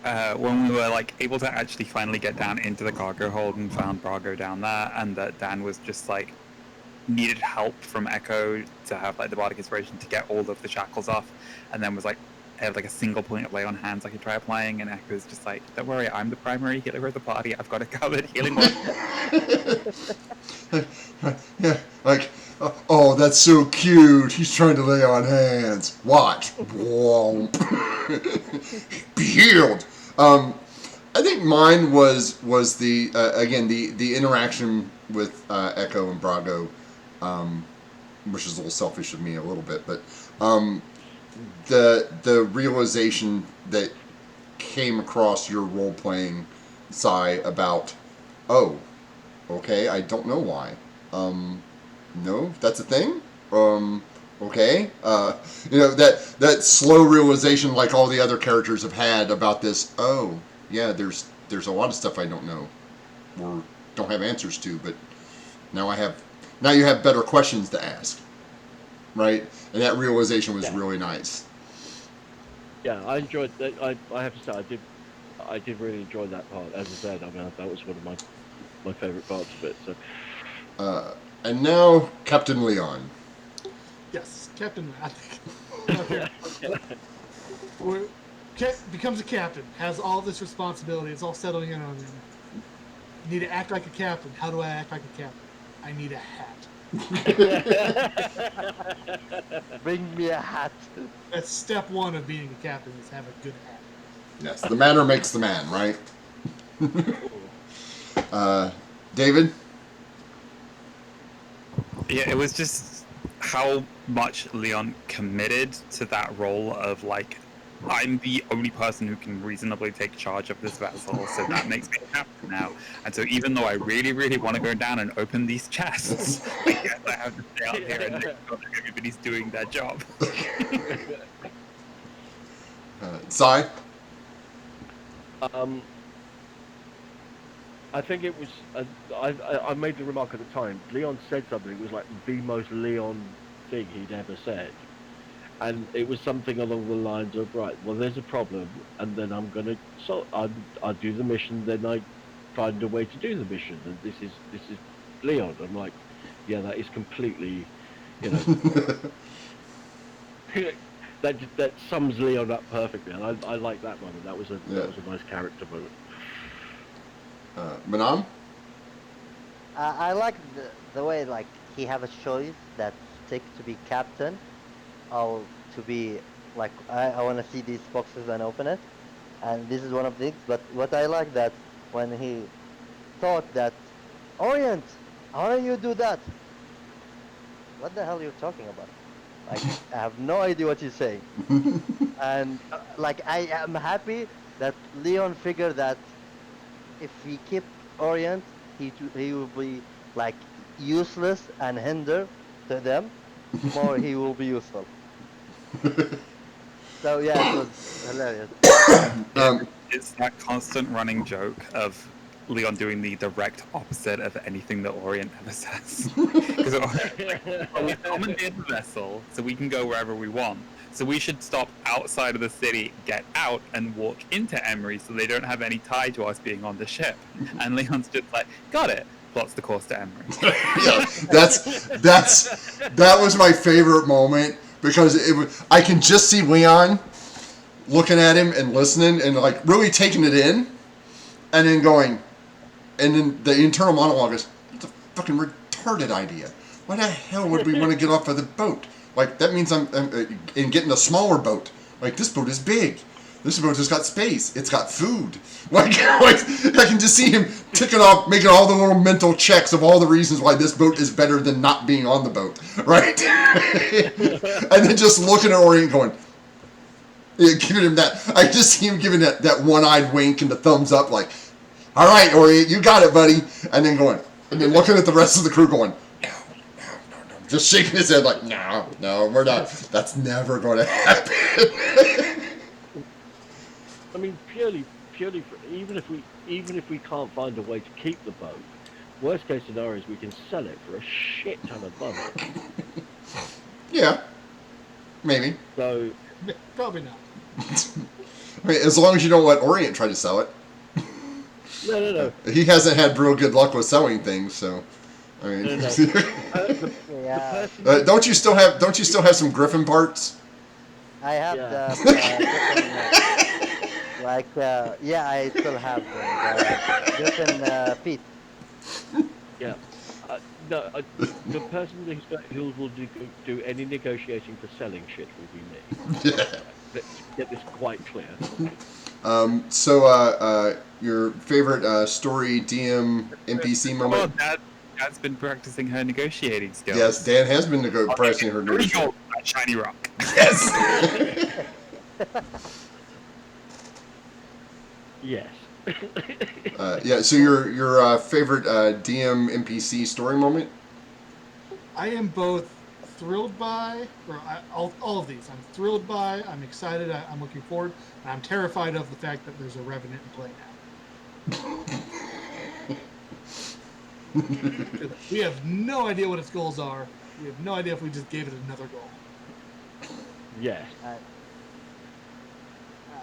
when we were like able to actually finally get down into the cargo hold and found Brago down there, and that Dan was just like needed help from Echo to have like the bardic inspiration to get all of the shackles off, and then was like I have like a single point of lay on hands I could try applying, and Echo's just like, don't worry, I'm the primary healer of the party, I've got it covered, healing one. Yeah, like, oh, that's so cute. He's trying to lay on hands. Watch. Whoa. Be healed. I think mine was the again the interaction with Echo and Brago, which is a little selfish of me a little bit, but the realization that came across your role playing side about, oh, okay, I don't know why. No, that's a thing. Okay. You know, that slow realization, like all the other characters have had about this. Oh, yeah, there's a lot of stuff I don't know or don't have answers to, but now you have better questions to ask, right? And that realization was really nice. Yeah, I enjoyed that. I have to say, I did really enjoy that part. As I said, I mean, that was one of my favourite parts of it. So. And now, Captain Leon. Yes, Captain. I think becomes a captain, has all this responsibility. It's all settling in on him. You need to act like a captain. How do I act like a captain? I need a hat. Bring me a hat. That's step one of being a captain, is have a good hat. Yes, the manner makes the man, right? David? Yeah, it was just how much Leon committed to that role of like, I'm the only person who can reasonably take charge of this vessel, so that makes me a captain now. And so even though I really, really want to go down and open these chests, I guess I have to stay out here and make sure that everybody's doing their job. Sai? Um, I think it was. I made the remark at the time. Leon said something. It was like the most Leon thing he'd ever said, and it was something along the lines of, right, well, there's a problem, and then I'm gonna I do the mission, then I find a way to do the mission, and this is Leon. I'm like, yeah, that is completely, you know, that sums Leon up perfectly, and I like that moment. That was Yeah. a nice character moment. Manam? I like the way like he have a choice that stick to be captain or to be like I want to see these boxes and open it, and this is one of these. But what I like that when he thought that Orient, how do you do that? What the hell are you talking about? Like I have no idea what you're saying. And like I am happy that Leon figured that if he keep Orient, he will be like useless and hinder to them. More he will be useful. So yeah, it was hilarious. Yeah, Um, it's that constant running joke of Leon doing the direct opposite of anything that Orient ever says. Because we've commandeered the vessel, so we can go wherever we want. So we should stop outside of the city, get out, and walk into Emery, so they don't have any tie to us being on the ship. And Leon's just like, got it. Plots the course to Emery. yeah, that was my favorite moment because it was, I can just see Leon looking at him and listening and like really taking it in, and then going, and then the internal monologue is, "It's a fucking retarded idea. Why the hell would we want to get off of the boat? Like that means I'm in getting a smaller boat. Like this boat is big. This boat has got space. It's got food. Like I can just see him ticking off, making all the little mental checks of all the reasons why this boat is better than not being on the boat, right? And then just looking at Orient going, yeah, giving him that. I just see him giving that one-eyed wink and the thumbs up, like, all right, Orient, you got it, buddy. And then going, and then looking at the rest of the crew going, no, just shaking his head like, no, we're not. That's never going to happen. I mean, purely for, even if we can't find a way to keep the boat, worst case scenario is we can sell it for a shit ton of money. Yeah, maybe. So Probably not. I mean, as long as you don't let Orient try to sell it. no. He hasn't had real good luck with selling things, so I mean, No. The Yeah, person, don't you still have some Griffin parts? I have Yeah. the like yeah, I still have them. The Griffin feet. yeah. No, the person who will do any negotiating for selling shit will be me. Yeah. Let's get this quite clear. So, your favorite story DM NPC Oh, moment? Dad's been practicing her negotiating skills. Yes, Dan has been pressing her There we negotiation. go, that shiny rock. Yes. Yes. Yeah. So your favorite DM NPC story moment? I am both thrilled by, all of these. I'm thrilled by, I'm excited, I'm looking forward, and I'm terrified of the fact that there's a Revenant in play now. We have no idea what its goals are. We have no idea if we just gave it another goal. Yes.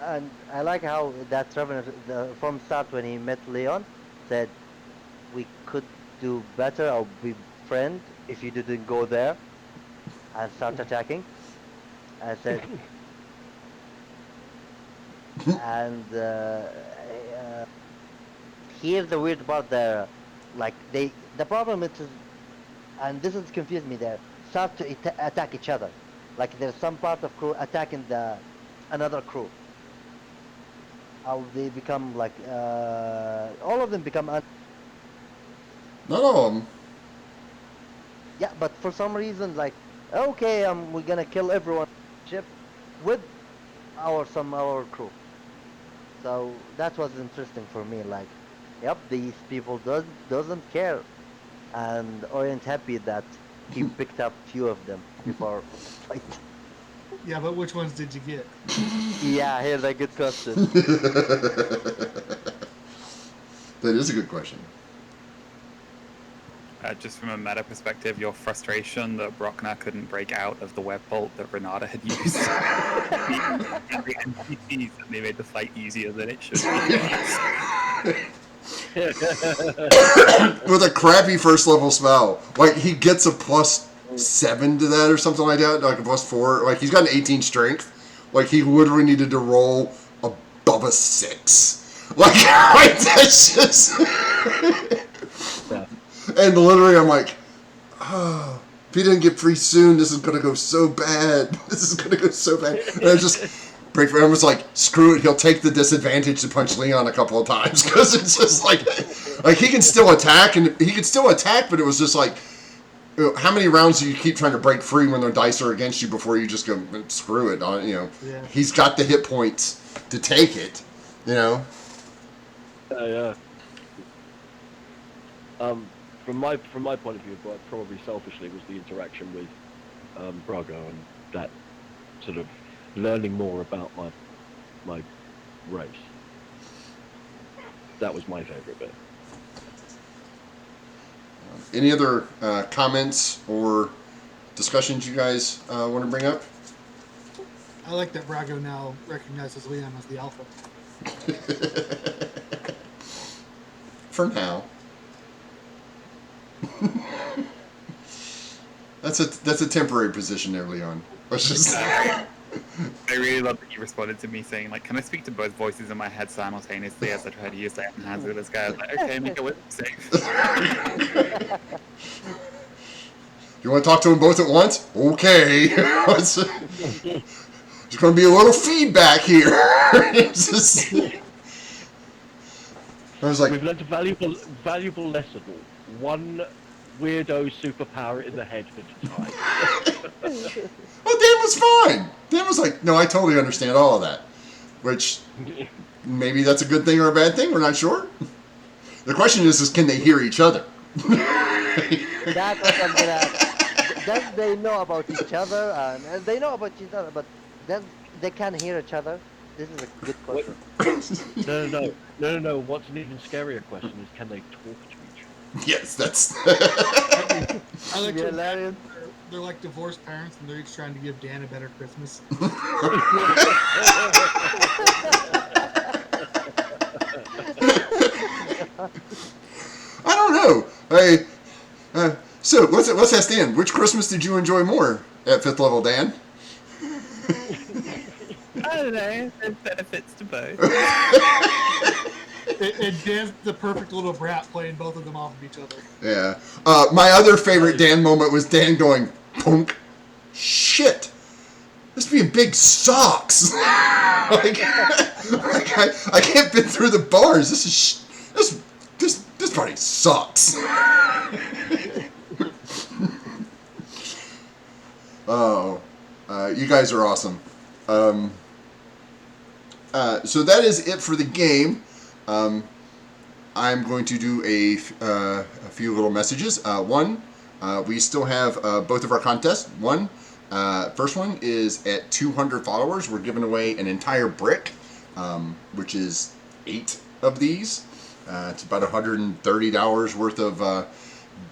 And I like how that Revenant from start when he met Leon said we could do better or be friend if you didn't go there and start attacking. I said, and here's the weird part there, like the problem is, and this has confused me there, start to attack each other, like there's some part of crew attacking the another crew. How they become like all of them become Not all of them. yeah, but for some reason like okay, we're gonna kill everyone on the ship with our crew. So that was interesting for me. Like, yep, these people doesn't care, and Orient happy that he picked up few of them before fight. Yeah, but which ones did you get? Yeah, here's a good question. That is a good question. Just from a meta perspective, your frustration that Brockner couldn't break out of the web bolt that Renata had used. The NPCs, and they made the fight easier than it should be. With a crappy first level spell. Like, he gets a +7 to that or something like that. Like a +4. Like, he's got an 18 strength. Like, he literally needed to roll above a 6. Like that's just... Yeah. And literally, I'm like, oh, if he didn't get free soon, this is gonna go so bad. This is gonna go so bad. And I just break for him. Was like, screw it. He'll take the disadvantage to punch Leon a couple of times because it's just like he can still attack but it was just like, how many rounds do you keep trying to break free when their dice are against you before you just go screw it? Yeah. He's got the hit points to take it. Yeah. From my point of view, but probably selfishly, was the interaction with Brago and that sort of learning more about my race. That was my favourite bit. Any other comments or discussions you guys want to bring up? I like that Brago now recognizes Leon as the alpha. For now. That's a temporary position there, Leon. Let's just. I really love that you responded to me saying, like, can I speak to both voices in my head simultaneously as I try to use that hands with this guy? I was like, okay, make a wisdom save. You want to talk to them both at once? Okay. There's going to be a little feedback here. It's just... I was like, we've learned a valuable lesson. One weirdo superpower in the head at a time. well, Dan was fine. Dan was like, no, I totally understand all of that. Which, maybe that's a good thing or a bad thing. We're not sure. The question is can they hear each other? That's what I'm gonna ask. Does they know about each other? And they know about each other, but then they can hear each other. This is a good question. No. What's an even scarier question is, can they talk to each other? Yes, that's... I like to Hilarious. they're like divorced parents and they're each trying to give Dan a better Christmas. I don't know. So let's ask Dan. Which Christmas did you enjoy more at 5th level, Dan? I don't know. There's benefits to both. And Dan's the perfect little brat playing both of them off of each other. Yeah. My other favorite Dan moment was Dan going, punk, shit. This being big sucks. I can't fit through the bars. This party sucks. Oh, you guys are awesome. So that is it for the game. I'm going to do a few little messages. One, we still have both of our contests. First one is at 200 followers. We're giving away an entire brick, which is 8 of these. It's about $130 worth of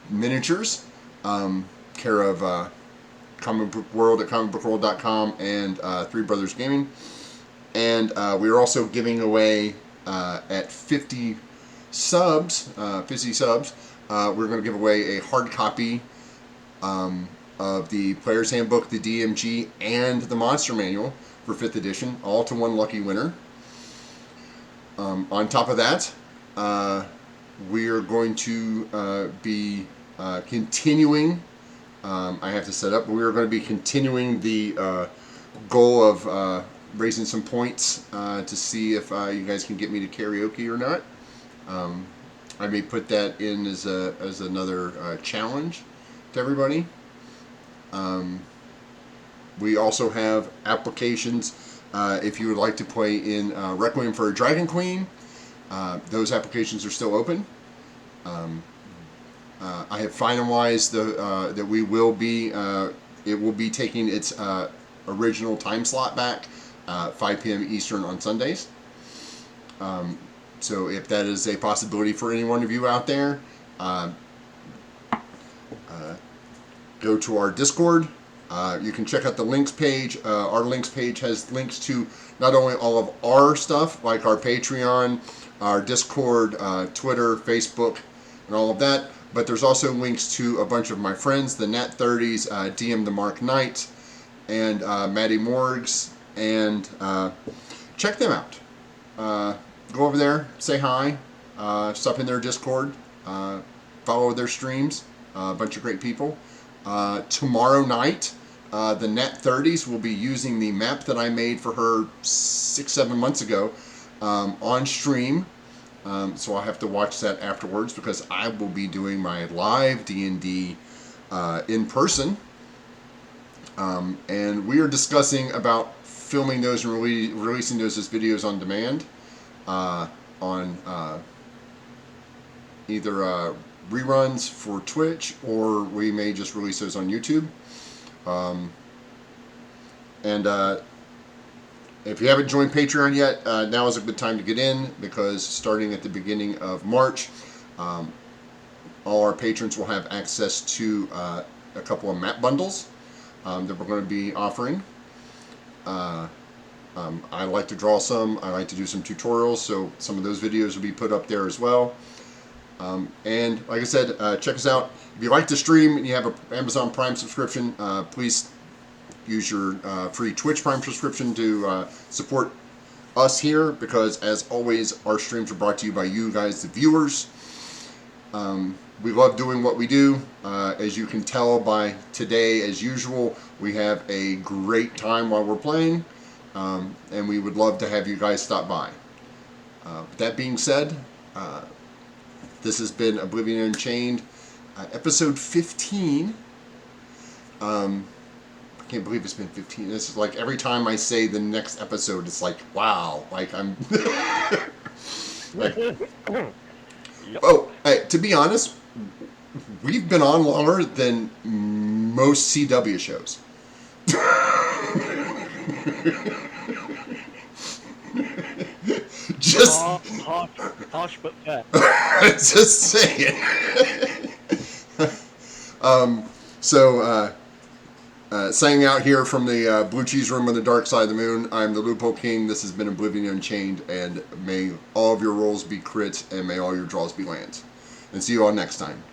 miniatures, care of Comic Book World at comicbookworld.com and Three Brothers Gaming. And we're also giving away at 50 subs, we're going to give away a hard copy of the Player's Handbook, the DMG, and the Monster Manual for 5th edition, all to one lucky winner. On top of that, we are going to be continuing, I have to set up, but we are going to be continuing the goal of raising some points to see if you guys can get me to karaoke or not. I may put that in as another challenge to everybody. We also have applications if you would like to play in Requiem for a Dragon Queen. Those applications are still open. I have finalized that we will be it will be taking its original time slot back, 5 p.m. Eastern on Sundays. So if that is a possibility for any one of you out there, go to our Discord. You can check out the links page. Our links page has links to not only all of our stuff, like our Patreon, our Discord, Twitter, Facebook, and all of that, but there's also links to a bunch of my friends, the Nat30s, DM the Mark Knight, and Maddie Morgs, and check them out. Go over there, say hi, stop in their Discord, follow their streams, a bunch of great people. Tomorrow night, the Nat30s will be using the map that I made for her 6-7 months ago on stream. So I'll have to watch that afterwards because I will be doing my live D&D in person. And we are discussing about filming those and releasing those as videos on demand on either reruns for Twitch, or we may just release those on YouTube. And if you haven't joined Patreon yet, now is a good time to get in, because starting at the beginning of March, all our patrons will have access to a couple of map bundles that we're going to be offering. I like to draw some. I like to do some tutorials, so some of those videos will be put up there as well. And like I said, check us out. If you like to stream and you have an Amazon Prime subscription, please use your free Twitch Prime subscription to support us here, because as always, our streams are brought to you by you guys, the viewers. We love doing what we do. As you can tell by today, as usual, we have a great time while we're playing, and we would love to have you guys stop by. With that being said, this has been Oblivion Unchained, episode 15. I can't believe it's been 15. This is like every time I say the next episode, it's like, wow. Like I'm... like, oh, hey, to be honest, we've been on longer than most CW shows. Just... harsh but fair. Just saying. Signing out here from the Blue Cheese Room on the dark side of the moon, I'm the Loophole King. This has been Oblivion Unchained, and may all of your rolls be crits, and may all your draws be lands. And see you all next time.